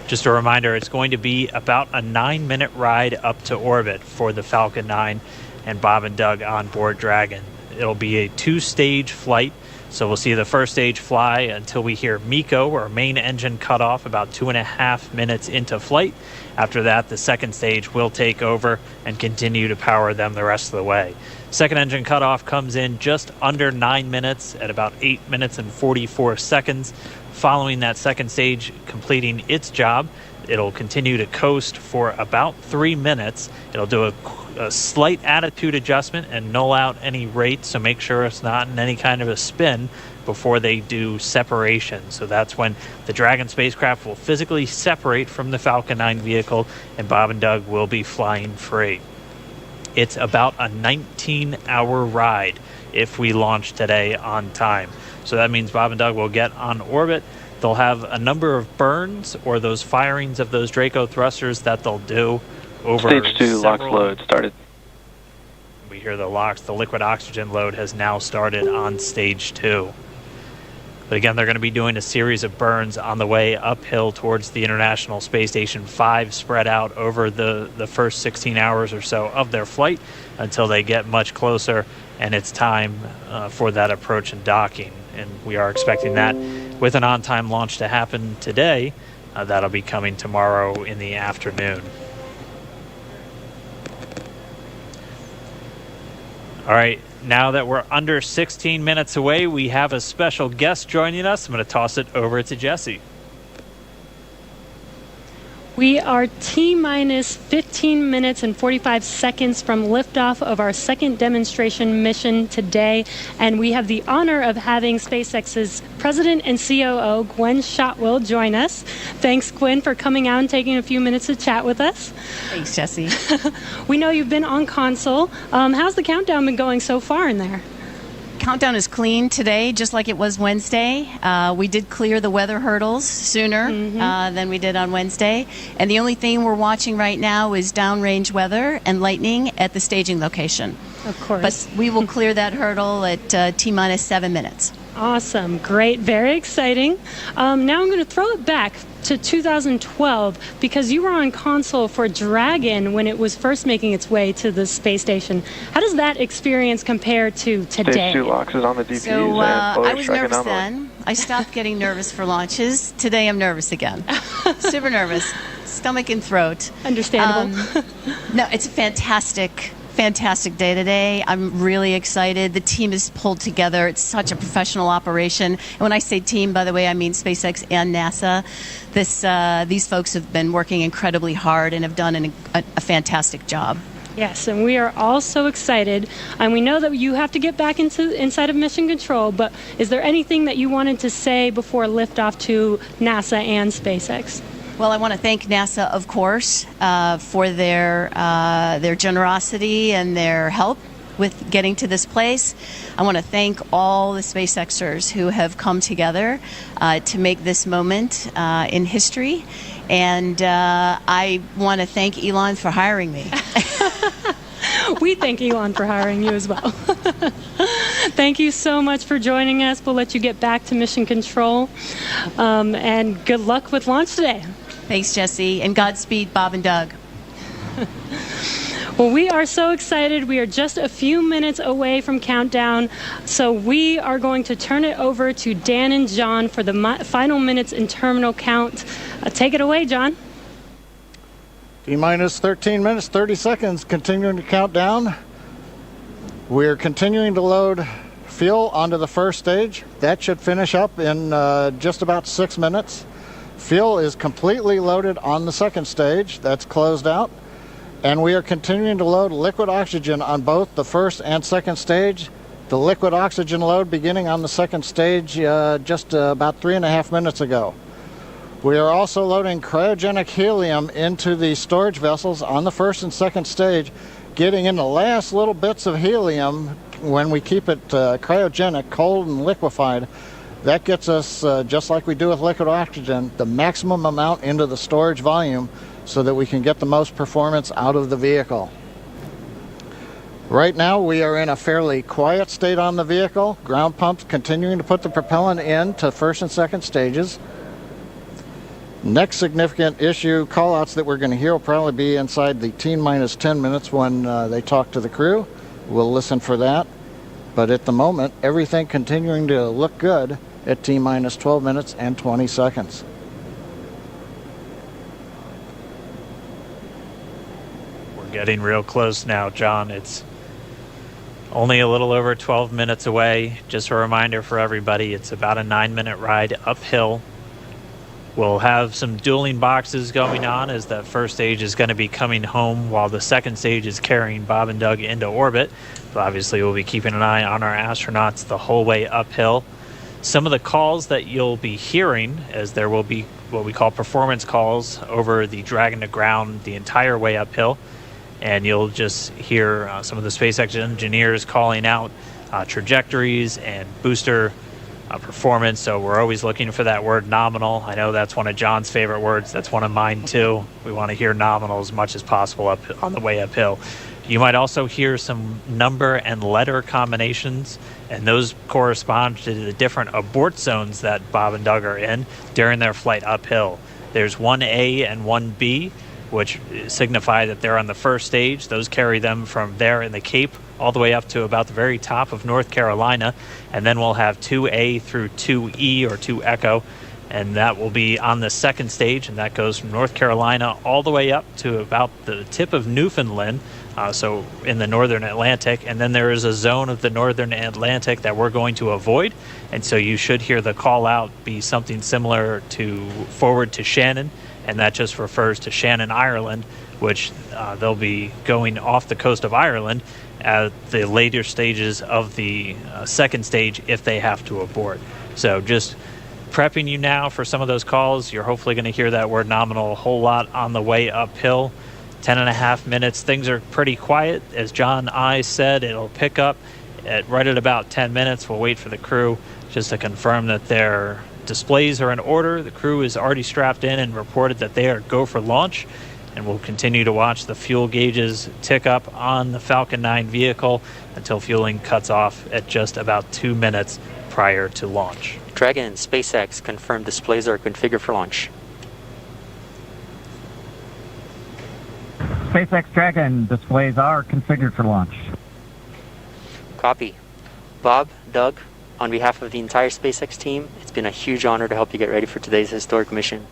Just a reminder, it's going to be about a 9-minute ride up to orbit for the Falcon 9 and Bob and Doug on board Dragon. It'll be a 2-stage flight, so we'll see the first stage fly until we hear MECO, or main engine cutoff, about 2.5 minutes into flight. After that, the second stage will take over and continue to power them the rest of the way. Second engine cutoff comes in just under 9 minutes at about 8 minutes and 44 seconds. Following that second stage completing its job, it'll continue to coast for about 3 minutes. It'll do a slight attitude adjustment and null out any rate, so make sure it's not in any kind of a spin before they do separation. So that's when the Dragon spacecraft will physically separate from the Falcon 9 vehicle, and Bob and Doug will be flying free. It's about a 19-hour ride if we launch today on time. So that means Bob and Doug will get on orbit. They'll have a number of burns, or those firings of those Draco thrusters that they'll do over Stage 2 LOX load started. We hear the LOX, the liquid oxygen load, has now started on Stage 2. But again, they're going to be doing a series of burns on the way uphill towards the International Space Station 5, spread out over the first 16 hours or so of their flight until they get much closer and it's time for that approach and docking. And we are expecting that with an on-time launch to happen today. That'll be coming tomorrow in the afternoon. All right, now that we're under 16 minutes away, we have a special guest joining us. I'm going to toss it over to Jesse. We are T-minus 15 minutes and 45 seconds from liftoff of our second demonstration mission today, and we have the honor of having SpaceX's President and COO, Gwen Shotwell, join us. Thanks, Gwen, for coming out and taking a few minutes to chat with us. Thanks, Jesse. We know you've been on console. How's the countdown been going so far in there? Countdown is clean today, just like it was Wednesday. We did clear the weather hurdles sooner than we did on Wednesday. And the only thing we're watching right now is downrange weather and lightning at the staging location. Of course. But we will clear that hurdle at T-minus 7 minutes. Awesome. Great. Very exciting. Now I'm going to throw it back to 2012 because you were on console for Dragon when it was first making its way to the space station. How does that experience compare to today? Stage 2 LOX is on the DPUs. So I was nervous then. I stopped getting nervous for launches. Today I'm nervous again. Super nervous. Stomach and throat. Understandable. No, it's a fantastic day today. I'm really excited. The team is pulled together. It's such a professional operation. And when I say team, by the way, I mean SpaceX and NASA. These folks have been working incredibly hard and have done a fantastic job. Yes, and we are all so excited. And we know that you have to get back inside of Mission Control, but is there anything that you wanted to say before liftoff to NASA and SpaceX? Well, I want to thank NASA, of course, for their generosity and their help with getting to this place. I want to thank all the SpaceXers who have come together to make this moment in history. And I want to thank Elon for hiring me. We thank Elon for hiring you as well. Thank you so much for joining us. We'll let you get back to Mission Control. And good luck with launch today. Thanks, Jesse, and Godspeed, Bob and Doug. Well, we are so excited. We are just a few minutes away from countdown, so we are going to turn it over to Dan and John for the final minutes in terminal count. Take it away, John. T-minus 13 minutes, 30 seconds, continuing to count down. We're continuing to load fuel onto the first stage. That should finish up in just about 6 minutes. Fuel is completely loaded on the second stage. That's closed out. And we are continuing to load liquid oxygen on both the first and second stage. The liquid oxygen load beginning on the second stage just about 3.5 minutes ago. We are also loading cryogenic helium into the storage vessels on the first and second stage, getting in the last little bits of helium when we keep it cryogenic, cold and liquefied. That gets us, just like we do with liquid oxygen, the maximum amount into the storage volume so that we can get the most performance out of the vehicle. Right now we are in a fairly quiet state on the vehicle. Ground pumps continuing to put the propellant in to first and second stages. Next significant issue callouts that we're going to hear will probably be inside the T-minus 10 minutes when they talk to the crew. We'll listen for that. But at the moment, everything continuing to look good at T-minus 12 minutes and 20 seconds. We're getting real close now, John. It's only a little over 12 minutes away. Just a reminder for everybody, it's about a 9-minute ride uphill. We'll have some dueling boxes going on as that first stage is going to be coming home while the second stage is carrying Bob and Doug into orbit. But obviously, we'll be keeping an eye on our astronauts the whole way uphill. Some of the calls that you'll be hearing, as there will be what we call performance calls over the Dragon to ground the entire way uphill. And you'll just hear some of the SpaceX engineers calling out trajectories and booster performance. So we're always looking for that word nominal. I know that's one of John's favorite words. That's one of mine too. We want to hear nominal as much as possible up on the way uphill. You might also hear some number and letter combinations, and those correspond to the different abort zones that Bob and Doug are in during their flight uphill. There's 1A and 1B, which signify that they're on the first stage. Those carry them from there in the Cape all the way up to about the very top of North Carolina. And then we'll have 2A through 2E or 2 Echo, and that will be on the second stage, and that goes from North Carolina all the way up to about the tip of Newfoundland, so in the northern Atlantic. And then there is a zone of the northern Atlantic that we're going to avoid, and so you should hear the call out be something similar to forward to Shannon, and that just refers to Shannon, Ireland, which they'll be going off the coast of Ireland at the later stages of the second stage if they have to abort. So just prepping you now for some of those calls. You're hopefully going to hear that word nominal a whole lot on the way uphill. 10.5 minutes. Things are pretty quiet. As John I said, it'll pick up right at about 10 minutes. We'll wait for the crew just to confirm that their displays are in order. The crew is already strapped in and reported that they are go for launch. And we'll continue to watch the fuel gauges tick up on the Falcon 9 vehicle until fueling cuts off at just about 2 minutes prior to launch. Dragon and SpaceX confirmed displays are configured for launch. SpaceX Dragon displays are configured for launch. Copy. Bob, Doug, on behalf of the entire SpaceX team, it's been a huge honor to help you get ready for today's historic mission.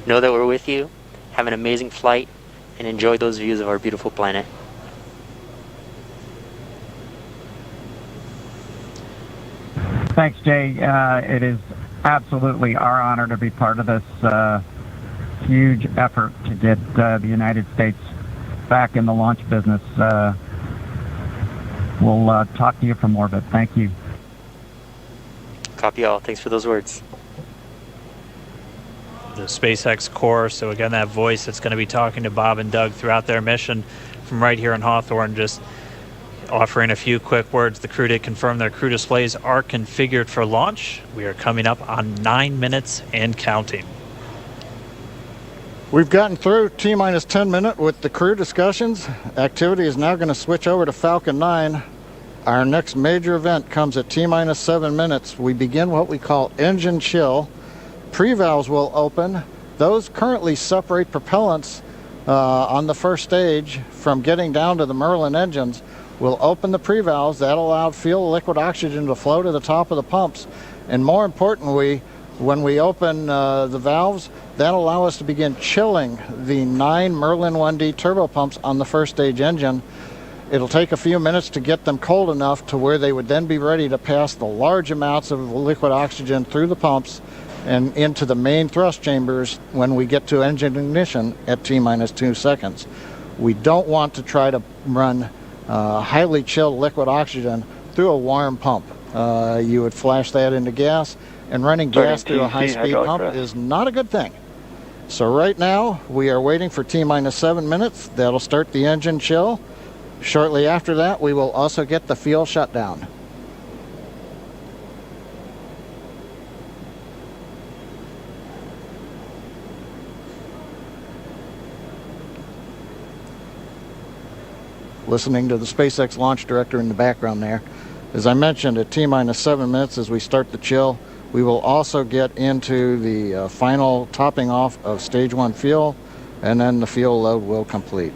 Know that we're with you. Have an amazing flight and enjoy those views of our beautiful planet. Thanks, Jay. It is absolutely our honor to be part of this huge effort to get the United States back in the launch business. We'll talk to you from orbit. Thank you. Copy all. Thanks for those words. The SpaceX Corps, so again, that voice that's going to be talking to Bob and Doug throughout their mission from right here in Hawthorne, just offering a few quick words. The crew did confirm their crew displays are configured for launch. We are coming up on 9 minutes and counting. We've gotten through T-minus 10 minute with the crew discussions. Activity is now going to switch over to Falcon 9. Our next major event comes at T-minus 7 minutes. We begin what we call engine chill. Pre-valves will open. Those currently separate propellants on the first stage from getting down to the Merlin engines. We'll open the pre-valves. That allowed fuel liquid oxygen to flow to the top of the pumps. And more importantly, when we open the valves, that'll allow us to begin chilling the 9 Merlin 1D turbo pumps on the first stage engine. It'll take a few minutes to get them cold enough to where they would then be ready to pass the large amounts of liquid oxygen through the pumps and into the main thrust chambers when we get to engine ignition at T-minus 2 seconds. We don't want to try to run highly chilled liquid oxygen through a warm pump. You would flash that into gas, and running gas through a high-speed pump is not a good thing. So right now, we are waiting for T-minus 7 minutes. That'll start the engine chill. Shortly after that, we will also get the fuel shutdown. Listening to the SpaceX launch director in the background there. As I mentioned, at T-minus 7 minutes as we start the chill, we will also get into the final topping off of stage 1 fuel, and then the fuel load will complete.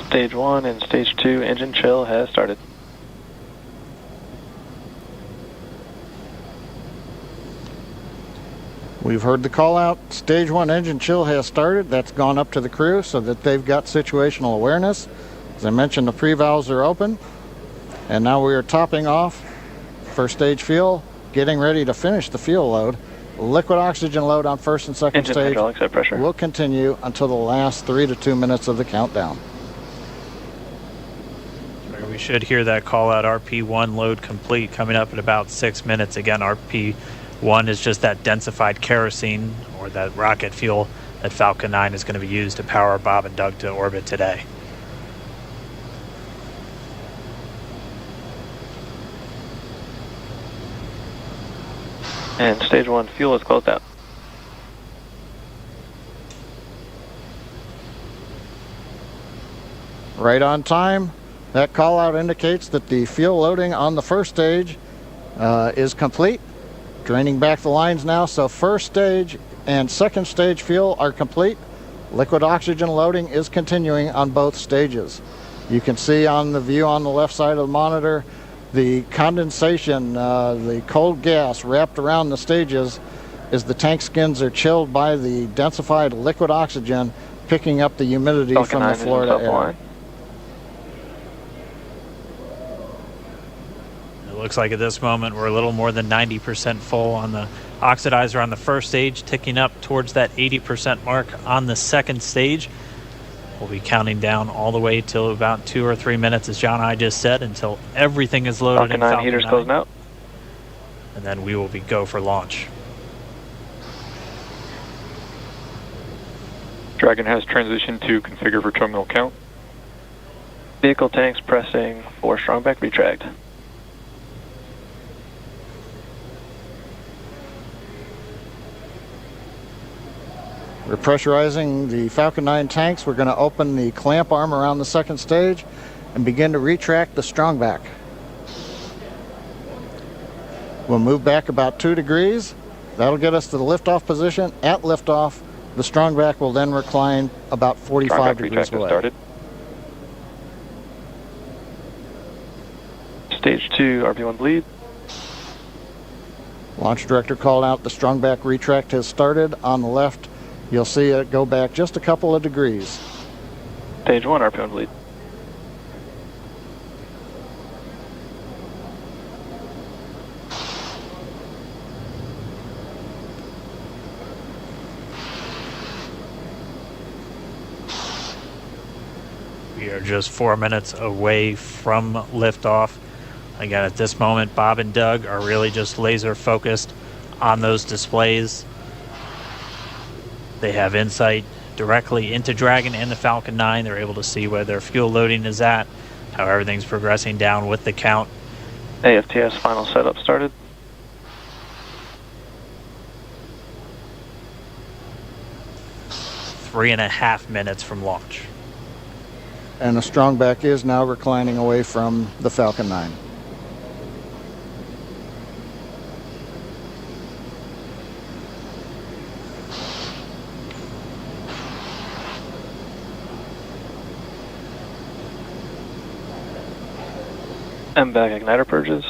Stage 1 and Stage 2 engine chill has started. We've heard the call out. Stage 1 engine chill has started. That's gone up to the crew so that they've got situational awareness. As I mentioned, the pre-valves are open. And now we are topping off first stage fuel, getting ready to finish the fuel load. Liquid oxygen load on first and second Engine stage hydraulics at pressure will continue until the last 3 to 2 minutes of the countdown. We should hear that call out RP1 load complete coming up in about 6 minutes. Again, RP1 is just that densified kerosene or that rocket fuel that Falcon 9 is going to be used to power Bob and Doug to orbit today. And Stage 1 fuel is closed out. Right on time. That call out indicates that the fuel loading on the first stage is complete. Draining back the lines now, so first stage and second stage fuel are complete. Liquid oxygen loading is continuing on both stages. You can see on the view on the left side of the monitor the condensation, the cold gas wrapped around the stages as the tank skins are chilled by the densified liquid oxygen picking up the humidity from the Florida air. It looks like at this moment we're a little more than 90% full on the oxidizer on the first stage, ticking up towards that 80% mark on the second stage. We'll be counting down all the way till about 2 or 3 minutes, as John and I just said, until everything is loaded Falcon in 9 Falcon heaters 9. closing out. And then we will be go for launch. Dragon has transitioned to configure for terminal count. Vehicle tanks pressing for strongback retract. We're pressurizing the Falcon 9 tanks. We're going to open the clamp arm around the second stage and begin to retract the strongback. We'll move back about 2 degrees. That'll get us to the liftoff position. At liftoff, the strongback will then recline about 45 degrees away. Started. Stage 2, RP1 bleed. Launch director called out the strongback retract has started. On the left, you'll see it go back just a couple of degrees. Stage 1, RP1 bleed. We are just 4 minutes away from liftoff. Again, at this moment, Bob and Doug are really just laser focused on those displays. They have insight directly into Dragon and the Falcon 9. They're able to see where their fuel loading is at, how everything's progressing down with the count. AFTS final setup started. Three and a half minutes from launch. And the strongback is now reclining away from the Falcon 9. MVAC igniter purges.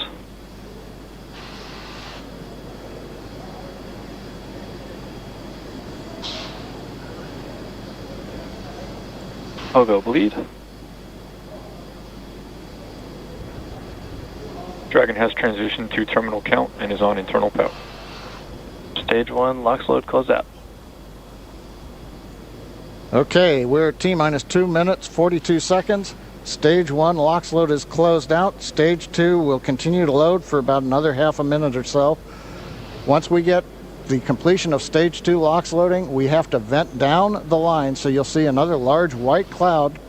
Go bleed. Dragon has transitioned to terminal count and is on internal power. Stage 1, LOX load closed out. Okay, we're at T-minus 2 minutes, 42 seconds. Stage 1 LOX load is closed out. Stage 2 will continue to load for about another half a minute or so. Once we get the completion of Stage 2 LOX loading, we have to vent down the line, so you'll see another large white cloud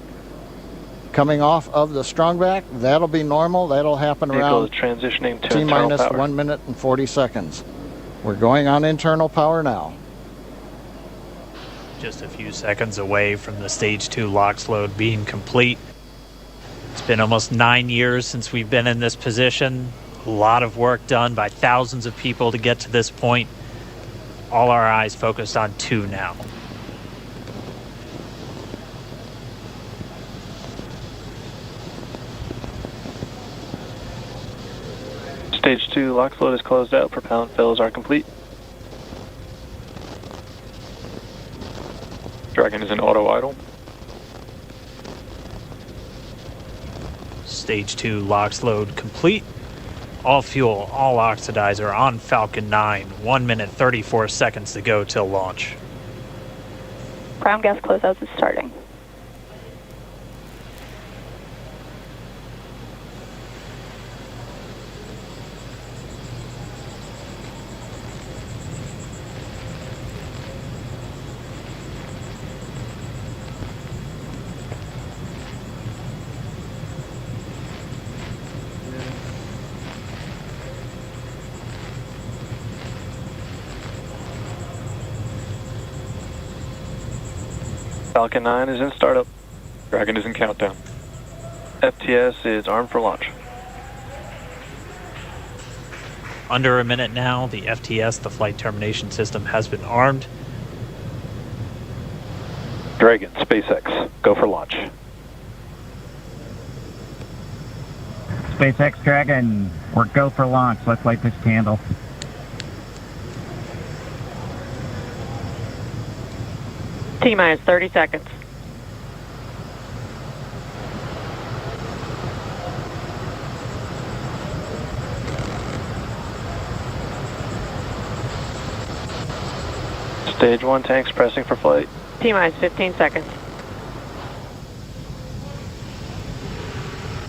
coming off of the strongback. That'll be normal. That'll happen around transitioning to T-minus 1 minute and 40 seconds. We're going on internal power now. Just a few seconds away from the Stage 2 LOX load being complete. It's been almost 9 years since we've been in this position. A lot of work done by thousands of people to get to this point. All our eyes focused on 2 now. Stage 2 LOX load is closed out. Propellant fills are complete. Dragon is in auto idle. Stage 2 LOX load complete. All fuel, all oxidizer on Falcon 9. 1 minute 34 seconds to go till launch. Ground gas closeouts is starting. Falcon 9 is in startup. Dragon is in countdown. FTS is armed for launch. Under a minute now, the FTS, the flight termination system, has been armed. Dragon, SpaceX, go for launch. SpaceX Dragon, we're go for launch. Let's light this candle. T-minus 30 seconds. Stage 1 tanks pressing for flight. T-minus 15 seconds.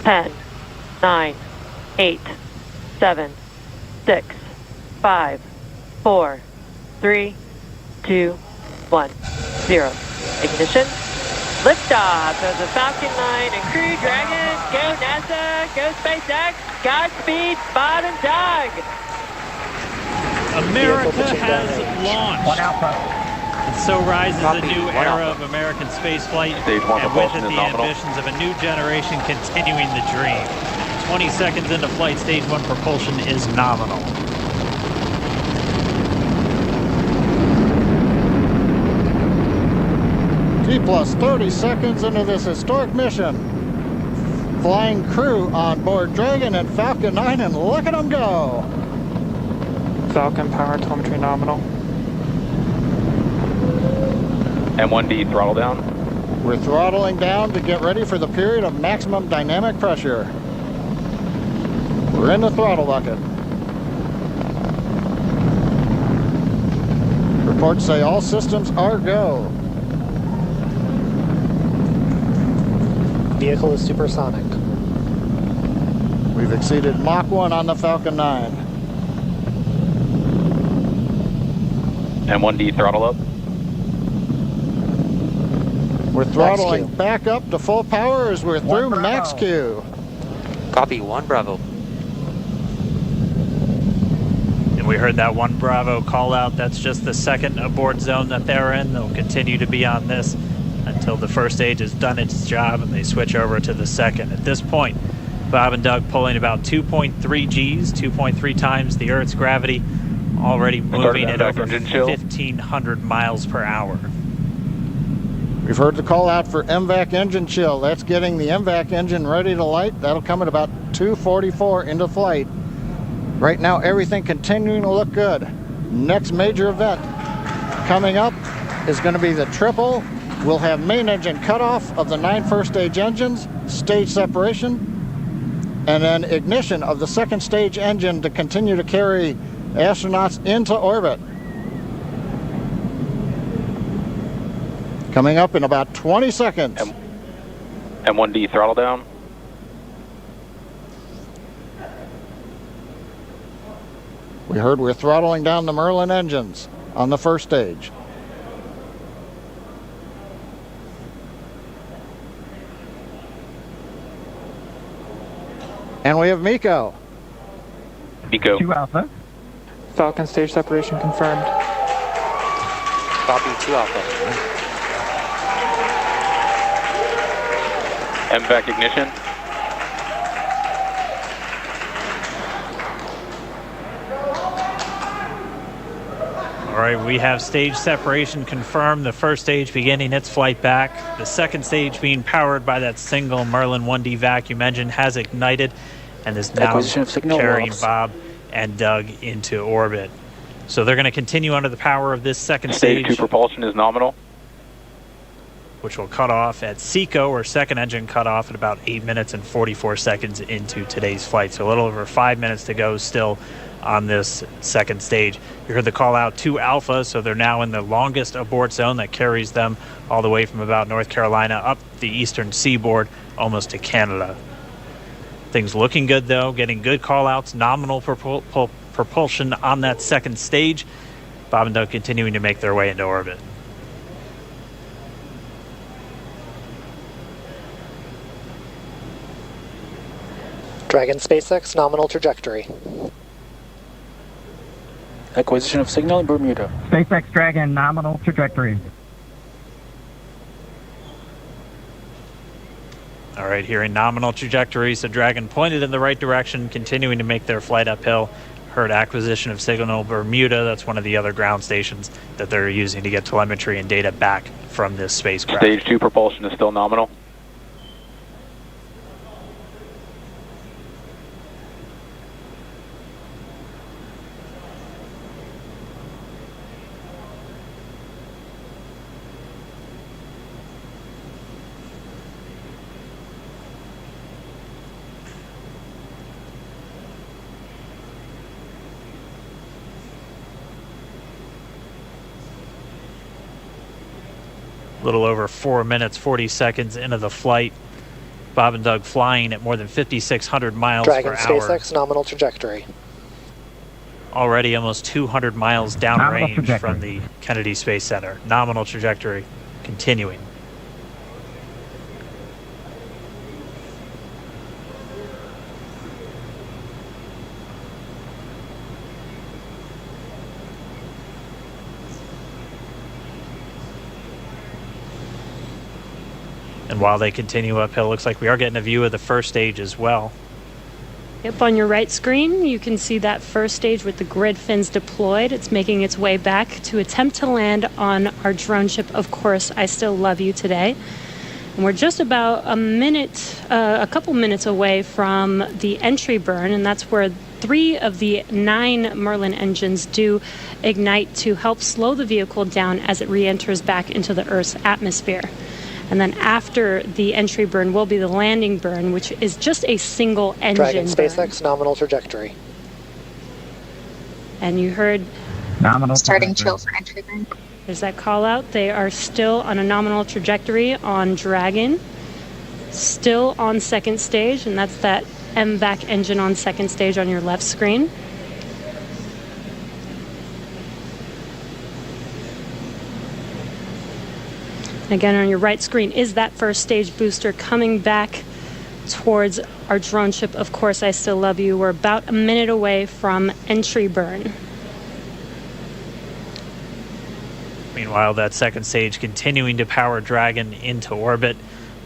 10, 9, 8, 7, 6, 5, 4, 3, 2, 1, 0. Ignition. Liftoff of the Falcon 9 and Crew Dragon. Go NASA, go SpaceX, Godspeed, Bob and Doug. America has launched. And so rises a new era of American spaceflight, and with it the ambitions of a new generation continuing the dream. 20 seconds into flight, Stage 1 propulsion is nominal. T-plus 30 seconds into this historic mission. Flying crew on board Dragon and Falcon 9, and look at them go. Falcon power telemetry nominal. M1D throttle down. We're throttling down to get ready for the period of maximum dynamic pressure. We're in the throttle bucket. Reports say all systems are go. Vehicle is supersonic. We've exceeded Mach 1 on the Falcon 9. M1D throttle up. We're throttling back up to full power as we're through max Q. Copy, 1 Bravo. And we heard that 1 Bravo call out. That's just the second abort zone that they're in. They'll continue to be on this until the first stage has done its job and they switch over to the second. At this point, Bob and Doug pulling about 2.3 Gs, 2.3 times the Earth's gravity, already moving at over 1,500 miles per hour. We've heard the call out for MVAC engine chill. That's getting the MVAC engine ready to light. That'll come at about 2:44 into flight. Right now, everything continuing to look good. Next major event coming up is going to be the triple. We'll have main engine cutoff of the 9 first stage engines, stage separation, and then ignition of the second stage engine to continue to carry astronauts into orbit. Coming up in about 20 seconds. M1D throttle down. We heard we're throttling down the Merlin engines on the first stage. And we have MECO. MECO. 2 Alpha. Falcon stage separation confirmed. Copy, 2 Alpha. MVAC ignition. All right, we have stage separation confirmed. The first stage beginning its flight back. The second stage being powered by that single Merlin 1D vacuum engine has ignited and is now carrying Bob and Doug into orbit. So they're going to continue under the power of this second stage. Stage 2 propulsion is nominal. Which will cut off at SECO, or second engine cutoff, at about 8 minutes and 44 seconds into today's flight. So a little over 5 minutes to go still on this second stage. You heard the call out 2 Alpha, so they're now in the longest abort zone that carries them all the way from about North Carolina up the eastern seaboard almost to Canada. Things looking good though, getting good call outs, nominal propulsion on that second stage. Bob and Doug continuing to make their way into orbit. Dragon SpaceX nominal trajectory. Acquisition of signal in Bermuda. SpaceX Dragon nominal trajectory. All right, here in nominal trajectory, so Dragon pointed in the right direction, continuing to make their flight uphill. Heard acquisition of signal Bermuda. That's one of the other ground stations that they're using to get telemetry and data back from this spacecraft. Stage 2 propulsion is still nominal. A little over 4 minutes, 40 seconds into the flight. Bob and Doug flying at more than 5,600 miles Dragon per hour. SpaceX nominal trajectory. Already almost 200 miles downrange from the Kennedy Space Center. Nominal trajectory continuing. And while they continue uphill, looks like we are getting a view of the first stage as well. Yep, on your right screen, you can see that first stage with the grid fins deployed. It's making its way back to attempt to land on our drone ship, of course, I Still Love You today. And we're just about a couple minutes away from the entry burn, and that's where 3 of the 9 Merlin engines do ignite to help slow the vehicle down as it re-enters back into the Earth's atmosphere. And then after the entry burn will be the landing burn, which is just a single engine Dragon burn. SpaceX nominal trajectory. And you heard nominal starting chill for entry burn. There's that call out. They are still on a nominal trajectory on Dragon, still on second stage, and that's that MVAC engine on second stage on your left screen. Again, on your right screen is that first stage booster coming back towards our drone ship. Of course, I still love you. We're about a minute away from entry burn. Meanwhile, that second stage continuing to power Dragon into orbit.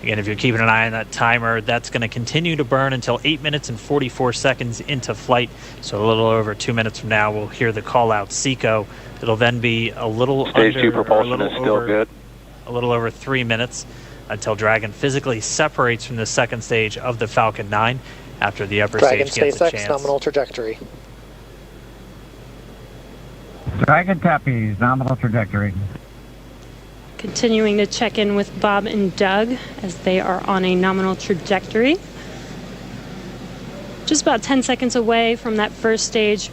Again, if you're keeping an eye on that timer, that's going to continue to burn until 8 minutes and 44 seconds into flight. So a little over 2 minutes from now, we'll hear the call out SECO. It'll then be a little Stage 2 propulsion is still good. A little over 3 minutes until Dragon physically separates from the second stage of the Falcon 9 after the upper Dragon stage gets a SpaceX chance. nominal trajectory. Dragon copies, nominal trajectory. Continuing to check in with Bob and Doug as they are on a nominal trajectory. Just about 10 seconds away from that first stage,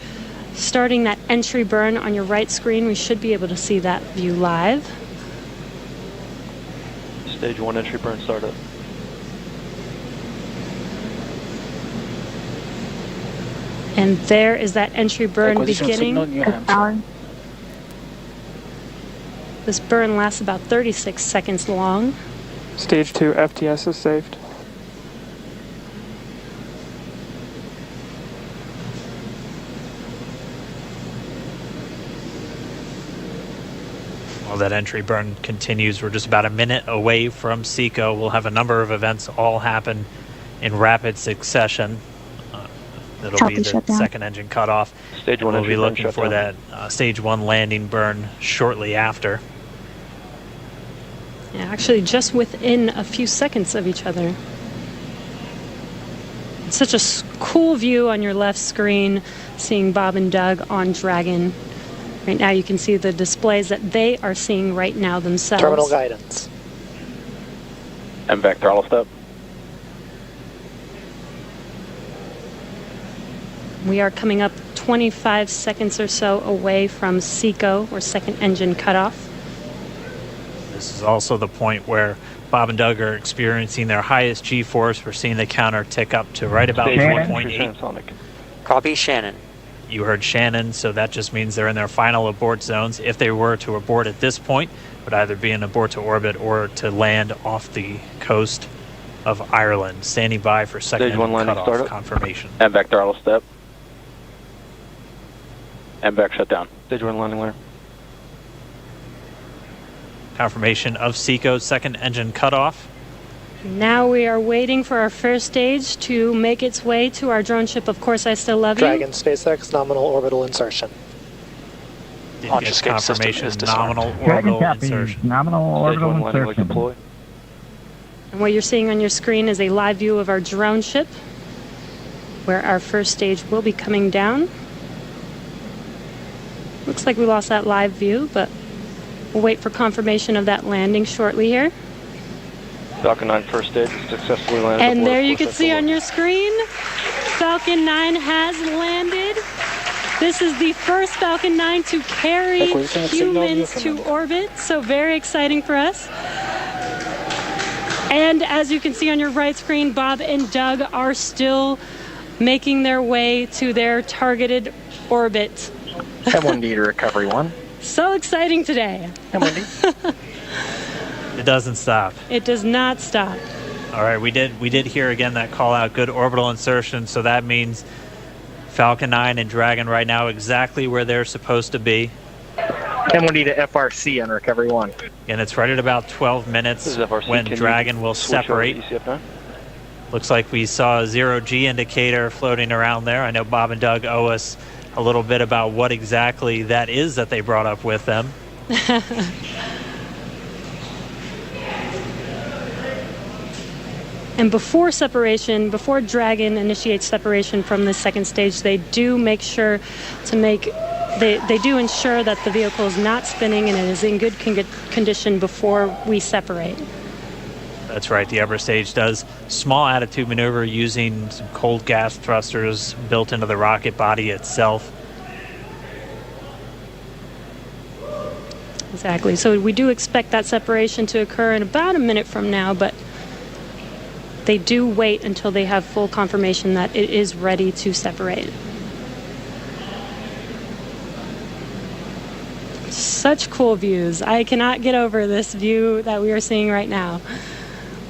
starting that entry burn on your right screen. We should be able to see that view live. Stage 1 entry burn startup. And there is that entry burn Acquisition beginning. signal in New Hampshire. This burn lasts about 36 seconds long. Stage 2 FTS is saved. While that entry burn continues, we're just about a minute away from SECO. We'll have a number of events all happen in rapid succession. It'll be the second engine cutoff. Stage 1 we'll be entry burn looking for that stage 1 landing burn shortly after. Yeah, actually just within a few seconds of each other. It's such a cool view on your left screen, seeing Bob and Doug on Dragon. Right now you can see the displays that they are seeing right now themselves. Terminal guidance. MVAC throttle step. We are coming up 25 seconds or so away from SECO, or second engine cutoff. This is also the point where Bob and Doug are experiencing their highest G-force. We're seeing the counter tick up to right about 1.8. Copy, Shannon. You heard Shannon, so that just means they're in their final abort zones. If they were to abort at this point, it would either be an abort to orbit or to land off the coast of Ireland. Standing by for second Stage 1 landing cutoff startup. confirmation. MVAC throttle step. MVAC shutdown. Stage 1 landing layer. Confirmation of SECO's second engine cutoff. Now we are waiting for our first stage to make its way to our drone ship. Of course, I still love Dragon you. SpaceX nominal orbital insertion. Launch escape confirmation system is nominal disarmed. orbital Dragon copies, insertion. nominal Stage orbital 1 landing leg insertion. deploy. And what you're seeing on your screen is a live view of our drone ship, where our first stage will be coming down. Looks like we lost that live view, but we'll wait for confirmation of that landing shortly here. Falcon 9 first stage successfully landed. And aboard there you of can course, see SL1. on your screen, Falcon 9 has landed. This is the first Falcon 9 to carry Acquisition signal humans to Newfoundland. orbit, so very exciting for us. And as you can see on your right screen, Bob and Doug are still making their way to their targeted orbit. M1D to recovery 1. So exciting today. M1D. It doesn't stop. It does not stop. All right, we did hear again that call out, good orbital insertion, so that means Falcon 9 and Dragon right now exactly where they're supposed to be. M1D to FRC on recovery 1. And it's right at about 12 minutes This is FRC. when Can Dragon you will switch over to separate. ECF9? Looks like we saw a 0G indicator floating around there. I know Bob and Doug owe us a little bit about what exactly that is that they brought up with them. And before separation, before Dragon initiates separation from the second stage, they do make sure to they do ensure that the vehicle is not spinning and it is in good condition before we separate. That's right, the upper stage does small attitude maneuver using some cold gas thrusters built into the rocket body itself. Exactly. So we do expect that separation to occur in about a minute from now, but they do wait until they have full confirmation that it is ready to separate. Such cool views. I cannot get over this view that we are seeing right now.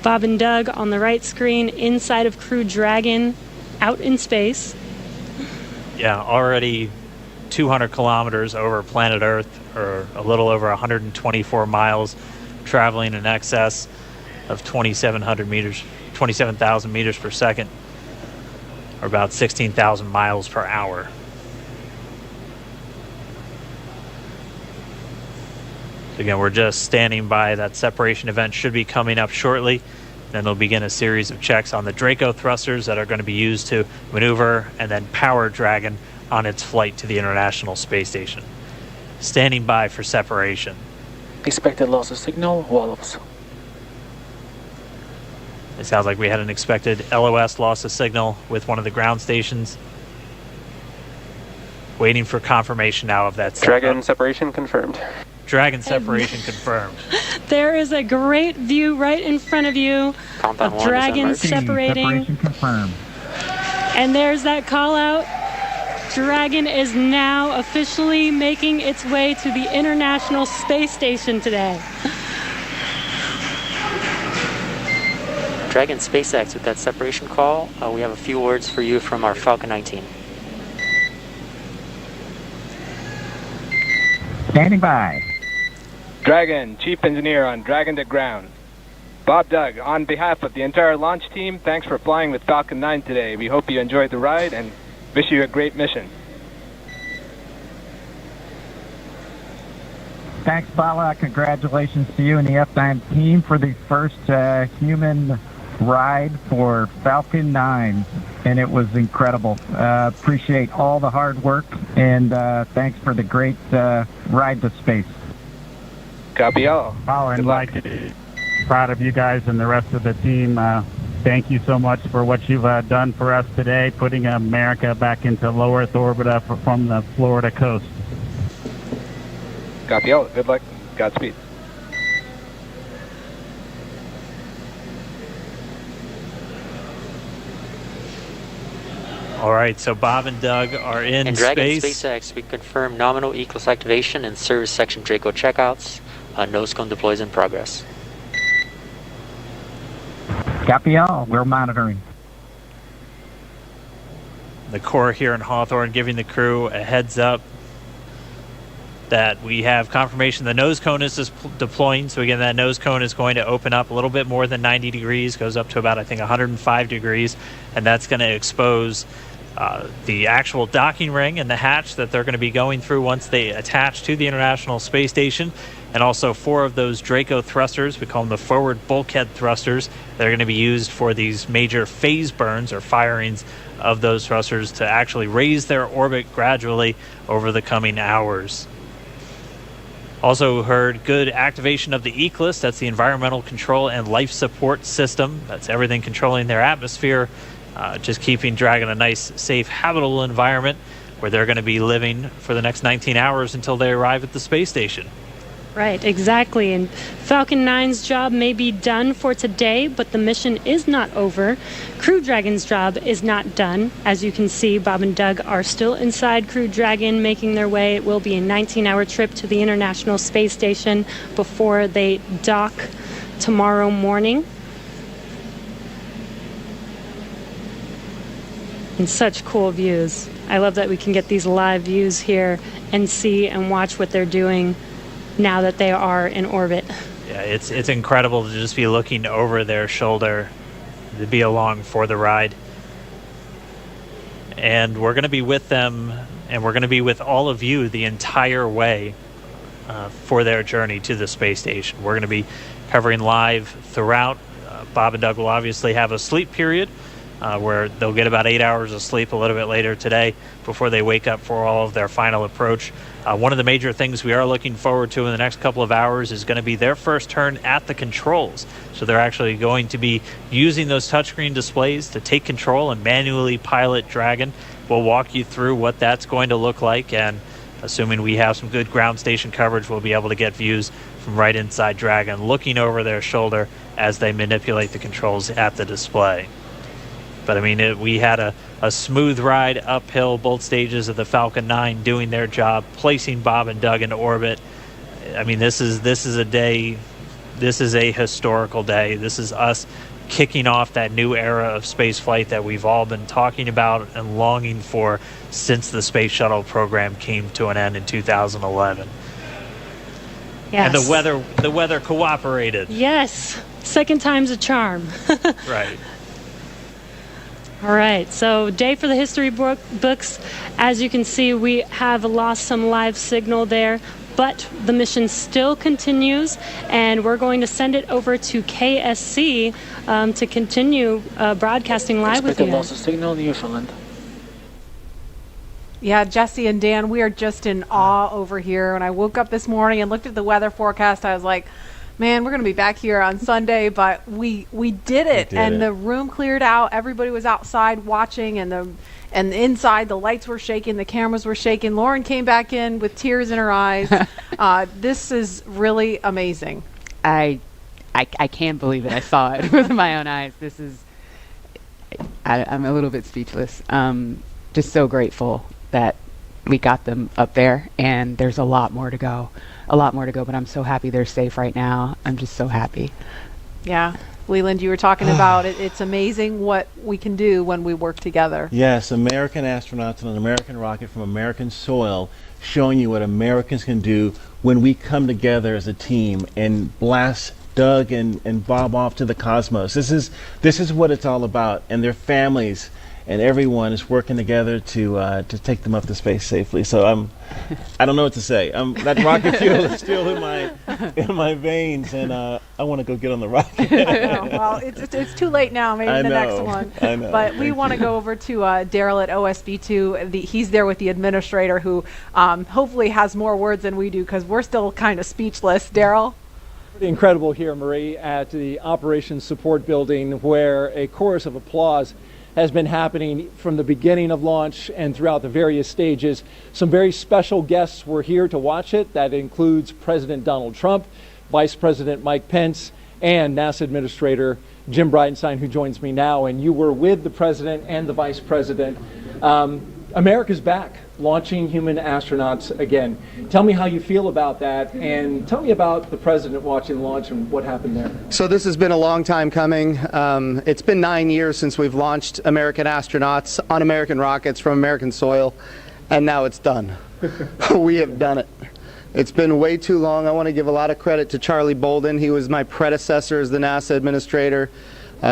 Bob and Doug on the right screen inside of Crew Dragon out in space. Yeah, already 200 kilometers over planet Earth, or a little over 124 miles, traveling in excess of 2,700 meters, 27,000 meters per second, or about 16,000 miles per hour. So again, we're just standing by. That separation event should be coming up shortly. Then they'll begin a series of checks on the Draco thrusters that are going to be used to maneuver and then power Dragon on its flight to the International Space Station. Standing by for separation. Expected loss of signal, Wallops. It sounds like we had an expected LOS loss of signal with one of the ground stations. Waiting for confirmation now of that. Dragon separation confirmed. Dragon separation confirmed. There is a great view right in front of you of Dragon separating. Separation confirmed. And there's that call out. Dragon is now officially making its way to the International Space Station today. Dragon SpaceX, with that separation call, we have a few words for you from our Falcon 19. Standing by. Dragon, Chief Engineer on Dragon to ground. Bob Doug, on behalf of the entire launch team, thanks for flying with Falcon 9 today. We hope you enjoyed the ride and wish you a great mission. Thanks, Bala. Congratulations to you and the F9 team for the first human ride for Falcon 9. And it was incredible. Appreciate all the hard work, and thanks for the great ride to space. Copy all. Oh, and like, proud of you guys and the rest of the team. Thank you so much for what you've done for us today, putting America back into low Earth orbit from the Florida coast. Copy all. Good luck. Godspeed. All right, so Bob and Doug are in And Dragon space. SpaceX, we confirm nominal ECLS activation and service section Draco checkouts. Nose cone deploys in progress. Copy all. We're monitoring. The Corps here in Hawthorne giving the crew a heads up that we have confirmation the nose cone is deploying. So again, that nose cone is going to open up a little bit more than 90 degrees, goes up to about, I think, 105 degrees, and that's going to expose the actual docking ring and the hatch that they're going to be going through once they attach to the International Space Station, and also 4 of those Draco thrusters, we call them the forward bulkhead thrusters, that are going to be used for these major phase burns or firings of those thrusters to actually raise their orbit gradually over the coming hours. Also heard good activation of the ECLS, that's the Environmental Control and Life Support System. That's everything controlling their atmosphere, just keeping Dragon a nice, safe, habitable environment where they're going to be living for the next 19 hours until they arrive at the space station. Right, exactly. And Falcon 9's job may be done for today, but the mission is not over. Crew Dragon's job is not done. As you can see, Bob and Doug are still inside Crew Dragon, making their way. It will be a 19-hour trip to the International Space Station before they dock tomorrow morning. And such cool views. I love that we can get these live views here and see and watch what they're doing now that they are in orbit. Yeah, it's incredible to just be looking over their shoulder, to be along for the ride. And we're going to be with them, and we're going to be with all of you the entire way for their journey to the space station. We're going to be covering live throughout. Bob and Doug will obviously have a sleep period where they'll get about 8 hours of sleep a little bit later today before they wake up for all of their final approach. One of the major things we are looking forward to in the next couple of hours is going to be their first turn at the controls. So they're actually going to be using those touchscreen displays to take control and manually pilot Dragon. We'll walk you through what that's going to look like, and assuming we have some good ground station coverage, we'll be able to get views from right inside Dragon, looking over their shoulder as they manipulate the controls at the display. But I mean, we had a smooth ride uphill, both stages of the Falcon 9 doing their job, placing Bob and Doug into orbit. I mean, this is a day. This is a historical day. This is us kicking off that new era of space flight that we've all been talking about and longing for since the space shuttle program came to an end in 2011. Yes. And the weather cooperated. Yes. Second time's a charm. Right. All right, so day for the history books. As you can see, we have lost some live signal there, but the mission still continues, and we're going to send it over to KSC to continue broadcasting live with you. Expected loss of signal, Newfoundland. Yeah, Jesse and Dan, we are just in awe over here. When I woke up this morning and looked at the weather forecast, I was like, man, we're going to be back here on Sunday, but we did it. The room cleared out. Everybody was outside watching, and inside the lights were shaking, the cameras were shaking. Lauren came back in with tears in her eyes. This is really amazing. I can't believe it. I saw it with my own eyes. This is, I'm a little bit speechless. Just so grateful that we got them up there, and there's a lot more to go. But I'm so happy they're safe right now. I'm just so happy. Yeah. Leland, you were talking about it. It's amazing what we can do when we work together. Yes, American astronauts on an American rocket from American soil, showing you what Americans can do when we come together as a team and blast Doug and Bob off to the cosmos. This is what it's all about, and their families and everyone is working together to take them up to space safely. So I don't know what to say. That rocket fuel is still in my veins, and I want to go get on the rocket. Well, it's too late now. Maybe the next one. I know. But we want to go over to Daryl at OSB2. He's there with the administrator, who hopefully has more words than we do, because we're still kind of speechless. Daryl? Pretty incredible here, Marie, at the Operations Support Building, where a chorus of applause has been happening from the beginning of launch and throughout the various stages. Some very special guests were here to watch it. That includes President Donald Trump, Vice President Mike Pence, and NASA Administrator Jim Bridenstine, who joins me now. And you were with the President and the Vice President. America's back, launching human astronauts again. Tell me how you feel about that, and tell me about the President watching the launch and what happened there. So this has been a long time coming. It's been 9 years since we've launched American astronauts on American rockets from American soil, and now it's done. We have done it. It's been way too long. I want to give a lot of credit to Charlie Bolden. He was my predecessor as the NASA administrator.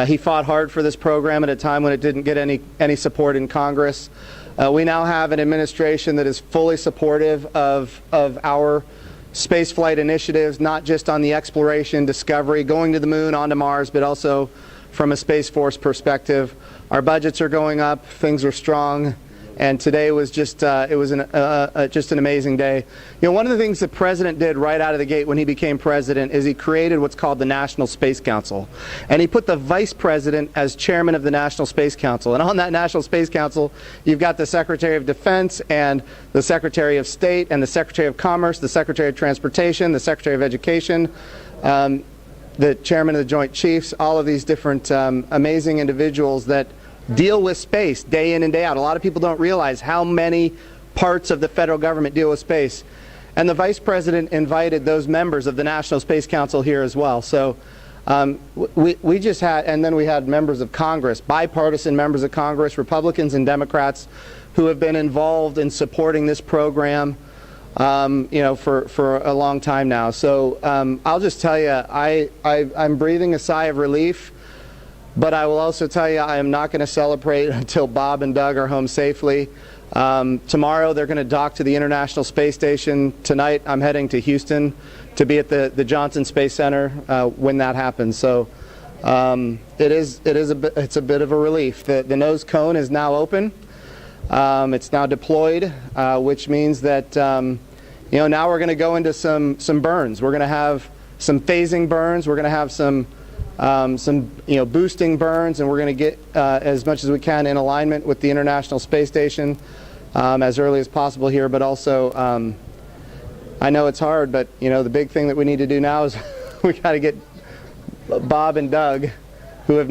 He fought hard for this program at a time when it didn't get any support in Congress. We now have an administration that is fully supportive of our spaceflight initiatives, not just on the exploration, discovery, going to the moon, onto Mars, but also from a Space Force perspective. Our budgets are going up, things are strong, and today was just just an amazing day. You know, one of the things the President did right out of the gate when he became President is he created what's called the National Space Council, and he put the Vice President as chairman of the National Space Council. And on that National Space Council, you've got the Secretary of Defense and the Secretary of State and the Secretary of Commerce, the Secretary of Transportation, the Secretary of Education, the Chairman of the Joint Chiefs, all of these different amazing individuals that deal with space day in and day out. A lot of people don't realize how many parts of the federal government deal with space. And the Vice President invited those members of the National Space Council here as well. So we just had, and then we had members of Congress, bipartisan members of Congress, Republicans and Democrats, who have been involved in supporting this program for a long time now. So I'll just tell you, I'm breathing a sigh of relief. But I will also tell you, I am not going to celebrate until Bob and Doug are home safely. Tomorrow, they're going to dock to the International Space Station. Tonight, I'm heading to Houston to be at the Johnson Space Center when that happens. So it's a bit of a relief. The nose cone is now open. It's now deployed, which means that now we're going to go into some burns. We're going to have some phasing burns. We're going to have some boosting burns, and we're going to get as much as we can in alignment with the International Space Station as early as possible here. But also, I know it's hard, but the big thing that we need to do now is we got to get Bob and Doug, who have